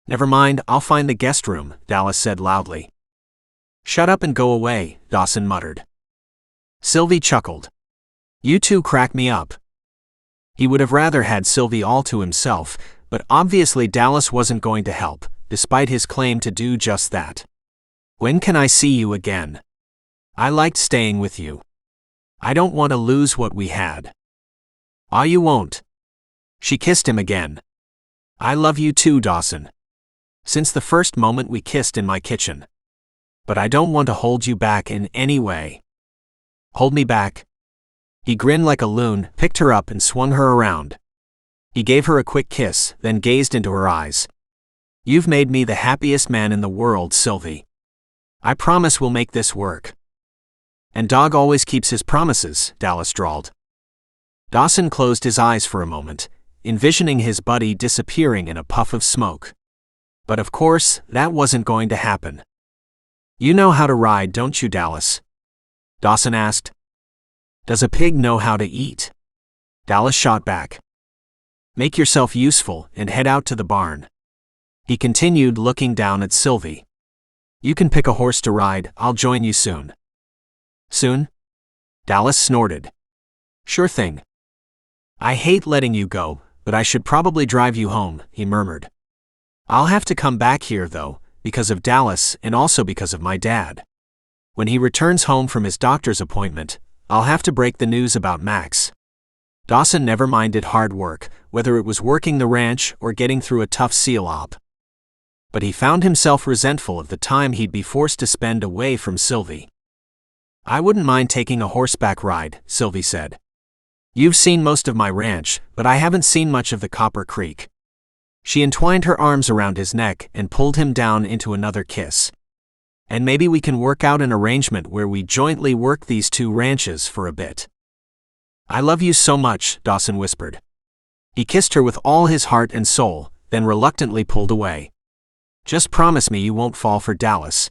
Never mind, I'll find the guest room, Dallas said loudly. Shut up and go away, Dawson muttered. Sylvie chuckled. You two crack me up. He would have rather had Sylvie all to himself, but obviously Dallas wasn't going to help, despite his claim to do just that. When can I see you again? I liked staying with you. I don't want to lose what we had. Ah, you won't. She kissed him again. I love you too, Dawson. Since the first moment we kissed in my kitchen. But I don't want to hold you back in any way. Hold me back? He grinned like a loon, picked her up and swung her around. He gave her a quick kiss, then gazed into her eyes. You've made me the happiest man in the world, Sylvie. I promise we'll make this work. And dog always keeps his promises, Dallas drawled. Dawson closed his eyes for a moment, envisioning his buddy disappearing in a puff of smoke. But of course, that wasn't going to happen. You know how to ride, don't you, Dallas? Dawson asked. Does a pig know how to eat? Dallas shot back. Make yourself useful and head out to the barn. He continued, looking down at Sylvie. You can pick a horse to ride, I'll join you soon. Soon? Dallas snorted. Sure thing. I hate letting you go, but I should probably drive you home, he murmured. I'll have to come back here, though, because of Dallas and also because of my dad. When he returns home from his doctor's appointment, I'll have to break the news about Max. Dawson never minded hard work, whether it was working the ranch or getting through a tough SEAL op. But he found himself resentful of the time he'd be forced to spend away from Sylvie. I wouldn't mind taking a horseback ride, Sylvie said. You've seen most of my ranch, but I haven't seen much of the Copper Creek. She entwined her arms around his neck and pulled him down into another kiss. And maybe we can work out an arrangement where we jointly work these two ranches for a bit. I love you so much, Dawson whispered. He kissed her with all his heart and soul, then reluctantly pulled away. Just promise me you won't fall for Dallas.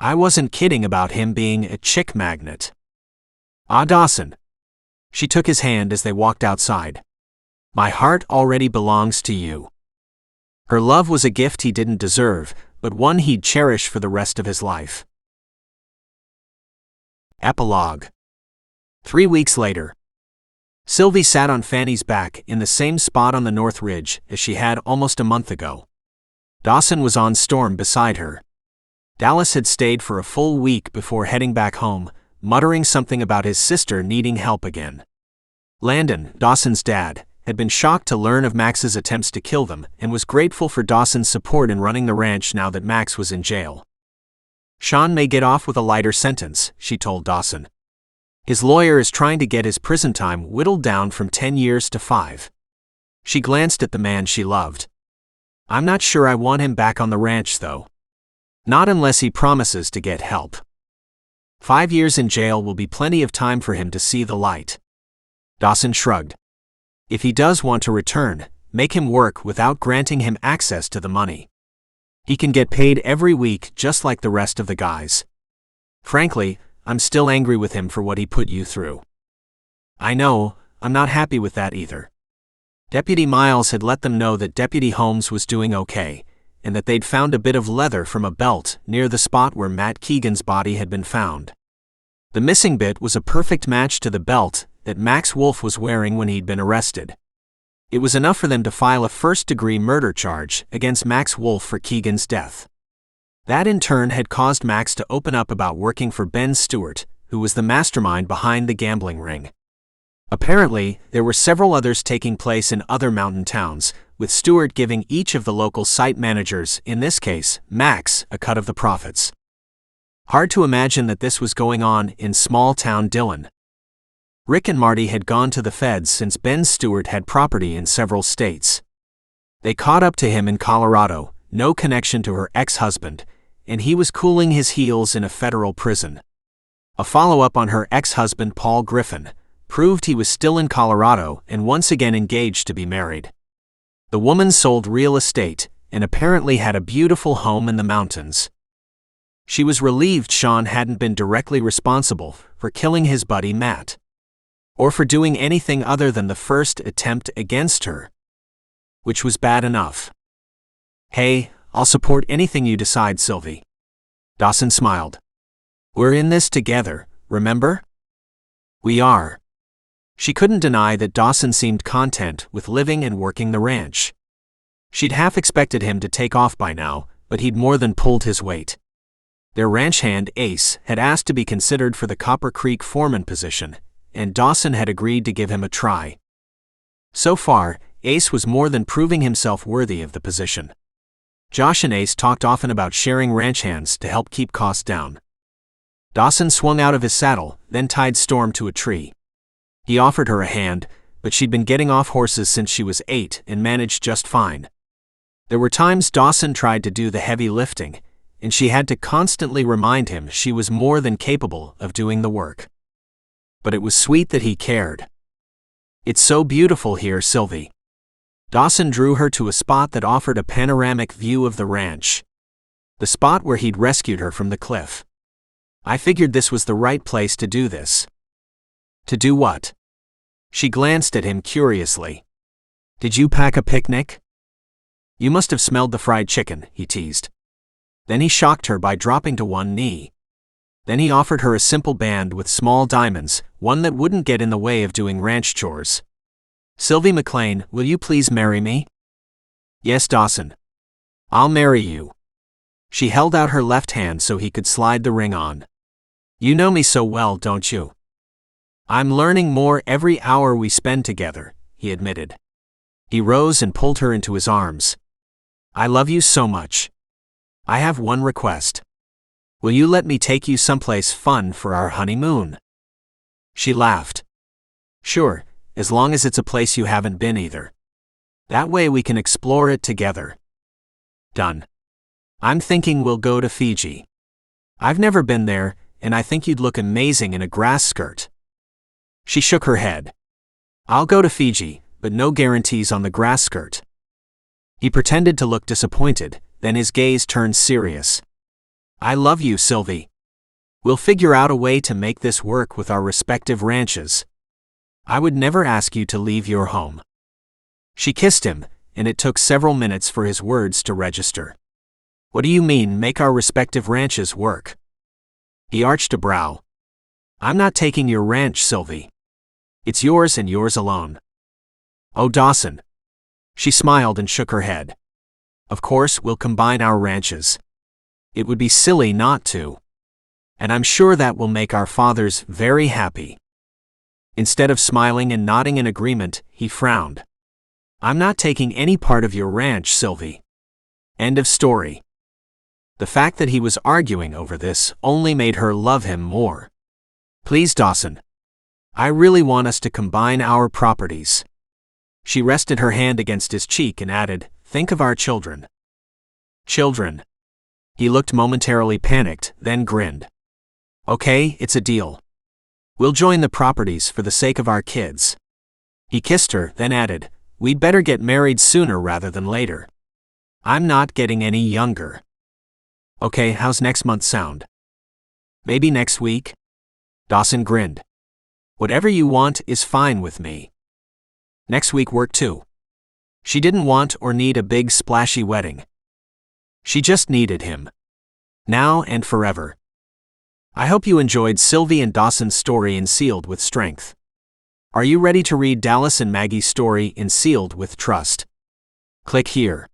I wasn't kidding about him being a chick magnet. Ah, Dawson. She took his hand as they walked outside. My heart already belongs to you. Her love was a gift he didn't deserve, but one he'd cherish for the rest of his life. Epilogue. 3 weeks later. Sylvie sat on Fanny's back in the same spot on the North Ridge as she had almost a month ago. Dawson was on Storm beside her. Dallas had stayed for a full week before heading back home, muttering something about his sister needing help again. Landon, Dawson's dad, had been shocked to learn of Max's attempts to kill them and was grateful for Dawson's support in running the ranch now that Max was in jail. Sean may get off with a lighter sentence, she told Dawson. His lawyer is trying to get his prison time whittled down from 10 years to 5. She glanced at the man she loved. I'm not sure I want him back on the ranch, though. Not unless he promises to get help. 5 years in jail will be plenty of time for him to see the light. Dawson shrugged. If he does want to return, make him work without granting him access to the money. He can get paid every week just like the rest of the guys. Frankly, I'm still angry with him for what he put you through. I know, I'm not happy with that either. Deputy Miles had let them know that Deputy Holmes was doing okay, and that they'd found a bit of leather from a belt near the spot where Matt Keegan's body had been found. The missing bit was a perfect match to the belt that Max Wolfe was wearing when he'd been arrested. It was enough for them to file a first-degree murder charge against Max Wolfe for Keegan's death. That in turn had caused Max to open up about working for Ben Stewart, who was the mastermind behind the gambling ring. Apparently, there were several others taking place in other mountain towns, with Stewart giving each of the local site managers, in this case, Max, a cut of the profits. Hard to imagine that this was going on in small-town Dillon. Rick and Marty had gone to the feds since Ben Stewart had property in several states. They caught up to him in Colorado, no connection to her ex-husband, and he was cooling his heels in a federal prison. A follow-up on her ex-husband Paul Griffin proved he was still in Colorado and once again engaged to be married. The woman sold real estate and apparently had a beautiful home in the mountains. She was relieved Sean hadn't been directly responsible for killing his buddy Matt, or for doing anything other than the first attempt against her, which was bad enough. Hey, I'll support anything you decide, Sylvie. Dawson smiled. We're in this together, remember? We are. She couldn't deny that Dawson seemed content with living and working the ranch. She'd half expected him to take off by now, but he'd more than pulled his weight. Their ranch hand, Ace, had asked to be considered for the Copper Creek foreman position, and Dawson had agreed to give him a try. So far, Ace was more than proving himself worthy of the position. Josh and Ace talked often about sharing ranch hands to help keep costs down. Dawson swung out of his saddle, then tied Storm to a tree. He offered her a hand, but she'd been getting off horses since she was 8 and managed just fine. There were times Dawson tried to do the heavy lifting, and she had to constantly remind him she was more than capable of doing the work. But it was sweet that he cared. It's so beautiful here, Sylvie. Dawson drew her to a spot that offered a panoramic view of the ranch. The spot where he'd rescued her from the cliff. I figured this was the right place to do this. To do what? She glanced at him curiously. Did you pack a picnic? You must have smelled the fried chicken, he teased. Then he shocked her by dropping to one knee. Then he offered her a simple band with small diamonds, one that wouldn't get in the way of doing ranch chores. Sylvie McLane, will you please marry me? Yes, Dawson. I'll marry you. She held out her left hand so he could slide the ring on. You know me so well, don't you? I'm learning more every hour we spend together, he admitted. He rose and pulled her into his arms. I love you so much. I have one request. Will you let me take you someplace fun for our honeymoon? She laughed. Sure, as long as it's a place you haven't been either. That way we can explore it together. Done. I'm thinking we'll go to Fiji. I've never been there, and I think you'd look amazing in a grass skirt. She shook her head. I'll go to Fiji, but no guarantees on the grass skirt. He pretended to look disappointed, then his gaze turned serious. I love you, Sylvie. We'll figure out a way to make this work with our respective ranches. I would never ask you to leave your home. She kissed him, and it took several minutes for his words to register. What do you mean, make our respective ranches work? He arched a brow. I'm not taking your ranch, Sylvie. It's yours and yours alone. Oh, Dawson. She smiled and shook her head. Of course, we'll combine our ranches. It would be silly not to. And I'm sure that will make our fathers very happy. Instead of smiling and nodding in agreement, he frowned. I'm not taking any part of your ranch, Sylvie. End of story. The fact that he was arguing over this only made her love him more. Please, Dawson. I really want us to combine our properties. She rested her hand against his cheek and added, think of our children. Children. He looked momentarily panicked, then grinned. Okay, it's a deal. We'll join the properties for the sake of our kids. He kissed her, then added, we'd better get married sooner rather than later. I'm not getting any younger. Okay, how's next month sound? Maybe next week? Dawson grinned. Whatever you want is fine with me. Next week worked too. She didn't want or need a big splashy wedding. She just needed him. Now and forever. I hope you enjoyed Sylvie and Dawson's story in Sealed with Strength. Are you ready to read Dallas and Maggie's story in Sealed with Trust? Click here.